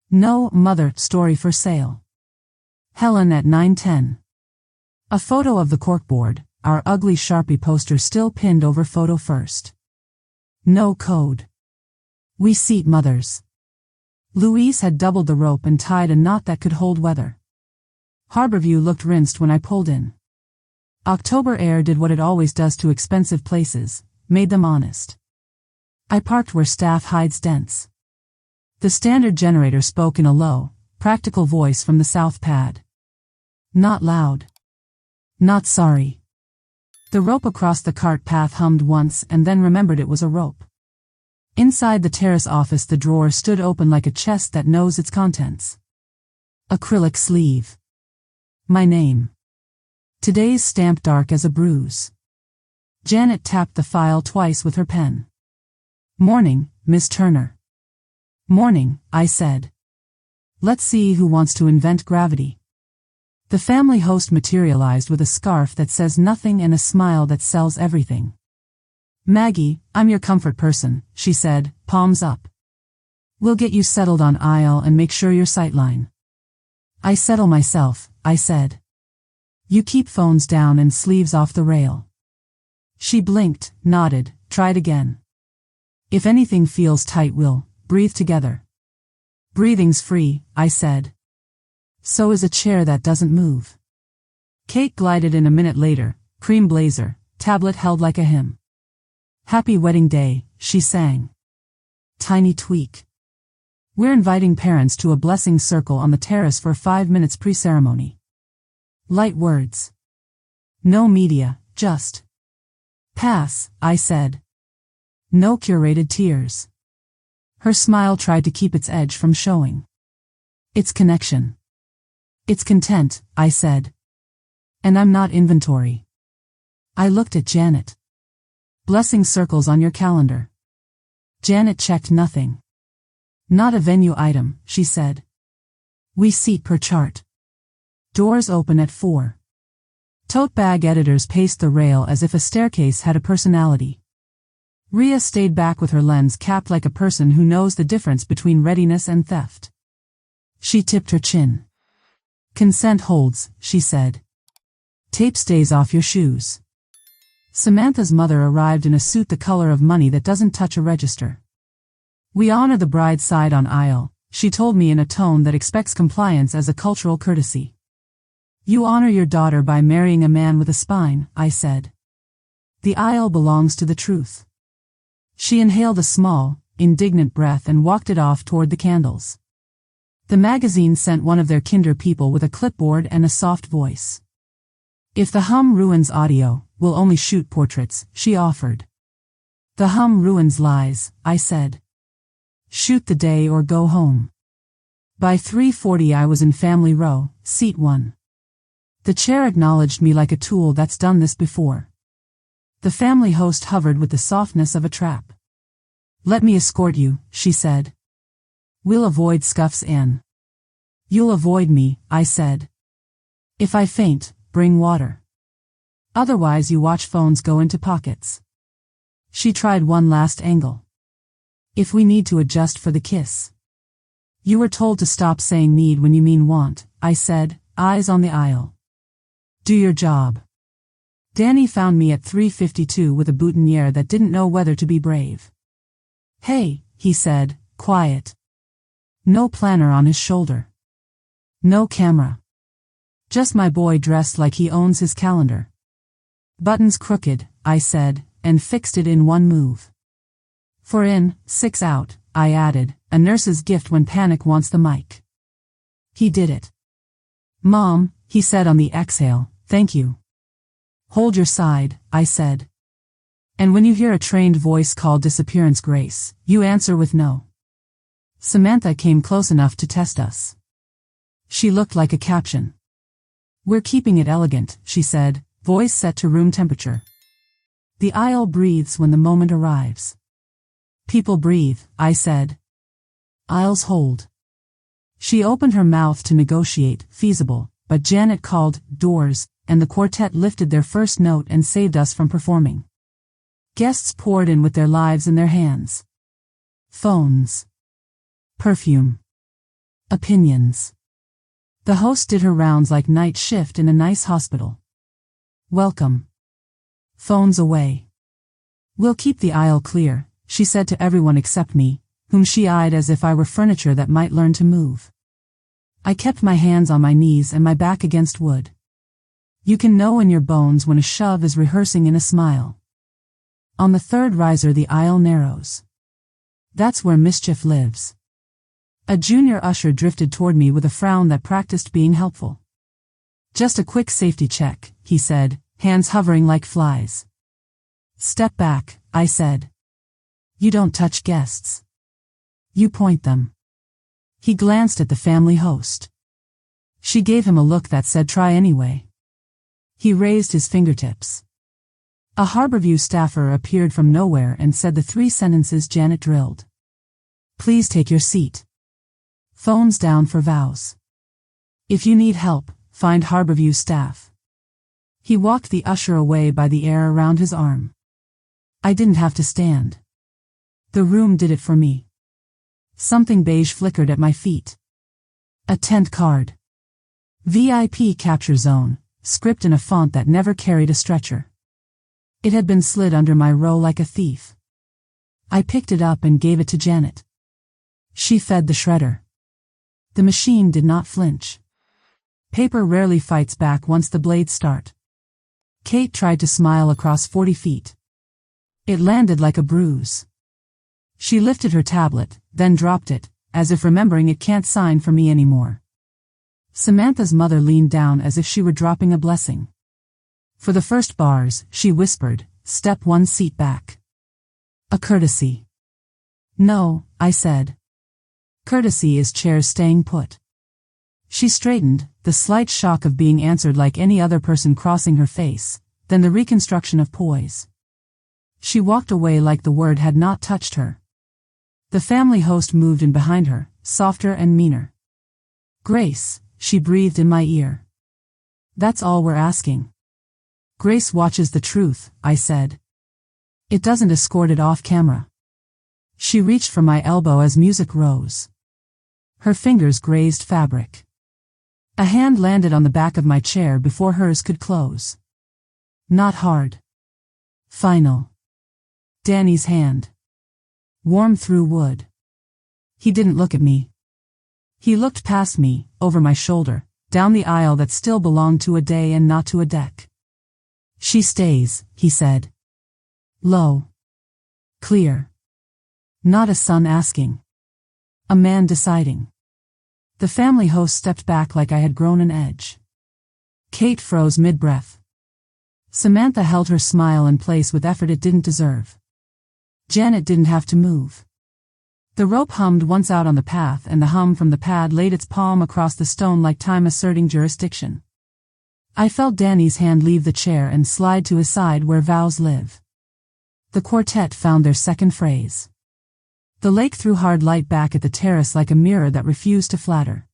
No mother story for sale. Helen at 9:10. A photo of the corkboard, our ugly Sharpie poster still pinned over photo first. No code. We seat mothers. Louise had doubled the rope and tied a knot that could hold weather. Harborview looked rinsed when I pulled in. October air did what it always does to expensive places, made them honest. I parked where staff hides dents. The standard generator spoke in a low, practical voice from the south pad. Not loud. Not sorry. The rope across the cart path hummed once and then remembered it was a rope. Inside the terrace office the drawer stood open like a chest that knows its contents. Acrylic sleeve. My name. Today's stamp dark as a bruise. Janet tapped the file twice with her pen. Morning, Miss Turner. Morning, I said. Let's see who wants to invent gravity. The family host materialized with a scarf that says nothing and a smile that sells everything. Maggie, I'm your comfort person, she said, palms up. We'll get you settled on aisle and make sure you're sightline. I settle myself, I said. You keep phones down and sleeves off the rail. She blinked, nodded, tried again. If anything feels tight, we'll breathe together. Breathing's free, I said. So is a chair that doesn't move. Kate glided in a minute later, cream blazer, tablet held like a hymn. Happy wedding day, she sang. Tiny tweak. We're inviting parents to a blessing circle on the terrace for 5 minutes pre-ceremony. Light words. No media, just pass, I said. No curated tears. Her smile tried to keep its edge from showing. It's connection. It's content, I said. And I'm not inventory. I looked at Janet. Blessing circles on your calendar. Janet checked nothing. Not a venue item, she said. We seat per chart. Doors open at 4. Tote bag editors paced the rail as if a staircase had a personality. Rhea stayed back with her lens capped like a person who knows the difference between readiness and theft. She tipped her chin. Consent holds, she said. Tape stays off your shoes. Samantha's mother arrived in a suit the color of money that doesn't touch a register. We honor the bride's side on aisle, she told me in a tone that expects compliance as a cultural courtesy. You honor your daughter by marrying a man with a spine, I said. The aisle belongs to the truth. She inhaled a small, indignant breath and walked it off toward the candles. The magazine sent one of their kinder people with a clipboard and a soft voice. If the hum ruins audio, we'll only shoot portraits, she offered. The hum ruins lies, I said. Shoot the day or go home. By 3:40 I was in family row, seat 1. The chair acknowledged me like a tool that's done this before. The family host hovered with the softness of a trap. Let me escort you, she said. We'll avoid scuffs and you'll avoid me, I said. If I faint, bring water. Otherwise you watch phones go into pockets. She tried one last angle. If we need to adjust for the kiss. You were told to stop saying need when you mean want, I said, eyes on the aisle. Do your job. Danny found me at 3:52 with a boutonniere that didn't know whether to be brave. Hey, he said, quiet. No planner on his shoulder. No camera. Just my boy dressed like he owns his calendar. Buttons crooked, I said, and fixed it in one move. 4 in, 6 out, I added, a nurse's gift when panic wants the mic. He did it. Mom, he said on the exhale, thank you. Hold your side, I said. And when you hear a trained voice call disappearance grace, you answer with no. Samantha came close enough to test us. She looked like a caption. We're keeping it elegant, she said, voice set to room temperature. The aisle breathes when the moment arrives. People breathe, I said. Aisles hold. She opened her mouth to negotiate, feasible, but Janet called, doors, and the quartet lifted their first note and saved us from performing. Guests poured in with their lives in their hands. Phones. Perfume. Opinions. The host did her rounds like night shift in a nice hospital. Welcome. Phones away. We'll keep the aisle clear, she said to everyone except me, whom she eyed as if I were furniture that might learn to move. I kept my hands on my knees and my back against wood. You can know in your bones when a shove is rehearsing in a smile. On the third riser the aisle narrows. That's where mischief lives. A junior usher drifted toward me with a frown that practiced being helpful. Just a quick safety check, he said, hands hovering like flies. Step back, I said. You don't touch guests. You point them. He glanced at the family host. She gave him a look that said try anyway. He raised his fingertips. A Harborview staffer appeared from nowhere and said the 3 sentences Janet drilled. Please take your seat. Phones down for vows. If you need help, find Harborview staff. He walked the usher away by the air around his arm. I didn't have to stand. The room did it for me. Something beige flickered at my feet. A tent card. VIP Capture Zone, script in a font that never carried a stretcher. It had been slid under my row like a thief. I picked it up and gave it to Janet. She fed the shredder. The machine did not flinch. Paper rarely fights back once the blades start. Kate tried to smile across 40 feet. It landed like a bruise. She lifted her tablet, then dropped it, as if remembering it can't sign for me anymore. Samantha's mother leaned down as if she were dropping a blessing. For the first bars, she whispered, "Step 1 seat back." A courtesy. No, I said. Courtesy is chairs staying put. She straightened, the slight shock of being answered like any other person crossing her face, then the reconstruction of poise. She walked away like the word had not touched her. The family host moved in behind her, softer and meaner. Grace, she breathed in my ear. That's all we're asking. Grace watches the truth, I said. It doesn't escort it off camera. She reached for my elbow as music rose. Her fingers grazed fabric. A hand landed on the back of my chair before hers could close. Not hard. Final. Danny's hand. Warm through wood. He didn't look at me. He looked past me, over my shoulder, down the aisle that still belonged to a day and not to a deck. She stays, he said. Low. Clear. Not a son asking. A man deciding. The family host stepped back like I had grown an edge. Kate froze mid-breath. Samantha held her smile in place with effort it didn't deserve. Janet didn't have to move. The rope hummed once out on the path, and the hum from the pad laid its palm across the stone like time asserting jurisdiction. I felt Danny's hand leave the chair and slide to his side where vows live. The quartet found their second phrase. The lake threw hard light back at the terrace like a mirror that refused to flatter.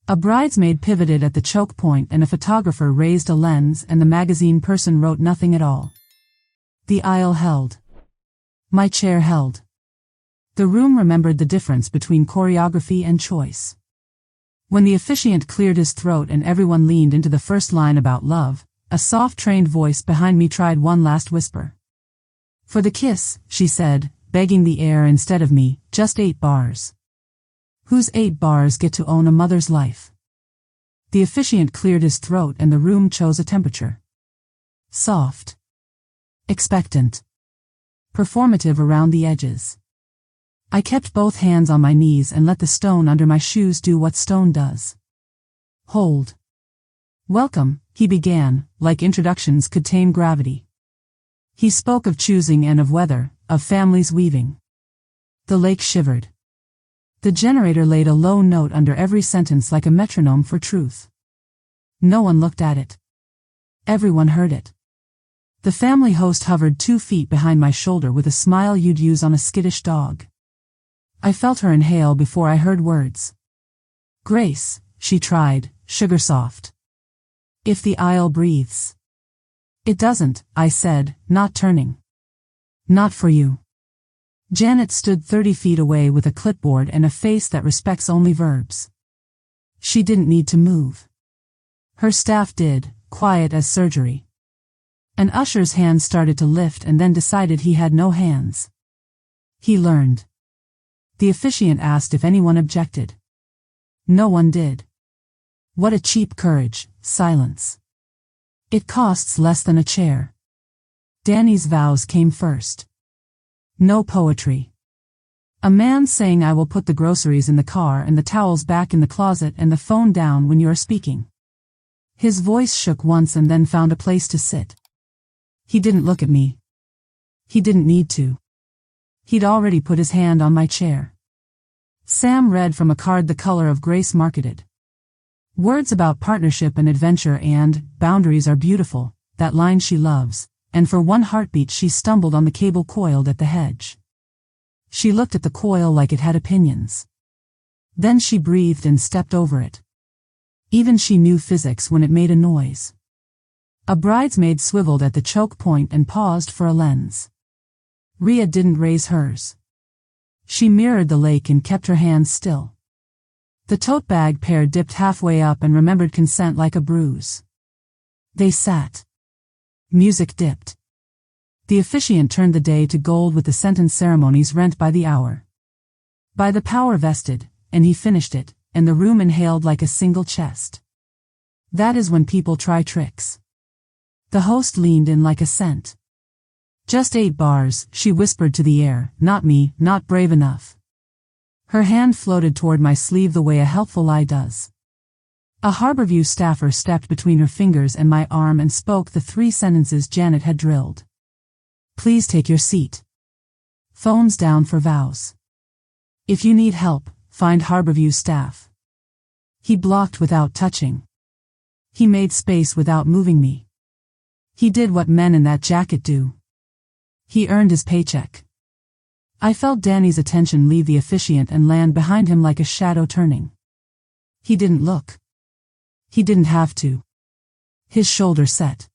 A bridesmaid pivoted at the choke point and a photographer raised a lens and the magazine person wrote nothing at all. The aisle held. My chair held. The room remembered the difference between choreography and choice. When the officiant cleared his throat and everyone leaned into the first line about love, a soft trained voice behind me tried one last whisper. For the kiss, she said, begging the air instead of me, just 8 bars. Whose 8 bars get to own a mother's life? The officiant cleared his throat and the room chose a temperature. Soft. Expectant. Performative around the edges. I kept both hands on my knees and let the stone under my shoes do what stone does. Hold. Welcome, he began, like introductions could tame gravity. He spoke of choosing and of weather, of families weaving. The lake shivered. The generator laid a low note under every sentence like a metronome for truth. No one looked at it. Everyone heard it. The family host hovered 2 feet behind my shoulder with a smile you'd use on a skittish dog. I felt her inhale before I heard words. Grace, she tried, sugar soft. If the aisle breathes. It doesn't, I said, not turning. Not for you. Janet stood 30 feet away with a clipboard and a face that respects only verbs. She didn't need to move. Her staff did, quiet as surgery. An usher's hand started to lift and then decided he had no hands. He learned. The officiant asked if anyone objected. No one did. What a cheap courage, silence. It costs less than a chair. Danny's vows came first. No poetry. A man saying I will put the groceries in the car and the towels back in the closet and the phone down when you are speaking. His voice shook once and then found a place to sit. He didn't look at me. He didn't need to. He'd already put his hand on my chair. Sam read from a card the color of Grace marketed. Words about partnership and adventure and boundaries are beautiful, that line she loves, and for one heartbeat she stumbled on the cable coiled at the hedge. She looked at the coil like it had opinions. Then she breathed and stepped over it. Even she knew physics when it made a noise. A bridesmaid swiveled at the choke point and paused for a lens. Rhea didn't raise hers. She mirrored the lake and kept her hands still. The tote bag pair dipped halfway up and remembered consent like a bruise. They sat. Music dipped. The officiant turned the day to gold with the sentence ceremonies rent by the hour. By the power vested, and he finished it, and the room inhaled like a single chest. That is when people try tricks. The host leaned in like a scent. Just 8 bars, she whispered to the air, not me, not brave enough. Her hand floated toward my sleeve the way a helpful lie does. A Harborview staffer stepped between her fingers and my arm and spoke the 3 sentences Janet had drilled. Please take your seat. Phones down for vows. If you need help, find Harborview staff. He blocked without touching. He made space without moving me. He did what men in that jacket do. He earned his paycheck. I felt Danny's attention leave the officiant and land behind him like a shadow turning. He didn't look. He didn't have to. His shoulder set.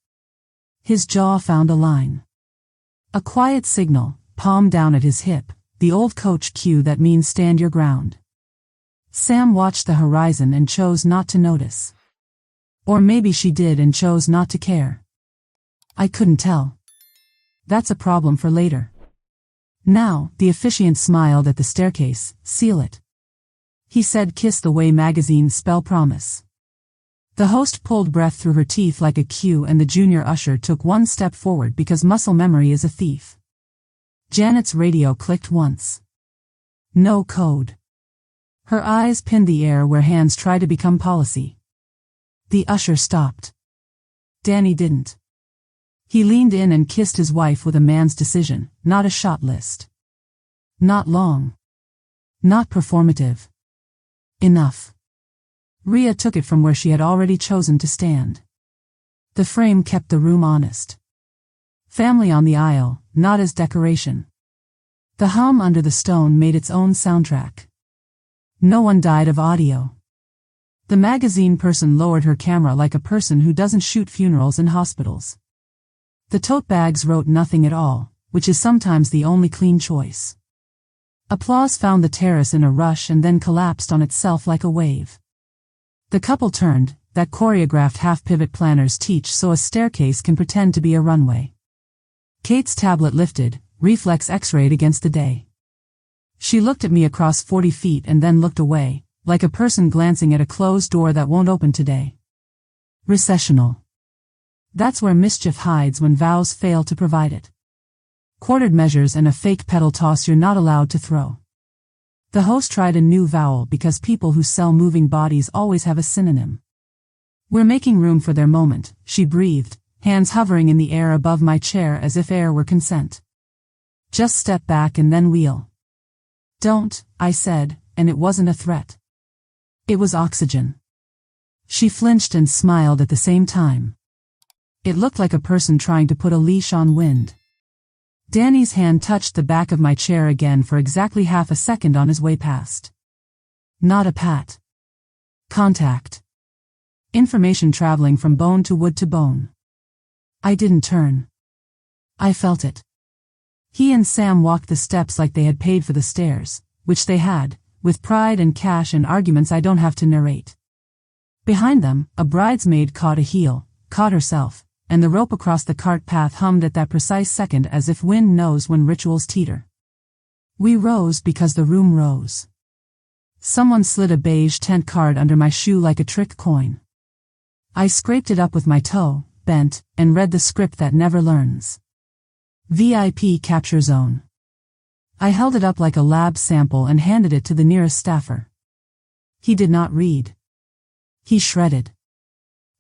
His jaw found a line. A quiet signal, palm down at his hip, the old coach cue that means stand your ground. Sam watched the horizon and chose not to notice. Or maybe she did and chose not to care. I couldn't tell. That's a problem for later. Now, the officiant smiled at the staircase, seal it. He said kiss the way magazines spell promise. The host pulled breath through her teeth like a cue and the junior usher took 1 step forward because muscle memory is a thief. Janet's radio clicked once. No code. Her eyes pinned the air where hands try to become policy. The usher stopped. Danny didn't. He leaned in and kissed his wife with a man's decision, not a shot list. Not long. Not performative. Enough. Rhea took it from where she had already chosen to stand. The frame kept the room honest. Family on the aisle, not as decoration. The hum under the stone made its own soundtrack. No one died of audio. The magazine person lowered her camera like a person who doesn't shoot funerals in hospitals. The tote bags wrote nothing at all, which is sometimes the only clean choice. Applause found the terrace in a rush and then collapsed on itself like a wave. The couple turned, that choreographed half-pivot planners teach so a staircase can pretend to be a runway. Kate's tablet lifted, reflex x-rayed against the day. She looked at me across 40 feet and then looked away, like a person glancing at a closed door that won't open today. Recessional. That's where mischief hides when vows fail to provide it. Quartered measures and a fake pedal toss you're not allowed to throw. The host tried a new vowel because people who sell moving bodies always have a synonym. We're making room for their moment, she breathed, hands hovering in the air above my chair as if air were consent. Just step back and then wheel. Don't, I said, and it wasn't a threat. It was oxygen. She flinched and smiled at the same time. It looked like a person trying to put a leash on wind. Danny's hand touched the back of my chair again for exactly half a second on his way past. Not a pat. Contact. Information traveling from bone to wood to bone. I didn't turn. I felt it. He and Sam walked the steps like they had paid for the stairs, which they had, with pride and cash and arguments I don't have to narrate. Behind them, a bridesmaid caught a heel, caught herself, and the rope across the cart path hummed at that precise second as if wind knows when rituals teeter. We rose because the room rose. Someone slid a beige tent card under my shoe like a trick coin. I scraped it up with my toe, bent, and read the script that never learns. VIP Capture Zone. I held it up like a lab sample and handed it to the nearest staffer. He did not read. He shredded.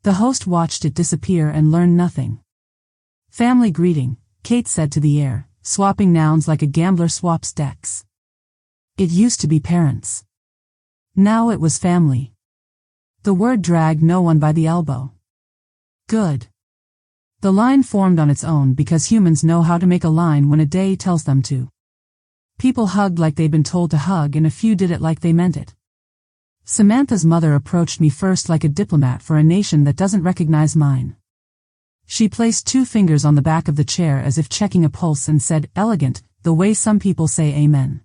The host watched it disappear and learned nothing. Family greeting, Kate said to the air, swapping nouns like a gambler swaps decks. It used to be parents. Now it was family. The word dragged no one by the elbow. Good. The line formed on its own because humans know how to make a line when a day tells them to. People hugged like they'd been told to hug, and a few did it like they meant it. Samantha's mother approached me first like a diplomat for a nation that doesn't recognize mine. She placed 2 fingers on the back of the chair as if checking a pulse and said, "Elegant, the way some people say amen."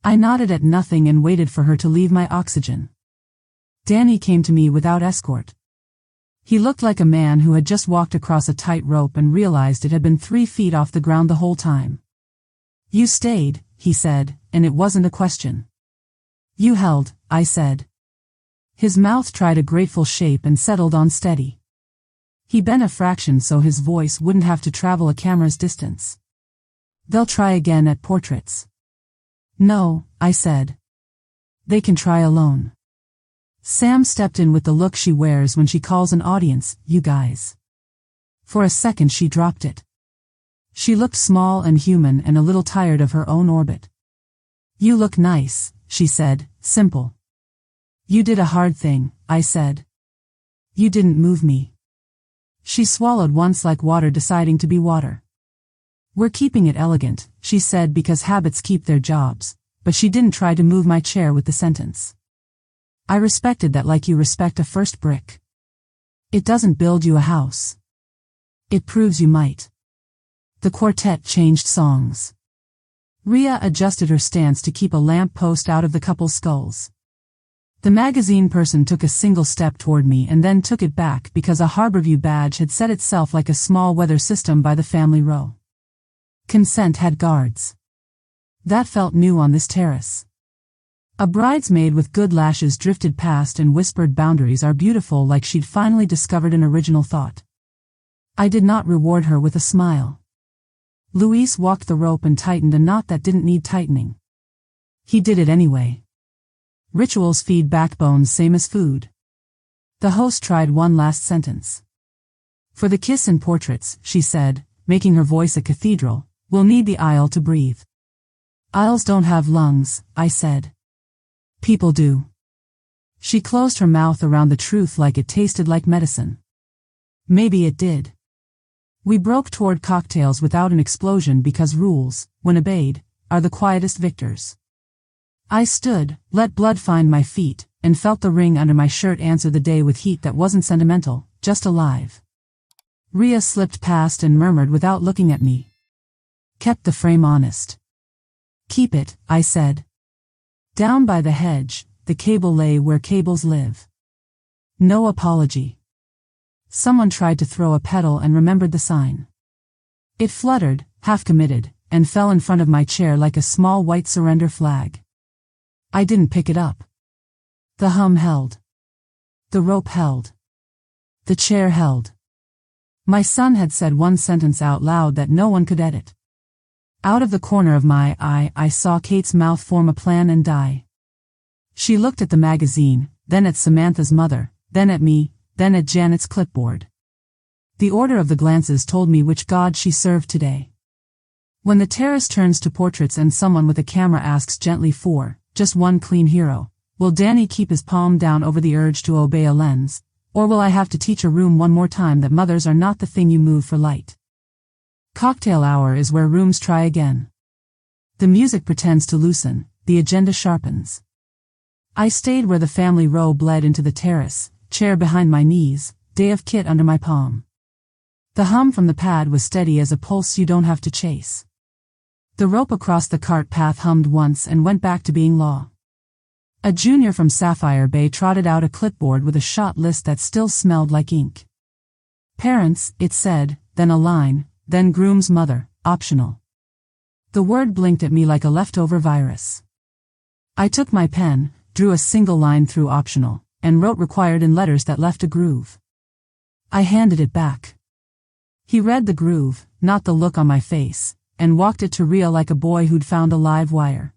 I nodded at nothing and waited for her to leave my oxygen. Danny came to me without escort. He looked like a man who had just walked across a tight rope and realized it had been 3 feet off the ground the whole time. "You stayed," he said, and it wasn't a question. "You held," I said. His mouth tried a grateful shape and settled on steady. He bent a fraction so his voice wouldn't have to travel a camera's distance. "They'll try again at portraits." "No," I said. "They can try alone." Sam stepped in with the look she wears when she calls an audience, "You guys." For a second she dropped it. She looked small and human and a little tired of her own orbit. "You look nice," she said, simple. "You did a hard thing," I said. "You didn't move me." She swallowed once like water deciding to be water. "We're keeping it elegant," she said, because habits keep their jobs, but she didn't try to move my chair with the sentence. I respected that like you respect a first brick. It doesn't build you a house. It proves you might. The quartet changed songs. Rhea adjusted her stance to keep a lamp post out of the couple's skulls. The magazine person took a single step toward me and then took it back because a Harborview badge had set itself like a small weather system by the family row. Consent had guards. That felt new on this terrace. A bridesmaid with good lashes drifted past and whispered boundaries are beautiful like she'd finally discovered an original thought. I did not reward her with a smile. Luis walked the rope and tightened a knot that didn't need tightening. He did it anyway. Rituals feed backbones same as food. The host tried one last sentence. "For the kiss in portraits," she said, making her voice a cathedral, "we'll need the aisle to breathe." "Aisles don't have lungs," I said. "People do." She closed her mouth around the truth like it tasted like medicine. Maybe it did. We broke toward cocktails without an explosion because rules, when obeyed, are the quietest victors. I stood, let blood find my feet, and felt the ring under my shirt answer the day with heat that wasn't sentimental, just alive. Rhea slipped past and murmured without looking at me. "Kept the frame honest." "Keep it," I said. Down by the hedge, the cable lay where cables live. No apology. Someone tried to throw a petal and remembered the sign. It fluttered, half-committed, and fell in front of my chair like a small white surrender flag. I didn't pick it up. The hum held. The rope held. The chair held. My son had said one sentence out loud that no one could edit. Out of the corner of my eye, I saw Kate's mouth form a plan and die. She looked at the magazine, then at Samantha's mother, then at me, then at Janet's clipboard. The order of the glances told me which god she served today. When the terrace turns to portraits and someone with a camera asks gently for just one clean hero, will Danny keep his palm down over the urge to obey a lens, or will I have to teach a room one more time that mothers are not the thing you move for light? Cocktail hour is where rooms try again. The music pretends to loosen, the agenda sharpens. I stayed where the family row bled into the terrace, chair behind my knees, day of kit under my palm. The hum from the pad was steady as a pulse you don't have to chase. The rope across the cart path hummed once and went back to being law. A junior from Sapphire Bay trotted out a clipboard with a shot list that still smelled like ink. Parents, it said, then a line, then groom's mother, optional. The word blinked at me like a leftover virus. I took my pen, drew a single line through optional, and wrote required in letters that left a groove. I handed it back. He read the groove, not the look on my face, and walked it to Rhea like a boy who'd found a live wire.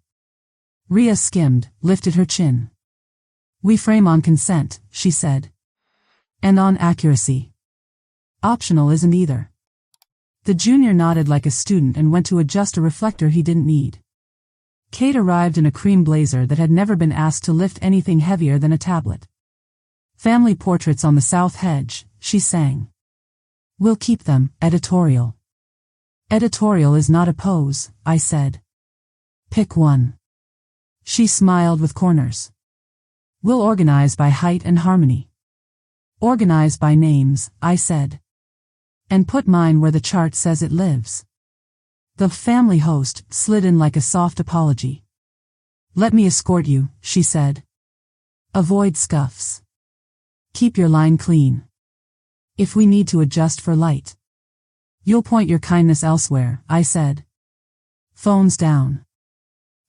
Rhea skimmed, lifted her chin. "We frame on consent," she said. "And on accuracy. Optional isn't either." The junior nodded like a student and went to adjust a reflector he didn't need. Kate arrived in a cream blazer that had never been asked to lift anything heavier than a tablet. "Family portraits on the south hedge," she sang. "We'll keep them, editorial." "Editorial is not a pose," I said. Pick one. She smiled with corners. We'll organize by height and harmony. Organize by names, I said. And put mine where the chart says it lives. The family host slid in like a soft apology. Let me escort you, she said. Avoid scuffs. Keep your line clean. If we need to adjust for light, you'll point your kindness elsewhere, I said. Phones down.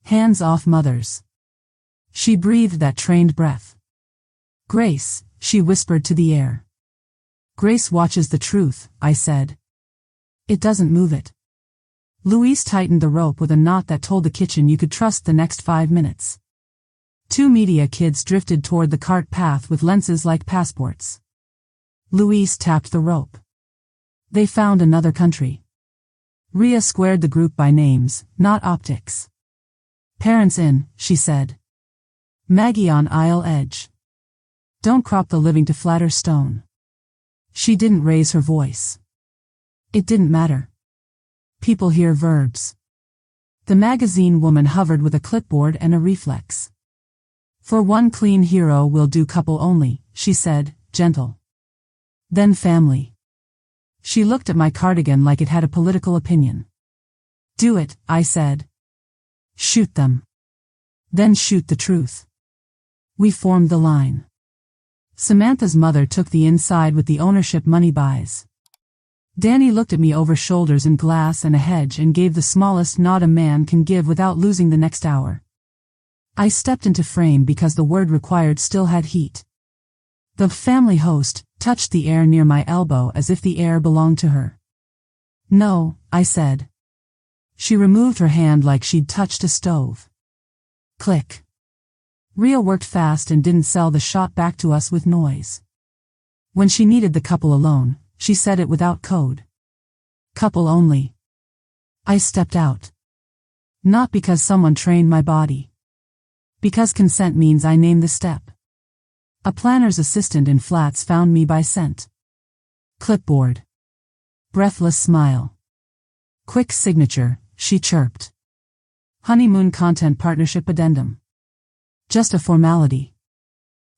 Hands off mothers. She breathed that trained breath. Grace, she whispered to the air. Grace watches the truth, I said. It doesn't move it. Louise tightened the rope with a knot that told the kitchen you could trust the next 5 minutes. 2 media kids drifted toward the cart path with lenses like passports. Louise tapped the rope. They found another country. Rhea squared the group by names, not optics. Parents in, she said. Maggie on aisle edge. Don't crop the living to flatter stone. She didn't raise her voice. It didn't matter. People hear verbs. The magazine woman hovered with a clipboard and a reflex. For one clean hero we'll do couple only, she said, gentle. Then family. She looked at my cardigan like it had a political opinion. Do it, I said. Shoot them. Then shoot the truth. We formed the line. Samantha's mother took the inside with the ownership money buys. Danny looked at me over shoulders in glass and a hedge and gave the smallest nod a man can give without losing the next hour. I stepped into frame because the word required still had heat. The family host touched the air near my elbow as if the air belonged to her. No, I said. She removed her hand like she'd touched a stove. Click. Rhea worked fast and didn't sell the shot back to us with noise. When she needed the couple alone, she said it without code. Couple only. I stepped out. Not because someone trained my body. Because consent means I name the step. A planner's assistant in flats found me by scent. Clipboard. Breathless smile. Quick signature, she chirped. Honeymoon content partnership addendum. Just a formality.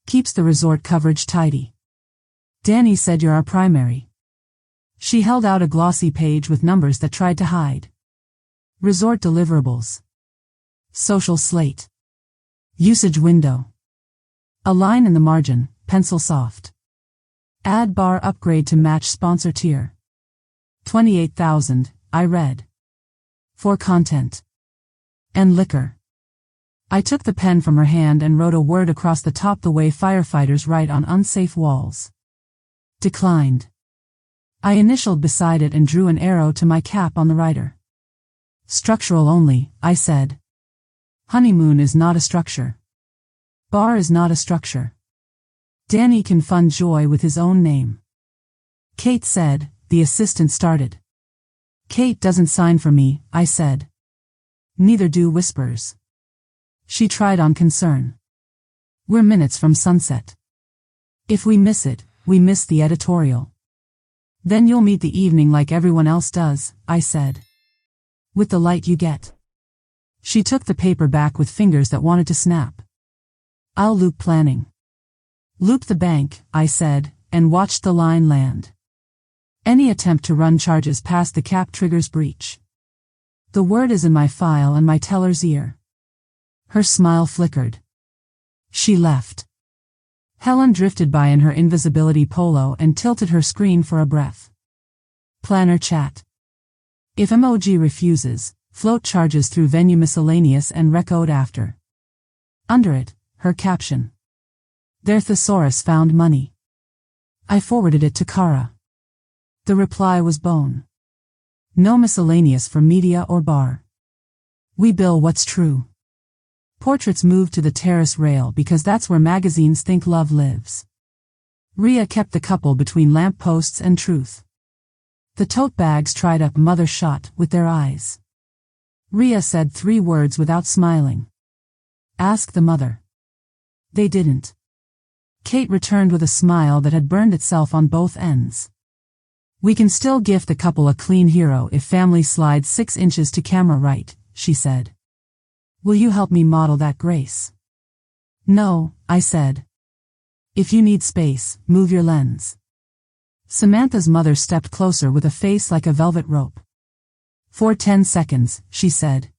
Keeps the resort coverage tidy. Danny said you're our primary. She held out a glossy page with numbers that tried to hide. Resort deliverables. Social slate. Usage window. A line in the margin, pencil soft. Add bar upgrade to match sponsor tier. 28,000, I read. For content. And liquor. I took the pen from her hand and wrote a word across the top the way firefighters write on unsafe walls. Declined. I initialed beside it and drew an arrow to my cap on the writer. Structural only, I said. Honeymoon is not a structure. Bar is not a structure. Danny can fund joy with his own name. Kate said, the assistant started. Kate doesn't sign for me, I said. Neither do whispers. She tried on concern. We're minutes from sunset. If we miss it, we miss the editorial. Then you'll meet the evening like everyone else does, I said. With the light you get. She took the paper back with fingers that wanted to snap. I'll loop planning. Loop the bank, I said, and watched the line land. Any attempt to run charges past the cap triggers breach. The word is in my file and my teller's ear. Her smile flickered. She left. Helen drifted by in her invisibility polo and tilted her screen for a breath. Planner chat. If emoji refuses, float charges through venue miscellaneous and recode after. Under it, her caption. Their thesaurus found money. I forwarded it to Kara. The reply was bone. No miscellaneous for media or bar. We bill what's true. Portraits moved to the terrace rail because that's where magazines think love lives. Rhea kept the couple between lamp posts and truth. The tote bags tried up mother shot with their eyes. Rhea said 3 words without smiling. Ask the mother. They didn't. Kate returned with a smile that had burned itself on both ends. We can still gift the couple a clean hero if family slides 6 inches to camera right, she said. Will you help me model that grace? No, I said. If you need space, move your lens. Samantha's mother stepped closer with a face like a velvet rope. For 10 seconds, she said.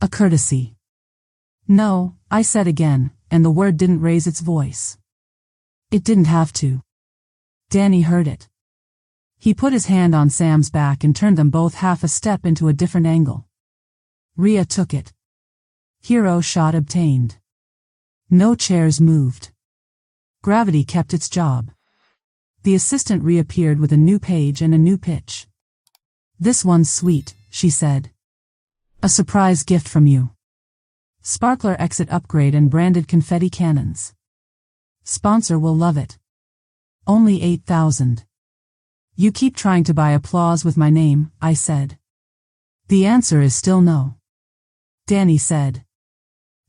A courtesy. No, I said again, and the word didn't raise its voice. It didn't have to. Danny heard it. He put his hand on Sam's back and turned them both half a step into a different angle. Rhea took it. Hero shot obtained. No chairs moved. Gravity kept its job. The assistant reappeared with a new page and a new pitch. This one's sweet, she said. A surprise gift from you. Sparkler exit upgrade and branded confetti cannons. Sponsor will love it. Only 8,000. You keep trying to buy applause with my name, I said. The answer is still no. Danny said.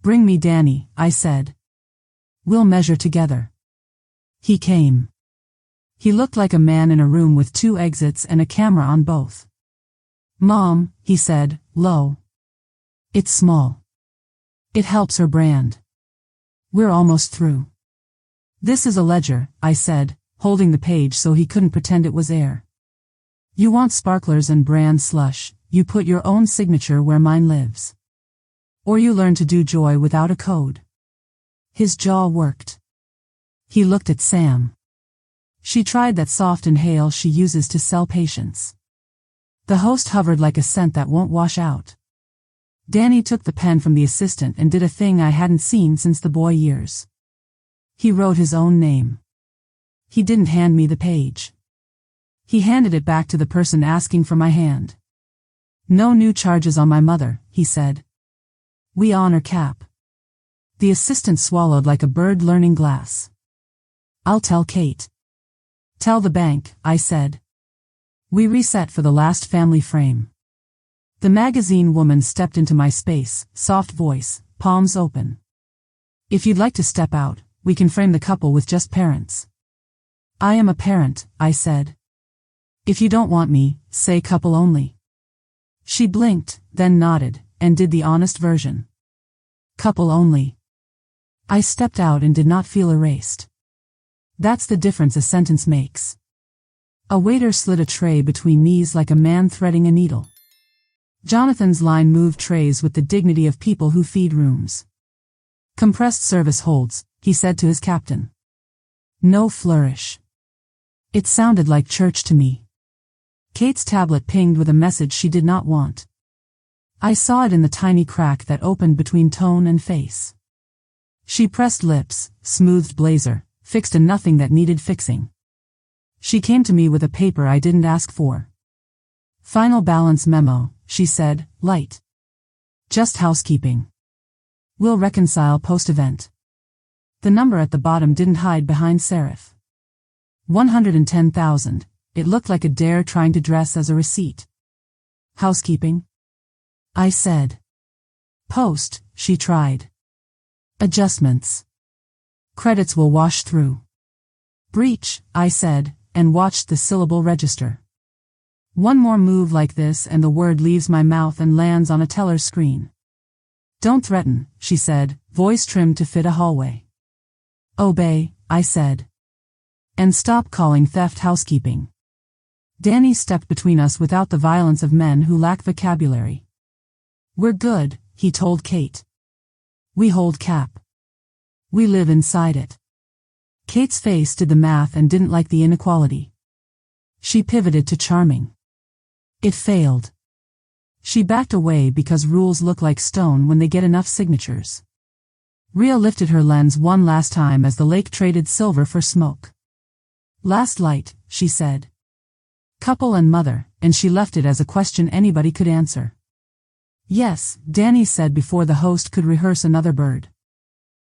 Bring me Danny, I said. We'll measure together. He came. He looked like a man in a room with 2 exits and a camera on both. Mom, he said, low. It's small. It helps her brand. We're almost through. This is a ledger, I said, holding the page so he couldn't pretend it was air. You want sparklers and brand slush, you put your own signature where mine lives. Or you learn to do joy without a code. His jaw worked. He looked at Sam. She tried that soft inhale she uses to sell patience. The host hovered like a scent that won't wash out. Danny took the pen from the assistant and did a thing I hadn't seen since the boy years. He wrote his own name. He didn't hand me the page. He handed it back to the person asking for my hand. No new charges on my mother, he said. We honor Cap. The assistant swallowed like a bird learning glass. I'll tell Kate. Tell the bank, I said. We reset for the last family frame. The magazine woman stepped into my space, soft voice, palms open. If you'd like to step out, we can frame the couple with just parents. I am a parent, I said. If you don't want me, say couple only. She blinked, then nodded, and did the honest version. Couple only. I stepped out and did not feel erased. That's the difference a sentence makes. A waiter slid a tray between knees like a man threading a needle. Jonathan's line moved trays with the dignity of people who feed rooms. Compressed service holds, he said to his captain. No flourish. It sounded like church to me. Kate's tablet pinged with a message she did not want. I saw it in the tiny crack that opened between tone and face. She pressed lips, smoothed blazer, fixed a nothing that needed fixing. She came to me with a paper I didn't ask for. Final balance memo, she said, light. Just housekeeping. We'll reconcile post-event. The number at the bottom didn't hide behind serif. 110,000. It looked like a dare trying to dress as a receipt. Housekeeping? I said. Post, she tried. Adjustments. Credits will wash through. Breach, I said, and watched the syllable register. One more move like this and the word leaves my mouth and lands on a teller's screen. Don't threaten, she said, voice trimmed to fit a hallway. Obey, I said. And stop calling theft housekeeping. Danny stepped between us without the violence of men who lack vocabulary. We're good, he told Kate. We hold Cap. We live inside it. Kate's face did the math and didn't like the inequality. She pivoted to charming. It failed. She backed away because rules look like stone when they get enough signatures. Rhea lifted her lens one last time as the lake traded silver for smoke. Last light, she said. Couple and mother, and she left it as a question anybody could answer. Yes, Danny said before the host could rehearse another bird.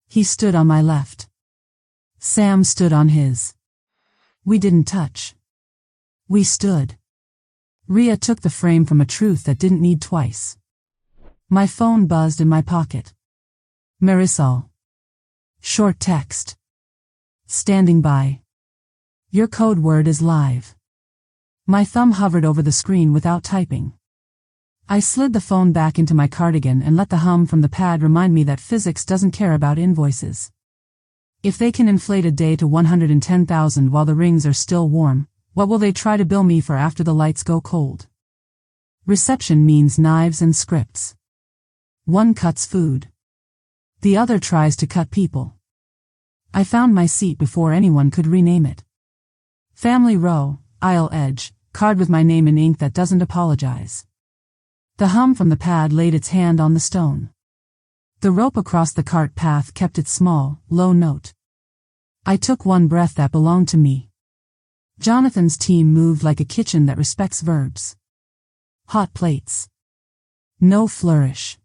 He stood on my left. Sam stood on his. We didn't touch. We stood. Rhea took the frame from a truth that didn't need twice. My phone buzzed in my pocket. Marisol. Short text. Standing by. Your code word is live. My thumb hovered over the screen without typing. I slid the phone back into my cardigan and let the hum from the pad remind me that physics doesn't care about invoices. If they can inflate a day to 110,000 while the rings are still warm, what will they try to bill me for after the lights go cold? Reception means knives and scripts. One cuts food. The other tries to cut people. I found my seat before anyone could rename it. Family row, aisle edge, card with my name in ink that doesn't apologize. The hum from the pad laid its hand on the stone. The rope across the cart path kept its small, low note. I took one breath that belonged to me. Jonathan's team moved like a kitchen that respects verbs. Hot plates. No flourish.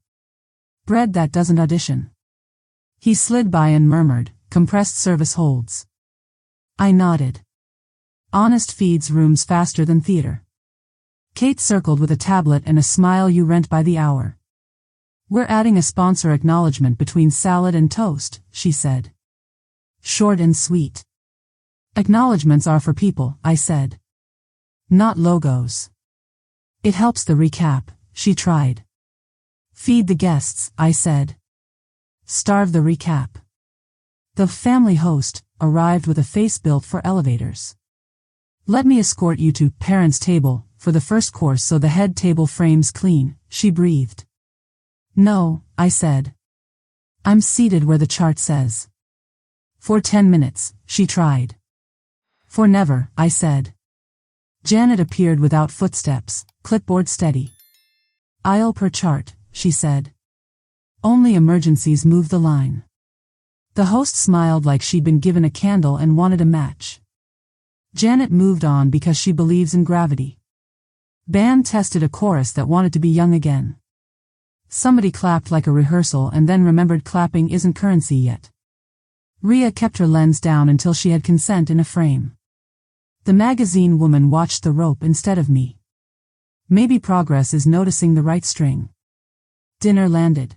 Bread that doesn't audition. He slid by and murmured, compressed service holds. I nodded. Honest feeds rooms faster than theater. Kate circled with a tablet and a smile you rent by the hour. We're adding a sponsor acknowledgement between salad and toast, she said. Short and sweet. Acknowledgements are for people, I said. Not logos. It helps the recap, she tried. Feed the guests, I said. Starve the recap. The family host arrived with a face built for elevators. Let me escort you to parents' table for the first course so the head table frame's clean, she breathed. No, I said. I'm seated where the chart says. For 10 minutes, she tried. For never, I said. Janet appeared without footsteps, clipboard steady. Aisle per chart, she said. Only emergencies move the line. The host smiled like she'd been given a candle and wanted a match. Janet moved on because she believes in gravity. Band tested a chorus that wanted to be young again. Somebody clapped like a rehearsal and then remembered clapping isn't currency yet. Rhea kept her lens down until she had consent in a frame. The magazine woman watched the rope instead of me. Maybe progress is noticing the right string. Dinner landed.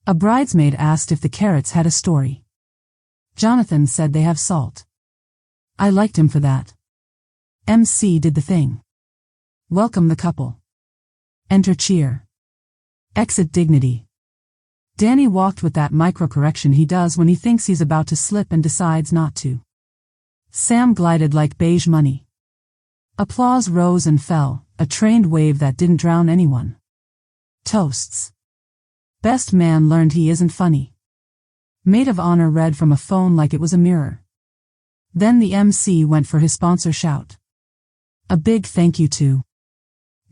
A bridesmaid asked if the carrots had a story. Jonathan said they have salt. I liked him for that. MC did the thing. Welcome the couple. Enter cheer. Exit dignity. Danny walked with that micro-correction he does when he thinks he's about to slip and decides not to. Sam glided like beige money. Applause rose and fell, a trained wave that didn't drown anyone. Toasts. Best man learned he isn't funny. Maid of honor read from a phone like it was a mirror. Then the MC went for his sponsor shout. A big thank you to.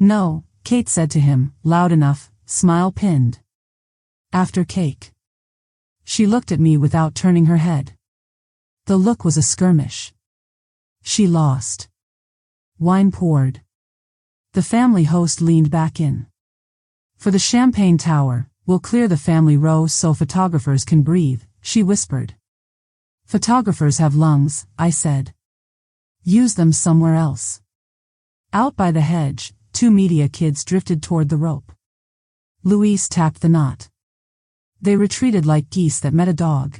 No, Kate said to him, loud enough, smile pinned. After cake. She looked at me without turning her head. The look was a skirmish. She lost. Wine poured. The family host leaned back in. For the champagne tower, we'll clear the family row so photographers can breathe, she whispered. Photographers have lungs, I said. Use them somewhere else. Out by the hedge, 2 media kids drifted toward the rope. Louise tapped the knot. They retreated like geese that met a dog.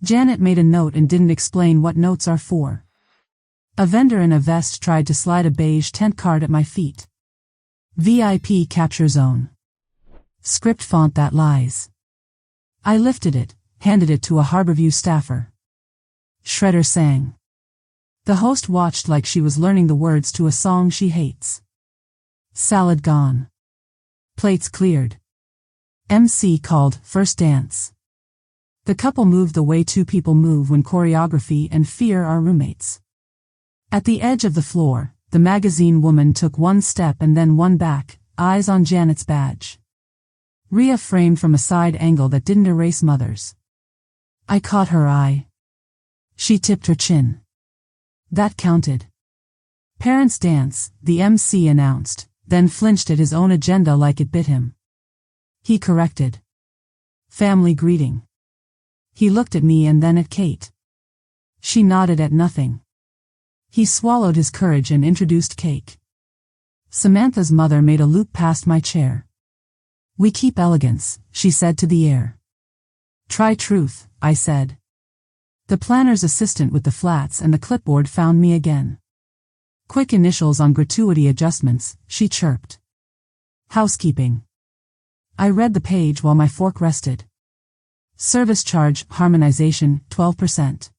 Janet made a note and didn't explain what notes are for. A vendor in a vest tried to slide a beige tent card at my feet. VIP capture zone. Script font that lies. I lifted it, handed it to a Harborview staffer. Shredder sang. The host watched like she was learning the words to a song she hates. Salad gone. Plates cleared. MC called, first dance. The couple moved the way 2 people move when choreography and fear are roommates. At the edge of the floor, the magazine woman took 1 step and then 1 back, eyes on Janet's badge. Rhea framed from a side angle that didn't erase Mother's. I caught her eye. She tipped her chin. That counted. Parents dance, the MC announced, then flinched at his own agenda like it bit him. He corrected. Family greeting. He looked at me and then at Kate. She nodded at nothing. He swallowed his courage and introduced cake. Samantha's mother made a loop past my chair. We keep elegance, she said to the air. Try truth, I said. The planner's assistant with the flats and the clipboard found me again. Quick initials on gratuity adjustments, she chirped. Housekeeping. I read the page while my fork rested. Service charge harmonization 12%.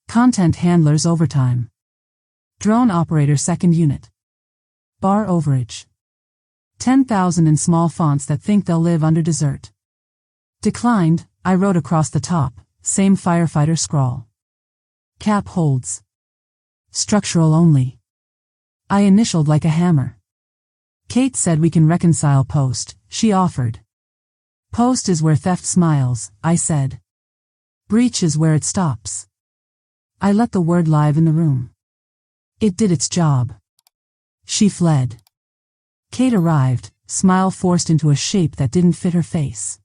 Content handlers overtime. Drone operator second unit. Bar overage. 10,000 in small fonts that think they'll live under dessert. Declined, I wrote across the top, same firefighter scrawl. Cap holds. Structural only. I initialed like a hammer. Kate said we can reconcile post, she offered. Post is where theft smiles, I said. Breach is where it stops. I let the word live in the room. It did its job. She fled. Kate arrived, smile forced into a shape that didn't fit her face.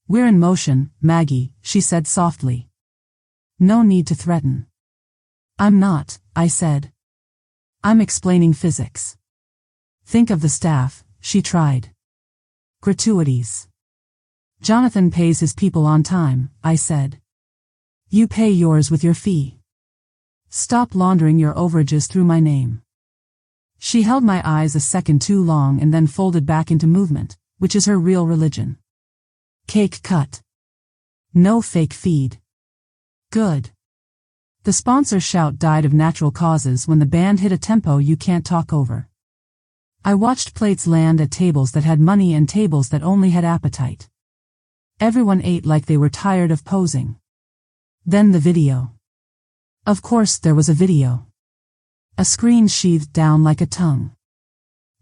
We're in motion, Maggie, she said softly. No need to threaten. I'm not, I said. I'm explaining physics. Think of the staff, she tried. Gratuities. Jonathan pays his people on time, I said. You pay yours with your fee. Stop laundering your overages through my name. She held my eyes a second too long and then folded back into movement, which is her real religion. Cake cut. No fake feed. Good. The sponsor shout died of natural causes when the band hit a tempo you can't talk over. I watched plates land at tables that had money and tables that only had appetite. Everyone ate like they were tired of posing. Then the video. Of course there was a video. A screen sheathed down like a tongue.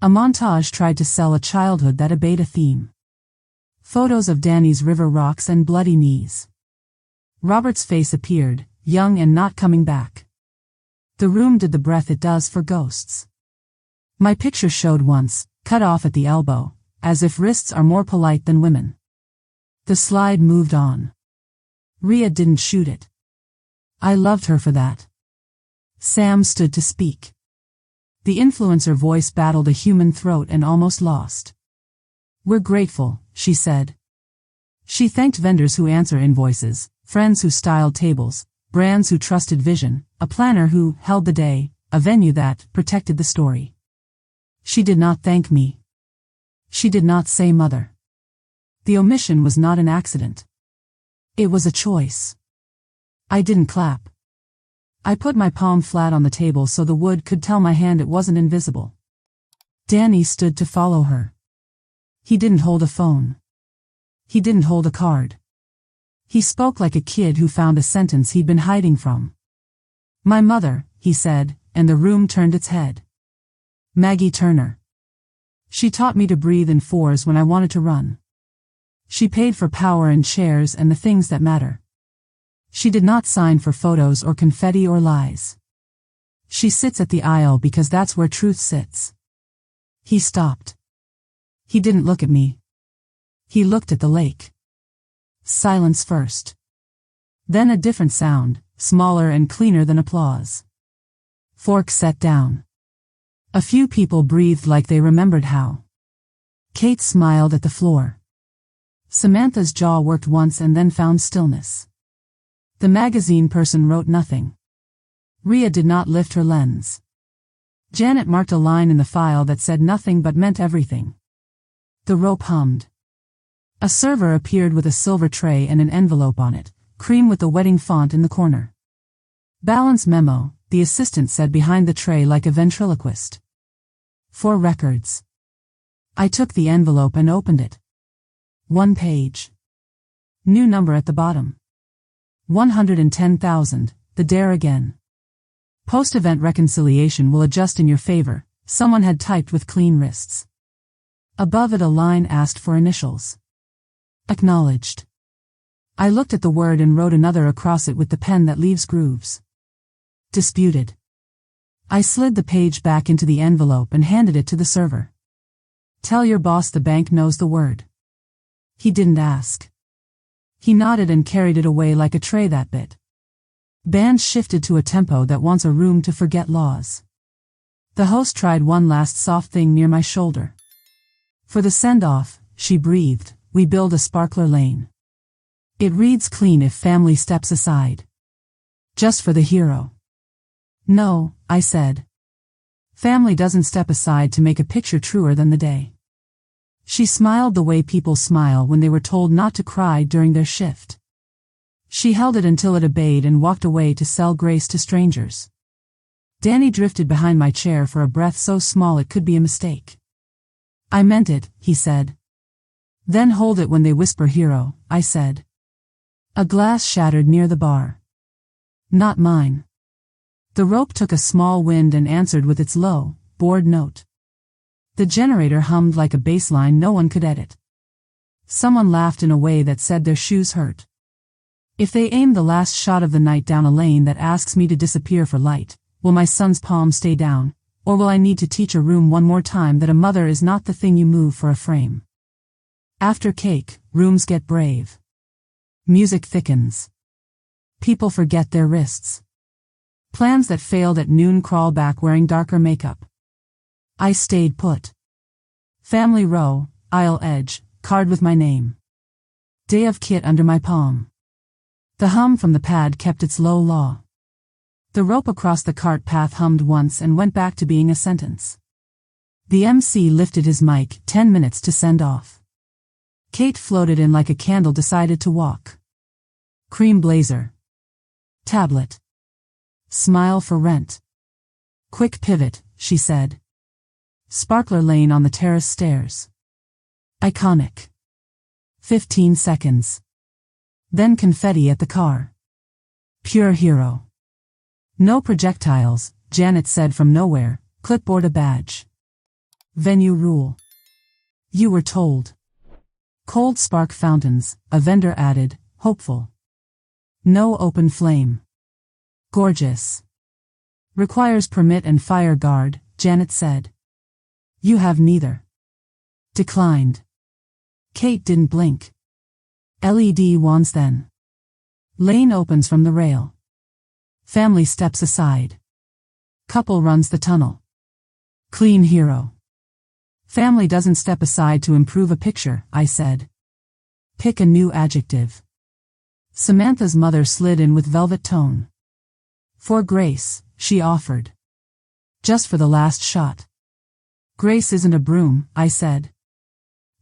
A montage tried to sell a childhood that obeyed a theme. Photos of Danny's river rocks and bloody knees. Robert's face appeared, young and not coming back. The room did the breath it does for ghosts. My picture showed once, cut off at the elbow, as if wrists are more polite than women. The slide moved on. Rhea didn't shoot it. I loved her for that. Sam stood to speak. The influencer voice battled a human throat and almost lost. We're grateful, she said. She thanked vendors who answer invoices, friends who styled tables, brands who trusted vision, a planner who held the day, a venue that protected the story. She did not thank me. She did not say mother. The omission was not an accident. It was a choice. I didn't clap. I put my palm flat on the table so the wood could tell my hand it wasn't invisible. Danny stood to follow her. He didn't hold a phone. He didn't hold a card. He spoke like a kid who found a sentence he'd been hiding from. My mother, he said, and the room turned its head. Maggie Turner. She taught me to breathe in fours when I wanted to run. She paid for power and chairs and the things that matter. She did not sign for photos or confetti or lies. She sits at the aisle because that's where truth sits. He stopped. He didn't look at me. He looked at the lake. Silence first. Then a different sound, smaller and cleaner than applause. Fork set down. A few people breathed like they remembered how. Kate smiled at the floor. Samantha's jaw worked once and then found stillness. The magazine person wrote nothing. Rhea did not lift her lens. Janet marked a line in the file that said nothing but meant everything. The rope hummed. A server appeared with a silver tray and an envelope on it, cream with the wedding font in the corner. Balance memo, the assistant said behind the tray like a ventriloquist. 4 records. I took the envelope and opened it. 1 page. New number at the bottom. 110,000, the dare again. Post-event reconciliation will adjust in your favor, someone had typed with clean wrists. Above it a line asked for initials. Acknowledged. I looked at the word and wrote another across it with the pen that leaves grooves. Disputed. I slid the page back into the envelope and handed it to the server. Tell your boss the bank knows the word. He didn't ask. He nodded and carried it away like a tray that bit. Band shifted to a tempo that wants a room to forget laws. The host tried one last soft thing near my shoulder. For the send-off, she breathed, we build a sparkler lane. It reads clean if family steps aside. Just for the hero. No, I said. Family doesn't step aside to make a picture truer than the day. She smiled the way people smile when they were told not to cry during their shift. She held it until it obeyed and walked away to sell grace to strangers. Danny drifted behind my chair for a breath so small it could be a mistake. I meant it, he said. Then hold it when they whisper hero, I said. A glass shattered near the bar. Not mine. The rope took a small wind and answered with its low, bored note. The generator hummed like a bass line no one could edit. Someone laughed in a way that said their shoes hurt. If they aim the last shot of the night down a lane that asks me to disappear for light, will my son's palm stay down, or will I need to teach a room one more time that a mother is not the thing you move for a frame? After cake, rooms get brave. Music thickens. People forget their wrists. Plans that failed at noon crawl back wearing darker makeup. I stayed put. Family row, aisle edge, card with my name. Day of kit under my palm. The hum from the pad kept its low law. The rope across the cart path hummed once and went back to being a sentence. The MC lifted his mic, 10 minutes to send off. Kate floated in like a candle, decided to walk. Cream blazer. Tablet. Smile for rent. Quick pivot, she said. Sparkler lane on the terrace stairs. Iconic. 15 seconds. Then confetti at the car. Pure hero. No projectiles, Janet said from nowhere, clipboard a badge. Venue rule. You were told. Cold spark fountains, a vendor added, hopeful. No open flame. Gorgeous. Requires permit and fire guard, Janet said. You have neither. Declined. Kate didn't blink. LED wands then. Lane opens from the rail. Family steps aside. Couple runs the tunnel. Clean hero. Family doesn't step aside to improve a picture, I said. Pick a new adjective. Samantha's mother slid in with velvet tone. For Grace, she offered. Just for the last shot. Grace isn't a broom, I said.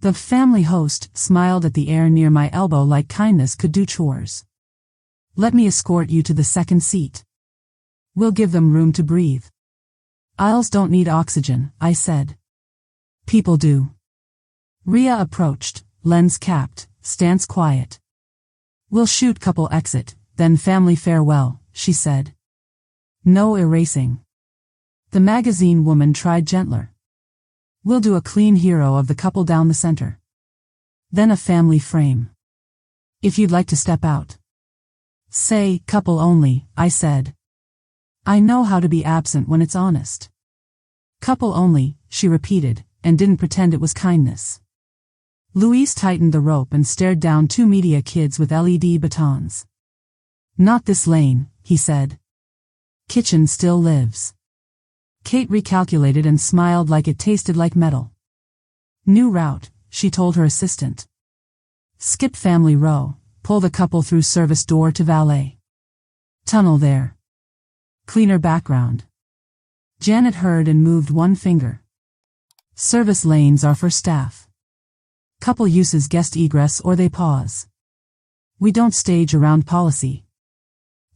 The family host smiled at the air near my elbow like kindness could do chores. Let me escort you to the second seat. We'll give them room to breathe. Aisles don't need oxygen, I said. People do. Rhea approached, lens capped, stance quiet. We'll shoot couple exit, then family farewell, she said. No erasing. The magazine woman tried gentler. We'll do a clean hero of the couple down the center. Then a family frame. If you'd like to step out. Say, couple only, I said. I know how to be absent when it's honest. Couple only, she repeated, and didn't pretend it was kindness. Louise tightened the rope and stared down two media kids with LED batons. Not this lane, he said. Kitchen still lives. Kate recalculated and smiled like it tasted like metal. New route, she told her assistant. Skip family row, pull the couple through service door to valet. Tunnel there. Cleaner background. Janet heard and moved one finger. Service lanes are for staff. Couple uses guest egress or they pause. We don't stage around policy.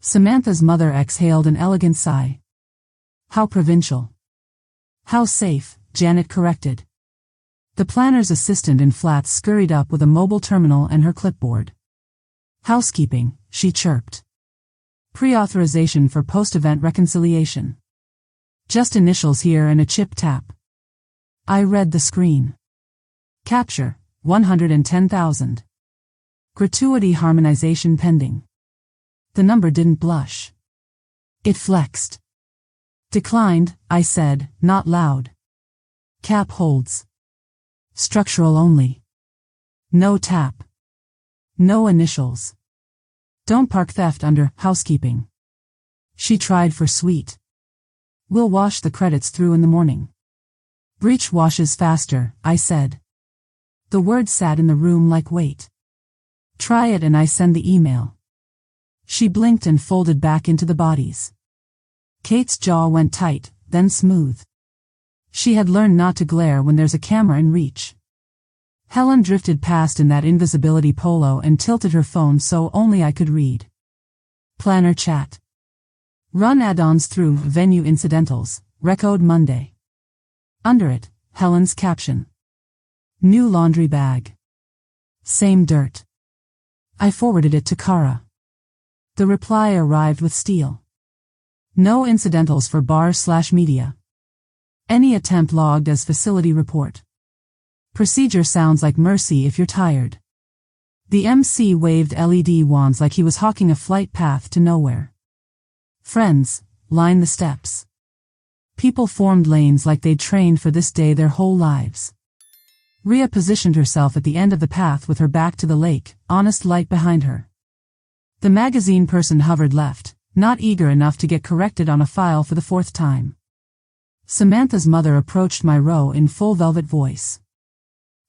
Samantha's mother exhaled an elegant sigh. How provincial. How safe, Janet corrected. The planner's assistant in flats scurried up with a mobile terminal and her clipboard. Housekeeping, she chirped. Pre-authorization for post-event reconciliation. Just initials here and a chip tap. I read the screen. Capture, 110,000. Gratuity harmonization pending. The number didn't blush. It flexed. Declined, I said, not loud. Cap holds. Structural only. No tap. No initials. Don't park theft under housekeeping. She tried for sweet. We'll wash the credits through in the morning. Breach washes faster, I said. The word sat in the room like weight. Try it and I send the email. She blinked and folded back into the bodies. Kate's jaw went tight, then smooth. She had learned not to glare when there's a camera in reach. Helen drifted past in that invisibility polo and tilted her phone so only I could read. Planner chat. Run add-ons through venue incidentals, recode Monday. Under it, Helen's caption. New laundry bag. Same dirt. I forwarded it to Kara. The reply arrived with steel. No incidentals for bar/media. Any attempt logged as facility report. Procedure sounds like mercy if you're tired. The MC waved LED wands like he was hawking a flight path to nowhere. Friends, line the steps. People formed lanes like they'd trained for this day their whole lives. Rhea positioned herself at the end of the path with her back to the lake, honest light behind her. The magazine person hovered left, not eager enough to get corrected on a file for the 4th time. Samantha's mother approached my row in full velvet voice.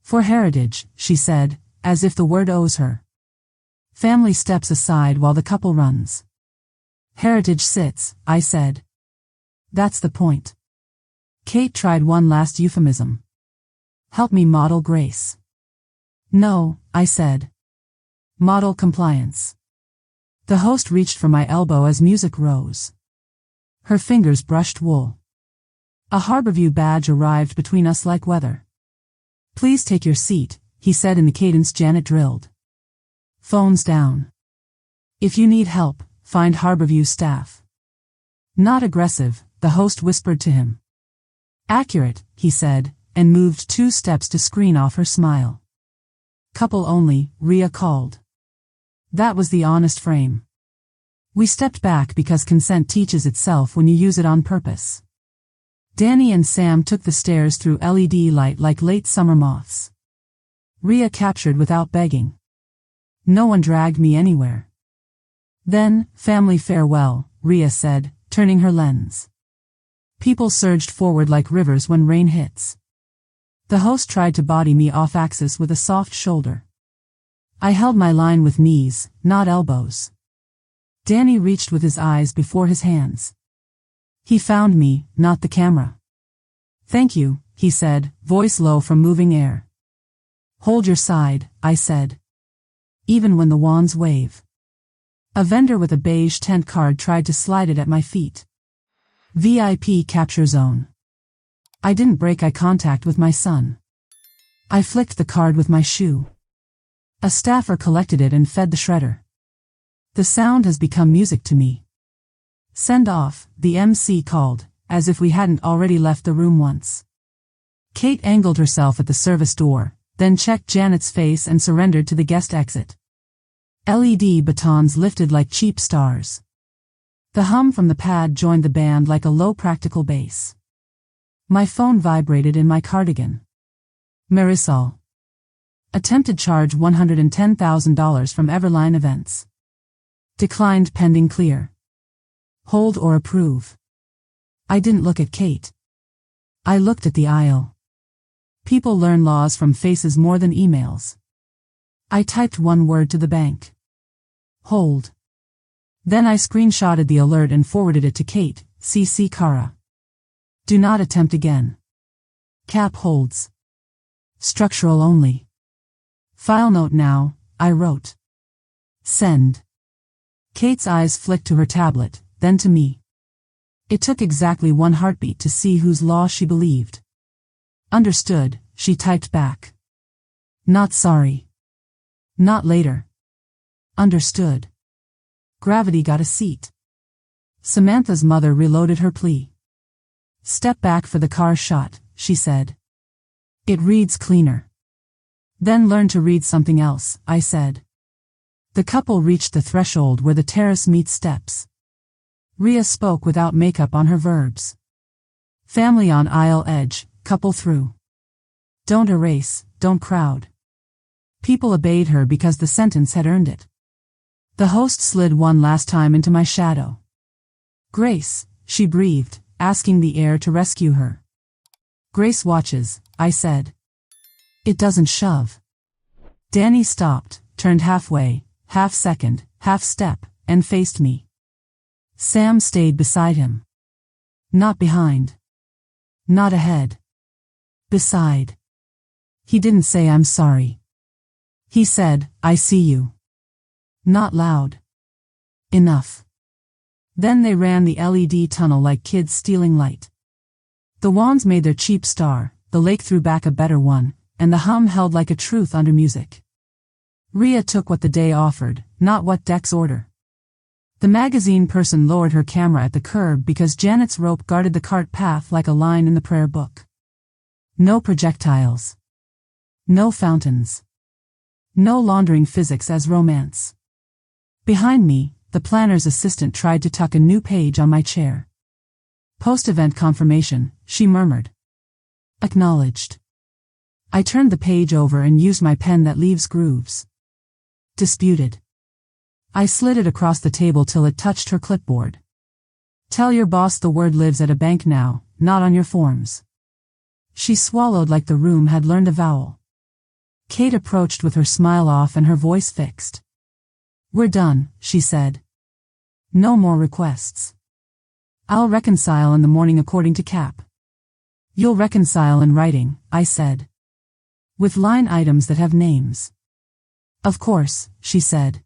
For heritage, she said, as if the word owes her. Family steps aside while the couple runs. Heritage sits, I said. That's the point. Kate tried one last euphemism. Help me model grace. No, I said. Model compliance. The host reached for my elbow as music rose. Her fingers brushed wool. A Harborview badge arrived between us like weather. Please take your seat, he said in the cadence Janet drilled. Phones down. If you need help, find Harborview staff. Not aggressive, the host whispered to him. Accurate, he said, and moved 2 steps to screen off her smile. Couple only, Rhea called. That was the honest frame. We stepped back because consent teaches itself when you use it on purpose. Danny and Sam took the stairs through LED light like late summer moths. Rhea captured without begging. No one dragged me anywhere. Then, family farewell, Rhea said, turning her lens. People surged forward like rivers when rain hits. The host tried to body me off-axis with a soft shoulder. I held my line with knees, not elbows. Danny reached with his eyes before his hands. He found me, not the camera. Thank you, he said, voice low from moving air. Hold your side, I said. Even when the wands wave. A vendor with a beige tent card tried to slide it at my feet. VIP capture zone. I didn't break eye contact with my son. I flicked the card with my shoe. A staffer collected it and fed the shredder. The sound has become music to me. Send off, the MC called, as if we hadn't already left the room once. Kate angled herself at the service door, then checked Janet's face and surrendered to the guest exit. LED batons lifted like cheap stars. The hum from the pad joined the band like a low practical bass. My phone vibrated in my cardigan. Marisol. Attempted charge $110,000 from Everline Events. Declined pending clear. Hold or approve. I didn't look at Kate. I looked at the aisle. People learn laws from faces more than emails. I typed one word to the bank. Hold. Then I screenshotted the alert and forwarded it to Kate, CC Kara. Do not attempt again. Cap holds. Structural only. File note now, I wrote. Send. Kate's eyes flicked to her tablet, then to me. It took exactly 1 heartbeat to see whose law she believed. Understood, she typed back. Not sorry. Not later. Understood. Gravity got a seat. Samantha's mother reloaded her plea. Step back for the car shot, she said. It reads cleaner. Then learn to read something else, I said. The couple reached the threshold where the terrace meets steps. Rhea spoke without makeup on her verbs. Family on aisle edge, couple through. Don't erase, don't crowd. People obeyed her because the sentence had earned it. The host slid one last time into my shadow. Grace, she breathed, asking the air to rescue her. Grace watches, I said. It doesn't shove. Danny stopped, turned halfway, half second, half step, and faced me. Sam stayed beside him. Not behind. Not ahead. Beside. He didn't say I'm sorry. He said, I see you. Not loud. Enough. Then they ran the LED tunnel like kids stealing light. The wands made their cheap star, the lake threw back a better one, and the hum held like a truth under music. Rhea took what the day offered, not what Dex ordered. The magazine person lowered her camera at the curb because Janet's rope guarded the cart path like a line in the prayer book. No projectiles. No fountains. No laundering physics as romance. Behind me, the planner's assistant tried to tuck a new page on my chair. Post-event confirmation, she murmured. Acknowledged. I turned the page over and used my pen that leaves grooves. Disputed. I slid it across the table till it touched her clipboard. Tell your boss the word lives at a bank now, not on your forms. She swallowed like the room had learned a vowel. Kate approached with her smile off and her voice fixed. We're done, she said. No more requests. I'll reconcile in the morning according to Cap. You'll reconcile in writing, I said. With line items that have names. Of course, she said.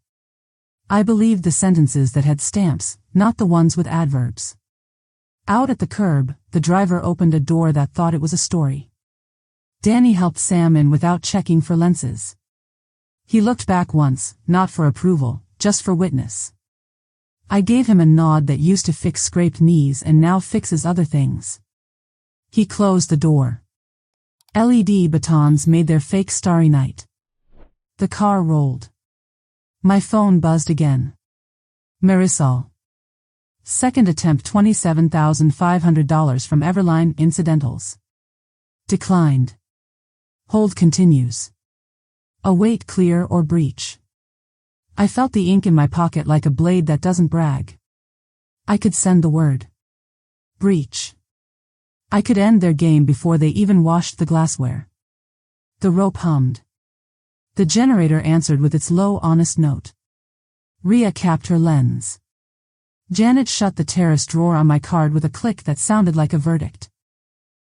I believed the sentences that had stamps, not the ones with adverbs. Out at the curb, the driver opened a door that thought it was a story. Danny helped Sam in without checking for lenses. He looked back once, not for approval, just for witness. I gave him a nod that used to fix scraped knees and now fixes other things. He closed the door. LED batons made their fake starry night. The car rolled. My phone buzzed again. Marisol. Second attempt $27,500 from Everline Incidentals. Declined. Hold continues. Await clear or breach. I felt the ink in my pocket like a blade that doesn't brag. I could send the word. Breach. I could end their game before they even washed the glassware. The rope hummed. The generator answered with its low, honest note. Rhea capped her lens. Janet shut the terrace drawer on my card with a click that sounded like a verdict.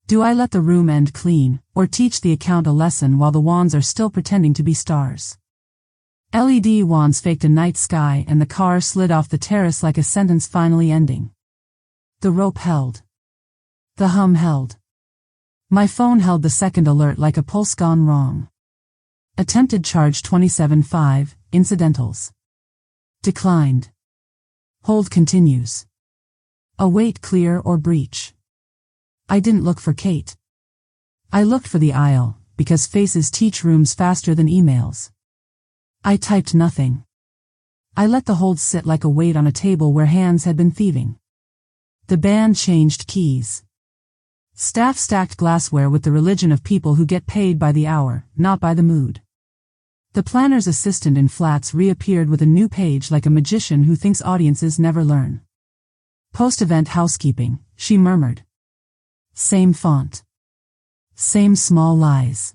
Do I let the room end clean, or teach the account a lesson while the wands are still pretending to be stars? LED wands faked a night sky and the car slid off the terrace like a sentence finally ending. The rope held. The hum held. My phone held the second alert like a pulse gone wrong. Attempted charge 27.5, incidentals. Declined. Hold continues. Await clear or breach. I didn't look for Kate. I looked for the aisle, because faces teach rooms faster than emails. I typed nothing. I let the hold sit like a weight on a table where hands had been thieving. The band changed keys. Staff stacked glassware with the religion of people who get paid by the hour, not by the mood. The planner's assistant in flats reappeared with a new page like a magician who thinks audiences never learn. Post-event housekeeping, she murmured. Same font. Same small lies.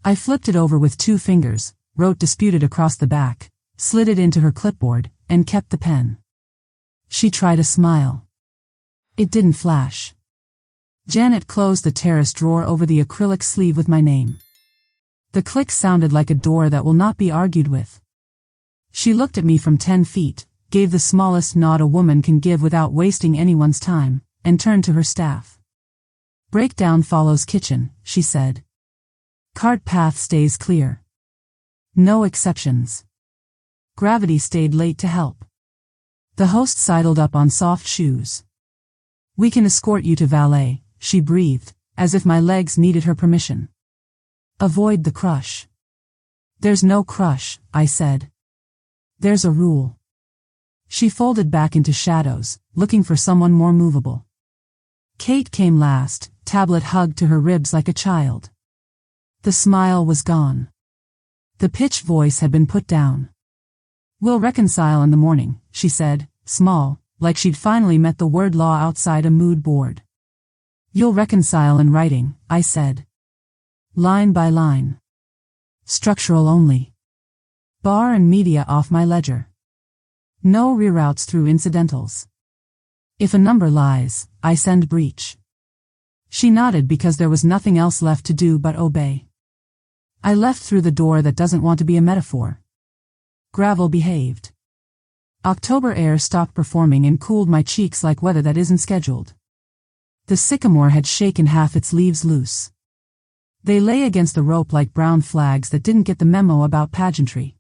I flipped it over with 2 fingers, wrote disputed across the back, slid it into her clipboard, and kept the pen. She tried a smile. It didn't flash. Janet closed the terrace drawer over the acrylic sleeve with my name. The click sounded like a door that will not be argued with. She looked at me from 10 feet, gave the smallest nod a woman can give without wasting anyone's time, and turned to her staff. Breakdown follows kitchen, she said. Cart path stays clear. No exceptions. Gravity stayed late to help. The host sidled up on soft shoes. We can escort you to valet, she breathed, as if my legs needed her permission. Avoid the crush. There's no crush, I said. There's a rule. She folded back into shadows, looking for someone more movable. Kate came last, tablet hugged to her ribs like a child. The smile was gone. The pitch voice had been put down. We'll reconcile in the morning, she said, small, like she'd finally met the word law outside a mood board. You'll reconcile in writing, I said. Line by line. Structural only. Bar and media off my ledger. No reroutes through incidentals. If a number lies, I send breach. She nodded because there was nothing else left to do but obey. I left through the door that doesn't want to be a metaphor. Gravel behaved. October air stopped performing and cooled my cheeks like weather that isn't scheduled. The sycamore had shaken half its leaves loose. They lay against the rope like brown flags that didn't get the memo about pageantry.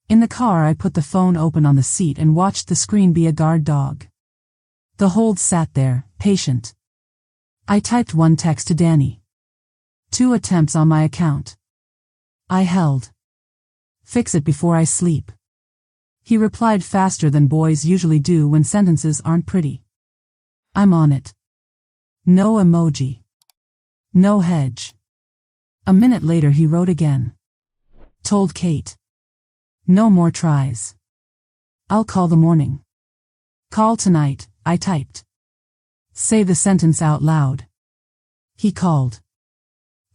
In the car I put the phone open on the seat and watched the screen be a guard dog. The hold sat there, patient. I typed one text to Danny. 2 attempts on my account. I held. Fix it before I sleep. He replied faster than boys usually do when sentences aren't pretty. I'm on it. No emoji. No hedge. A minute later he wrote again. Told Kate. No more tries. I'll call the morning. Call tonight, I typed. Say the sentence out loud. He called.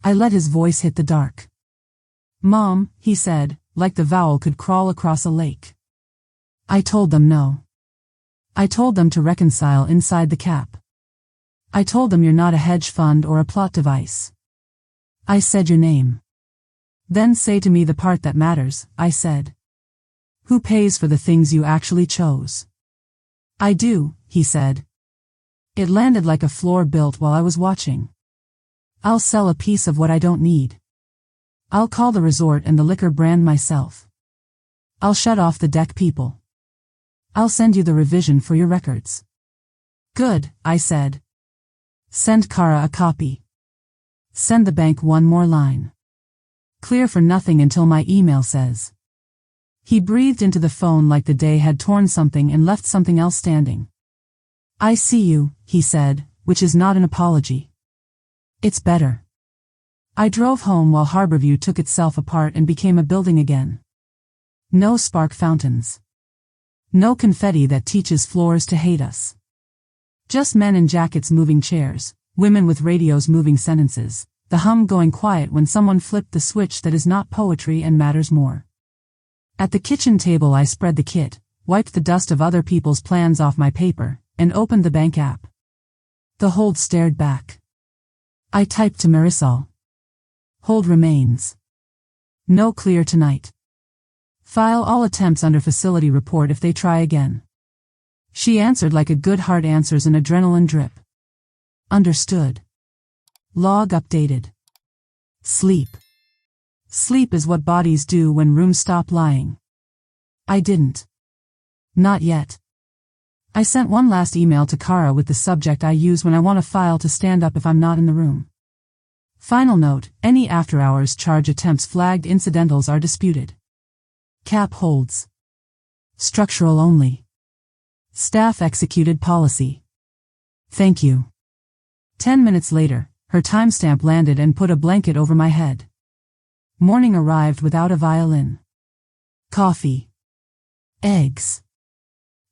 I let his voice hit the dark. Mom, he said, like the vowel could crawl across a lake. I told them no. I told them to reconcile inside the cap. I told them you're not a hedge fund or a plot device. I said your name. Then say to me the part that matters, I said. Who pays for the things you actually chose? I do, he said. It landed like a floor built while I was watching. I'll sell a piece of what I don't need. I'll call the resort and the liquor brand myself. I'll shut off the deck people. I'll send you the revision for your records. Good, I said. Send Kara a copy. Send the bank one more line. Clear for nothing until my email says. He breathed into the phone like the day had torn something and left something else standing. I see you, he said, which is not an apology. It's better. I drove home while Harborview took itself apart and became a building again. No spark fountains. No confetti that teaches floors to hate us. Just men in jackets moving chairs, women with radios moving sentences, the hum going quiet when someone flipped the switch that is not poetry and matters more. At the kitchen table I spread the kit, wiped the dust of other people's plans off my paper, and opened the bank app. The hold stared back. I typed to Marisol. Hold remains. No clear tonight. File all attempts under facility report if they try again. She answered like a good heart answers an adrenaline drip. Understood. Log updated. Sleep. Sleep is what bodies do when rooms stop lying. I didn't. Not yet. I sent one last email to Kara with the subject I use when I want a file to stand up if I'm not in the room. Final note, any after-hours charge attempts flagged incidentals are disputed. Cap holds. Structural only. Staff executed policy. Thank you. 10 minutes later, her timestamp landed and put a blanket over my head. Morning arrived without a violin. Coffee. Eggs.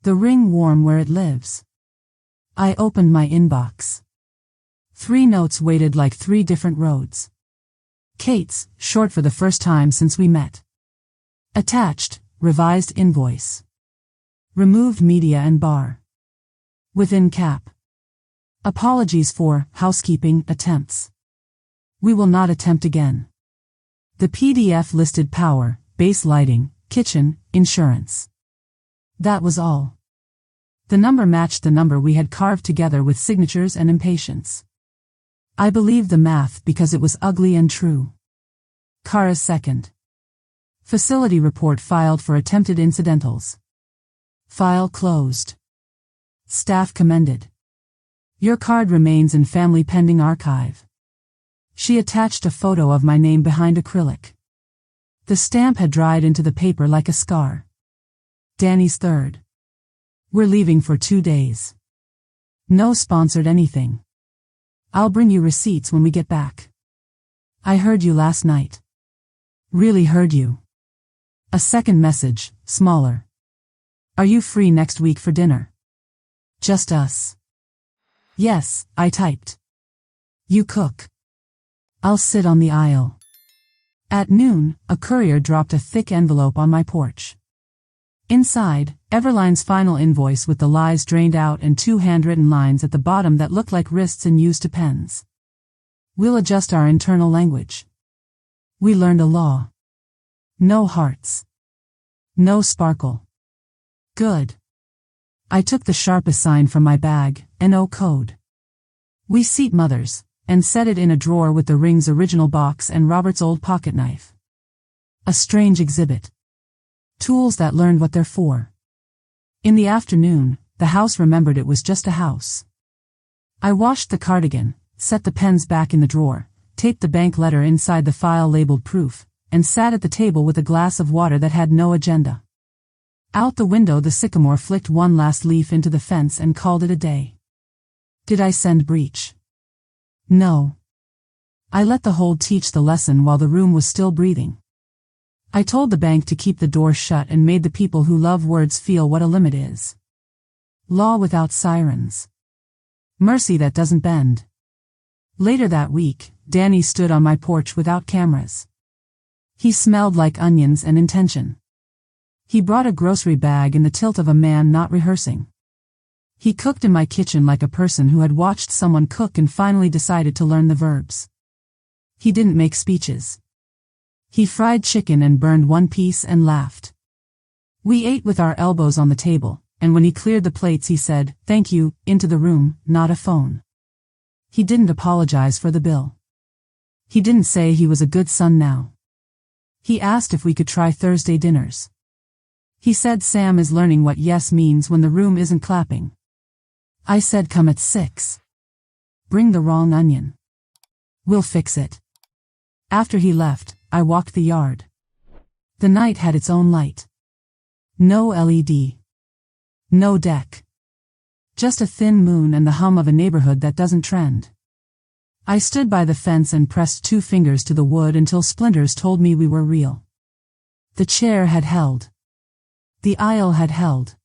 The ring warm where it lives. I opened my inbox. 3 notes waited like 3 different roads. Kate's, short for the first time since we met. Attached, revised invoice. Removed media and bar. Within cap. Apologies for housekeeping attempts. We will not attempt again. The PDF listed power, base lighting, kitchen, insurance. That was all. The number matched the number we had carved together with signatures and impatience. I believed the math because it was ugly and true. Kara's second. Facility report filed for attempted incidentals. File closed. Staff commended. Your card remains in family pending archive. She attached a photo of my name behind acrylic. The stamp had dried into the paper like a scar. Danny's third. We're leaving for 2 days. No sponsored anything. I'll bring you receipts when we get back. I heard you last night. Really heard you. A second message, smaller. Are you free next week for dinner? Just us. Yes, I typed. You cook. I'll sit on the aisle. At noon, a courier dropped a thick envelope on my porch. Inside, Everline's final invoice with the lies drained out and 2 handwritten lines at the bottom that looked like wrists and used to pens. We'll adjust our internal language. We learned a law. No hearts. No sparkle. Good. I took the sharpest sign from my bag, NO code. We seat mothers, and set it in a drawer with the ring's original box and Robert's old pocket knife. A strange exhibit. Tools that learned what they're for. In the afternoon, the house remembered it was just a house. I washed the cardigan, set the pens back in the drawer, taped the bank letter inside the file labeled proof, and sat at the table with a glass of water that had no agenda. Out the window the sycamore flicked one last leaf into the fence and called it a day. Did I send breach? No. I let the hold teach the lesson while the room was still breathing. I told the bank to keep the door shut and made the people who love words feel what a limit is. Law without sirens. Mercy that doesn't bend. Later that week, Danny stood on my porch without cameras. He smelled like onions and intention. He brought a grocery bag in the tilt of a man not rehearsing. He cooked in my kitchen like a person who had watched someone cook and finally decided to learn the verbs. He didn't make speeches. He fried chicken and burned one piece and laughed. We ate with our elbows on the table, and when he cleared the plates he said, "Thank you," into the room, not a phone. He didn't apologize for the bill. He didn't say he was a good son now. He asked if we could try Thursday dinners. He said Sam is learning what yes means when the room isn't clapping. I said come at 6. Bring the wrong onion. We'll fix it. After he left, I walked the yard. The night had its own light. No LED. No deck. Just a thin moon and the hum of a neighborhood that doesn't trend. I stood by the fence and pressed 2 fingers to the wood until splinters told me we were real. The chair had held. The aisle had held.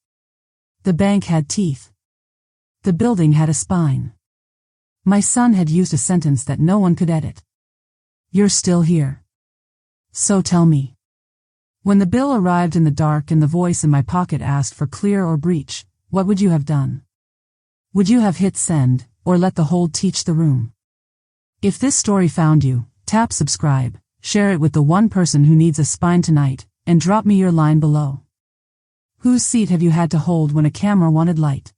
The bank had teeth. The building had a spine. My son had used a sentence that no one could edit. You're still here. So tell me. When the bill arrived in the dark and the voice in my pocket asked for clear or breach, what would you have done? Would you have hit send, or let the hold teach the room? If this story found you, tap subscribe, share it with the one person who needs a spine tonight, and drop me your line below. Whose seat have you had to hold when a camera wanted light?